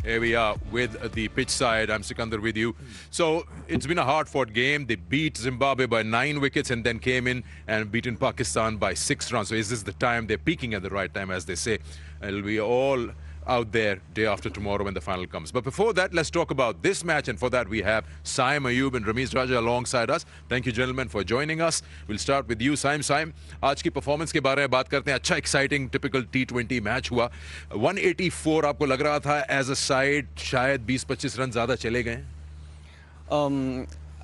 Here we are with the pitch side. I'm Sikandar with you. So it's been a hard-fought game. They beat Zimbabwe by 9 wickets and then came in and beaten Pakistan by 6 runs. So is this the time? They're peaking at the right time, as they say. It'll be all out there day after tomorrow when the final comes. But before that, let's talk about this match. And for that, we have Saim Ayub and Ramesh Raja alongside us. Thank you, gentlemen, for joining us. We'll start with you, Saim. Saim, आज की performance के बारे में बात करते हैं. अच्छा exciting typical T20 match हुआ. 184 आपको लग रहा था एज अ साइड शायद 20-25 रन ज़्यादा चले गए?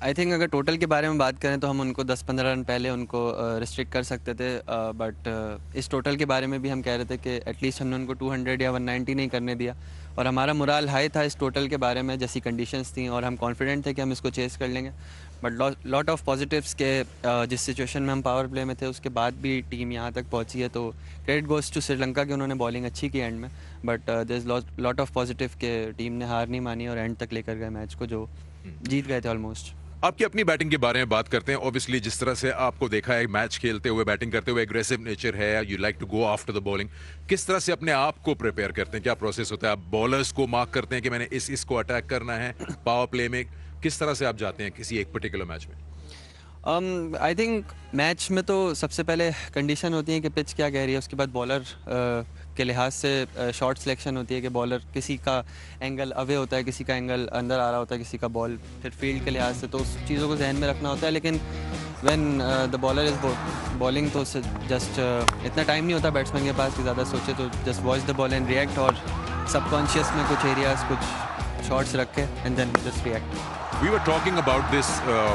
आई थिंक अगर टोटल के बारे में बात करें तो हम उनको 10-15 रन पहले उनको रिस्ट्रिक्ट कर सकते थे, बट इस टोटल के बारे में भी हम कह रहे थे कि एटलीस्ट हमने उनको 200 या 190 नहीं करने दिया, और हमारा मोराल हाई था इस टोटल के बारे में जैसी कंडीशंस थी, और हम कॉन्फिडेंट थे कि हम इसको चेस कर लेंगे. बट लॉट ऑफ पॉजिटिव्स के जिस सिचुएशन में हम पावर प्ले में थे उसके बाद भी टीम यहाँ तक पहुँची है, तो क्रेडिट गोज़ टू श्रीलंका कि उन्होंने बॉलिंग अच्छी की एंड में. But there is lot of positive के टीम ने हार नहीं मानी और एंड तक लेकर गए मैच को, जो जीत गए थे ऑलमोस्ट. आपकी अपनी बैटिंग के बारे में बात करते हैं. ऑब्वियसली जिस तरह से आपको देखा है मैच खेलते हुए, बैटिंग करते हुए, एग्रेसिव नेचर है, you like to go after the bowling. किस तरह से अपने आप को प्रिपेयर करते हैं? क्या प्रोसेस होता है? आप बॉलर्स को मार्क करते हैं कि मैंने इसको अटैक करना है पावर प्ले में? किस तरह से आप जाते हैं किसी एक पर्टिकुलर मैच में? आई थिंक मैच में तो सबसे पहले कंडीशन होती है कि पिच क्या कह रही है, उसके बाद बॉलर के लिहाज से शॉट सिलेक्शन होती है कि बॉलर किसी का एंगल अवे होता है, किसी का एंगल अंदर आ रहा होता है, किसी का बॉल फिर फील्ड के लिहाज से, तो उस चीज़ों को जहन में रखना होता है. लेकिन when the bowler is bowling तो जस्ट इतना टाइम नहीं होता बैट्समैन के पास कि ज़्यादा सोचे, तो just watch the ball and react, और सबकॉन्शियस में कुछ एरियाज कुछ शॉट्स रखे and then just react. We were talking about this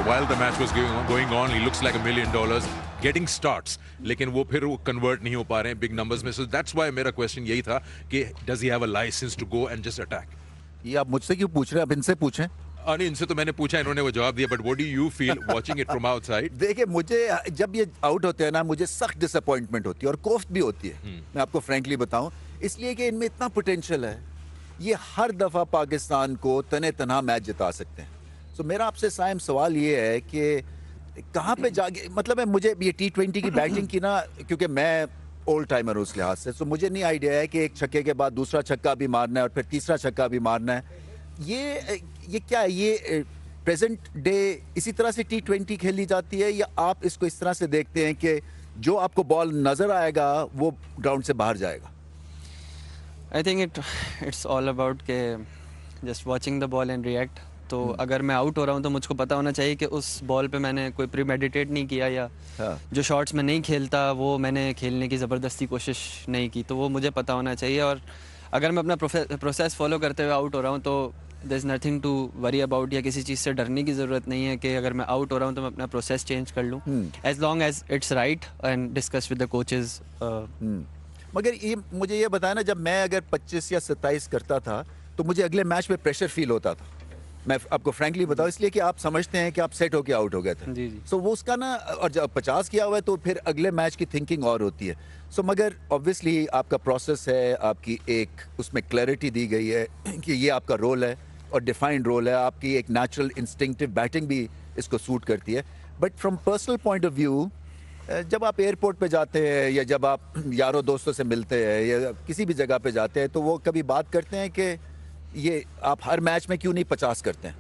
while the match was going on. He looks like $1 million getting starts, लेकिन वो फिर वो convert नहीं हो पा रहे हैं big numbers में. So that's why मेरा question यही था कि does he have a license to go and just attack? ये आप मुझसे क्यों पूछ रहे हैं? आप इनसे पूछें. नहीं, इनसे तो मैंने पूछा, इन्होंने वो जवाब दिया. But what do you feel watching it from outside? देखिए, मुझे जब ये आउट होते हैं ना, मुझे सख्त डिसअपॉइंटमेंट होती है और कोफ्त भी होती है. मैं आपको फ्रेंकली बताऊं, इसलिए कि इनमें इतना पोटेंशियल है. ये हर दफा पाकिस्तान को तने तनहा मैच जिता सकते हैं. तो मेरा आपसे साइम सवाल ये है कि कहाँ पे जाके, मतलब है मुझे ये T20 की बैटिंग की ना, क्योंकि मैं ओल्ड टाइमर हूँ उस लिहाज से, तो मुझे नहीं आइडिया है कि एक छक्के के बाद दूसरा छक्का भी मारना है और फिर तीसरा छक्का भी मारना है. ये क्या है? ये प्रेजेंट डे इसी तरह से T20 खेली जाती है, या आप इसको इस तरह से देखते हैं कि जो आपको बॉल नज़र आएगा वो ग्राउंड से बाहर जाएगा? I think it's all about के just watching the ball and react. तो अगर मैं आउट हो रहा हूँ तो मुझको पता होना चाहिए कि उस बॉल पे मैंने कोई प्रीमेडिटेट नहीं किया, या जो शॉट्स में नहीं खेलता वो मैंने खेलने की ज़बरदस्ती कोशिश नहीं की, तो वो मुझे पता होना चाहिए. और अगर मैं अपना प्रोसेस फॉलो करते हुए आउट हो रहा हूँ तो there is nothing to worry about, या किसी चीज़ से डरने की ज़रूरत नहीं है कि अगर मैं आउट हो रहा हूँ तो मैं अपना प्रोसेस चेंज कर लूँ, as long as it's right and discuss with the coaches. मगर ये मुझे ये बताया ना, जब मैं अगर 25 या 27 करता था तो मुझे अगले मैच में प्रेशर फील होता था. मैं आपको फ्रैंकली बताऊं, इसलिए कि आप समझते हैं कि आप सेट होके आउट हो गए थे. जी. सो वो उसका ना, और जब 50 किया हुआ है तो फिर अगले मैच की थिंकिंग और होती है. सो मगर ऑब्वियसली आपका प्रोसेस है, आपकी एक उसमें क्लैरिटी दी गई है कि ये आपका रोल है और डिफाइंड रोल है. आपकी एक नेचुरल इंस्टिंक्टिव बैटिंग भी इसको सूट करती है. But from personal point of view, जब आप एयरपोर्ट पे जाते हैं या जब आप यारों दोस्तों से मिलते हैं या किसी भी जगह पे जाते हैं, तो वो कभी बात करते हैं कि ये आप हर मैच में क्यों नहीं 50 करते हैं?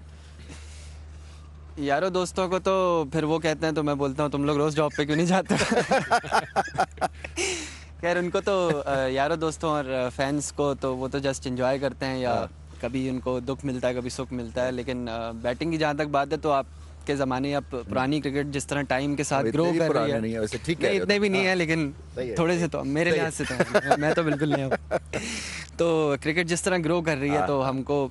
यारों दोस्तों को तो फिर वो कहते हैं, तो मैं बोलता हूँ तुम लोग रोज़ जॉब पे क्यों नहीं जाते? खैर, उनको तो यारों दोस्तों और फैंस को तो वो तो जस्ट एंजॉय करते हैं, या कभी उनको दुख मिलता है, कभी सुख मिलता है. लेकिन बैटिंग की जहाँ तक बात है तो आप के ज़माने या पुरानी क्रिकेट जिस तरह टाइम के साथ ग्रो कर रही है, नहीं है वैसे, ठीक है, इतने भी नहीं है, लेकिन थोड़े से तो मेरे लिहाज से तो मैं तो बिल्कुल नहीं हूँ. तो क्रिकेट जिस तरह ग्रो कर रही है तो हमको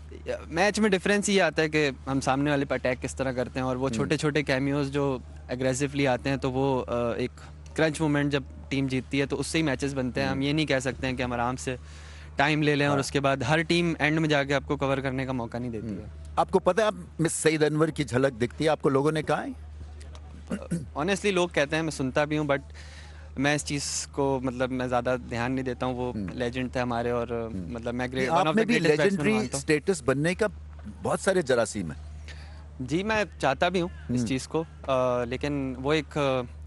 मैच में डिफरेंस ये आता है कि हम सामने वाले पर अटैक किस तरह करते हैं, और वो छोटे छोटे कैमियोज जो एग्रेसिवली आते हैं, तो वो एक क्रंच मोमेंट जब टीम जीतती है तो उससे ही मैचेस बनते हैं. हम ये नहीं कह सकते हैं कि हम आराम से टाइम ले लें और उसके बाद हर टीम एंड में जाके आपको कवर करने का मौका नहीं देती है. आपको पता है, आप मिस सईद अनवर की झलक दिखती है, आपको लोगों ने कहा है ऑनेस्टली लोग कहते हैं, मैं सुनता भी हूँ, बट मैं इस चीज़ को मतलब मैं ज़्यादा ध्यान नहीं देता हूँ। वो लेजेंड थे हमारे और मतलब मैं आप में भी लेजेंडरी स्टेटस बनने का बहुत सारे जरासीम है। जी, मैं चाहता भी हूँ इस चीज़ को, लेकिन वो एक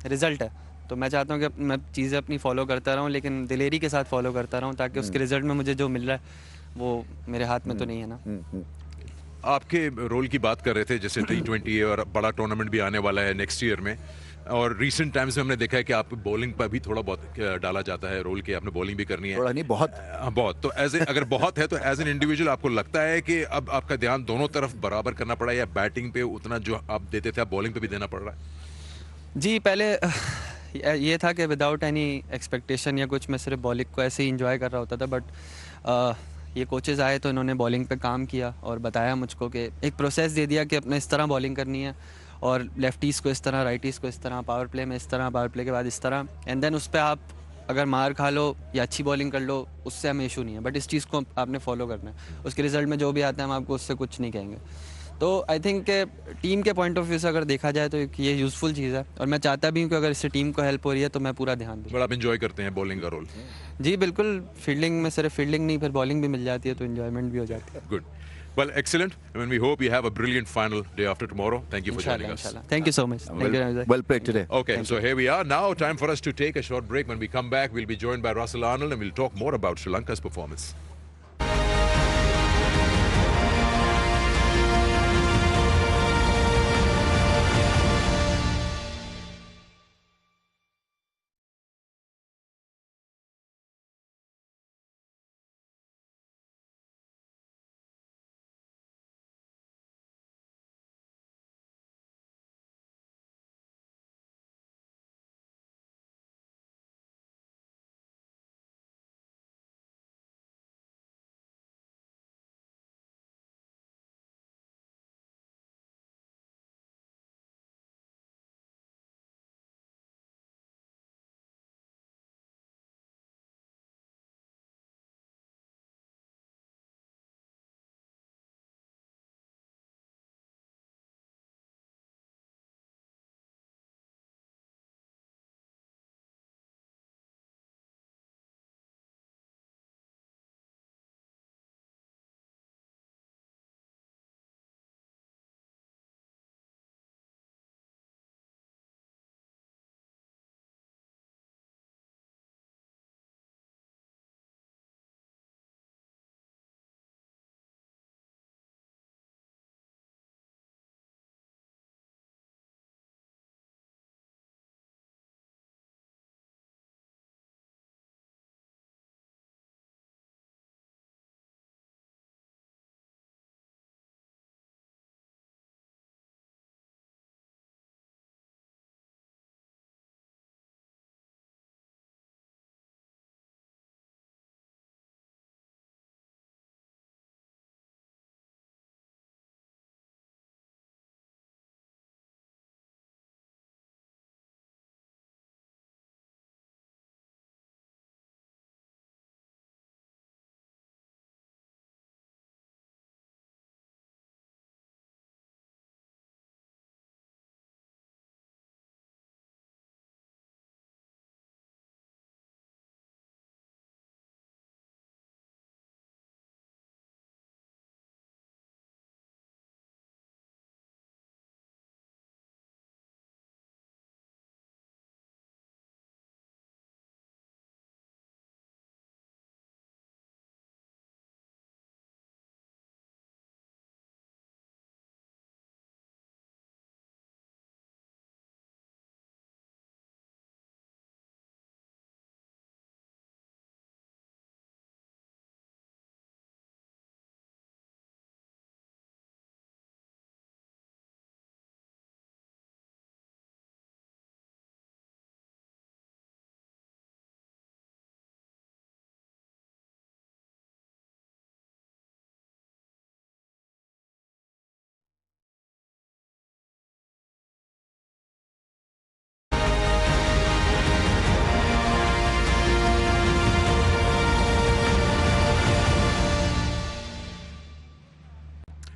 रिज़ल्ट है। तो मैं चाहता हूँ कि मैं चीज़ें अपनी फॉलो करता रहूँ, लेकिन दिलेरी के साथ फॉलो करता रहूँ, ताकि उसके रिज़ल्ट में मुझे जो मिल रहा है वो मेरे हाथ में तो नहीं है ना। आपके रोल की बात कर रहे थे, जैसे T20 है और बड़ा टूर्नामेंट भी आने वाला है नेक्स्ट ईयर में, और रिसेंट टाइम्स में हमने देखा है कि आप बॉलिंग पर भी थोड़ा बहुत डाला जाता है रोल के, आपने बॉलिंग भी करनी है। थोड़ा नहीं, बहुत। बहुत। तो अगर बहुत है तो एज एन इंडिविजुअल आपको लगता है कि अब आपका ध्यान दोनों तरफ बराबर करना पड़ा, या बैटिंग पे उतना जो आप देते थे आप बॉलिंग पे भी देना पड़ रहा है? जी, पहले ये था कि विदाउट एनी एक्सपेक्टेशन या कुछ, मैं सिर्फ बॉलिंग को ऐसे ही इंजॉय कर रहा होता था, बट ये कोचेज़ आए तो इन्होंने बॉलिंग पे काम किया और बताया मुझको कि एक प्रोसेस दे दिया कि अपने इस तरह बॉलिंग करनी है, और लेफ्टीज़ को इस तरह, राइटीज़ को इस तरह, पावर प्ले में इस तरह, पावर प्ले के बाद इस तरह, एंड देन उस पर आप अगर मार खा लो या अच्छी बॉलिंग कर लो, उससे हमें इशू नहीं है, बट इस चीज़ को आपने फॉलो करना है। उसके रिजल्ट में जो भी आता है हम आपको उससे कुछ नहीं कहेंगे। तो आई थिंक टीम के पॉइंट ऑफ व्यू से अगर देखा जाए तो ये यूज़फुल चीज़ है, और मैं चाहता भी हूँ कि अगर इससे टीम को हेल्प हो रही है तो मैं पूरा ध्यान दूँ। बड़ा आप एंजॉय करते हैं बॉलिंग का रोल? जी बिल्कुल, फील्डिंग में सिर्फ फील्डिंग नहीं, फिर बॉलिंग भी मिल जाती है तो एंजॉयमेंट भी हो जाती है। Good. Well, excellent. I mean, we hope you have a brilliant final day after tomorrow. Thank you for joining us. Inshallah. Thank you so much. Thank you. Well played today. Okay, so here we are. Now, time for us to take a short break. When we come back, we'll be joined by Russell Arnold and we'll talk more about Sri Lanka's performance.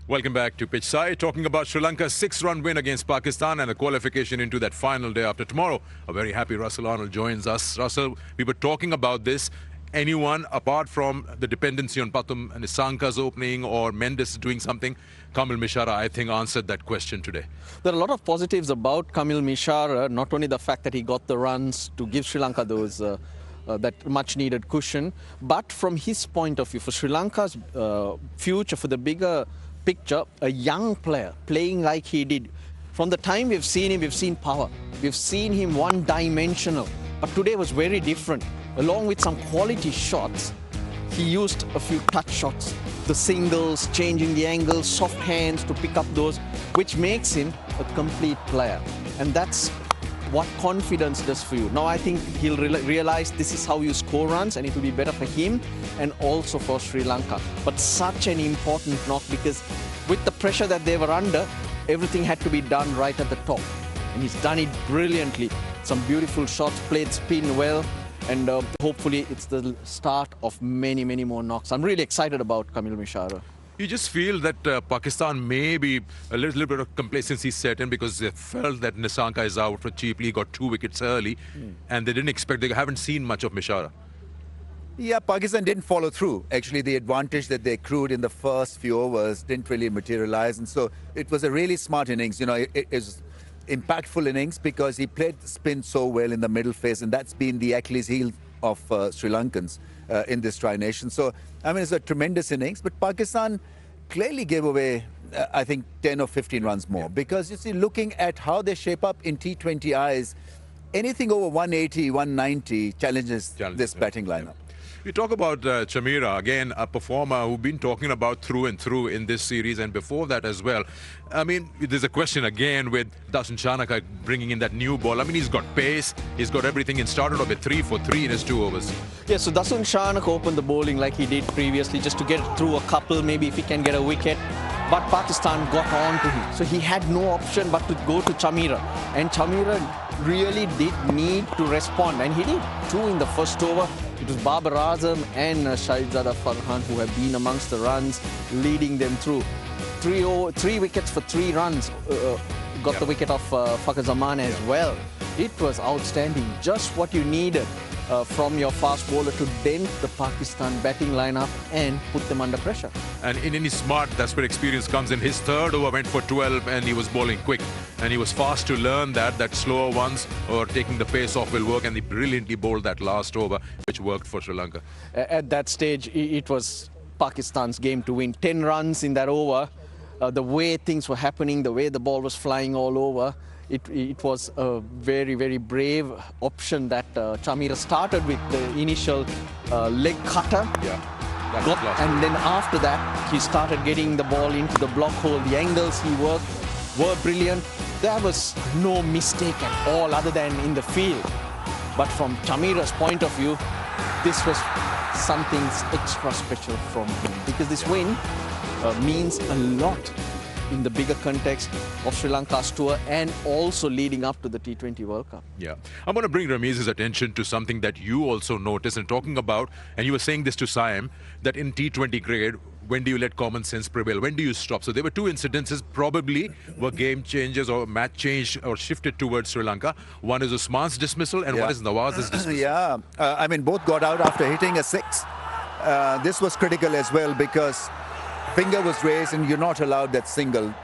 Welcome back to Pitch Side, talking about Sri Lanka's 6-run win against Pakistan and the qualification into that final day after tomorrow. A very happy Russell Arnold joins us. Russell, we were talking about this. Anyone, apart from the dependency on Pathum and Nisanka's opening or Mendes doing something, Kamil Mishara, I think, answered that question today. There are a lot of positives about Kamil Mishara, not only the fact that he got the runs to give Sri Lanka those that much-needed cushion, but from his point of view, for Sri Lanka's future, for the bigger picture, a young player playing like he did. From the time we've seen him, we've seen power. We've seen him one-dimensional. But today was very different. Along with some quality shots, he used a few touch shots, the singles, changing the angles, soft hands to pick up those, which makes him a complete player. And that's what confidence does for you. Now I think he'll realize this is how you score runs, and it will be better for him and also for Sri Lanka. But such an important knock, because with the pressure that they were under, everything had to be done right at the top. And he's done it brilliantly. Some beautiful shots, played spin well, and hopefully it's the start of many, many more knocks. I'm really excited about Kamil Mishara. You just feel that Pakistan may be a little bit of complacency set in because they felt that Nisanka is out for cheaply, got 2 wickets early, and they didn't expect, they haven't seen much of Mishara. Yeah, Pakistan didn't follow through. Actually, the advantage that they accrued in the first few overs didn't really materialize, and so it was a really smart innings. You know, it is impactful innings because he played spin so well in the middle phase, and that's been the Achilles heel of Sri Lankans in this tri-nation. So, I mean, it's a tremendous innings, but Pakistan clearly gave away, I think, 10 or 15 runs more. Because, you see, looking at how they shape up in T20 eyes, anything over 180, 190 challenges this batting lineup. You talk about Chamira, again, a performer who've been talking about through and through in this series and before that as well. I mean, there's a question again with Dasun Chanaka bringing in that new ball. I mean, he's got pace, he's got everything, and started off with 3 for 3 in his 2 overs. Yeah, so Dasun Chanaka opened the bowling like he did previously, just to get through a couple, maybe if he can get a wicket. But Pakistan got on to him. So he had no option but to go to Chamira. And Chamira really did need to respond. And he did. 2 in the first over. It was Babar Azam and Shahizada Farhan who have been amongst the runs, leading them through. 3 wickets for 3 runs. Got the wicket of Fakhar Zaman as well. It was outstanding. Just what you needed from your fast bowler to dent the Pakistan batting lineup and put them under pressure. And in any smart, that's where experience comes in. His 3rd over went for 12 and he was bowling quick. And he was fast to learn that slower ones or taking the pace off will work, and he brilliantly bowled that last over, which worked for Sri Lanka. At that stage, it was Pakistan's game to win. 10 runs in that over. The way things were happening, the way the ball was flying all over, it was a very, very brave option that Chamira started with the initial leg cutter. And then after that, he started getting the ball into the block hole. The angles he worked were brilliant. There was no mistake at all other than in the field. But from Chamira's point of view, this was something extra special from him, because this win means a lot in the bigger context of Sri Lanka's tour and also leading up to the T20 World Cup. Yeah. I'm going to bring Ramiz's attention to something that you also noticed and talking about, and you were saying this to Saim, that in T20 cricket, when do you let common sense prevail? When do you stop? So there were 2 incidences probably were game changers or match change or shifted towards Sri Lanka. One is Usman's dismissal and one is Nawaz's dismissal. Yeah, I mean, both got out after hitting a 6. This was critical as well because finger was raised and you're not allowed that single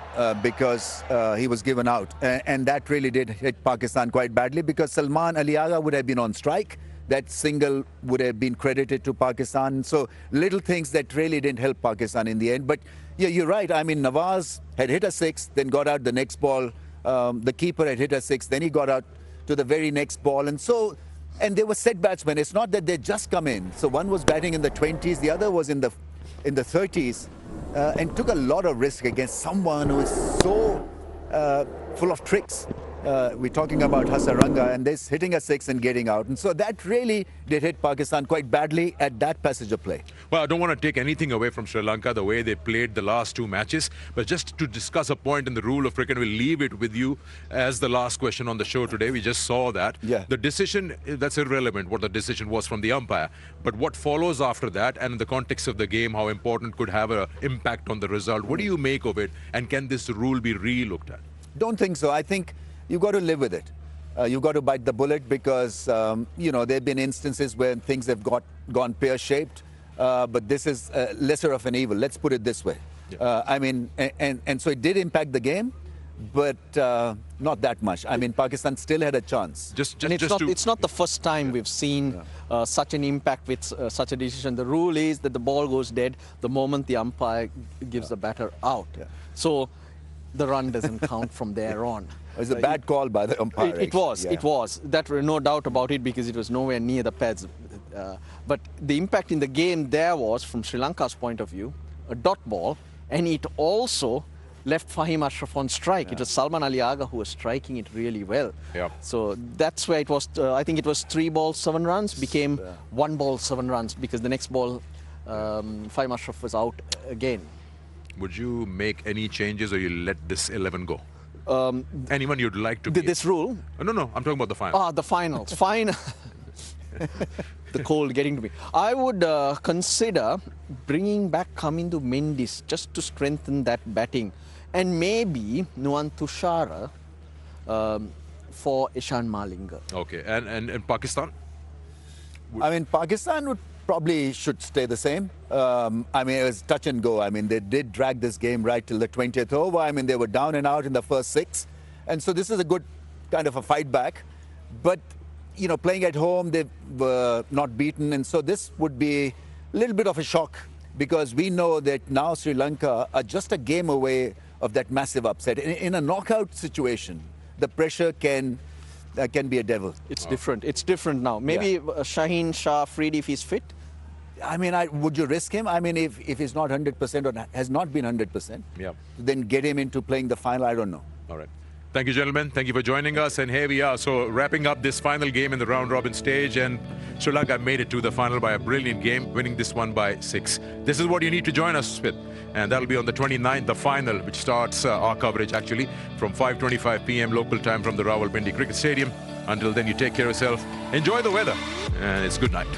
because he was given out. And that really did hit Pakistan quite badly because Salman Aliaga would have been on strike. That single would have been credited to Pakistan. So little things that really didn't help Pakistan in the end. But yeah, you're right. I mean, Nawaz had hit a 6, then got out the next ball. The keeper had hit a 6, then he got out to the very next ball. And they were set batsmen. It's not that they just come in. So one was batting in the 20s, the other was in the 30s. And took a lot of risk against someone who is so full of tricks We're talking about Hasaranga, and this hitting a 6 and getting out. And so that really did hit Pakistan quite badly at that passage of play. Well, I don't want to take anything away from Sri Lanka, the way they played the last 2 matches. But just to discuss a point in the rule of cricket, we'll leave it with you as the last question on the show today. We just saw that. Yeah. The decision, that's irrelevant, what the decision was from the umpire. But what follows after that, and in the context of the game, how important could have an impact on the result. What do you make of it? And can this rule be re-looked at? Don't think so. I think you've got to live with it. You've got to bite the bullet because, you know, there have been instances where things have gone pear-shaped. But this is lesser of an evil. Let's put it this way. Yeah. I mean, and so it did impact the game, but not that much. I mean, Pakistan still had a chance. It's not the first time we've seen such an impact with such a decision. The rule is that the ball goes dead the moment the umpire gives the batter out. Yeah. So the run doesn't count from there on. It was a bad call by the umpire. It was. That no doubt about it because it was nowhere near the pads. But the impact in the game there was, from Sri Lanka's point of view, a dot ball, and it also left Fahim Ashraf on strike. It was Salman Ali Agha who was striking it really well. Yeah. So that's where it was. I think it was 3 balls, 7 runs, became 1 ball, 7 runs because the next ball, Fahim Ashraf was out again. Would you make any changes or you let this 11 go? Anyone you'd like to This rule? No, I'm talking about the final. Ah, the finals. Final. The cold getting to me. I would consider bringing back Kamindu Mendis just to strengthen that batting. And maybe Nuwan Tushara for Ishan Malinga. Okay, and Pakistan? I mean, Pakistan probably should stay the same. I mean, it was touch and go. I mean, they did drag this game right till the 20th over. I mean, they were down and out in the first 6. And so this is a good kind of a fight back. But, you know, playing at home, they were not beaten. And so this would be a little bit of a shock because we know that now Sri Lanka are just a game away of that massive upset. In a knockout situation, the pressure can be a devil. It's different. It's different now. Maybe Shaheen Shah Freed if he's fit. I mean, would you risk him? I mean, if he's not 100% or has not been 100%, then get him into playing the final. I don't know. All right. Thank you, gentlemen. Thank you for joining us. And here we are. So wrapping up this final game in the round-robin stage. And Sri Lanka made it to the final by a brilliant game, winning this one by 6. This is what you need to join us with. And that'll be on the 29th, the final, which starts our coverage, actually, from 5:25 p.m. local time from the Rawalpindi Cricket Stadium. Until then, you take care of yourself. Enjoy the weather. And it's good night.